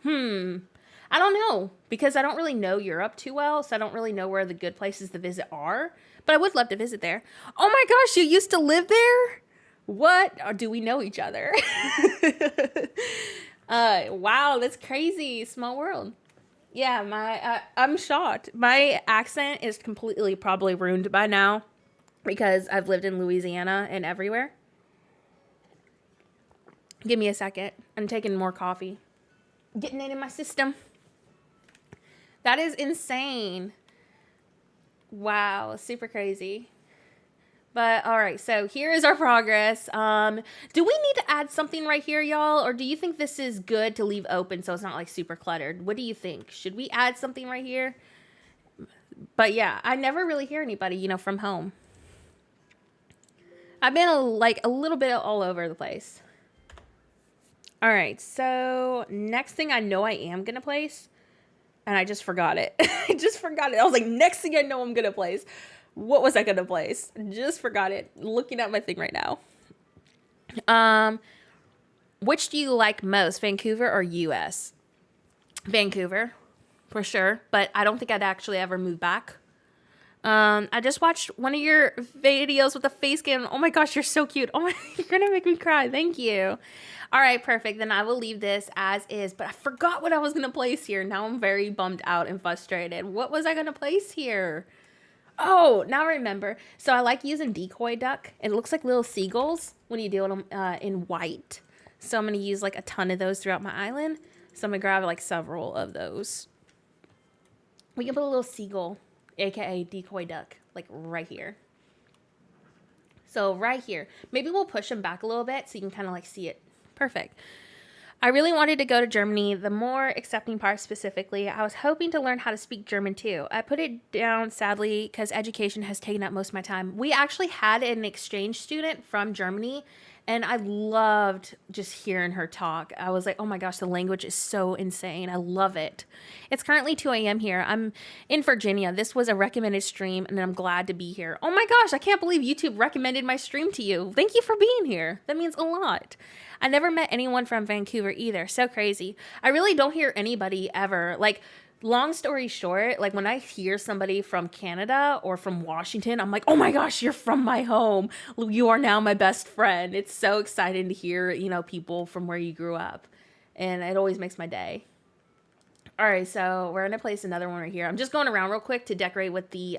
I don't know, because I don't really know Europe too well, so I don't really know where the good places to visit are, but I would love to visit there. Oh my gosh, you used to live there? What? Or do we know each other? Wow, that's crazy. Small world. Yeah, I'm shocked. My accent is completely probably ruined by now because I've lived in Louisiana and everywhere. Give me a second. I'm taking more coffee. Getting it in my system. That is insane. Wow, super crazy. But all right, so here is our progress. Do we need to add something right here, y'all? Or do you think this is good to leave open so it's not like super cluttered? What do you think? Should we add something right here? But yeah, I never really hear anybody, from home. I've been a little bit all over the place. All right, so next thing I know I am going to place, and I just forgot it. I just forgot it. I was like, next thing I know I'm going to place. What was I going to place? Just forgot it. Looking at my thing right now. Which do you like most, Vancouver or US? Vancouver, for sure. But I don't think I'd actually ever move back. I just watched one of your videos with a face cam. Oh my gosh, you're so cute. Oh my, you're going to make me cry. Thank you. All right, perfect. Then I will leave this as is. But I forgot what I was going to place here. Now I'm very bummed out and frustrated. What was I going to place here? Oh, now I remember. So I like using decoy duck. It looks like little seagulls when you do them in white. So I'm going to use like a ton of those throughout my island. So I'm going to grab like several of those. We can put a little seagull, aka decoy duck, like right here. So right here. Maybe we'll push them back a little bit so you can kind of like see it. Perfect. I really wanted to go to Germany, the more accepting part specifically. I was hoping to learn how to speak German too. I put it down sadly because education has taken up most of my time. We actually had an exchange student from Germany and I loved just hearing her talk. I was like, oh my gosh, the language is so insane. I love it. It's currently 2 a.m. here. I'm in Virginia. This was a recommended stream and I'm glad to be here. Oh my gosh, I can't believe YouTube recommended my stream to you. Thank you for being here. That means a lot. I never met anyone from Vancouver either. So crazy. I really don't hear anybody ever. Like, long story short, like when I hear somebody from Canada or from Washington, I'm like, oh my gosh, you're from my home. You are now my best friend. It's so exciting to hear, you know, people from where you grew up. And it always makes my day. All right, so we're going to place another one right here. I'm just going around real quick to decorate with the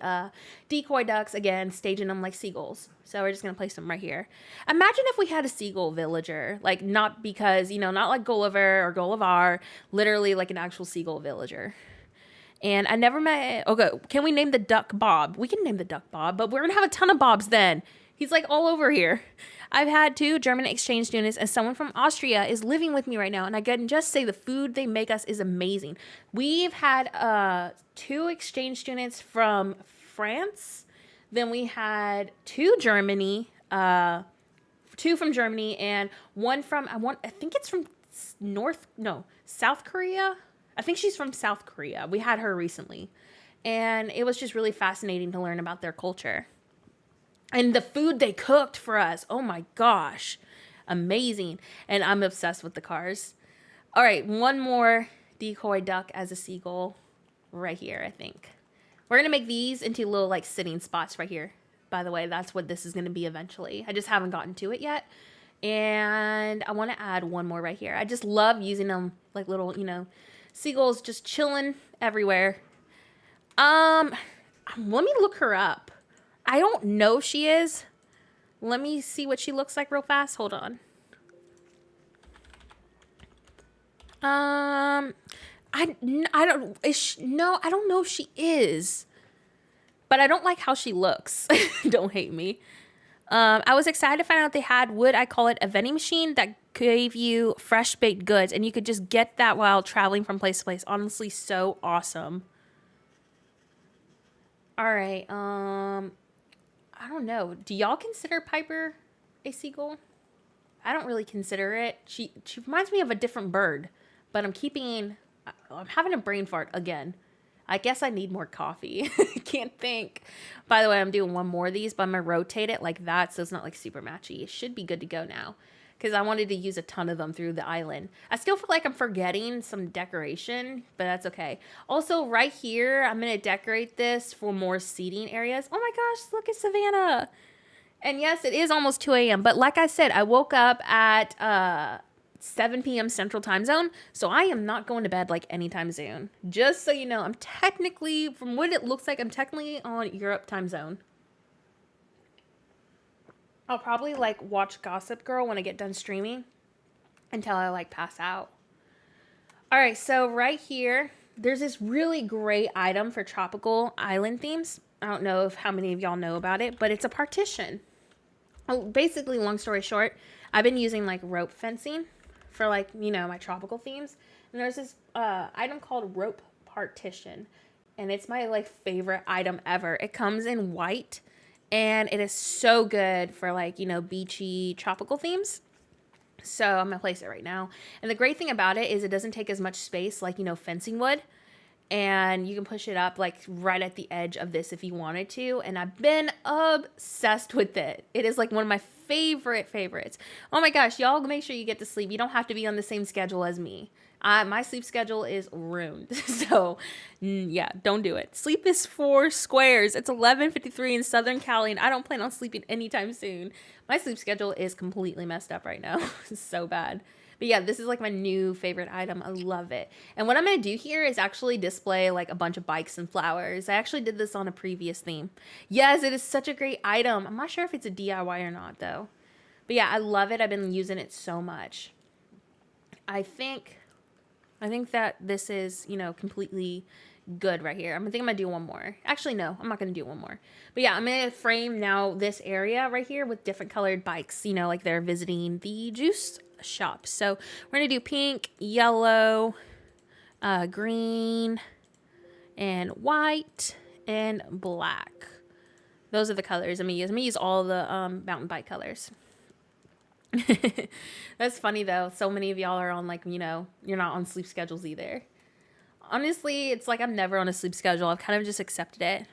decoy ducks, again, staging them like seagulls. So we're just going to place them right here. Imagine if we had a seagull villager, like not because, you know, not like Gulliver or Gullivar, literally like an actual seagull villager. And I never met, okay, can we name the duck Bob? We can name the duck Bob, but we're going to have a ton of Bobs then. He's like all over here. I've had 2 German exchange students and someone from Austria is living with me right now. And I can just say the food they make us is amazing. We've had 2 exchange students from France. Then we had 2 Germany, 2 from Germany and one from, I think it's from South Korea. I think she's from South Korea. We had her recently. And it was just really fascinating to learn about their culture. And the food they cooked for us, oh my gosh, amazing. And I'm obsessed with the cars. All right, one more decoy duck as a seagull right here, I think. We're going to make these into little like sitting spots right here. By the way, that's what this is going to be eventually. I just haven't gotten to it yet. And I want to add one more right here. I just love using them like little, you know, seagulls just chilling everywhere. Let me look her up. I don't know if she is. Let me see what she looks like real fast. Hold on. I don't know if she is. But I don't like how she looks. Don't hate me. I was excited to find out they had I call it a vending machine that gave you fresh baked goods. And you could just get that while traveling from place to place. Honestly, so awesome. All right. I don't know. Do y'all consider Piper a seagull? I don't really consider it. She reminds me of a different bird, but I'm having a brain fart again. I guess I need more coffee. Can't think. By the way, I'm doing one more of these, but I'm going to rotate it like that so it's not like super matchy. It should be good to go now because I wanted to use a ton of them through the island. I still feel like I'm forgetting some decoration, but that's okay. Also, right here, I'm going to decorate this for more seating areas. Oh my gosh, look at Savannah. And yes, it is almost 2 a.m. But like I said, I woke up at 7 p.m. Central Time Zone, so I am not going to bed like anytime soon. Just so you know, I'm technically, from what it looks like, I'm technically on Europe time zone. I'll probably like watch Gossip Girl when I get done streaming until I like pass out. All right, so right here, there's this really great item for tropical island themes. I don't know how many of y'all know about it, but it's a partition. Oh, basically, long story short, I've been using like rope fencing for like, you know, my tropical themes. And there's this item called rope partition. And it's my like favorite item ever. It comes in white and it is so good for like, you know, beachy tropical themes. So I'm going to place it right now. And the great thing about it is it doesn't take as much space like, you know, fencing would. And you can push it up like right at the edge of this if you wanted to. And I've been obsessed with it. It is like one of my favorites. Oh my gosh, y'all make sure you get to sleep. You don't have to be on the same schedule as me. My sleep schedule is ruined. So yeah, don't do it. Sleep is for squares. It's 11:53 in Southern Cali and I don't plan on sleeping anytime soon. My sleep schedule is completely messed up right now. It's so bad. But yeah, this is like my new favorite item. I love it. And what I'm going to do here is actually display like a bunch of bikes and flowers. I actually did this on a previous theme. Yes, it is such a great item. I'm not sure if it's a DIY or not though. But yeah, I love it. I've been using it so much. I think that this is, you know, completely good right here. I think I'm gonna do one more. Actually, no, I'm not gonna do one more. But yeah, I'm gonna frame now this area right here with different colored bikes, you know, like they're visiting the juice shop. So we're gonna do pink, yellow, green, and white, and black. Those are the colors I'm gonna use. I'm gonna use all the mountain bike colors. That's funny though. So many of y'all are on like, you know, you're not on sleep schedules either. Honestly, it's like I'm never on a sleep schedule. I've kind of just accepted it.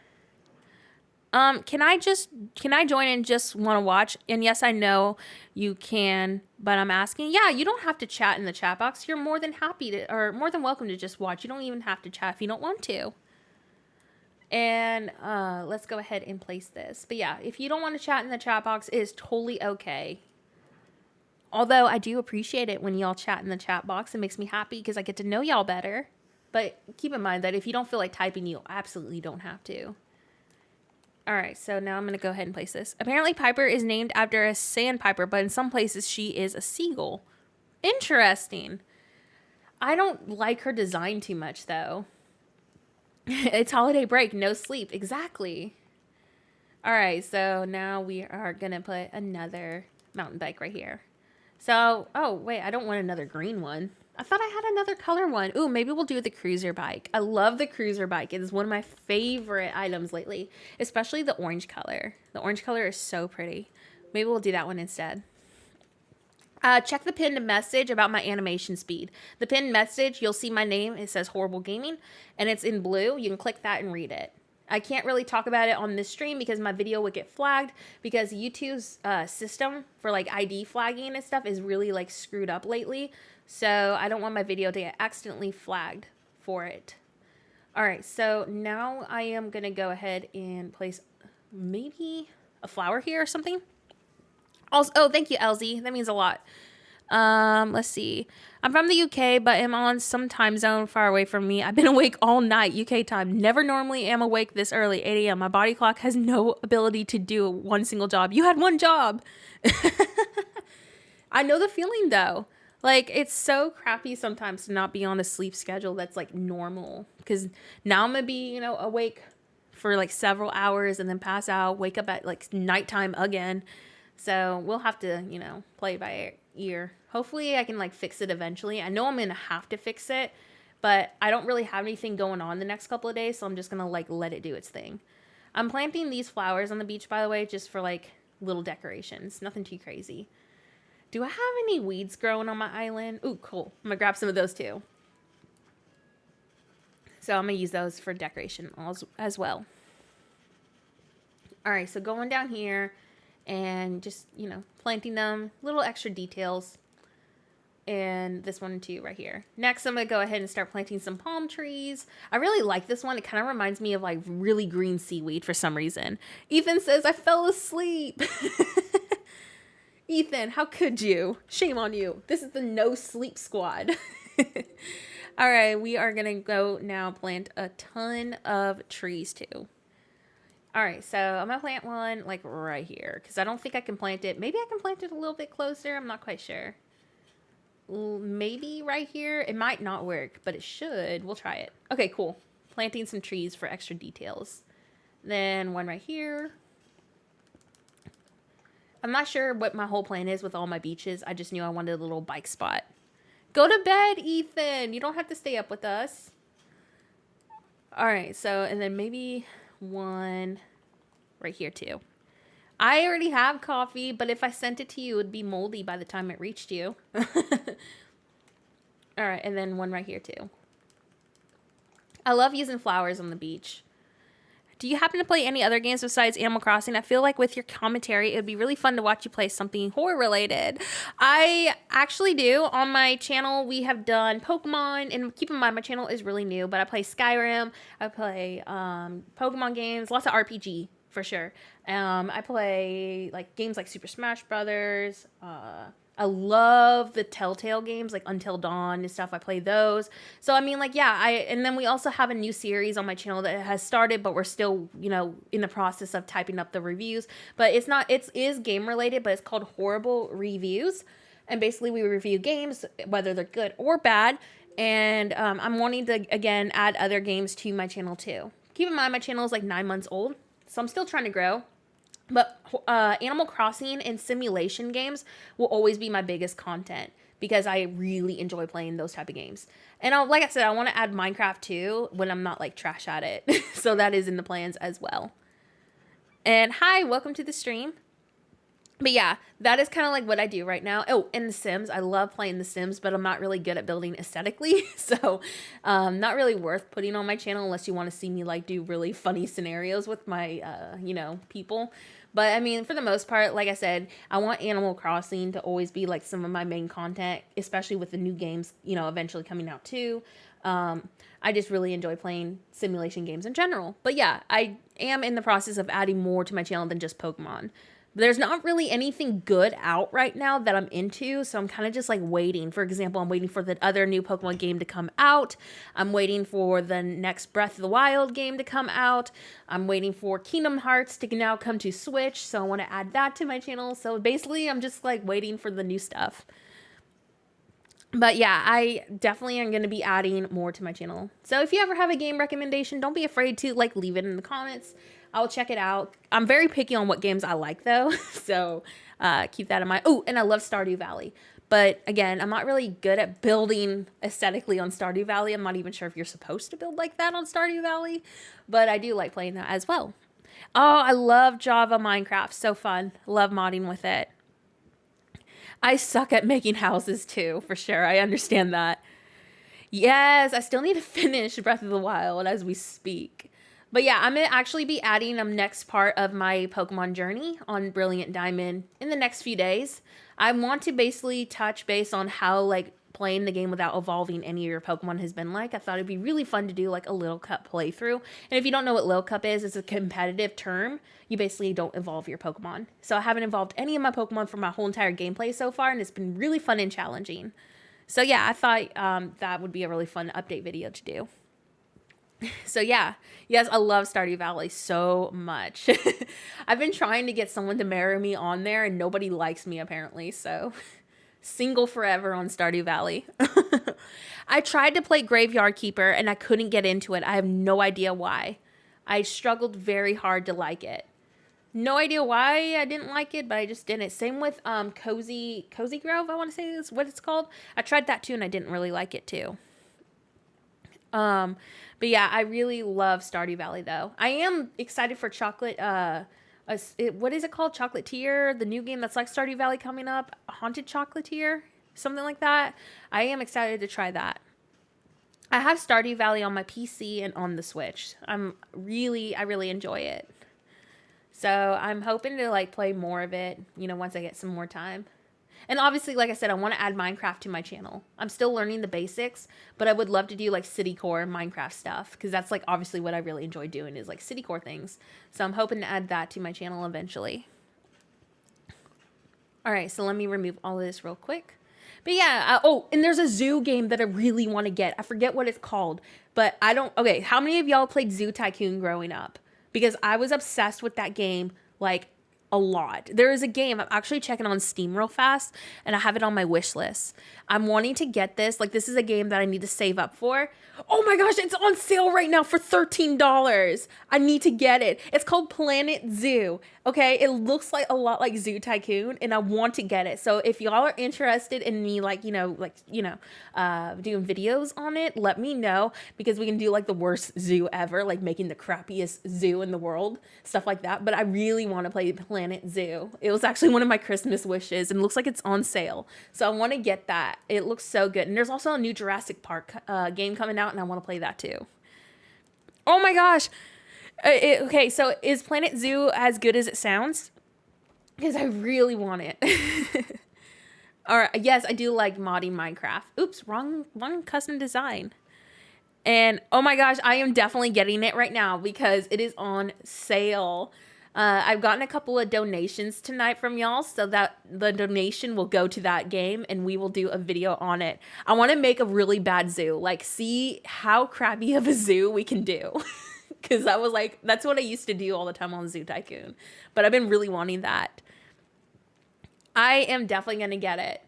Can I join and just want to watch? And yes, I know you can, but I'm asking. Yeah, you don't have to chat in the chat box. You're more than happy to, or more than welcome to just watch. You don't even have to chat if you don't want to. And let's go ahead and place this. But yeah, if you don't want to chat in the chat box, it is totally okay. Although I do appreciate it when y'all chat in the chat box. It makes me happy because I get to know y'all better. But keep in mind that if you don't feel like typing, you absolutely don't have to. All right, so now I'm going to go ahead and place this. Apparently, Piper is named after a sandpiper, but in some places, she is a seagull. Interesting. I don't like her design too much, though. It's holiday break, no sleep. Exactly. All right, so now we are going to put another mountain bike right here. So, oh, wait, I don't want another green one. I thought I had another color one. Ooh, maybe we'll do the cruiser bike. I love the cruiser bike. It is one of my favorite items lately, especially the orange color. The orange color is so pretty. Maybe we'll do that one instead. Check the pinned message about my animation speed. The pinned message, you'll see my name. It says Horrible Gaming, and it's in blue. You can click that and read it. I can't really talk about it on this stream because my video would get flagged because YouTube's system for like ID flagging and stuff is really like screwed up lately. So I don't want my video to get accidentally flagged for it. All right, so now I am going to go ahead and place maybe a flower here or something. Also, oh, thank you, Elsie. That means a lot. Let's see. I'm from the UK, but am on some time zone far away from me. I've been awake all night, UK time. Never normally am awake this early, 8 a.m. My body clock has no ability to do one single job. You had one job. I know the feeling, though. Like, it's so crappy sometimes to not be on a sleep schedule that's, like, normal. Because now I'm going to be, you know, awake for, like, several hours and then pass out, wake up at, like, nighttime again. So we'll have to, you know, play by ear. Hopefully I can, like, fix it eventually. I know I'm going to have to fix it, but I don't really have anything going on the next couple of days, so I'm just going to, like, let it do its thing. I'm planting these flowers on the beach, by the way, just for, like, little decorations. Nothing too crazy. Do I have any weeds growing on my island? Ooh, cool. I'm going to grab some of those too. So I'm going to use those for decoration as well. All right, so going down here and just, you know, planting them. Little extra details. And this one too right here. Next, I'm going to go ahead and start planting some palm trees. I really like this one. It kind of reminds me of like really green seaweed for some reason. Ethan says, I fell asleep. Ethan, how could you? Shame on you. This is the no sleep squad. All right, we are going to go now plant a ton of trees too. All right, so I'm going to plant one like right here because I don't think I can plant it. Maybe I can plant it a little bit closer. I'm not quite sure. Maybe right here. It might not work, but it should. We'll try it. Okay, cool. Planting some trees for extra details. Then one right here. I'm not sure what my whole plan is with all my beaches. I just knew I wanted a little bike spot. Go to bed, Ethan. You don't have to stay up with us. All right, so, and then maybe one right here too. I already have coffee, but if I sent it to you, it would be moldy by the time it reached you. All right, and then one right here too. I love using flowers on the beach. Do you happen to play any other games besides Animal Crossing? I feel like with your commentary, it would be really fun to watch you play something horror related. I actually do. On my channel, we have done Pokemon, and keep in mind, my channel is really new, but I play Skyrim, I play Pokemon games, lots of RPG for sure. I play like games like Super Smash Brothers. I I love the Telltale games, like Until Dawn and stuff. I play those. So I mean, like, yeah, and then we also have a new series on my channel that has started, but we're still, in the process of typing up the reviews. But it is game related, but it's called Horrible Reviews. And basically we review games, whether they're good or bad. And I'm wanting to, again, add other games to my channel too. Keep in mind, my channel is like 9 months old, so I'm still trying to grow. But Animal Crossing and simulation games will always be my biggest content because I really enjoy playing those type of games. And like I said, I want to add Minecraft too when I'm not like trash at it. So that is in the plans as well. And hi, welcome to the stream. But yeah, that is kind of like what I do right now. Oh, and The Sims. I love playing The Sims, but I'm not really good at building aesthetically. So not really worth putting on my channel unless you want to see me like do really funny scenarios with my, people. But I mean, for the most part, like I said, I want Animal Crossing to always be like some of my main content, especially with the new games, eventually coming out too. I just really enjoy playing simulation games in general. But yeah, I am in the process of adding more to my channel than just Pokemon. There's not really anything good out right now that I'm into, so I'm kind of just like waiting. For example, I'm waiting for the other new Pokemon game to come out. I'm waiting for the next Breath of the Wild game to come out. I'm waiting for Kingdom Hearts to now come to Switch, so I want to add that to my channel. So basically, I'm just like waiting for the new stuff. But yeah, I definitely am going to be adding more to my channel. So if you ever have a game recommendation, don't be afraid to like leave it in the comments. I'll check it out. I'm very picky on what games I like though. So keep that in mind. Oh, and I love Stardew Valley. But again, I'm not really good at building aesthetically on Stardew Valley. I'm not even sure if you're supposed to build like that on Stardew Valley. But I do like playing that as well. Oh, I love Java Minecraft. So fun. Love modding with it. I suck at making houses too, for sure. I understand that. Yes, I still need to finish Breath of the Wild as we speak. But yeah, I'm going to actually be adding a next part of my Pokemon journey on Brilliant Diamond in the next few days. I want to basically touch base on how like playing the game without evolving any of your Pokemon has been like. I thought it'd be really fun to do like a Little Cup playthrough. And if you don't know what Little Cup is, it's a competitive term. You basically don't evolve your Pokemon. So I haven't evolved any of my Pokemon for my whole entire gameplay so far, and it's been really fun and challenging. So yeah, I thought that would be a really fun update video to do. So yeah, yes, I love Stardew Valley so much. I've been trying to get someone to marry me on there and nobody likes me apparently, so single forever on Stardew Valley. I tried to play Graveyard Keeper and I couldn't get into it. I have no idea why. I struggled very hard to like it. No idea why I didn't like it, but I just didn't. Same with Cozy Grove, I want to say is what it's called. I tried that too and I didn't really like it too. But yeah, I really love Stardew Valley though. I am excited for Chocolate, what is it called? Chocolatier, the new game that's like Stardew Valley coming up. Haunted Chocolatier, something like that. I am excited to try that. I have Stardew Valley on my PC and on the Switch. I really enjoy it. So I'm hoping to like play more of it, once I get some more time. And obviously, like I said, I want to add Minecraft to my channel. I'm still learning the basics, but I would love to do like city core Minecraft stuff because that's like obviously what I really enjoy doing is like city core things. So I'm hoping to add that to my channel eventually. All right, so let me remove all of this real quick. But yeah, oh, and there's a zoo game that I really want to get. I forget what it's called, but okay, how many of y'all played Zoo Tycoon growing up? Because I was obsessed with that game, like, a lot. There is a game, I'm actually checking on Steam real fast, and I have it on my wish list. I'm wanting to get this. Like, this is a game that I need to save up for. Oh my gosh, it's on sale right now for $13. I need to get it. It's called Planet Zoo. Okay, it looks like a lot like Zoo Tycoon, and I want to get it. So if y'all are interested in me, like, doing videos on it, let me know, because we can do like the worst zoo ever, like making the crappiest zoo in the world, stuff like that. But I really want to play Planet Zoo. It was actually one of my Christmas wishes, and it looks like it's on sale. So I want to get that. It looks so good. And there's also a new Jurassic Park game coming out, and I want to play that too. Oh my gosh. Okay, so is Planet Zoo as good as it sounds? Because I really want it. All right, yes, I do like modding Minecraft. Oops, wrong custom design. And oh my gosh, I am definitely getting it right now because it is on sale. I've gotten a couple of donations tonight from y'all, so that the donation will go to that game and we will do a video on it. I want to make a really bad zoo, like see how crappy of a zoo we can do. Because I was like, that's what I used to do all the time on Zoo Tycoon. But I've been really wanting that. I am definitely going to get it.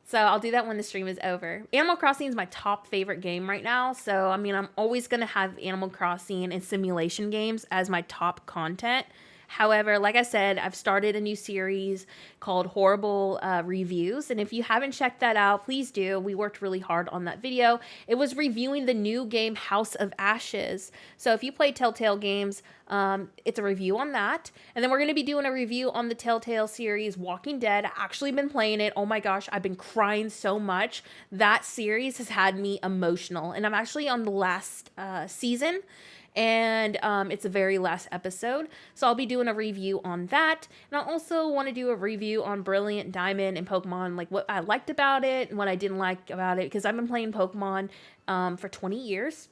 So I'll do that when the stream is over. Animal Crossing is my top favorite game right now. So, I mean, I'm always going to have Animal Crossing and simulation games as my top content. However, like I said, I've started a new series called Horrible Reviews. And if you haven't checked that out, please do. We worked really hard on that video. It was reviewing the new game House of Ashes. So if you play Telltale games, it's a review on that. And then we're going to be doing a review on the Telltale series Walking Dead. I actually been playing it. Oh my gosh, I've been crying so much. That series has had me emotional. And I'm actually on the last season. And it's a very last episode. So I'll be doing a review on that. And I also want to do a review on Brilliant Diamond and Pokemon, like what I liked about it and what I didn't like about it. Because I've been playing Pokemon for 20 years.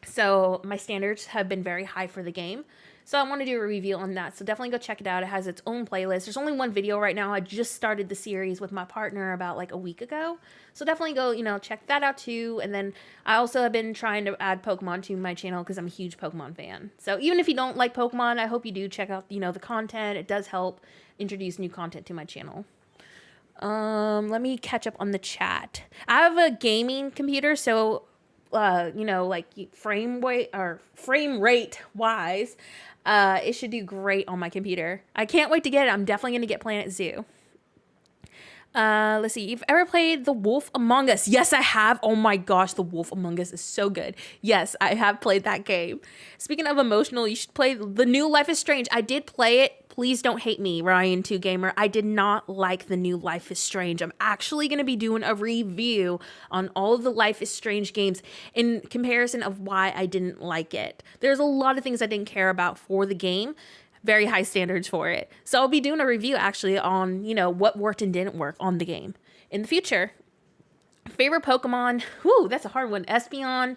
So my standards have been very high for the game. So I want to do a review on that. So definitely go check it out. It has its own playlist. There's only one video right now. I just started the series with my partner about like a week ago. So definitely go, check that out too. And then I also have been trying to add Pokemon to my channel because I'm a huge Pokemon fan. So even if you don't like Pokemon, I hope you do check out, the content. It does help introduce new content to my channel. Let me catch up on the chat. I have a gaming computer, so like frame rate wise, it should do great on my computer. I can't wait to get it. I'm definitely going to get Planet Zoo. Let's see. You've ever played The Wolf Among Us? Yes, I have. Oh my gosh, The Wolf Among Us is so good. Yes, I have played that game. Speaking of emotional, you should play the new Life is Strange. I did play it. Please don't hate me, Ryan2Gamer. I did not like the new Life is Strange. I'm actually going to be doing a review on all of the Life is Strange games in comparison of why I didn't like it. There's a lot of things I didn't care about for the game. Very high standards for it. So I'll be doing a review actually on, what worked and didn't work on the game in the future. Favorite Pokemon? Whew, that's a hard one. Espeon.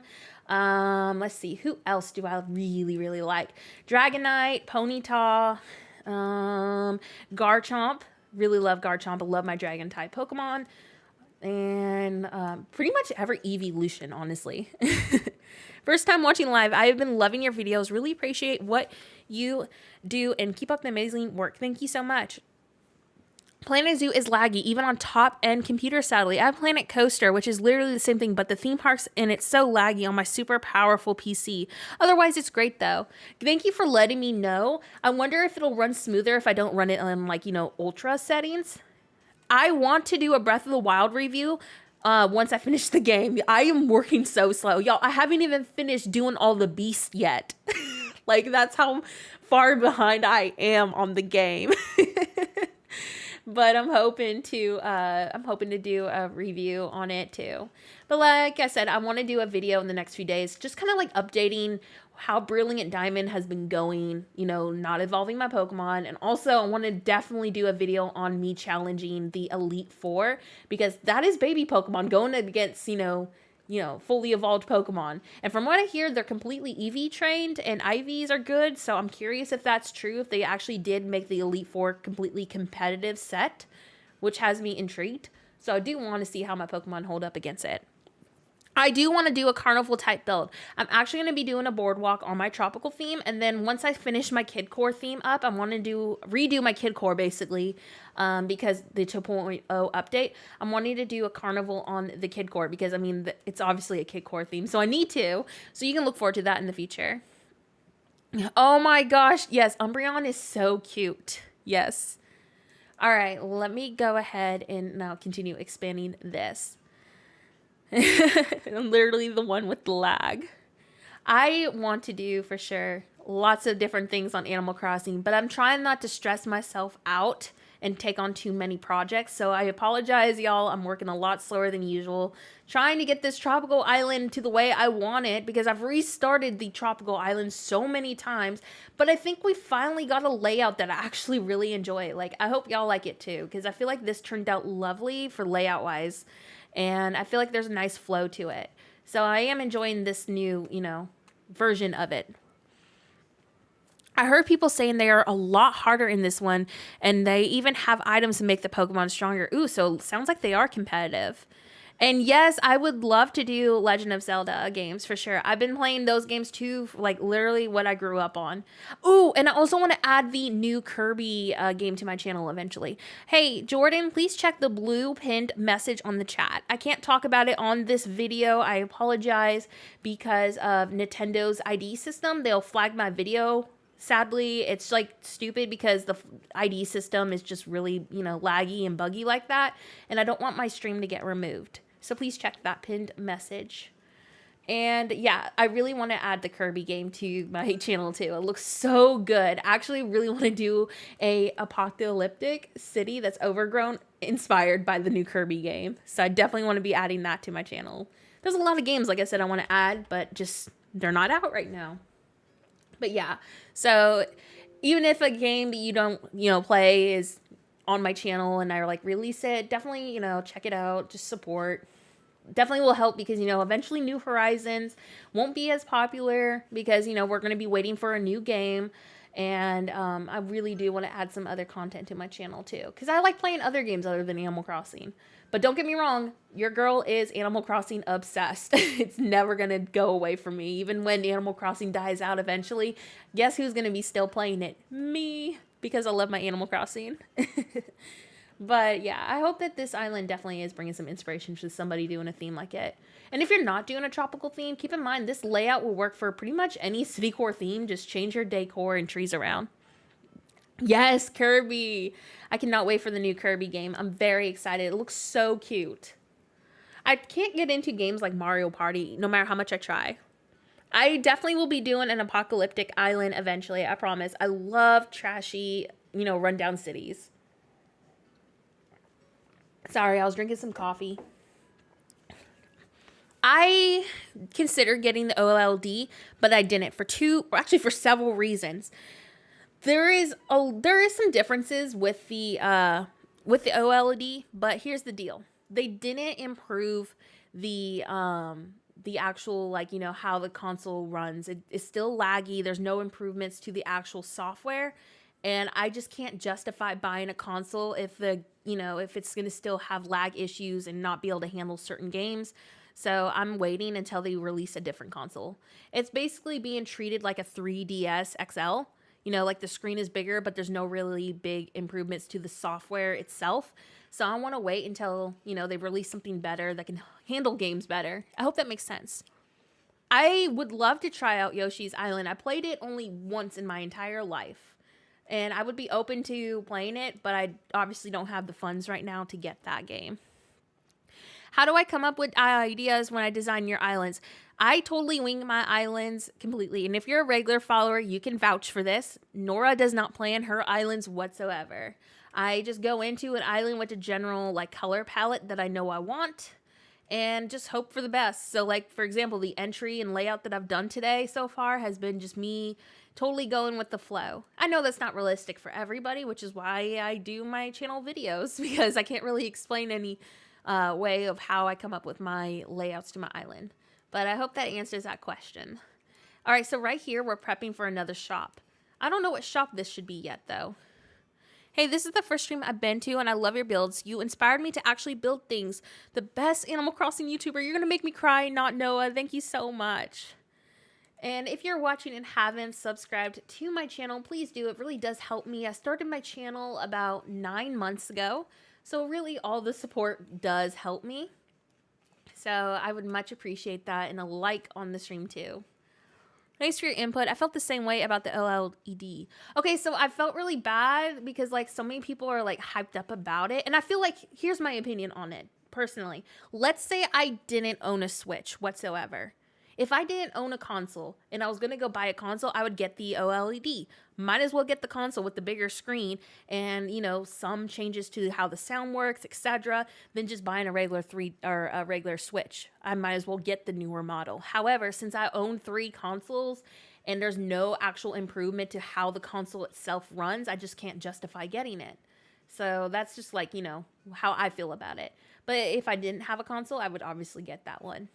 Let's see. Who else do I really, really like? Dragonite, Ponyta, Garchomp. Really love Garchomp. I love my Dragon type Pokemon. And pretty much every evolution, honestly. First time watching live. I have been loving your videos. Really appreciate what you do and keep up the amazing work. Thank you so much. Planet Zoo is laggy, even on top-end computer, sadly. I have Planet Coaster, which is literally the same thing, but the theme parks, and it's so laggy on my super powerful PC. Otherwise, it's great, though. Thank you for letting me know. I wonder if it'll run smoother if I don't run it on, ultra settings. I want to do a Breath of the Wild review once I finish the game. I am working so slow. Y'all, I haven't even finished doing all the beasts yet. That's how far behind I am on the game. But I'm hoping to do a review on it too. But like I said, I want to do a video in the next few days, just kind of like updating how Brilliant Diamond has been going, not evolving my Pokemon. And also I want to definitely do a video on me challenging the Elite Four, because that is baby Pokemon going against, fully evolved Pokemon. And from what I hear, they're completely EV trained and IVs are good. So I'm curious if that's true, if they actually did make the Elite Four completely competitive set, which has me intrigued. So I do want to see how my Pokemon hold up against it. I do want to do a carnival type build. I'm actually going to be doing a boardwalk on my tropical theme. And then once I finish my Kid Core theme up, I want to redo my Kid Core basically, because the 2.0 update. I'm wanting to do a carnival on the Kid Core because, it's obviously a Kid Core theme. So I need to. So you can look forward to that in the future. Oh my gosh. Yes, Umbreon is so cute. Yes. All right, let me go ahead and now continue expanding this. I'm literally the one with the lag. I want to do for sure lots of different things on Animal Crossing, but I'm trying not to stress myself out and take on too many projects. So I apologize, y'all. I'm working a lot slower than usual, trying to get this tropical island to the way I want it, because I've restarted the tropical island so many times, but I think we finally got a layout that I actually really enjoy. I hope y'all like it too, because I feel like this turned out lovely for layout wise. And I feel like there's a nice flow to it. So I am enjoying this new, version of it. I heard people saying they are a lot harder in this one, and they even have items to make the Pokemon stronger. Ooh, so sounds like they are competitive. And yes, I would love to do Legend of Zelda games for sure. I've been playing those games too, like literally what I grew up on. Ooh, and I also want to add the new Kirby game to my channel eventually. Hey, Jordan, please check the blue pinned message on the chat. I can't talk about it on this video. I apologize because of Nintendo's ID system. They'll flag my video. Sadly, it's like stupid because the ID system is just really, laggy and buggy like that. And I don't want my stream to get removed. So please check that pinned message. And yeah, I really want to add the Kirby game to my channel too. It looks so good. I actually really want to do a apocalyptic city that's overgrown inspired by the new Kirby game. So I definitely want to be adding that to my channel. There's a lot of games, like I said, I want to add, but just they're not out right now. But yeah, so even if a game that you don't, play is on my channel and I like release it, definitely, check it out, just support. Definitely will help because, eventually New Horizons won't be as popular because, we're going to be waiting for a new game. And I really do want to add some other content to my channel too. Because I like playing other games other than Animal Crossing. But don't get me wrong, your girl is Animal Crossing obsessed. It's never going to go away from me. Even when Animal Crossing dies out eventually, guess who's going to be still playing it? Me. Because I love my Animal Crossing. But yeah, I hope that this island definitely is bringing some inspiration to somebody doing a theme like it. And if you're not doing a tropical theme, keep in mind this layout will work for pretty much any city core theme. Just change your decor and trees around. Yes, Kirby. I cannot wait for the new Kirby game. I'm very excited. It looks so cute. I can't get into games like Mario Party no matter how much I try. I definitely will be doing an apocalyptic island eventually, I promise. I love trashy, rundown cities. Sorry, I was drinking some coffee. I considered getting the OLED, but I didn't for several reasons. There is some differences with the OLED, but here's the deal. They didn't improve the actual, how the console runs. It's still laggy. There's no improvements to the actual software. And I just can't justify buying a console if it's going to still have lag issues and not be able to handle certain games. So I'm waiting until they release a different console. It's basically being treated like a 3DS XL. Like the screen is bigger, but there's no really big improvements to the software itself. So I want to wait until, they release something better that can handle games better. I hope that makes sense. I would love to try out Yoshi's Island. I played it only once in my entire life. And I would be open to playing it, but I obviously don't have the funds right now to get that game. How do I come up with ideas when I design your islands? I totally wing my islands completely. And if you're a regular follower, you can vouch for this. Nora does not plan her islands whatsoever. I just go into an island with a general color palette that I know I want and just hope for the best. So for example, the entry and layout that I've done today so far has been just me totally going with the flow. I know that's not realistic for everybody, which is why I do my channel videos, because I can't really explain any way of how I come up with my layouts to my island. But I hope that answers that question. All right, so right here, we're prepping for another shop. I don't know what shop this should be yet, though. Hey, this is the first stream I've been to, and I love your builds. You inspired me to actually build things. The best Animal Crossing YouTuber. You're going to make me cry, not Noah. Thank you so much. And if you're watching and haven't subscribed to my channel, please do. It really does help me. I started my channel about 9 months ago, so really all the support does help me. So I would much appreciate that, and a like on the stream too. Thanks for your input. I felt the same way about the OLED. Okay, so I felt really bad because so many people are hyped up about it, and I feel here's my opinion on it personally. Let's say I didn't own a Switch whatsoever. If I didn't own a console and I was going to go buy a console, I would get the OLED. Might as well get the console with the bigger screen and, some changes to how the sound works, etc., than just buying a regular Switch. I might as well get the newer model. However, since I own 3 consoles and there's no actual improvement to how the console itself runs, I just can't justify getting it. So that's just how I feel about it. But if I didn't have a console, I would obviously get that one.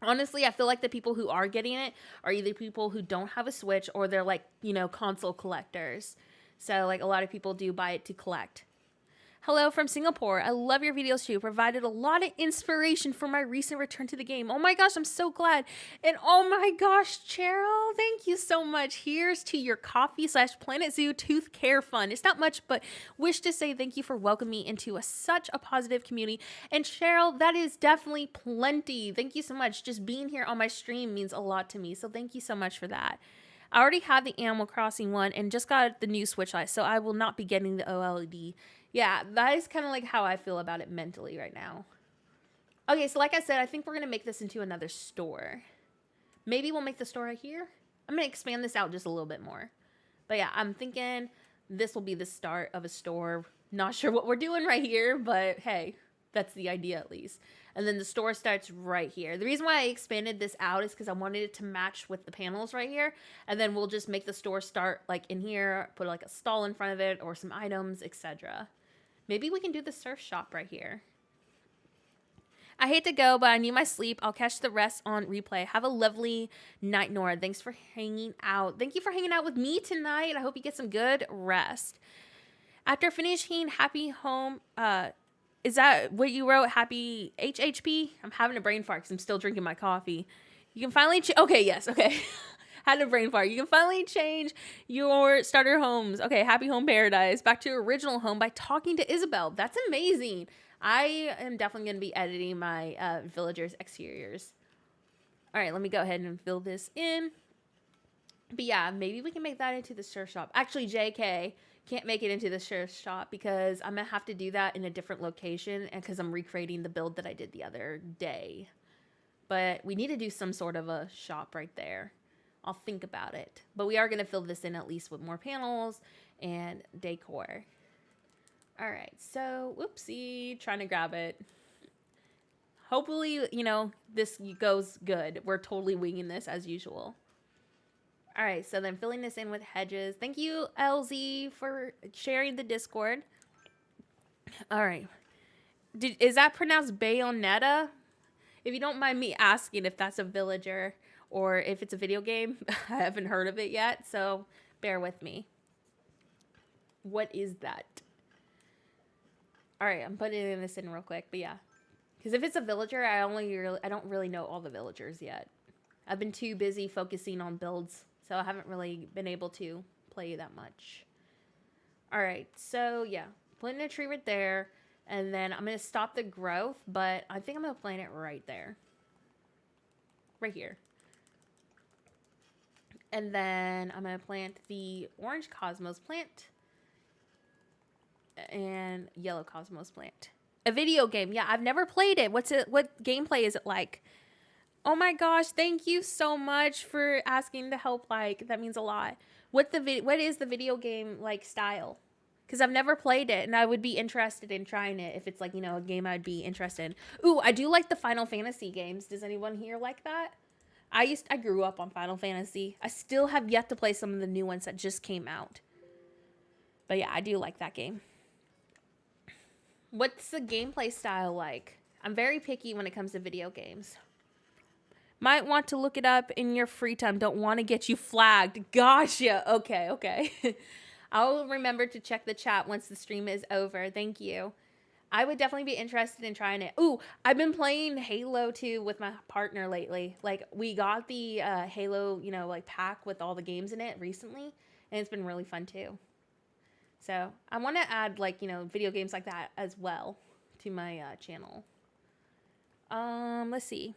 Honestly, I feel like the people who are getting it are either people who don't have a Switch or they're like, console collectors. So like a lot of people do buy it to collect. Hello from Singapore. I love your videos too. Provided a lot of inspiration for my recent return to the game. Oh my gosh, I'm so glad. And oh my gosh, Cheryl, thank you so much. Here's to your coffee/Planet Zoo tooth care fund. It's not much, but wish to say thank you for welcoming me into such a positive community. And Cheryl, that is definitely plenty. Thank you so much. Just being here on my stream means a lot to me. So thank you so much for that. I already have the Animal Crossing one and just got the new Switch Lite, so I will not be getting the OLED. Yeah, that is kind of like how I feel about it mentally right now. Okay, so like I said, I think we're going to make this into another store. Maybe we'll make the store right here. I'm going to expand this out just a little bit more. But yeah, I'm thinking this will be the start of a store. Not sure what we're doing right here, but hey, that's the idea at least. And then the store starts right here. The reason why I expanded this out is because I wanted it to match with the panels right here. And then we'll just make the store start like in here, put like a stall in front of it or some items, etc. Maybe we can do the surf shop right here. I hate to go, but I need my sleep. I'll catch the rest on replay. Have a lovely night, Nora. Thanks for hanging out. Thank you for hanging out with me tonight. I hope you get some good rest. After finishing Happy Home, is that what you wrote? Happy HHP? I'm having a brain fart because I'm still drinking my coffee. You can finally... Okay, yes, okay. Had a brain fart. You can finally change your starter homes. Okay, Happy Home Paradise. Back to your original home by talking to Isabel. That's amazing. I am definitely going to be editing my villagers' exteriors. All right, let me go ahead and fill this in. But yeah, maybe we can make that into the surf shop. Actually, JK... can't make it into the surf shop because I'm going to have to do that in a different location and because I'm recreating the build that I did the other day. But we need to do some sort of a shop right there. I'll think about it. But we are going to fill this in at least with more panels and decor. All right, so whoopsie, trying to grab it. Hopefully, this goes good. We're totally winging this as usual. All right, so then filling this in with hedges. Thank you, LZ, for sharing the Discord. All right. Is that pronounced Bayonetta? If you don't mind me asking if that's a villager or if it's a video game, I haven't heard of it yet, so bear with me. What is that? All right, I'm putting this in real quick, but yeah. Because if it's a villager, I don't really know all the villagers yet. I've been too busy focusing on builds. So I haven't really been able to play that much. All right, so yeah, planting a tree right there. And then I'm going to stop the growth, but I think I'm going to plant it right there. Right here. And then I'm going to plant the orange cosmos plant. And yellow cosmos plant. A video game. Yeah, I've never played it. What gameplay is it like? Oh my gosh, thank you so much for asking to help. Like, that means a lot. What is the video game like style? Because I've never played it and I would be interested in trying it if it's like, a game I'd be interested in. Ooh, I do like the Final Fantasy games. Does anyone here like that? I grew up on Final Fantasy. I still have yet to play some of the new ones that just came out. But yeah, I do like that game. What's the gameplay style like? I'm very picky when it comes to video games. Might want to look it up in your free time. Don't want to get you flagged. Gotcha. Okay. I'll remember to check the chat once the stream is over. Thank you. I would definitely be interested in trying it. Ooh, I've been playing Halo 2 with my partner lately. Like, we got the Halo, like pack with all the games in it recently. And it's been really fun too. So I want to add like, video games like that as well to my channel. Let's see.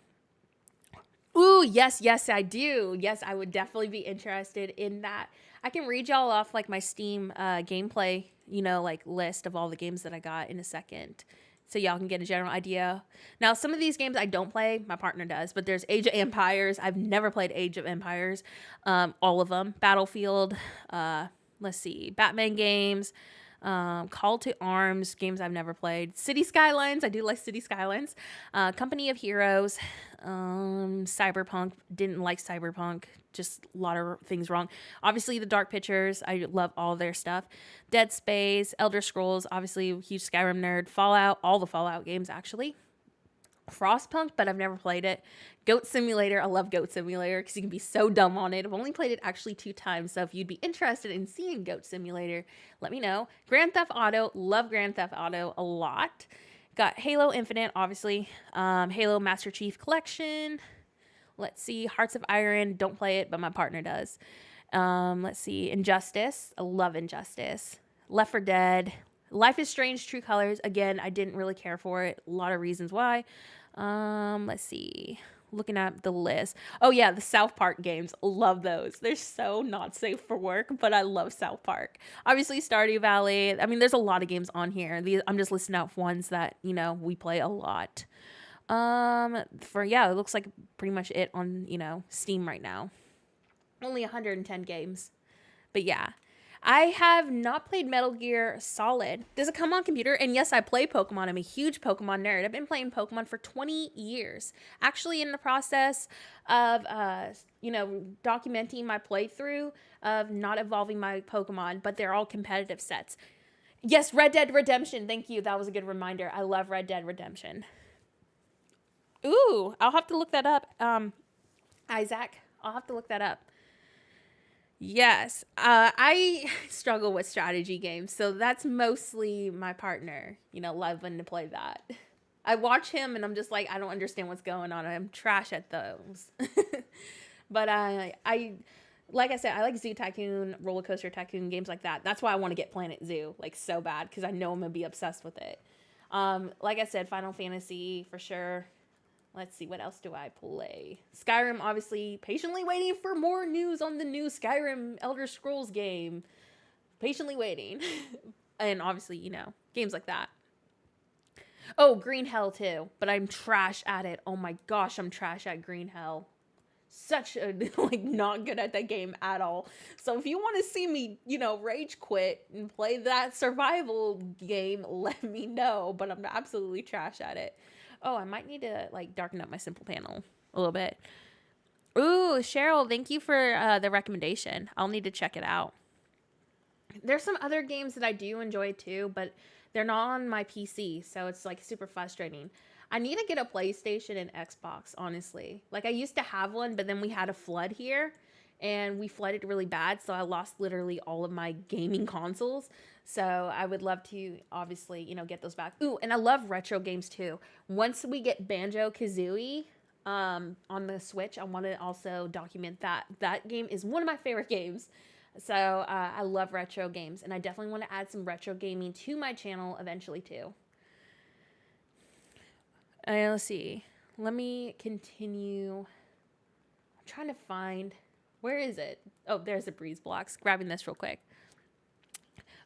Ooh, yes, I do. Yes, I would definitely be interested in that. I can read y'all off like my Steam gameplay, like list of all the games that I got in a second. So y'all can get a general idea. Now, some of these games I don't play. My partner does. But there's Age of Empires. I've never played Age of Empires. All of them. Battlefield. Let's see. Batman games. Call to Arms, games I've never played. City Skylines, I do like City Skylines. Company of Heroes, Cyberpunk, didn't like Cyberpunk, just a lot of things wrong. Obviously, the Dark Pictures, I love all their stuff. Dead Space, Elder Scrolls, obviously, huge Skyrim nerd. Fallout, all the Fallout games, actually. Frostpunk, but I've never played it. Goat Simulator, I love Goat Simulator because you can be so dumb on it. I've only played it actually 2 times, so if you'd be interested in seeing Goat Simulator, let me know. Grand Theft Auto, love Grand Theft Auto a lot. Got Halo Infinite, obviously. Halo Master Chief Collection. Let's see, Hearts of Iron, don't play it, but my partner does. Let's see, Injustice, I love Injustice. Left 4 Dead. Life is Strange, True Colors. Again, I didn't really care for it. A lot of reasons why. Let's see. Looking at the list. Oh yeah, the South Park games. Love those. They're so not safe for work, but I love South Park. Obviously, Stardew Valley. I mean, there's a lot of games on here. I'm just listing out ones that, you know, we play a lot. It looks like pretty much it on, you know, Steam right now. Only 110 games. But yeah. I have not played Metal Gear Solid. Does it come on computer? And yes, I play Pokemon. I'm a huge Pokemon nerd. I've been playing Pokemon for 20 years. Actually in the process of, documenting my playthrough of not evolving my Pokemon, but they're all competitive sets. Yes, Red Dead Redemption. Thank you. That was a good reminder. I love Red Dead Redemption. Ooh, I'll have to look that up. Isaac, I'll have to look that up. Yes, I struggle with strategy games, so that's mostly my partner, you know, loving to play that. I watch him and I'm just like, I don't understand what's going on. I'm trash at those. But like I said, I like Zoo Tycoon, Roller Coaster Tycoon, games like that. That's why I want to get Planet Zoo, like, so bad, because I know I'm going to be obsessed with it. Like I said, Final Fantasy, for sure. Let's see, what else do I play? Skyrim, obviously, patiently waiting for more news on the new Skyrim Elder Scrolls game. Patiently waiting. And obviously, you know, games like that. Oh, Green Hell too, but I'm trash at it. Oh my gosh, I'm trash at Green Hell. Such a, like, not good at that game at all. So if you want to see me, you know, rage quit and play that survival game, let me know. But I'm absolutely trash at it. Oh, I might need to, like, darken up my simple panel a little bit. Ooh, Cheryl, thank you for the recommendation. I'll need to check it out. There's some other games that I do enjoy too, but they're not on my PC, so it's, like, super frustrating. I need to get a PlayStation and Xbox, honestly. Like, I used to have one, but then we had a flood here, and we flooded really bad, so I lost literally all of my gaming consoles. So I would love to, obviously, you know, get those back. Ooh, and I love retro games too. Once we get Banjo-Kazooie on the Switch, I want to also document that. That game is one of my favorite games. So I love retro games, and I definitely want to add some retro gaming to my channel eventually too. Let's see. Let me continue. I'm trying to find, where is it? Oh, there's the Breeze Blocks. Grabbing this real quick.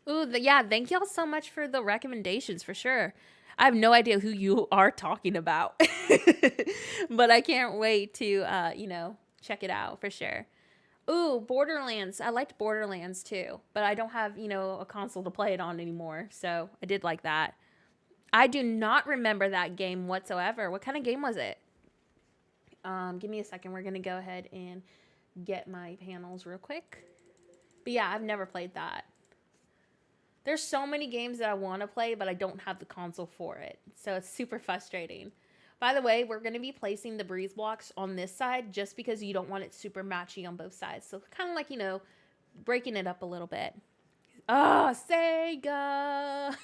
Ooh, yeah, thank y'all so much for the recommendations, for sure. I have no idea who you are talking about. But I can't wait to, check it out, for sure. Ooh, Borderlands. I liked Borderlands, too. But I don't have, a console to play it on anymore. So I did like that. I do not remember that game whatsoever. What kind of game was it? Give me a second. We're going to go ahead and get my panels real quick. But yeah, I've never played that. There's so many games that I want to play, but I don't have the console for it. So it's super frustrating. By the way, we're going to be placing the Breeze Blocks on this side just because you don't want it super matchy on both sides. So kind of like, breaking it up a little bit. Oh, Sega!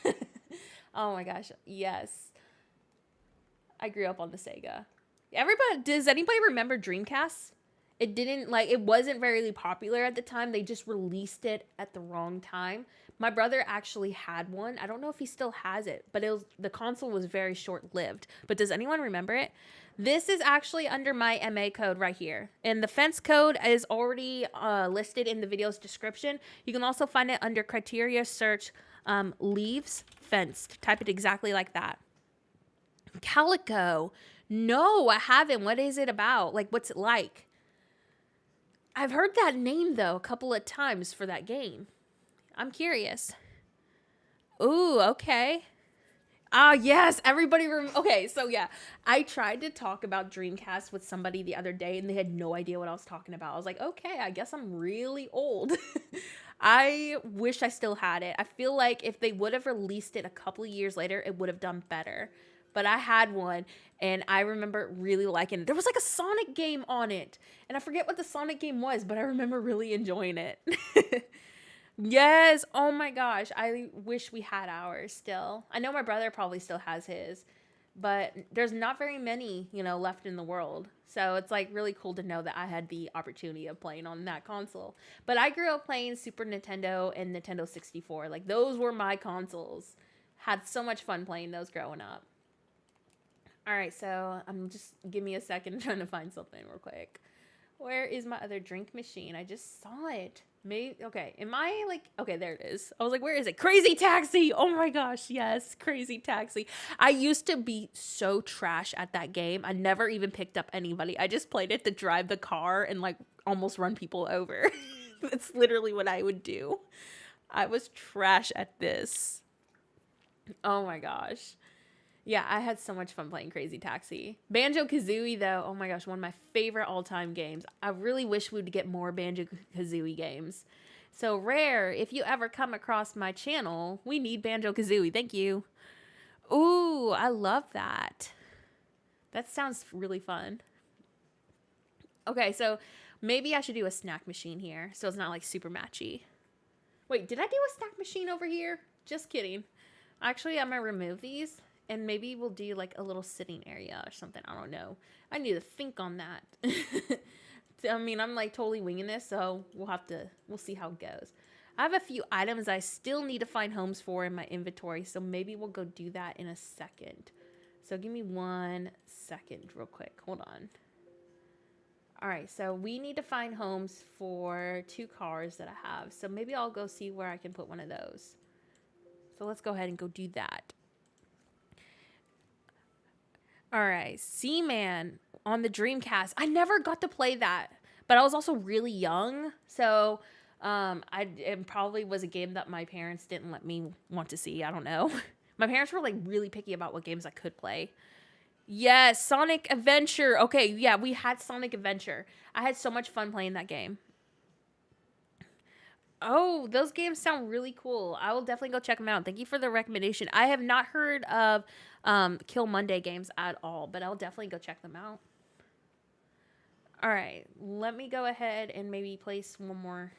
Oh my gosh, yes. I grew up on the Sega. Does anybody remember Dreamcast? It wasn't very popular at the time. They just released it at the wrong time. My brother actually had one. I don't know if he still has it, but the console was very short-lived. But does anyone remember it? This is actually under my MA code right here. And the fence code is already listed in the video's description. You can also find it under criteria search leaves fenced. Type it exactly like that. Calico. No, I haven't. What is it about? Like, what's it like? I've heard that name, though, a couple of times for that game. I'm curious. Ooh, okay. Ah, yes, everybody okay, so yeah, I tried to talk about Dreamcast with somebody the other day, and they had no idea what I was talking about. I was like, okay, I guess I'm really old. I wish I still had it. I feel like if they would have released it a couple of years later, it would have done better. but I had one and I remember really liking it. There was like a Sonic game on it, and I forget what the Sonic game was, but I remember really enjoying it. Yes. Oh my gosh. I wish we had ours still. I know my brother probably still has his, but there's not very many, left in the world. So it's like really cool to know that I had the opportunity of playing on that console. But I grew up playing Super Nintendo and Nintendo 64. Like those were my consoles. Had so much fun playing those growing up. All right, so I'm just give me a second trying to find something real quick. Where is my other drink machine? I just saw it. Maybe okay. Am I like okay? There it is. I was like, where is it? Crazy Taxi. Oh my gosh, yes, Crazy Taxi. I used to be so trash at that game. I never even picked up anybody. I just played it to drive the car and like almost run people over. That's literally what I would do. I was trash at this. Oh my gosh. Yeah, I had so much fun playing Crazy Taxi. Banjo-Kazooie, though, oh my gosh, one of my favorite all-time games. I really wish we'd get more Banjo-Kazooie games. So, Rare, if you ever come across my channel, we need Banjo-Kazooie. Thank you. Ooh, I love that. That sounds really fun. Okay, so maybe I should do a snack machine here so it's not like super matchy. Wait, did I do a snack machine over here? Just kidding. Actually, I'm going to remove these. And maybe we'll do like a little sitting area or something. I don't know. I need to think on that. I mean, I'm like totally winging this, so we'll see how it goes. I have a few items I still need to find homes for in my inventory, so maybe we'll go do that in a second. So give me 1 second real quick. Hold on. All right, so we need to find homes for 2 cars that I have. So maybe I'll go see where I can put one of those. So let's go ahead and go do that. All right, Seaman on the Dreamcast. I never got to play that, but I was also really young, so it probably was a game that my parents didn't let me want to see. I don't know. My parents were like really picky about what games I could play. Yes, Sonic Adventure. Okay, yeah, we had Sonic Adventure. I had so much fun playing that game. Oh, those games sound really cool. I will definitely go check them out. Thank you for the recommendation. I have not heard of Kill Monday games at all, but I'll definitely go check them out. All right, let me go ahead and maybe place one more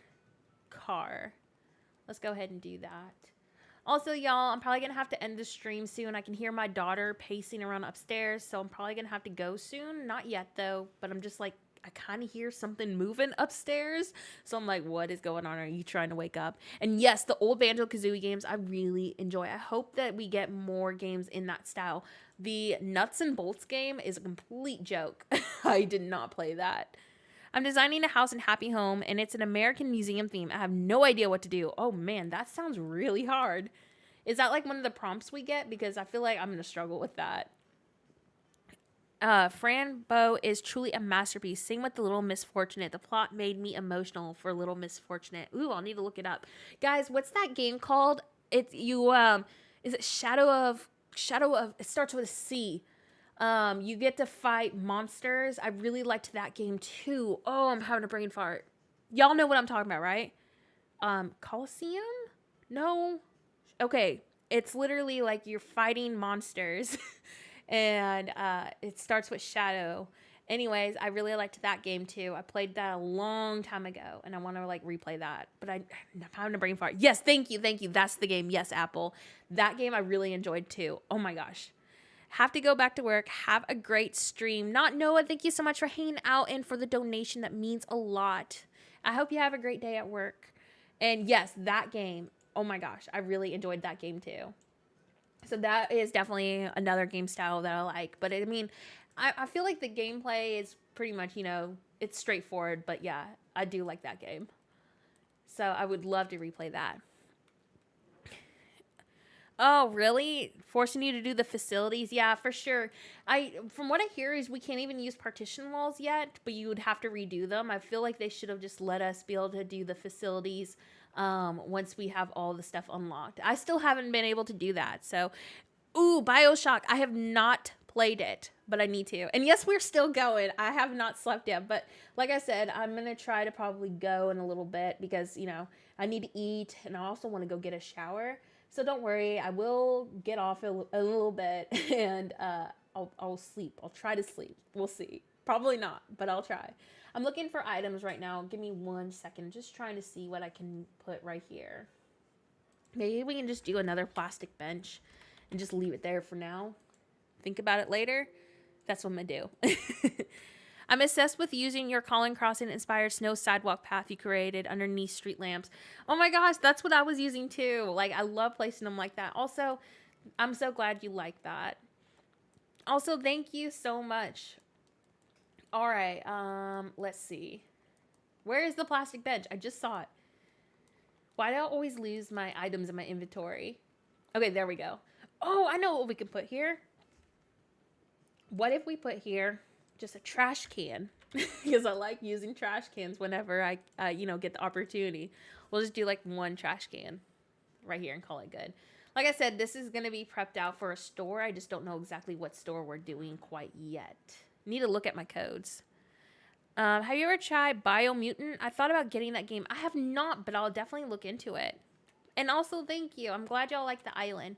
car. Let's go ahead and do that. Also, y'all, I'm probably going to have to end the stream soon. I can hear my daughter pacing around upstairs, so I'm probably going to have to go soon. Not yet, though, but I'm just like, I kind of hear something moving upstairs. So I'm like, what is going on? Are you trying to wake up? And yes, the old Banjo-Kazooie games I really enjoy. I hope that we get more games in that style. The Nuts and Bolts game is a complete joke. I did not play that. I'm designing a house in Happy Home, and it's an American museum theme. I have no idea what to do. Oh, man, that sounds really hard. Is that like one of the prompts we get? Because I feel like I'm going to struggle with that. Fran Bow is truly a masterpiece. Same with The Little Misfortunate. The plot made me emotional for Little Misfortunate. Ooh, I'll need to look it up. Guys, what's that game called? It's is it Shadow of it starts with a C. You get to fight monsters. I really liked that game too. Oh, I'm having a brain fart. Y'all know what I'm talking about, right? Coliseum? No. Okay. It's literally like you're fighting monsters. And it starts with Shadow. Anyways, I really liked that game too. I played that a long time ago, and I want to like replay that. But I'm having a brain fart. Yes, thank you. That's the game. Yes, Apple. That game I really enjoyed too. Oh my gosh. Have to go back to work. Have a great stream. Not Noah, thank you so much for hanging out and for the donation. That means a lot. I hope you have a great day at work. And yes, that game. Oh my gosh, I really enjoyed that game too. So that is definitely another game style that I like. But I mean, I feel like the gameplay is pretty much, it's straightforward. But yeah, I do like that game. So I would love to replay that. Oh, really? Forcing you to do the facilities? Yeah, for sure. From what I hear is we can't even use partition walls yet, but you would have to redo them. I feel like they should have just let us be able to do the facilities once we have all the stuff unlocked. I still haven't been able to do that. So, ooh, BioShock. I have not played it, but I need to. And yes, we're still going. I have not slept yet, but like I said, I'm going to try to probably go in a little bit because, you know, I need to eat and I also want to go get a shower. So don't worry, I will get off a little bit and I'll sleep. I'll try to sleep. We'll see. Probably not, but I'll try. I'm looking for items right now. Give me 1 second. Just trying to see what I can put right here. Maybe we can just do another plastic bench and just leave it there for now. Think about it later. That's what I'm going to do. I'm obsessed with using your Colin Crossing inspired snow sidewalk path you created underneath street lamps. Oh my gosh, that's what I was using too. Like, I love placing them like that. Also, I'm so glad you like that. Also, thank you so much. All right, let's see. Where is the plastic bench? I just saw it. Why do I always lose my items in my inventory? Okay, there we go. Oh, I know what we can put here. What if we put here just a trash can? Because I like using trash cans whenever I you know, get the opportunity. We'll just do like 1 trash can right here and call it good. Like I said, this is going to be prepped out for a store. I just don't know exactly what store we're doing quite yet. Need to look at my codes. Have you ever tried Biomutant? I thought about getting that game. I have not, but I'll definitely look into it. And also, thank you. I'm glad y'all like the island.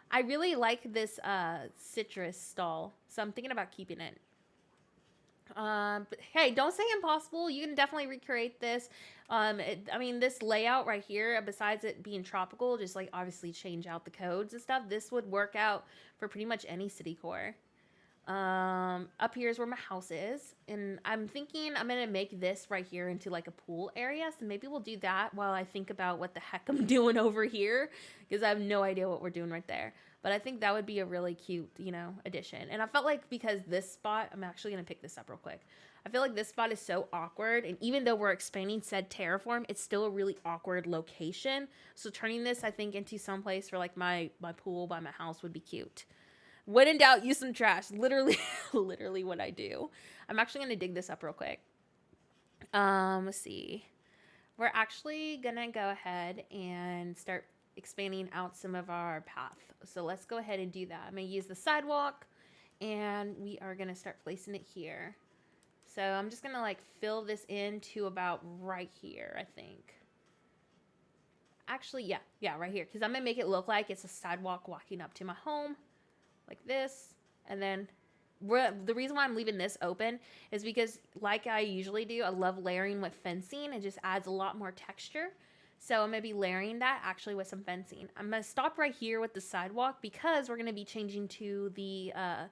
I really like this citrus stall, so I'm thinking about keeping it. But hey, don't say impossible. You can definitely recreate this. I mean, this layout right here, besides it being tropical, just like obviously change out the codes and stuff. This would work out for pretty much any city core. Up here is where my house is, and I'm thinking I'm gonna make this right here into like a pool area, so maybe we'll do that while I think about what the heck I'm doing over here, because I have no idea what we're doing right there. But I think that would be a really cute, you know, addition. And I felt like because this spot, I'm actually gonna pick this up real quick. I feel like this spot is so awkward, and even though we're expanding said terraform, it's still a really awkward location. So turning this, I think, into some place for like my pool by my house would be cute. When in doubt, use some trash. Literally, literally what I do. I'm actually going to dig this up real quick. Let's see. We're actually going to go ahead and start expanding out some of our path. So let's go ahead and do that. I'm going to use the sidewalk, and we are going to start placing it here. So I'm just going to like fill this in to about right here, I think. Actually, yeah, right here. Because I'm going to make it look like it's a sidewalk walking up to my home. Like this, and then the reason why I'm leaving this open is because, like I usually do, I love layering with fencing. It just adds a lot more texture. So I'm going to be layering that actually with some fencing. I'm going to stop right here with the sidewalk because we're going to be changing to the, I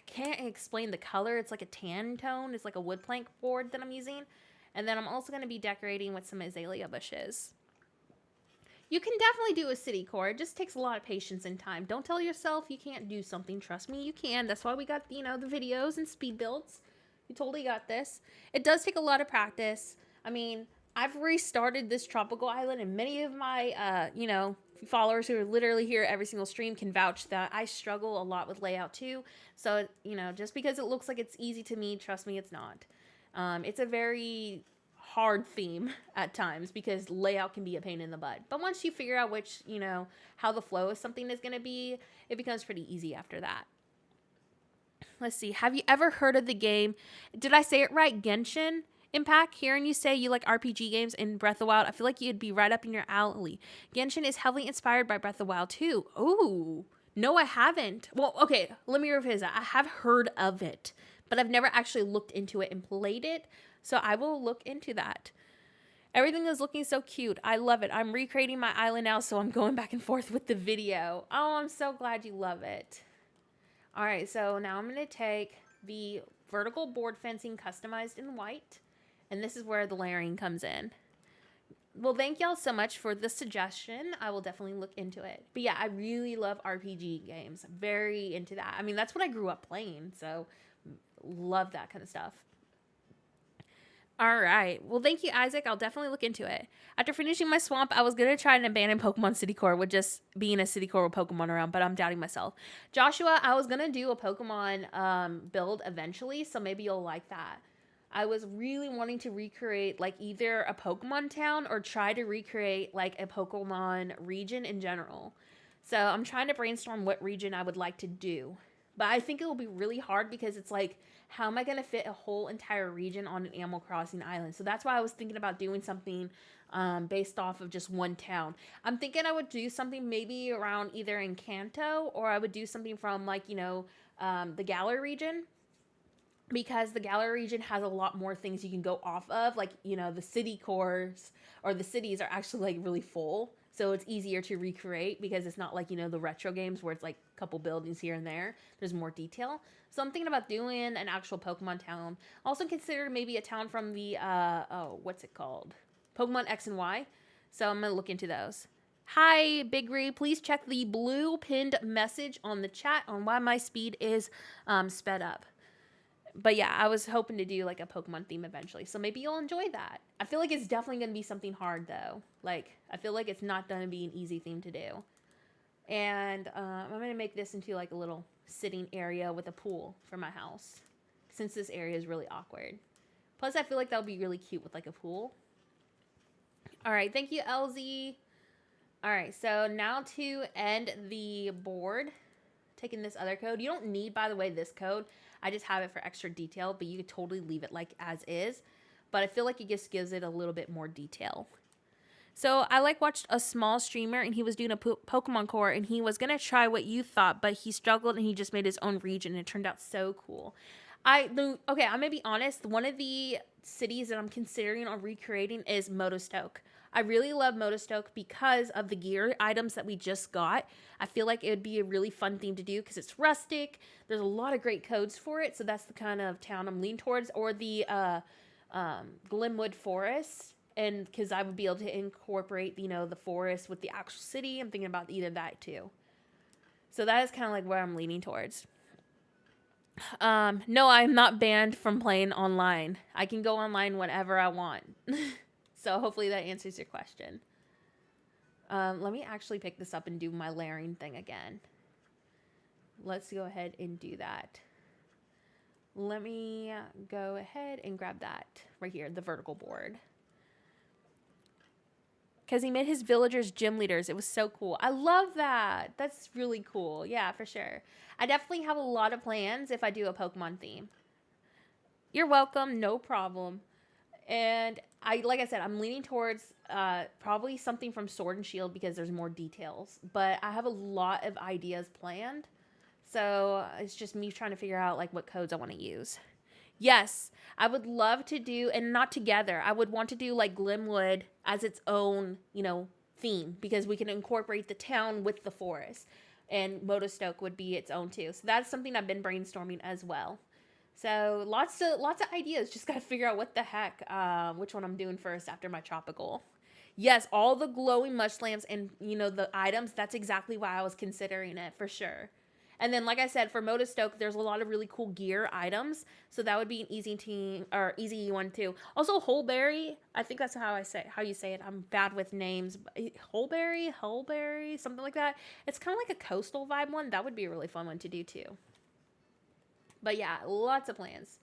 can't explain the color. It's like a tan tone. It's like a wood plank board that I'm using. And then I'm also going to be decorating with some azalea bushes. You can definitely do a city core. It just takes a lot of patience and time. Don't tell yourself you can't do something. Trust me, you can. That's why we got, you know, the videos and speed builds. You totally got this. It does take a lot of practice. I mean, I've restarted this tropical island, and many of my, you know, followers who are literally here every single stream can vouch that I struggle a lot with layout too. So, you know, just because it looks like it's easy to me, trust me, it's not. It's a very hard theme at times because layout can be a pain in the butt. But once you figure out which, you know, how the flow of something is going to be, it becomes pretty easy after that. Let's see. Have you ever heard of the game? Did I say it right? Genshin Impact? Hearing you say you like RPG games in Breath of the Wild, I feel like you'd be right up in your alley. Genshin is heavily inspired by Breath of the Wild too. Oh, no, I haven't. Well, okay, let me rephrase that. I have heard of it, but I've never actually looked into it and played it. So I will look into that. Everything is looking so cute. I love it. I'm recreating my island now, so I'm going back and forth with the video. Oh, I'm so glad you love it. All right, so now I'm going to take the vertical board fencing customized in white, and this is where the layering comes in. Well, thank y'all so much for the suggestion. I will definitely look into it. But yeah, I really love RPG games. Very into that. I mean, that's what I grew up playing, so love that kind of stuff. All right. Well, thank you, Isaac. I'll definitely look into it. After finishing my swamp, I was going to try an abandoned Pokemon City Core with just being a City Core with Pokemon around, but I'm doubting myself. Joshua, I was going to do a Pokemon build eventually, so maybe you'll like that. I was really wanting to recreate like either a Pokemon town or try to recreate like a Pokemon region in general. So I'm trying to brainstorm what region I would like to do. But I think it'll be really hard because it's like, how am I going to fit a whole entire region on an Animal Crossing island? So that's why I was thinking about doing something based off of just one town. I'm thinking I would do something maybe around either Encanto, or I would do something from like, the Galar region, because the Galar region has a lot more things you can go off of. Like, the city cores or the cities are actually like really full. So it's easier to recreate because it's not like, the retro games where it's like a couple buildings here and there. There's more detail. So I'm thinking about doing an actual Pokemon town. Also consider maybe a town from the, what's it called? Pokemon X and Y. So I'm going to look into those. Hi, Big Ree. Please check the blue pinned message on the chat on why my speed is sped up. But yeah, I was hoping to do like a Pokemon theme eventually. So maybe you'll enjoy that. I feel like it's definitely going to be something hard though. Like, I feel like it's not going to be an easy theme to do. And I'm going to make this into like a little sitting area with a pool for my house, since this area is really awkward. Plus, I feel like that would be really cute with like a pool. All right. Thank you, LZ. All right. So now to end the board, taking this other code. You don't need, by the way, this code. I just have it for extra detail, but you could totally leave it like as is. But I feel like it just gives it a little bit more detail. So I watched a small streamer, and he was doing a Pokemon core, and he was going to try what you thought, but he struggled and he just made his own region, and it turned out so cool. Okay, I'm going to be honest. One of the cities that I'm considering on recreating is Motostoke. I really love Motostoke because of the gear items that we just got. I feel like it would be a really fun theme to do because it's rustic. There's a lot of great codes for it, so that's the kind of town I'm leaning towards. Or the Glimwood Forest, and because I would be able to incorporate, the forest with the actual city. I'm thinking about either that too. So that is kind of like where I'm leaning towards. No, I'm not banned from playing online. I can go online whenever I want. So hopefully that answers your question. Let me actually pick this up and do my layering thing again. Let's go ahead and do that. Let me go ahead and grab that right here, the vertical board. Because he made his villagers gym leaders. It was so cool. I love that. That's really cool. Yeah, for sure. I definitely have a lot of plans if I do a Pokemon theme. You're welcome. No problem. And like I said, I'm leaning towards probably something from Sword and Shield because there's more details. But I have a lot of ideas planned. So it's just me trying to figure out like what codes I want to use. Yes, I would love to do, and not together. I would want to do like Glimwood as its own, theme, because we can incorporate the town with the forest, and Motostoke would be its own too. So that's something I've been brainstorming as well. So lots of ideas. Just got to figure out what the heck, which one I'm doing first after my tropical. Yes, all the glowing mushlamps and the items. That's exactly why I was considering it for sure. And then, like I said, for Motostoke, there's a lot of really cool gear items. So that would be an easy one too. Also, Hulberry, I think that's how you say it. I'm bad with names. Hulberry, something like that. It's kind of like a coastal vibe one. That would be a really fun one to do too. But yeah, lots of plans.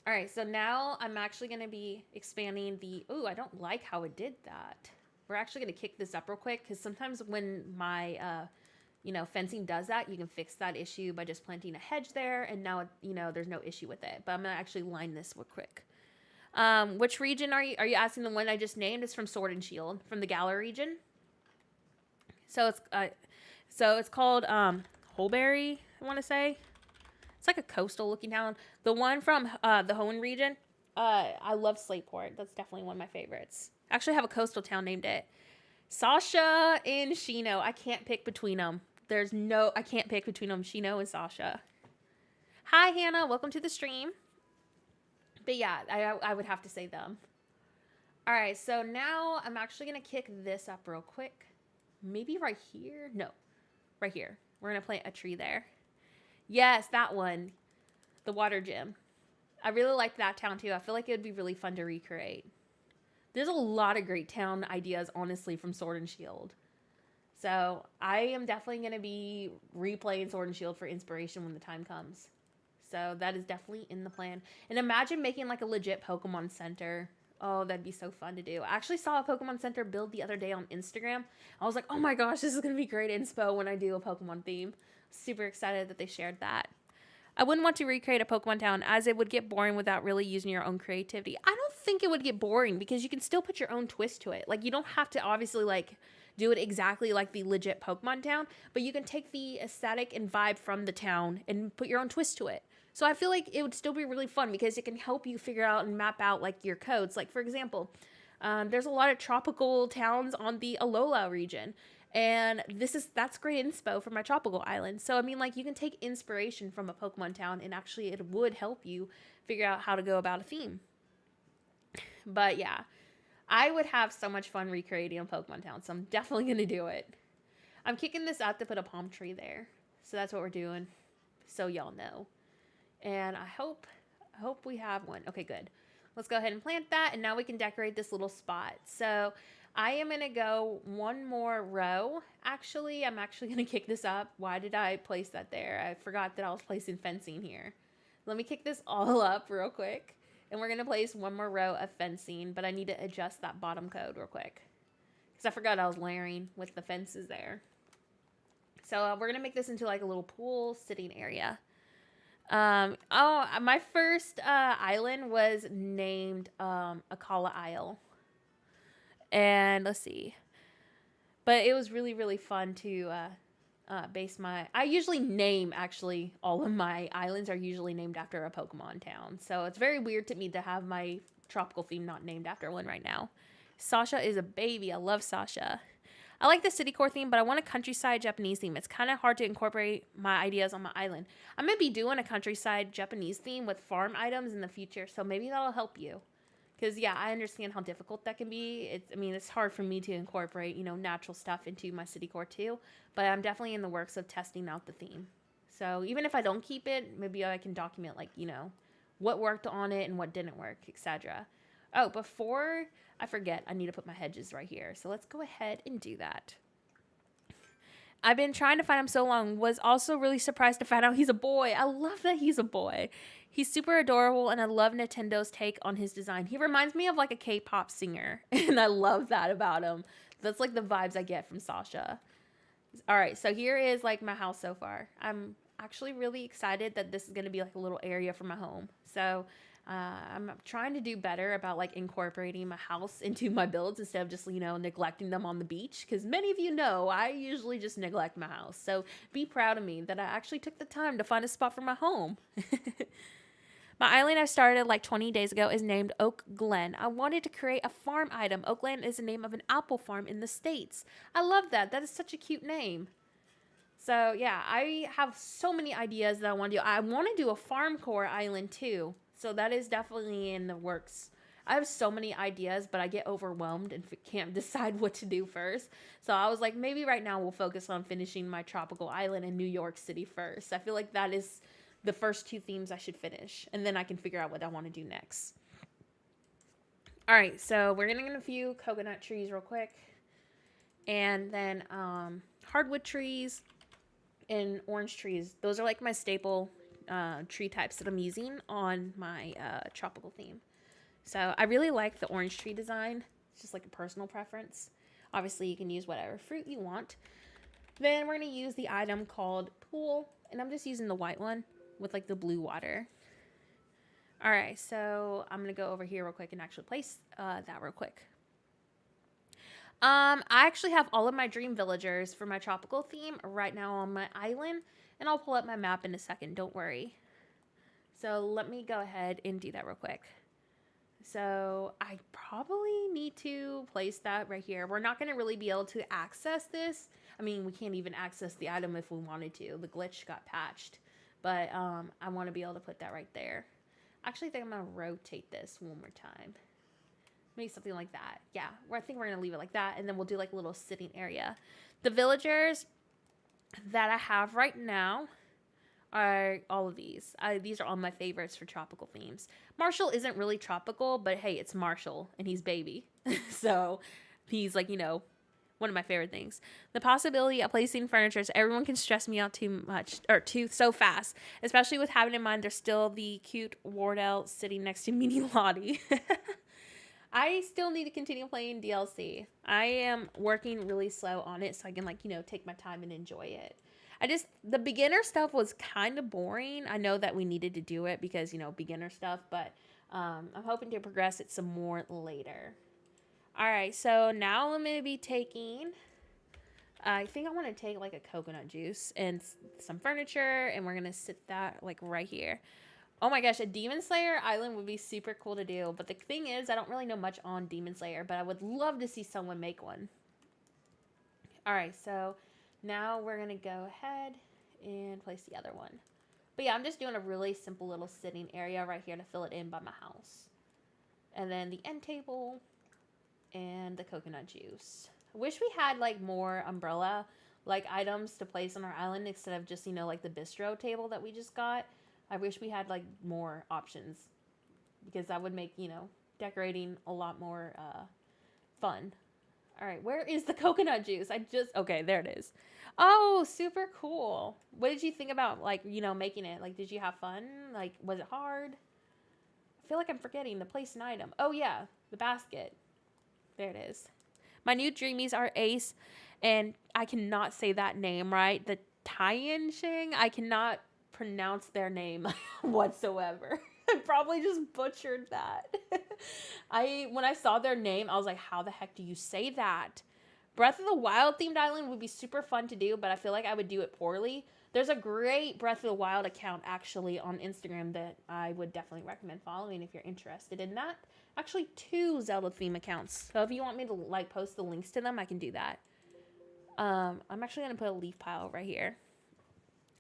All right, so now I'm actually going to be expanding the... Ooh, I don't like how it did that. We're actually going to kick this up real quick because sometimes when my... fencing does that, you can fix that issue by just planting a hedge there, and now, there's no issue with it. But I'm going to actually line this real quick. Which region are you asking? The one I just named is from Sword and Shield, from the Galar region. So it's called Hulberry, I want to say. It's like a coastal looking town. The one from the Hoenn region, I love Slateport. That's definitely one of my favorites. I actually have a coastal town named it. Sasha and Shino. I can't pick between them. I can't pick between them, Shino and Sasha. Hi, Hannah. Welcome to the stream. But yeah, I would have to say them. All right, so now I'm actually going to kick this up real quick. Maybe right here? No, right here. We're going to plant a tree there. Yes, that one. The water gym. I really like that town too. I feel like it would be really fun to recreate. There's a lot of great town ideas, honestly, from Sword and Shield. So I am definitely going to be replaying Sword and Shield for inspiration when the time comes. So that is definitely in the plan. And imagine making like a legit Pokemon center Oh, that'd be so fun to do. I actually saw a Pokemon Center build the other day on Instagram. I was like, oh my gosh, this is going to be great inspo when I do a Pokemon theme. Super excited that they shared that. I wouldn't want to recreate a Pokemon town as it would get boring without really using your own creativity. I don't think it would get boring because you can still put your own twist to it. Like, you don't have to obviously like do it exactly like the legit Pokemon town, but you can take the aesthetic and vibe from the town and put your own twist to it. So I feel like it would still be really fun because it can help you figure out and map out like your codes. Like, for example, there's a lot of tropical towns on the Alola region. And that's great inspo for my tropical island. So, I mean, like, you can take inspiration from a Pokemon town and actually it would help you figure out how to go about a theme. But yeah, I would have so much fun recreating a Pokemon town. So I'm definitely going to do it. I'm kicking this out to put a palm tree there. So that's what we're doing. So y'all know. And I hope we have one. Okay, good. Let's go ahead and plant that. And now we can decorate this little spot. So I am going to go one more row. Actually, I'm actually going to kick this up. Why did I place that there? I forgot that I was placing fencing here. Let me kick this all up real quick. And we're going to place one more row of fencing. But I need to adjust that bottom code real quick. Because I forgot I was layering with the fences there. So we're going to make this into like a little pool sitting area. My first island was named Akala Isle. And let's see. But it was really, really fun to I usually name, actually, all of my islands are usually named after a Pokemon town. So it's very weird to me to have my tropical theme not named after one right now. Sasha is a baby. I love Sasha. I like the city core theme, but I want a countryside Japanese theme. It's kind of hard to incorporate my ideas on my island. I'm going to be doing a countryside Japanese theme with farm items in the future, so maybe that'll help you. Because, yeah, I understand how difficult that can be. It's hard for me to incorporate, natural stuff into my city core too. But I'm definitely in the works of testing out the theme. So even if I don't keep it, maybe I can document, what worked on it and what didn't work, etc. Oh, before I forget, I need to put my hedges right here. So let's go ahead and do that. I've been trying to find him so long. Was also really surprised to find out he's a boy. I love that he's a boy. He's super adorable, and I love Nintendo's take on his design. He reminds me of like a K-pop singer, and I love that about him. That's like the vibes I get from Sasha. All right, so here is like my house so far. I'm actually really excited that this is going to be like a little area for my home. So I'm trying to do better about like incorporating my house into my builds instead of just, neglecting them on the beach. Because many of you know, I usually just neglect my house. So be proud of me that I actually took the time to find a spot for my home. My island I started like 20 days ago is named Oak Glen. I wanted to create a farm item. Oak Glen is the name of an apple farm in the States. I love that. That is such a cute name. So yeah, I have so many ideas that I want to do. I want to do a farm core island too. So that is definitely in the works. I have so many ideas, but I get overwhelmed and can't decide what to do first. So I was like, maybe right now we'll focus on finishing my tropical island in New York City first. I feel like that is the first two themes I should finish. And then I can figure out what I want to do next. All right, so we're going to get a few coconut trees real quick. And then hardwood trees and orange trees. Those are like my staple tree types that I'm using on my tropical theme. So I really like the orange tree design. It's just like a personal preference. Obviously, you can use whatever fruit you want. Then we're going to use the item called Pool. And I'm just using the white one with like the blue water. All right, so I'm going to go over here real quick and actually place that real quick. I actually have all of my dream villagers for my tropical theme right now on my island. And I'll pull up my map in a second, don't worry. So let me go ahead and do that real quick. So I probably need to place that right here. We're not going to really be able to access this. I mean, we can't even access the item if we wanted to. The glitch got patched. But I want to be able to put that right there. Actually, I think I'm going to rotate this one more time. Maybe something like that. Yeah, I think we're going to leave it like that. And then we'll do like a little sitting area. The villagers that I have right now are all of these. These are all my favorites for tropical themes. Marshall isn't really tropical, but hey, it's Marshall and he's baby. So he's like, one of my favorite things. The possibility of placing furniture so everyone can stress me out too much or so fast, especially with having in mind there's still the cute Wardell sitting next to Meanie Lottie. I still need to continue playing DLC. I am working really slow on it so I can, like, you know, take my time and enjoy it. The beginner stuff was kind of boring. I know that we needed to do it because, you know, beginner stuff, but I'm hoping to progress it some more later. All right, so now I'm going to be taking, I think I want to take like a coconut juice and some furniture, and we're going to sit that like right here. Oh my gosh, a Demon Slayer island would be super cool to do. But the thing is, I don't really know much on Demon Slayer, but I would love to see someone make one. Alright, so now we're going to go ahead and place the other one. But yeah, I'm just doing a really simple little sitting area right here to fill it in by my house. And then the end table and the coconut juice. I wish we had like more umbrella like items to place on our island instead of just, you know, like the bistro table that we just got. I wish we had like more options because that would make, you know, decorating a lot more fun. All right, where is the coconut juice? Okay, there it is. Oh, super cool. What did you think about, like, you know, making it? Like, did you have fun? Like, was it hard? I feel like I'm forgetting to place an item. Oh yeah, the basket. There it is. My new dreamies are Ace, and I cannot say that name right. The Tyan Shing, I cannot pronounce their name whatsoever. I probably just butchered that. When I saw their name, I was like, how the heck do you say that? Breath of the Wild themed island would be super fun to do, but I feel like I would do it poorly. There's a great Breath of the Wild account actually on Instagram that I would definitely recommend following if you're interested in that. Actually, 2 Zelda theme accounts. So if you want me to like post the links to them, I can do that. I'm actually going to put a leaf pile right here.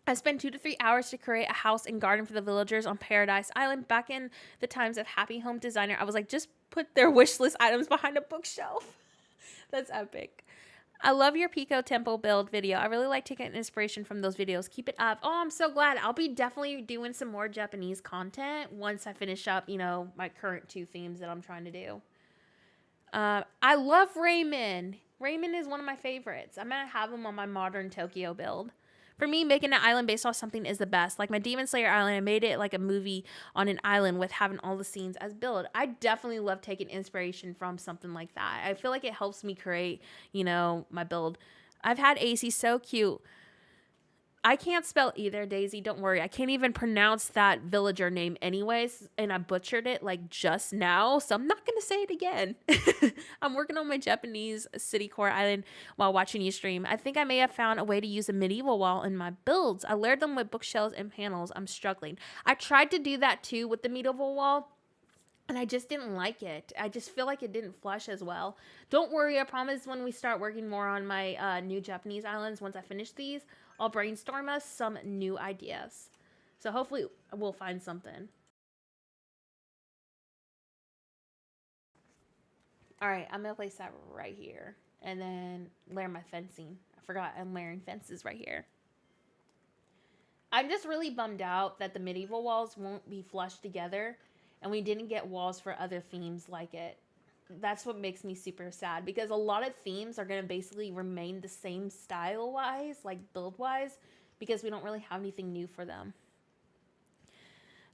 I spent 2 to 3 hours to create a house and garden for the villagers on Paradise Island. Back in the times of Happy Home Designer, I was like, just put their wish list items behind a bookshelf. That's epic. I love your Pico Temple build video. I really like taking inspiration from those videos. Keep it up. Oh, I'm so glad. I'll be definitely doing some more Japanese content once I finish up, you know, my current 2 themes that I'm trying to do. I love Raymond. Raymond is one of my favorites. I'm going to have him on my modern Tokyo build. For me, making an island based off something is the best. Like my Demon Slayer island, I made it like a movie on an island with having all the scenes as build. I definitely love taking inspiration from something like that. I feel like it helps me create, you know, my build. I've had AC so cute. I can't spell either, Daisy. Don't worry. I can't even pronounce that villager name anyways, and I butchered it like just now, so I'm not going to say it again. I'm working on my Japanese city core island while watching you stream. I think I may have found a way to use a medieval wall in my builds. I layered them with bookshelves and panels. I'm struggling. I tried to do that too with the medieval wall, and I just didn't like it. I just feel like it didn't flush as well. Don't worry. I promise when we start working more on my new Japanese islands, once I finish these, I'll brainstorm us some new ideas. So hopefully we'll find something. All right, I'm going to place that right here. And then layer my fencing. I forgot I'm layering fences right here. I'm just really bummed out that the medieval walls won't be flushed together. And we didn't get walls for other themes like it. That's what makes me super sad, because a lot of themes are going to basically remain the same style-wise, like build-wise, because we don't really have anything new for them.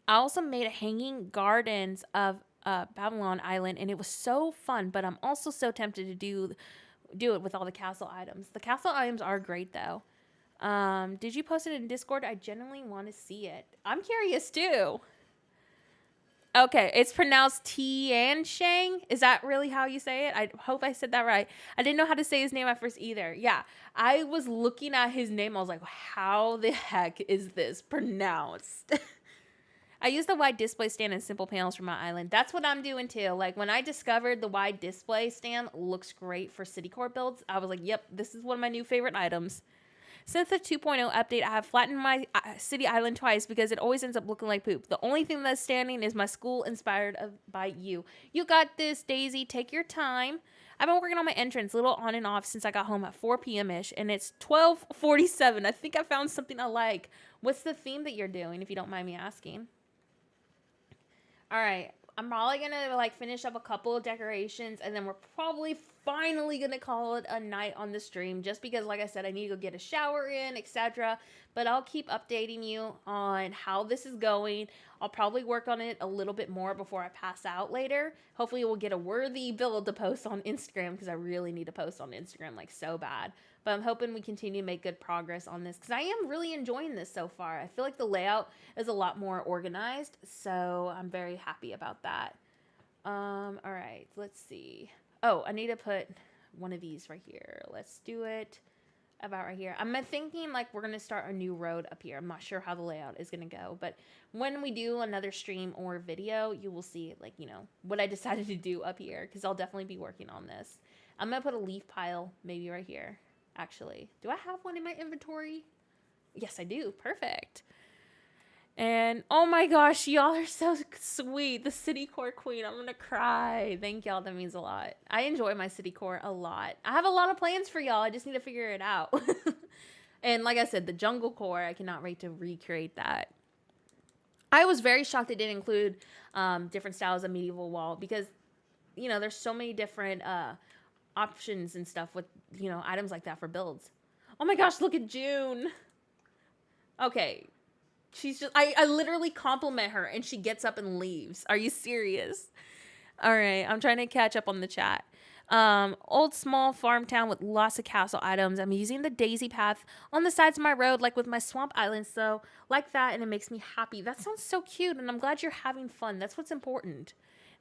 I also made a hanging gardens of Babylon Island, and it was so fun, but I'm also so tempted to do it with all the castle items. The castle items are great, though. Did you post it in Discord? I genuinely want to see it. I'm curious, too. Okay, it's pronounced Tian Shang. Is that really how you say it? I hope I said that right. I didn't know how to say his name at first either. Yeah, I was looking at his name. I was like, how the heck is this pronounced? I used the wide display stand and simple panels for my island. That's what I'm doing too. Like when I discovered the wide display stand looks great for city core builds, I was like, yep, this is one of my new favorite items. Since the 2.0 update, I have flattened my city island twice because it always ends up looking like poop. The only thing that's standing is my school inspired by you. You got this, Daisy. Take your time. I've been working on my entrance a little on and off since I got home at 4 p.m.-ish, and it's 12:47. I think I found something I like. What's the theme that you're doing, if you don't mind me asking? All right. I'm probably gonna like finish up a couple of decorations, and then we're probably finally gonna call it a night on the stream, just because, like I said, I need to go get a shower in, etc. But I'll keep updating you on how this is going. I'll probably work on it a little bit more before I pass out later. Hopefully we'll get a worthy build to post on Instagram, because I really need to post on Instagram like so bad. But I'm hoping we continue to make good progress on this, because I am really enjoying this so far. I feel like the layout is a lot more organized, so I'm very happy about that. All right, let's see. Oh, I need to put one of these right here. Let's do it about right here. I'm thinking like we're gonna start a new road up here. I'm not sure how the layout is gonna go, but when we do another stream or video, you will see like, you know, what I decided to do up here, because I'll definitely be working on this. I'm gonna put a leaf pile maybe right here. Actually, do I have one in my inventory? Yes, I do. Perfect. And oh my gosh, y'all are so sweet. The city core queen. I'm gonna cry. Thank y'all. That means a lot. I enjoy my city core a lot. I have a lot of plans for y'all. I just need to figure it out. And like I said, the jungle core, I cannot wait to recreate that. I was very shocked they didn't include different styles of medieval wall, because, you know, there's so many different options and stuff with, you know, items like that for builds. Oh my gosh, look at June. Okay. She's just, I literally compliment her and she gets up and leaves. Are you serious? All right, I'm trying to catch up on the chat. Old small farm town with lots of castle items. I'm using the daisy path on the sides of my road, like with my swamp islands, so like that, and it makes me happy. That sounds so cute, and I'm glad you're having fun. That's what's important.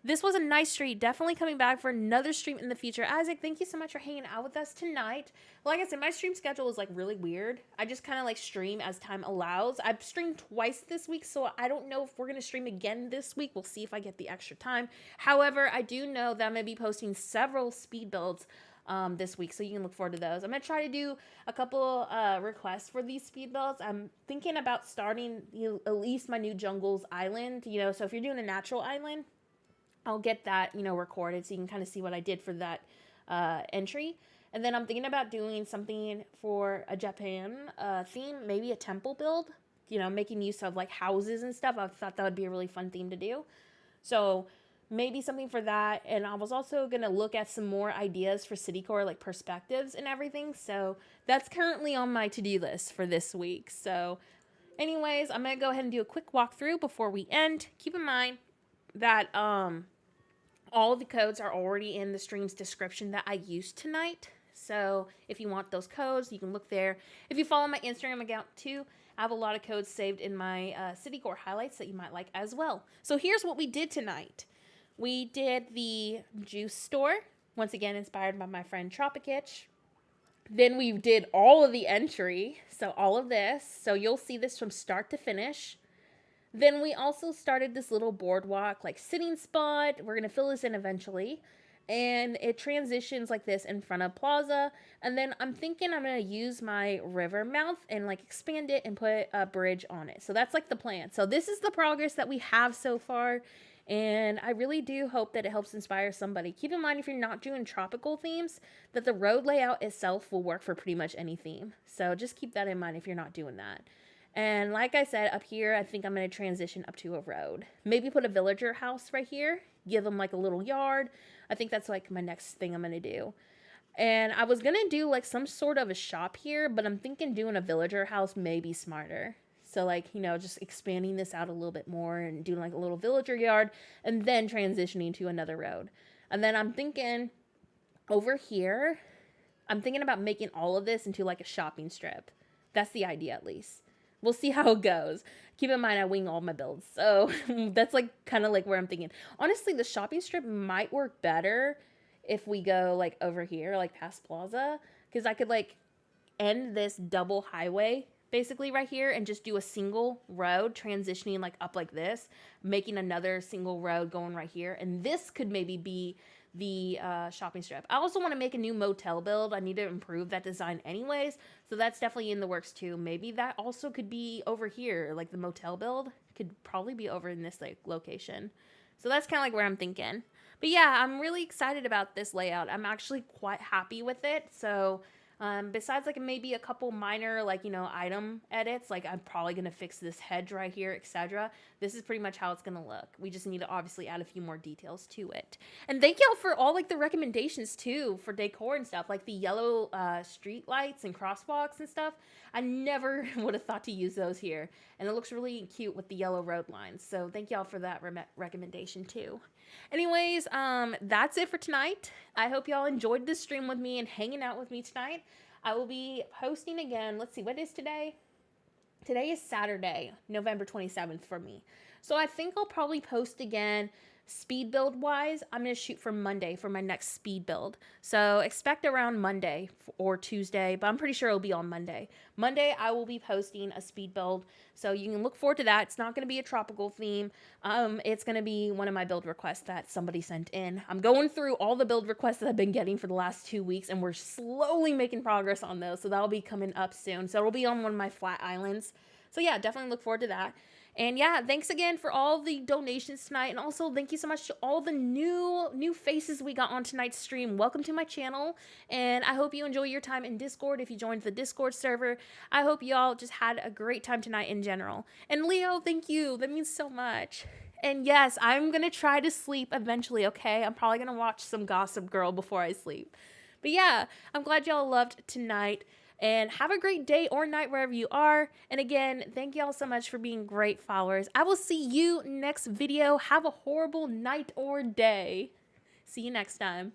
This was a nice street. Definitely coming back for another stream in the future. Isaac, thank you so much for hanging out with us tonight. Like I said, my stream schedule is like really weird. I just kind of like stream as time allows. I've streamed twice this week, so I don't know if we're going to stream again this week. We'll see if I get the extra time. However, I do know that I'm going to be posting several speed builds this week, so you can look forward to those. I'm going to try to do a couple requests for these speed builds. I'm thinking about starting at least my new Jungles Island, you know, so if you're doing a natural island, I'll get that, you know, recorded so you can kind of see what I did for that entry. And then I'm thinking about doing something for a Japan theme, maybe a temple build, you know, making use of like houses and stuff. I thought that would be a really fun theme to do. So maybe something for that. And I was also going to look at some more ideas for city core, like perspectives and everything. So that's currently on my to-do list for this week. So anyways, I'm going to go ahead and do a quick walkthrough before we end. Keep in mind that all of the codes are already in the stream's description that I used tonight. So if you want those codes, you can look there. If you follow my Instagram account too, I have a lot of codes saved in my City Core highlights that you might like as well. So here's what we did tonight. We did the juice store, once again inspired by my friend TROPIKITCH. Then we did all of the entry, so all of this. So you'll see this from start to finish. Then we also started this little boardwalk, like sitting spot. We're going to fill this in eventually. And it transitions like this in front of Plaza. And then I'm thinking I'm going to use my river mouth and like expand it and put a bridge on it. So that's like the plan. So this is the progress that we have so far. And I really do hope that it helps inspire somebody. Keep in mind, if you're not doing tropical themes, that the road layout itself will work for pretty much any theme. So just keep that in mind if you're not doing that. And like I said, up here, I think I'm going to transition up to a road. Maybe put a villager house right here. Give them like a little yard. I think that's like my next thing I'm going to do. And I was going to do like some sort of a shop here, but I'm thinking doing a villager house may be smarter. So like, you know, just expanding this out a little bit more and doing like a little villager yard and then transitioning to another road. And then I'm thinking over here, I'm thinking about making all of this into like a shopping strip. That's the idea at least. We'll see how it goes. Keep in mind, I wing all my builds. So that's like kind of like where I'm thinking. Honestly, the shopping strip might work better if we go like over here, like past Plaza. Because I could like end this double highway basically right here and just do a single road transitioning like up like this, making another single road going right here. And this could maybe be the shopping strip. I also want to make a new motel build. I need to improve that design anyways, so that's definitely in the works too. Maybe that also could be over here, like the motel build could probably be over in this like location. So that's kind of like where I'm thinking. But yeah, I'm really excited about this layout. I'm actually quite happy with it. So Besides like maybe a couple minor like, you know, item edits, like I'm probably going to fix this hedge right here, etc. This is pretty much how it's going to look. We just need to obviously add a few more details to it. And thank y'all for all like the recommendations too for decor and stuff, like the yellow street lights and crosswalks and stuff. I never would have thought to use those here. And it looks really cute with the yellow road lines. So thank y'all for that recommendation too. Anyways, that's it for tonight. I hope y'all enjoyed this stream with me and hanging out with me tonight. I will be posting again. Let's see, what is today? Today is Saturday, November 27th for me. So I think I'll probably post again speed build wise. I'm going to shoot for Monday for my next speed build. So expect around Monday or Tuesday, but I'm pretty sure it'll be on Monday. Monday, I will be posting a speed build. So you can look forward to that. It's not going to be a tropical theme. It's going to be one of my build requests that somebody sent in. I'm going through all the build requests that I've been getting for the last 2 weeks, and we're slowly making progress on those. So that'll be coming up soon. So it'll be on one of my flat islands. So yeah, definitely look forward to that. And yeah, thanks again for all the donations tonight. And also thank you so much to all the new faces we got on tonight's stream. Welcome to my channel. And I hope you enjoy your time in Discord if you joined the Discord server. I hope y'all just had a great time tonight in general. And Leo, thank you. That means so much. And yes, I'm going to try to sleep eventually, okay? I'm probably going to watch some Gossip Girl before I sleep. But yeah, I'm glad y'all loved tonight. And have a great day or night wherever you are. And again, thank y'all so much for being great followers. I will see you next video. Have a horrible night or day. See you next time.